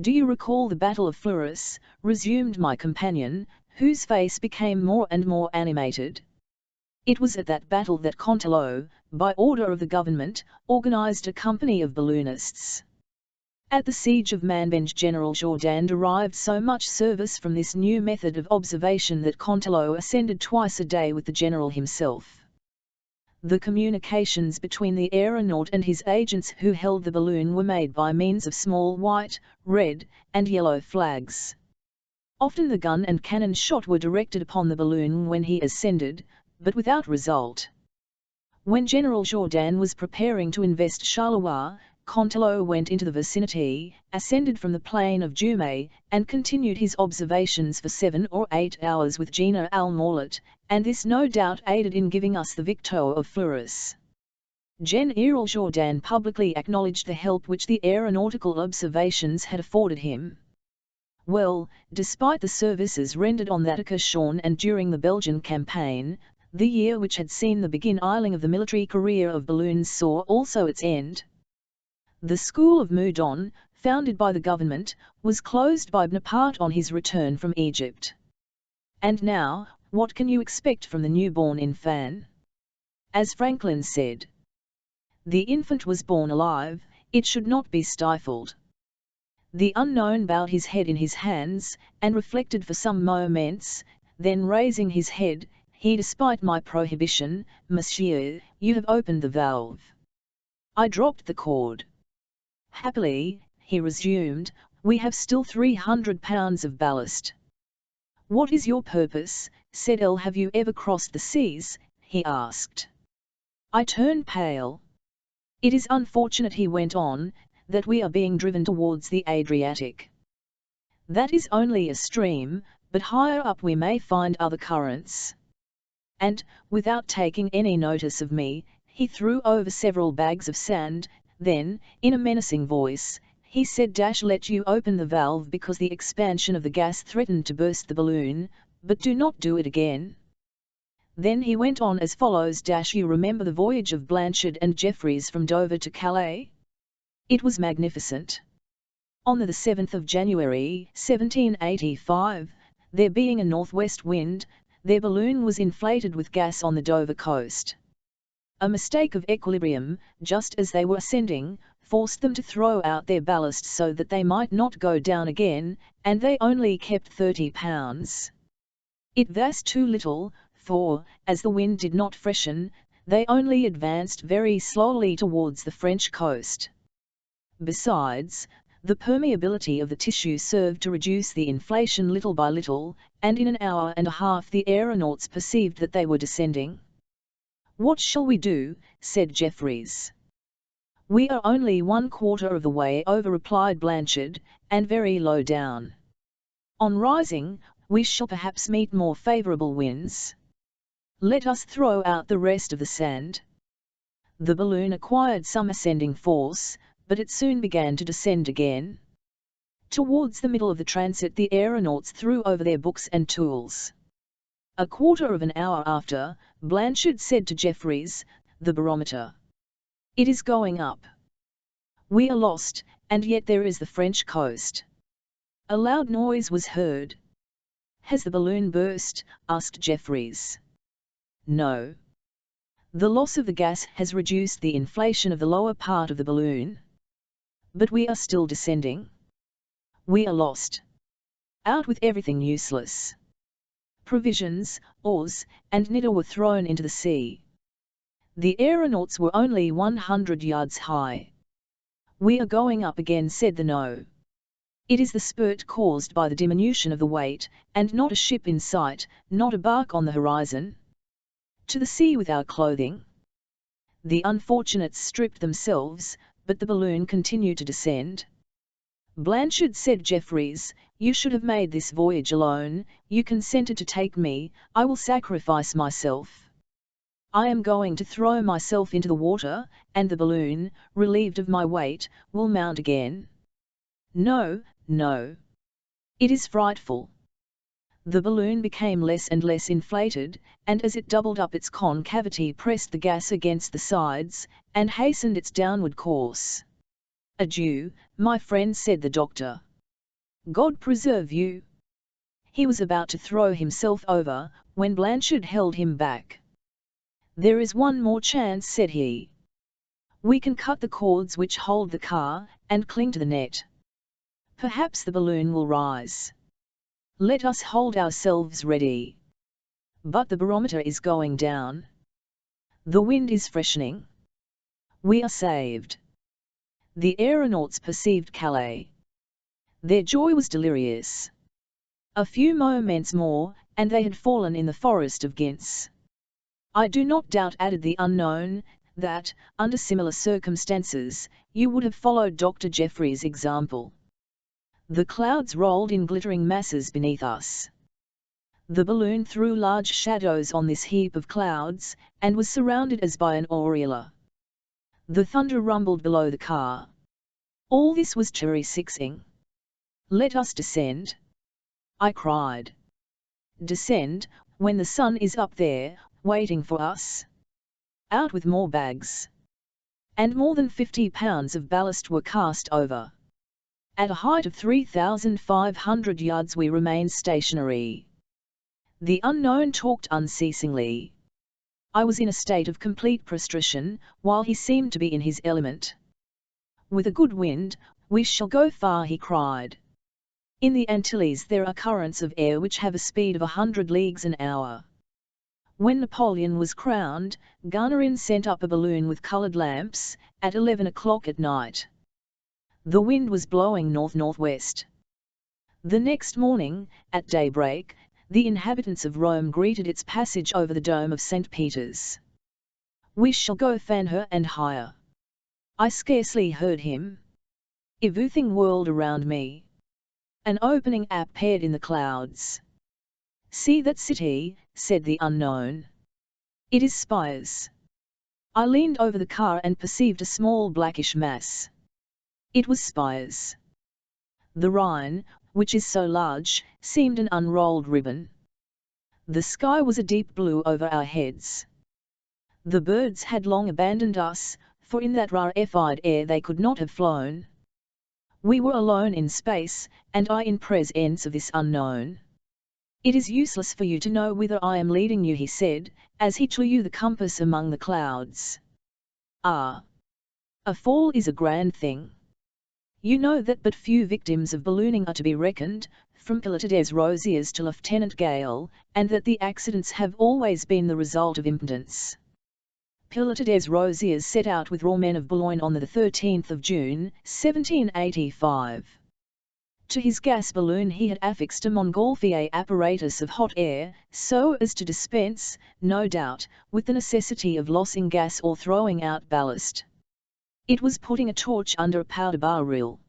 Do you recall the Battle of Fleurus, resumed my companion, whose face became more and more animated? It was at that battle that Contello, by order of the government, organized a company of balloonists. At the siege of Manbenge General Jourdan derived so much service from this new method of observation that Contello ascended twice a day with the general himself. The communications between the aeronaut and his agents who held the balloon were made by means of small white, red, and yellow flags. Often the gun and cannon shot were directed upon the balloon when he ascended, but without result. When General Jourdan was preparing to invest Charleroi, Contelot went into the vicinity, ascended from the plain of Jumet, and continued his observations for 7 or 8 hours with Gina Al-Morlet, and this no doubt aided in giving us the victoire of Fleurus. General Jourdan publicly acknowledged the help which the aeronautical observations had afforded him. Well, despite the services rendered on that occasion and during the Belgian campaign, the year which had seen the beginning of the military career of balloons saw also its end. The school of Meudon, founded by the government, was closed by Bonaparte on his return from Egypt. And now, what can you expect from the newborn infant? As Franklin said, the infant was born alive, it should not be stifled. The unknown bowed his head in his hands, and reflected for some moments, then raising his head, he despite my prohibition, Monsieur, you have opened the valve. I dropped the cord. Happily, he resumed, we have still 300 pounds of ballast. What is your purpose, said L. Have you ever crossed the seas, he asked. I turned pale. It is unfortunate, he went on, that we are being driven towards the Adriatic. That is only a stream, but higher up we may find other currents. And, without taking any notice of me, he threw over several bags of sand, then, in a menacing voice, he said, let you open the valve because the expansion of the gas threatened to burst the balloon, but do not do it again. Then he went on as follows, you remember the voyage of Blanchard and Jeffreys from Dover to Calais? It was magnificent. On the 7th of January, 1785, there being a northwest wind, their balloon was inflated with gas on the Dover coast. A mistake of equilibrium, just as they were ascending, forced them to throw out their ballast so that they might not go down again, and they only kept 30 pounds. It was too little, for, as the wind did not freshen, they only advanced very slowly towards the French coast. Besides, the permeability of the tissue served to reduce the inflation little by little, and in an hour and a half the aeronauts perceived that they were descending. What shall we do, said Jeffreys. We are only 1/4 of the way over, replied Blanchard, and very low down. On rising, we shall perhaps meet more favourable winds. Let us throw out the rest of the sand. The balloon acquired some ascending force, but it soon began to descend again. Towards the middle of the transit the aeronauts threw over their books and tools. A quarter of an hour after, Blanchard said to Jeffreys, the barometer. It is going up. We are lost, and yet there is the French coast. A loud noise was heard. Has the balloon burst? Asked Jeffreys. No. The loss of the gas has reduced the inflation of the lower part of the balloon. But we are still descending. We are lost. Out with everything useless. Provisions, oars, and knitted were thrown into the sea. The aeronauts were only 100 yards high. We are going up again, said the No. It is the spurt caused by the diminution of the weight, and not a ship in sight, not a bark on the horizon. To the sea with our clothing. The unfortunates stripped themselves, but the balloon continued to descend. Blanchard, said Jeffreys, you should have made this voyage alone, you consented to take me, I will sacrifice myself. I am going to throw myself into the water, and the balloon, relieved of my weight, will mount again. No, no. It is frightful. The balloon became less and less inflated, and as it doubled up its concavity pressed the gas against the sides, and hastened its downward course. Adieu, my friend, said the doctor. God preserve you. He was about to throw himself over, when Blanchard held him back. There is one more chance, said he. We can cut the cords which hold the car, and cling to the net. Perhaps the balloon will rise. Let us hold ourselves ready. But the barometer is going down. The wind is freshening. We are saved. The aeronauts perceived Calais. Their joy was delirious. A few moments more, and they had fallen in the forest of Gints. I do not doubt, added the unknown, that, under similar circumstances, you would have followed Dr. Jeffrey's example. The clouds rolled in glittering masses beneath us. The balloon threw large shadows on this heap of clouds, and was surrounded as by an aureola. The thunder rumbled below the car. All this was cherry-sixing. Let us descend, I cried. Descend, when the sun is up there, waiting for us? Out with more bags. And more than 50 pounds of ballast were cast over. At a height of 3,500 yards we remained stationary. The unknown talked unceasingly. I was in a state of complete prostration, while he seemed to be in his element. With a good wind, we shall go far, he cried. In the Antilles there are currents of air which have a speed of 100 leagues an hour. When Napoleon was crowned, Garnerin sent up a balloon with coloured lamps, at 11 o'clock at night. The wind was blowing north-northwest. The next morning, at daybreak, the inhabitants of Rome greeted its passage over the dome of St. Peter's. We shall go fanher and higher. I scarcely heard him. Everything whirled around me. An opening appeared in the clouds. See that city, said the unknown. It is Spires. I leaned over the car and perceived a small blackish mass. It was Spires. The Rhine, which is so large, seemed an unrolled ribbon. The sky was a deep blue over our heads. The birds had long abandoned us, for in that rarefied air they could not have flown. We were alone in space, and I in presence of this unknown. It is useless for you to know whither I am leading you, he said, as he drew you the compass among the clouds. Ah! A fall is a grand thing. You know that but few victims of ballooning are to be reckoned, from Pilote des Rosiers to Lieutenant Gale, and that the accidents have always been the result of impotence. Pilote des Rosiers set out with raw men of Boulogne on the 13th of June, 1785. To his gas balloon he had affixed a Montgolfier apparatus of hot air, so as to dispense, no doubt, with the necessity of lossing gas or throwing out ballast. It was putting a torch under a powder barrel.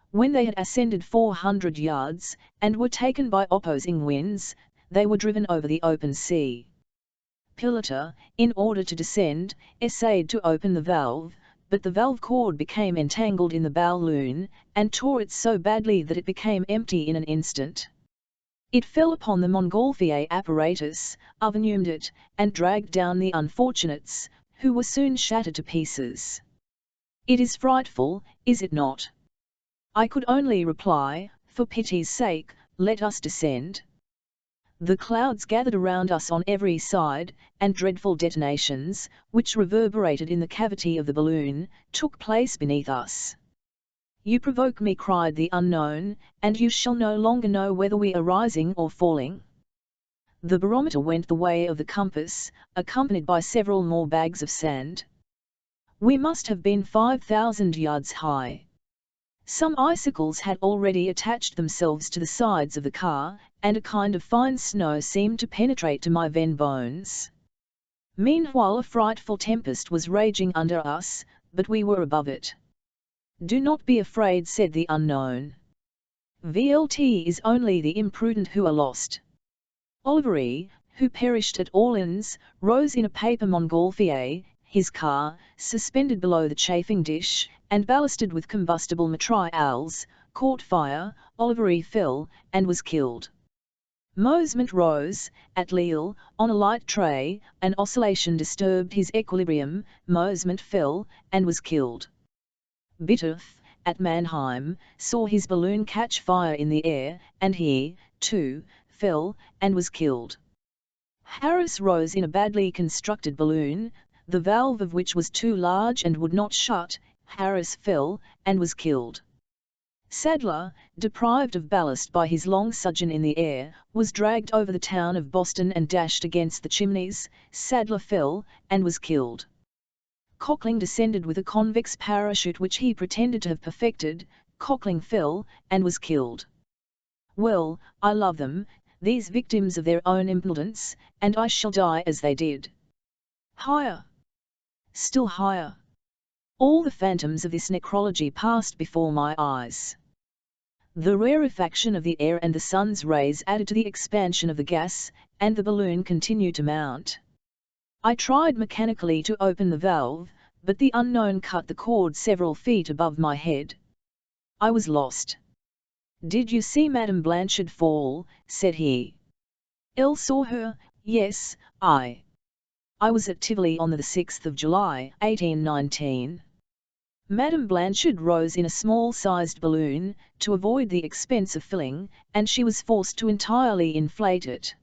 When they had ascended 400 yards, and were taken by opposing winds, they were driven over the open sea. Pilote, in order to descend, essayed to open the valve, but the valve cord became entangled in the balloon, and tore it so badly that it became empty in an instant. It fell upon the Montgolfier apparatus, overwhelmed it, and dragged down the unfortunates, who were soon shattered to pieces. It is frightful, is it not? I could only reply, for pity's sake, let us descend. The clouds gathered around us on every side, and dreadful detonations, which reverberated in the cavity of the balloon, took place beneath us. You provoke me, cried the unknown, and you shall no longer know whether we are rising or falling. The barometer went the way of the compass, accompanied by several more bags of sand. We must have been 5,000 yards high. Some icicles had already attached themselves to the sides of the car, and a kind of fine snow seemed to penetrate to my vein bones. Meanwhile a frightful tempest was raging under us, but we were above it. Do not be afraid, said the unknown. VLT is only the imprudent who are lost. Oliveri, who perished at Orleans, rose in a paper Montgolfier, his car, suspended below the chafing dish, and ballasted with combustible mitrailleuse, caught fire, Oliveri fell, and was killed. Mosement rose, at Lille, on a light tray, an oscillation disturbed his equilibrium, Mosement fell, and was killed. Bitterth, at Mannheim, saw his balloon catch fire in the air, and he, too, fell, and was killed. Harris rose in a badly constructed balloon, the valve of which was too large and would not shut. Harris fell, and was killed. Sadler, deprived of ballast by his long sojourn in the air, was dragged over the town of Boston and dashed against the chimneys. Sadler fell, and was killed. Cockling descended with a convex parachute which he pretended to have perfected. Cockling fell, and was killed. Well, I love them, these victims of their own imprudence, and I shall die as they did. Higher. Still higher. All the phantoms of this necrology passed before my eyes. The rarefaction of the air and the sun's rays added to the expansion of the gas, and the balloon continued to mount. I tried mechanically to open the valve, but the unknown cut the cord several feet above my head. I was lost. "Did you see Madame Blanchard fall?" said he. "Elle saw her, yes, I was at Tivoli on the 6th of July, 1819. Madame Blanchard rose in a small-sized balloon, to avoid the expense of filling, and she was forced to entirely inflate it.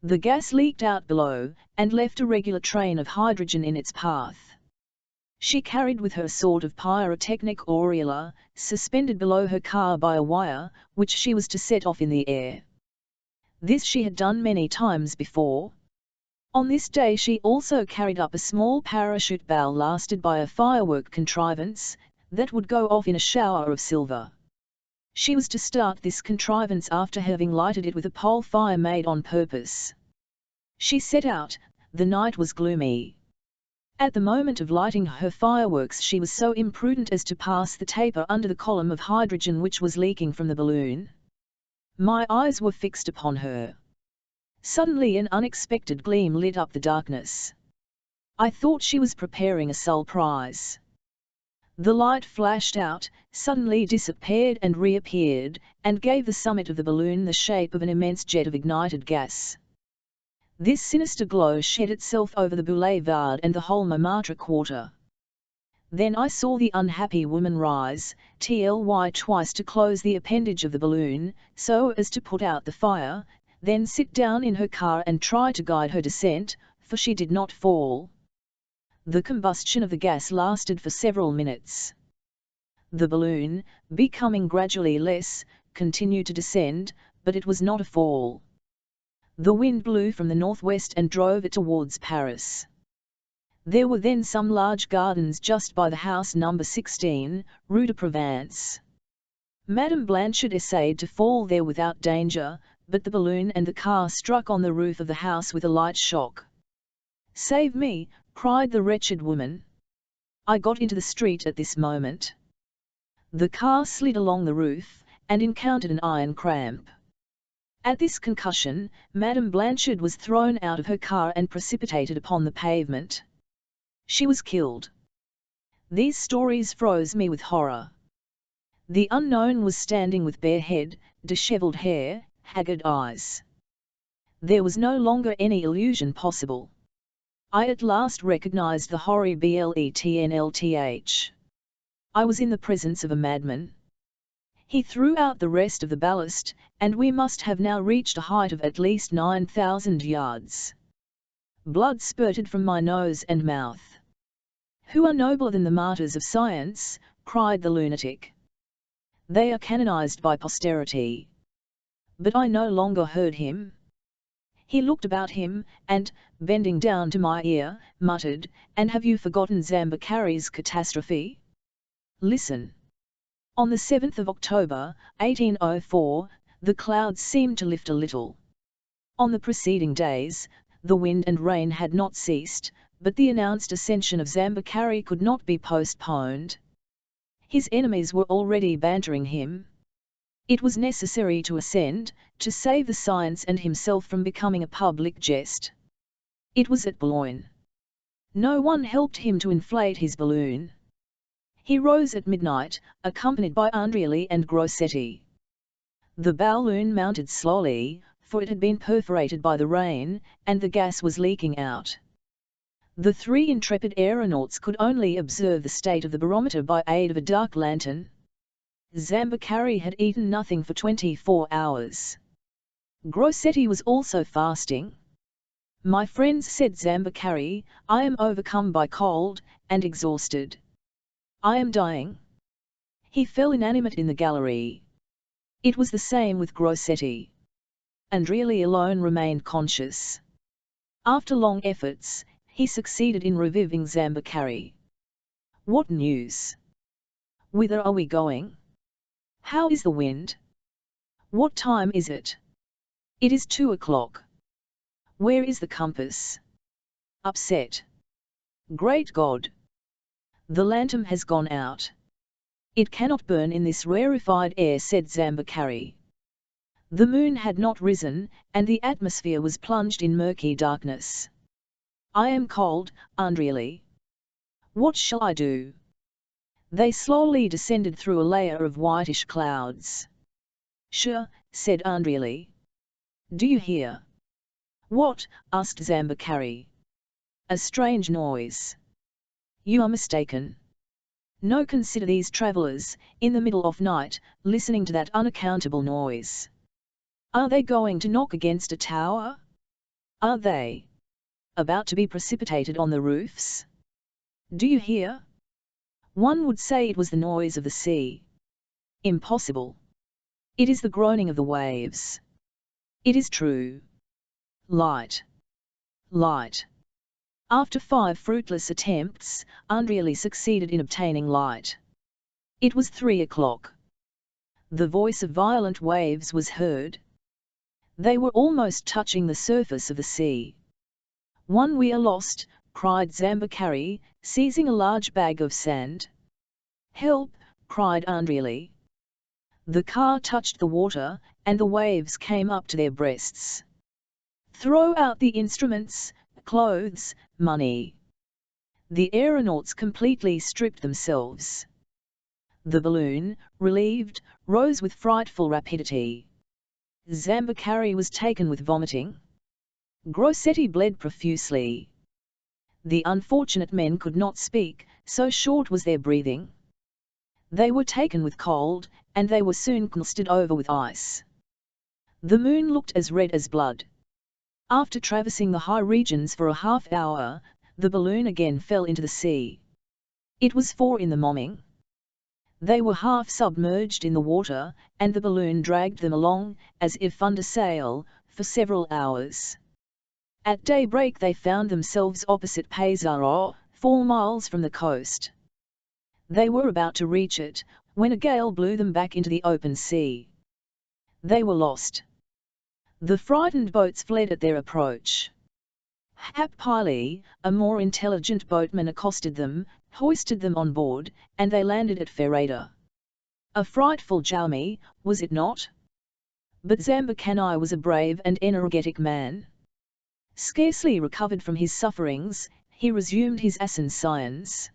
The gas leaked out below, and left a regular train of hydrogen in its path. She carried with her a sort of pyrotechnic aureola, suspended below her car by a wire, which she was to set off in the air. This she had done many times before. On this day she also carried up a small parachute ballasted by a firework contrivance, that would go off in a shower of silver. She was to start this contrivance after having lighted it with a pole fire made on purpose. She set out. The night was gloomy. At the moment of lighting her fireworks she was so imprudent as to pass the taper under the column of hydrogen which was leaking from the balloon. My eyes were fixed upon her. Suddenly an unexpected gleam lit up the darkness. I thought she was preparing a surprise. The light flashed out, suddenly disappeared and reappeared, and gave the summit of the balloon the shape of an immense jet of ignited gas. This sinister glow shed itself over the boulevard and the whole Montmartre quarter. Then I saw the unhappy woman rise, twice to close the appendage of the balloon, so as to put out the fire, then sit down in her car and try to guide her descent, for she did not fall. The combustion of the gas lasted for several minutes. The balloon, becoming gradually less, continued to descend, but it was not a fall. The wind blew from the northwest and drove it towards Paris. There were then some large gardens just by the house number 16, Rue de Provence. Madame Blanchard essayed to fall there without danger, but the balloon and the car struck on the roof of the house with a light shock. "Save me!" cried the wretched woman. I got into the street at this moment. The car slid along the roof, and encountered an iron cramp. At this concussion, Madame Blanchard was thrown out of her car and precipitated upon the pavement. She was killed. These stories froze me with horror. The unknown was standing with bare head, dishevelled hair, haggard eyes. There was no longer any illusion possible. I at last recognized the horribletnlth. I was in the presence of a madman. He threw out the rest of the ballast, and we must have now reached a height of at least 9,000 yards. Blood spurted from my nose and mouth. "Who are nobler than the martyrs of science?" cried the lunatic. "They are canonized by posterity." But I no longer heard him. He looked about him, and, bending down to my ear, muttered, "And have you forgotten Zambeccari's catastrophe? Listen. On the 7th of October, 1804, the clouds seemed to lift a little. On the preceding days, the wind and rain had not ceased, but the announced ascension of Zambeccari could not be postponed. His enemies were already bantering him. It was necessary to ascend, to save the science and himself from becoming a public jest. It was at Boulogne. No one helped him to inflate his balloon. He rose at midnight, accompanied by Andreoli and Grossetti. The balloon mounted slowly, for it had been perforated by the rain, and the gas was leaking out. The three intrepid aeronauts could only observe the state of the barometer by aid of a dark lantern. Zambeccari had eaten nothing for 24 hours. Grossetti was also fasting. "My friends," said Zambeccari, "I am overcome by cold, and exhausted. I am dying." He fell inanimate in the gallery. It was the same with Grossetti. Andreoli alone remained conscious. After long efforts, he succeeded in reviving Zambeccari. "What news? Whither are we going? How is the wind? What time is it?" "It is 2 o'clock." "Where is the compass?" upset. Great God! The lantern has gone out. It cannot burn in this rarefied air, said Zambakari. The moon had not risen, and the atmosphere was plunged in murky darkness. I am cold, unreally. What shall I do? They slowly descended through a layer of whitish clouds. Sure, said Unreally. Do you hear? What? Asked Zambakari. A strange noise. You are mistaken. No, consider these travellers, in the middle of night, listening to that unaccountable noise. Are they going to knock against a tower? Are they about to be precipitated on the roofs? Do you hear? One would say it was the noise of the sea. Impossible. It is the groaning of the waves. It is true. Light. Light. After 5 fruitless attempts, Unreally succeeded in obtaining light. It was 3 o'clock. The voice of violent waves was heard. They were almost touching the surface of the sea. One, we are lost, cried Zambakari, seizing a large bag of sand. Help, cried Unreally. The car touched the water, and the waves came up to their breasts. Throw out the instruments, clothes, money. The aeronauts completely stripped themselves. The balloon, relieved, rose with frightful rapidity. Zambakari was taken with vomiting. Grossetti bled profusely. The unfortunate men could not speak, so short was their breathing. They were taken with cold, and they were soon crusted over with ice. The moon looked as red as blood. After traversing the high regions for a half-hour, the balloon again fell into the sea. It was 4 in the morning. They were half submerged in the water, and the balloon dragged them along, as if under sail, for several hours. At daybreak they found themselves opposite Pesaro, 4 miles from the coast. They were about to reach it, when a gale blew them back into the open sea. They were lost. The frightened boats fled at their approach. Happily, a more intelligent boatman accosted them, hoisted them on board, and they landed at Ferrada. A frightful journey, was it not? But Zambakani was a brave and energetic man. Scarcely recovered from his sufferings, he resumed his assassin's science.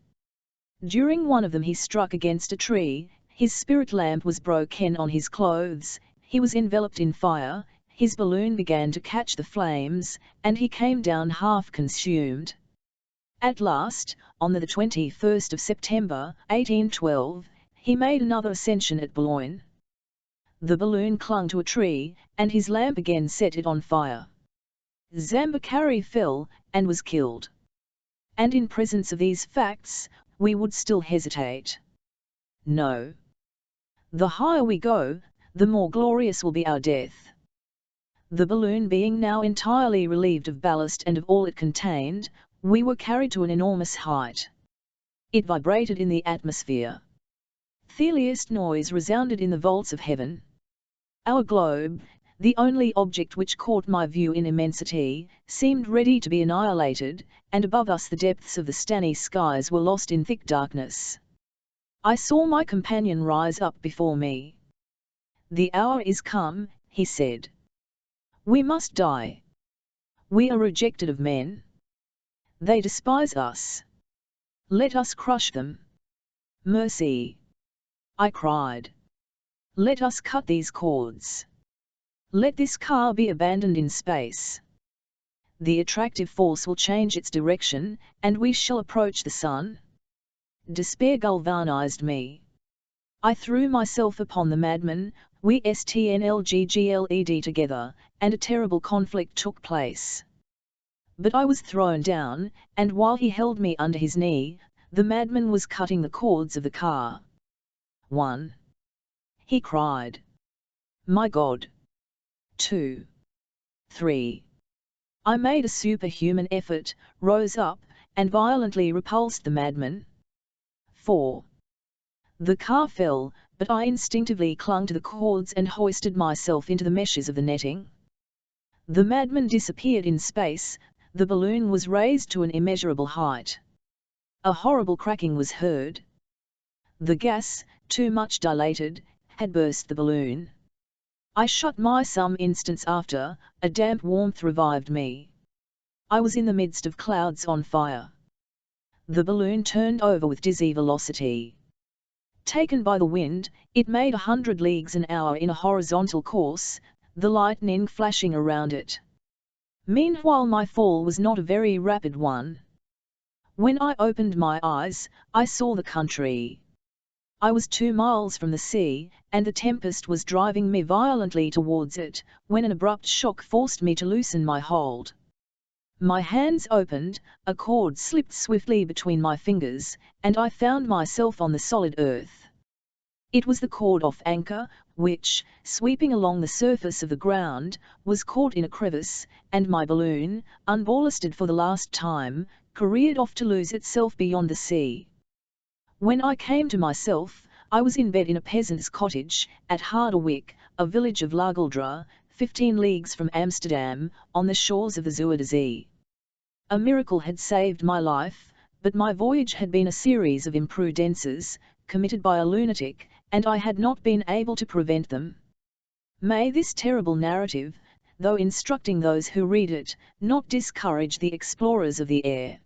During one of them he struck against a tree, his spirit lamp was broken on his clothes, he was enveloped in fire, his balloon began to catch the flames, and he came down half consumed. At last, on the 21st of September, 1812, he made another ascension at Boulogne. The balloon clung to a tree, and his lamp again set it on fire. Zambakari fell, and was killed. And in presence of these facts, we would still hesitate. No. The higher we go, the more glorious will be our death. The balloon being now entirely relieved of ballast and of all it contained, we were carried to an enormous height. It vibrated in the atmosphere. Theliest noise resounded in the vaults of heaven. Our globe, the only object which caught my view in immensity, seemed ready to be annihilated, and above us the depths of the stony skies were lost in thick darkness. I saw my companion rise up before me. The hour is come, he said. We must die. We are rejected of men. They despise us. Let us crush them. Mercy! I cried. Let us cut these cords. Let this car be abandoned in space. The attractive force will change its direction, and we shall approach the sun. Despair galvanized me. I threw myself upon the madman, we STNLGGLED together, and a terrible conflict took place. But I was thrown down, and while he held me under his knee, the madman was cutting the cords of the car. 1. He cried. My God! 2. 3. I made a superhuman effort, rose up, and violently repulsed the madman. 4. The car fell, but I instinctively clung to the cords and hoisted myself into the meshes of the netting. The madman disappeared in space, the balloon was raised to an immeasurable height. A horrible cracking was heard. The gas, too much dilated, had burst the balloon. I shut my eyes some instants after, a damp warmth revived me. I was in the midst of clouds on fire. The balloon turned over with dizzy velocity. Taken by the wind, it made 100 leagues an hour in a horizontal course, the lightning flashing around it. Meanwhile my fall was not a very rapid one. When I opened my eyes, I saw the country. I was 2 miles from the sea, and the tempest was driving me violently towards it, when an abrupt shock forced me to loosen my hold. My hands opened, a cord slipped swiftly between my fingers, and I found myself on the solid earth. It was the cord off anchor, which, sweeping along the surface of the ground, was caught in a crevice, and my balloon, unballasted for the last time, careered off to lose itself beyond the sea. When I came to myself, I was in bed in a peasant's cottage, at Harderwijk, a village of Lageldra, 15 leagues from Amsterdam, on the shores of the Zuiderzee. A miracle had saved my life, but my voyage had been a series of imprudences, committed by a lunatic, and I had not been able to prevent them. May this terrible narrative, though instructing those who read it, not discourage the explorers of the air.